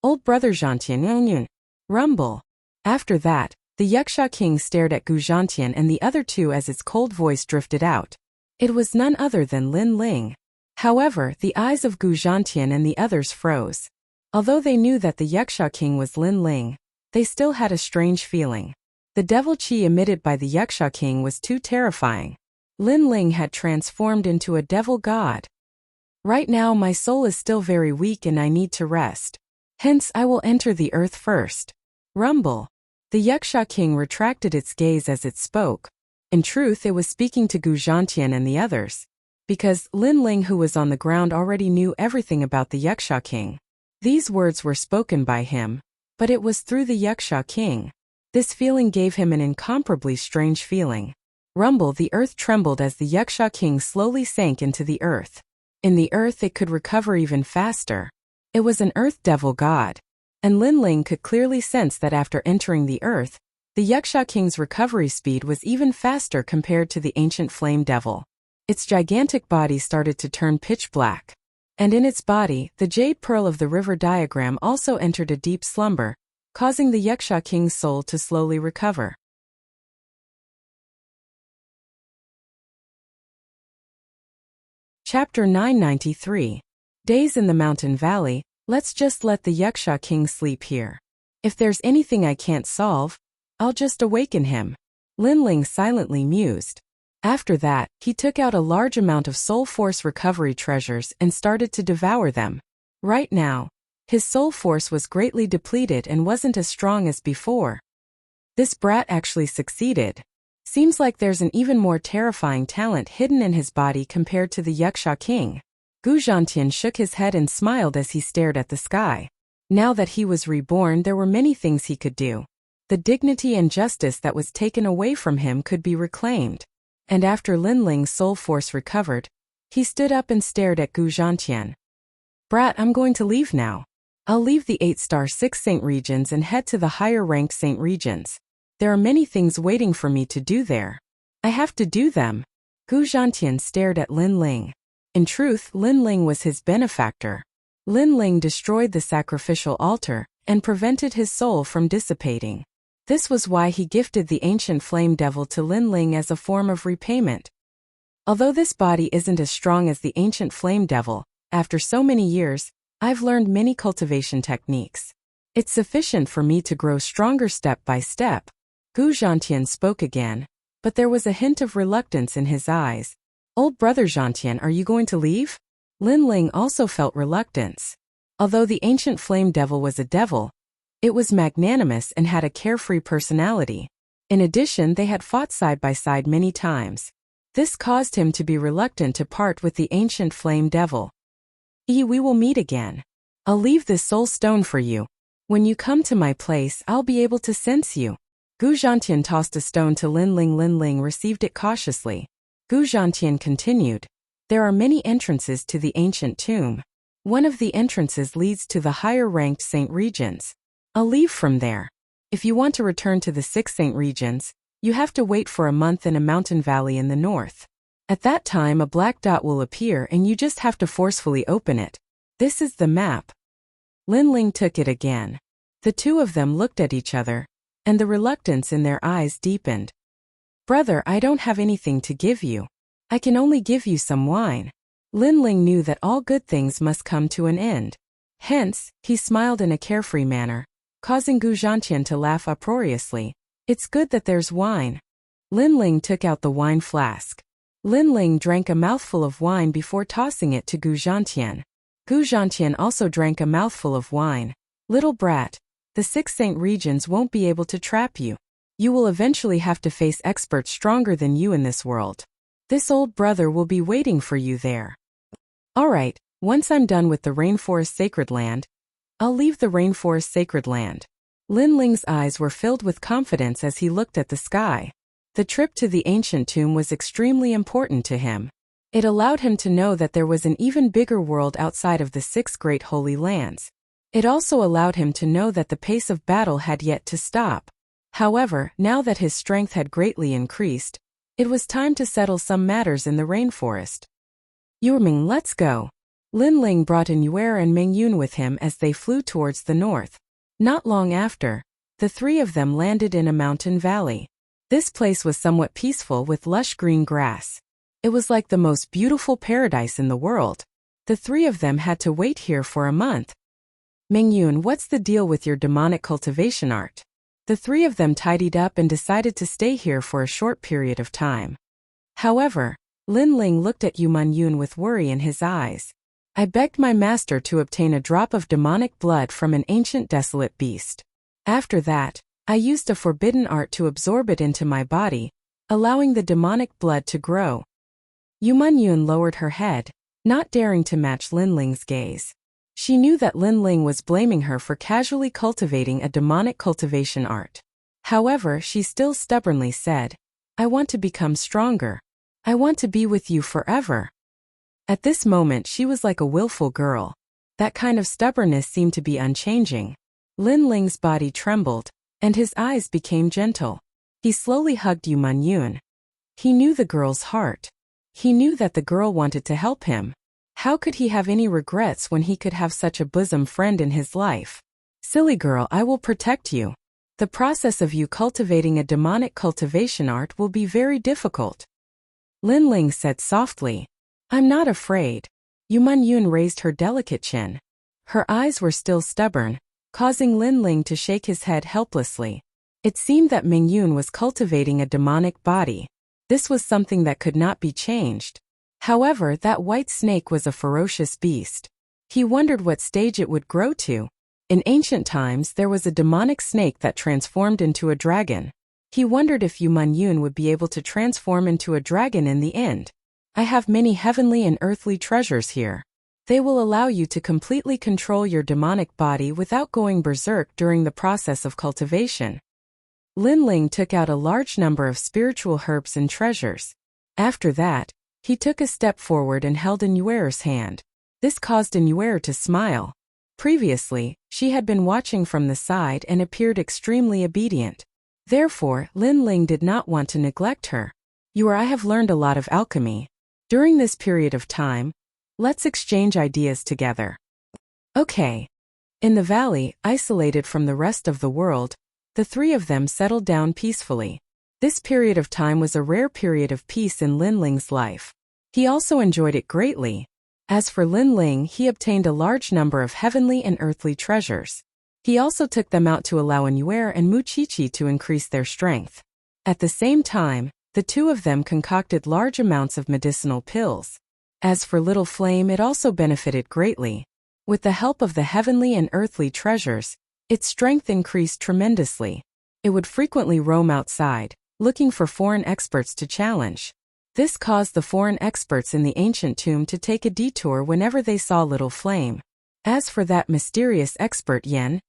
Old brother Zhantian. Rumble. After that, the Yaksha king stared at Gu Zhantian and the other 2 as its cold voice drifted out. It was none other than Lin Ling. However, the eyes of Gu Zhantian and the others froze. Although they knew that the Yaksha king was Lin Ling, they still had a strange feeling. The devil chi emitted by the Yaksha king was too terrifying. Lin Ling had transformed into a devil god. Right now my soul is still very weak and I need to rest. Hence I will enter the earth first. Rumble. The Yaksha king retracted its gaze as it spoke. In truth, it was speaking to Gu Zhantian and the others. Because Lin Ling, who was on the ground, already knew everything about the Yaksha king. These words were spoken by him, but it was through the Yaksha king. This feeling gave him an incomparably strange feeling. Rumble. The earth trembled as the Yaksha king slowly sank into the earth. In the earth it could recover even faster. It was an earth devil god. And Linling could clearly sense that after entering the earth, the Yaksha king's recovery speed was even faster compared to the ancient flame devil. Its gigantic body started to turn pitch black. And in its body, the jade pearl of the river diagram also entered a deep slumber, causing the Yaksha king's soul to slowly recover. Chapter 993. Days in the Mountain Valley. Let's just let the Yaksha king sleep here. If there's anything I can't solve, I'll just awaken him. Linling silently mused. After that, he took out a large amount of soul force recovery treasures and started to devour them. Right now, his soul force was greatly depleted and wasn't as strong as before. This brat actually succeeded. Seems like there's an even more terrifying talent hidden in his body compared to the Yaksha king. Gu Zhantian shook his head and smiled as he stared at the sky. Now that he was reborn, there were many things he could do. The dignity and justice that was taken away from him could be reclaimed. And after Linling's soul force recovered, he stood up and stared at Gu Zhantian. Brat, I'm going to leave now. I'll leave the 8-star 6 Saint regions and head to the higher-ranked Saint regions. There are many things waiting for me to do there. I have to do them. Gu Zhantian stared at Linling. In truth, Linling was his benefactor. Linling destroyed the sacrificial altar and prevented his soul from dissipating. This was why he gifted the ancient flame devil to Linling as a form of repayment. Although this body isn't as strong as the ancient flame devil, after so many years, I've learned many cultivation techniques. It's sufficient for me to grow stronger step by step. Gu Zhantian spoke again, but there was a hint of reluctance in his eyes. Old brother Zhantian, are you going to leave? Linling also felt reluctance. Although the ancient flame devil was a devil, it was magnanimous and had a carefree personality. In addition, they had fought side by side many times. This caused him to be reluctant to part with the ancient flame devil. We will meet again. I'll leave this soul stone for you. When you come to my place, I'll be able to sense you. Gu Zhantian tossed a stone to Linling. Linling received it cautiously. Gu Zhantian continued. There are many entrances to the ancient tomb. One of the entrances leads to the higher-ranked Saint regions. I'll leave from there. If you want to return to the 6 Saint regions, you have to wait for a month in a mountain valley in the north. At that time a black dot will appear and you just have to forcefully open it. This is the map. Linling took it again. The two of them looked at each other, and the reluctance in their eyes deepened. Brother, I don't have anything to give you. I can only give you some wine. Linling knew that all good things must come to an end. Hence, he smiled in a carefree manner, causing Gu Zhantian to laugh uproariously. It's good that there's wine. Linling took out the wine flask. Linling drank a mouthful of wine before tossing it to Gu Zhantian. Gu Zhantian also drank a mouthful of wine. Little brat, the 6 Saint regions won't be able to trap you. You will eventually have to face experts stronger than you in this world. This old brother will be waiting for you there. Alright, once I'm done with the Rainforest Sacred Land, I'll leave the Rainforest Sacred Land. Linling's eyes were filled with confidence as he looked at the sky. The trip to the ancient tomb was extremely important to him. It allowed him to know that there was an even bigger world outside of the 6 great holy lands. It also allowed him to know that the pace of battle had yet to stop. However, now that his strength had greatly increased, it was time to settle some matters in the rainforest. Yurming, let's go. Linling brought in Yuer and Mengyun with him as they flew towards the north. Not long after, the 3 of them landed in a mountain valley. This place was somewhat peaceful with lush green grass. It was like the most beautiful paradise in the world. The 3 of them had to wait here for a month. Mengyun, what's the deal with your demonic cultivation art? The 3 of them tidied up and decided to stay here for a short period of time. However, Linling looked at Yu Mengyun with worry in his eyes. I begged my master to obtain a drop of demonic blood from an ancient desolate beast. After that, I used a forbidden art to absorb it into my body, allowing the demonic blood to grow. Yu Mengyun lowered her head, not daring to match Linling's gaze. She knew that Linling was blaming her for casually cultivating a demonic cultivation art. However, she still stubbornly said, I want to become stronger. I want to be with you forever. At this moment she was like a willful girl. That kind of stubbornness seemed to be unchanging. Lin Ling's body trembled, and his eyes became gentle. He slowly hugged Yu Man-yun. He knew the girl's heart. He knew that the girl wanted to help him. How could he have any regrets when he could have such a bosom friend in his life? Silly girl, I will protect you. The process of you cultivating a demonic cultivation art will be very difficult. Lin Ling said softly. I'm not afraid. Yu Man-yun raised her delicate chin. Her eyes were still stubborn, causing Lin Ling to shake his head helplessly. It seemed that Ming-yun was cultivating a demonic body. This was something that could not be changed. However, that white snake was a ferocious beast. He wondered what stage it would grow to. In ancient times there was a demonic snake that transformed into a dragon. He wondered if Yu Man-yun would be able to transform into a dragon in the end. I have many heavenly and earthly treasures here. They will allow you to completely control your demonic body without going berserk during the process of cultivation. Lin Ling took out a large number of spiritual herbs and treasures. After that, he took a step forward and held Nuer's hand. This caused Nuer to smile. Previously, she had been watching from the side and appeared extremely obedient. Therefore, Lin Ling did not want to neglect her. I have learned a lot of alchemy. During this period of time, let's exchange ideas together. Okay. In the valley, isolated from the rest of the world, the three of them settled down peacefully. This period of time was a rare period of peace in Lin Ling's life. He also enjoyed it greatly. As for Lin Ling, he obtained a large number of heavenly and earthly treasures. He also took them out to allow Nuer and Mu Chichi to increase their strength. At the same time, the two of them concocted large amounts of medicinal pills. As for Little Flame, it also benefited greatly. With the help of the heavenly and earthly treasures, its strength increased tremendously. It would frequently roam outside, looking for foreign experts to challenge. This caused the foreign experts in the ancient tomb to take a detour whenever they saw Little Flame. As for that mysterious expert Yen,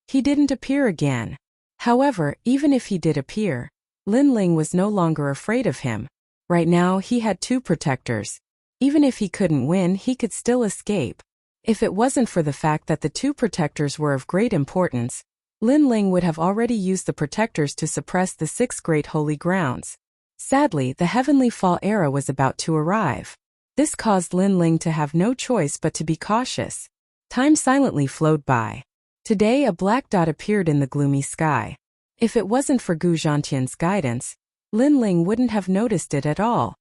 he didn't appear again. However, even if he did appear, Lin Ling was no longer afraid of him. Right now he had two protectors. Even if he couldn't win, he could still escape. If it wasn't for the fact that the two protectors were of great importance, Lin Ling would have already used the protectors to suppress the 6 great holy grounds. Sadly, the heavenly fall era was about to arrive. This caused Lin Ling to have no choice but to be cautious. Time silently flowed by. Today a black dot appeared in the gloomy sky. If it wasn't for Gu Zhantian's guidance, Lin Ling wouldn't have noticed it at all.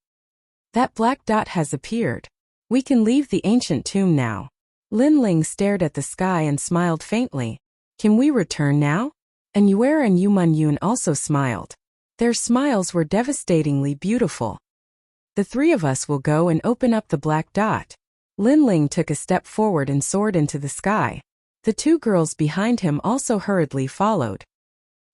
That black dot has appeared. We can leave the ancient tomb now. Lin Ling stared at the sky and smiled faintly. Can we return now? Nuer and Yu Man-yun also smiled. Their smiles were devastatingly beautiful. The three of us will go and open up the black dot. Lin Ling took a step forward and soared into the sky. The two girls behind him also hurriedly followed.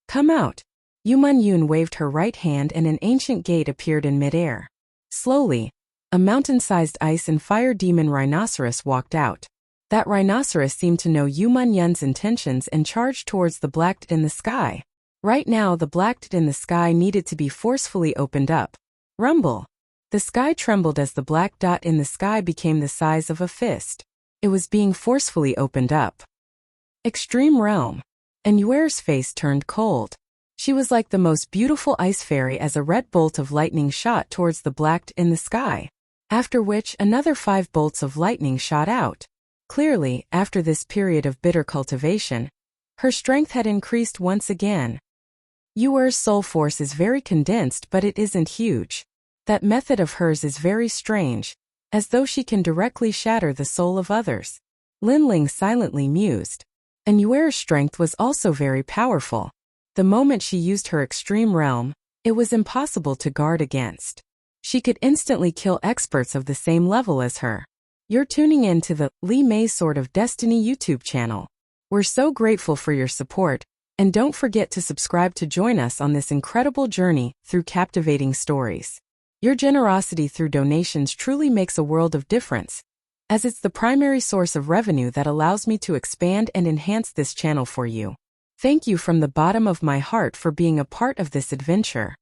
Come out. Yu Man-yun waved her right hand and an ancient gate appeared in midair. Slowly, a mountain-sized ice and fire demon rhinoceros walked out. That rhinoceros seemed to know Yu Man-yun's intentions and charged towards the black dot in the sky. Right now the black dot in the sky needed to be forcefully opened up. Rumble. The sky trembled as the black dot in the sky became the size of a fist. It was being forcefully opened up. Extreme Realm. Nuer's face turned cold. She was like the most beautiful ice fairy as a red bolt of lightning shot towards the black dot in the sky. After which another 5 bolts of lightning shot out. Clearly, after this period of bitter cultivation, her strength had increased once again. Yuer's soul force is very condensed, but it isn't huge. That method of hers is very strange, as though she can directly shatter the soul of others. Lin Ling silently mused. Yuer's strength was also very powerful. The moment she used her extreme realm, it was impossible to guard against. She could instantly kill experts of the same level as her. You're tuning in to the Li Mei Sword of Destiny YouTube channel. We're so grateful for your support, and don't forget to subscribe to join us on this incredible journey through captivating stories. Your generosity through donations truly makes a world of difference, as it's the primary source of revenue that allows me to expand and enhance this channel for you. Thank you from the bottom of my heart for being a part of this adventure.